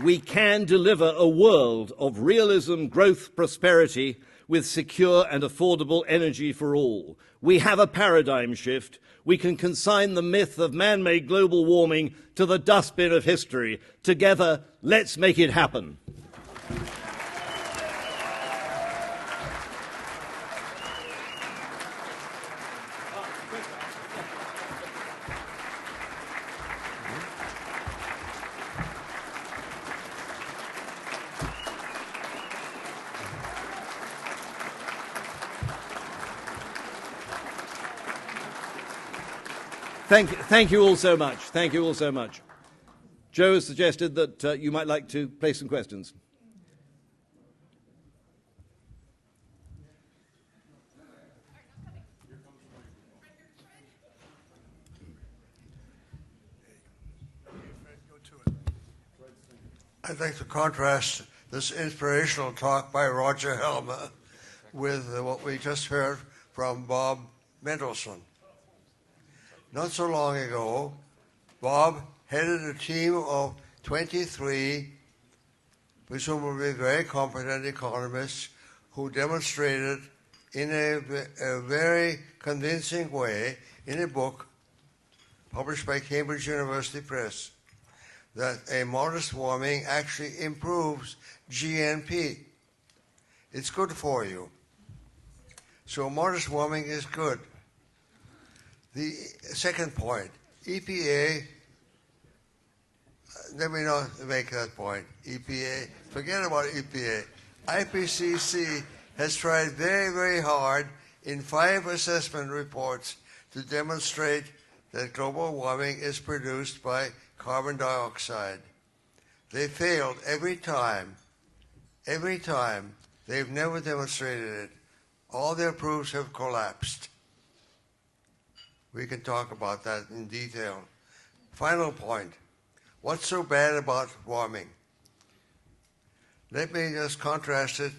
We can deliver a world of realism, growth, prosperity, with secure and affordable energy for all. We have a paradigm shift. We can consign the myth of man-made global warming to the dustbin of history. Together, let's make it happen. Thank you all so much. Thank you all so much. Joe has suggested that you might like to place some questions. I'd like to contrast this inspirational talk by Roger Helmer with what we just heard from Bob Mendelsohn. Not so long ago, Bob headed a team of 23, presumably very competent economists, who demonstrated in a very convincing way in a book published by Cambridge University Press that a modest warming actually improves GNP. It's good for you. So modest warming is good. The second point, EPA, let me not make that point. EPA, forget about EPA. IPCC has tried very, very hard in 5 assessment reports to demonstrate that global warming is produced by carbon dioxide. They failed every time. Every time. They've never demonstrated it. All their proofs have collapsed. We can talk about that in detail. Final point. What's so bad about warming? Let me just contrast it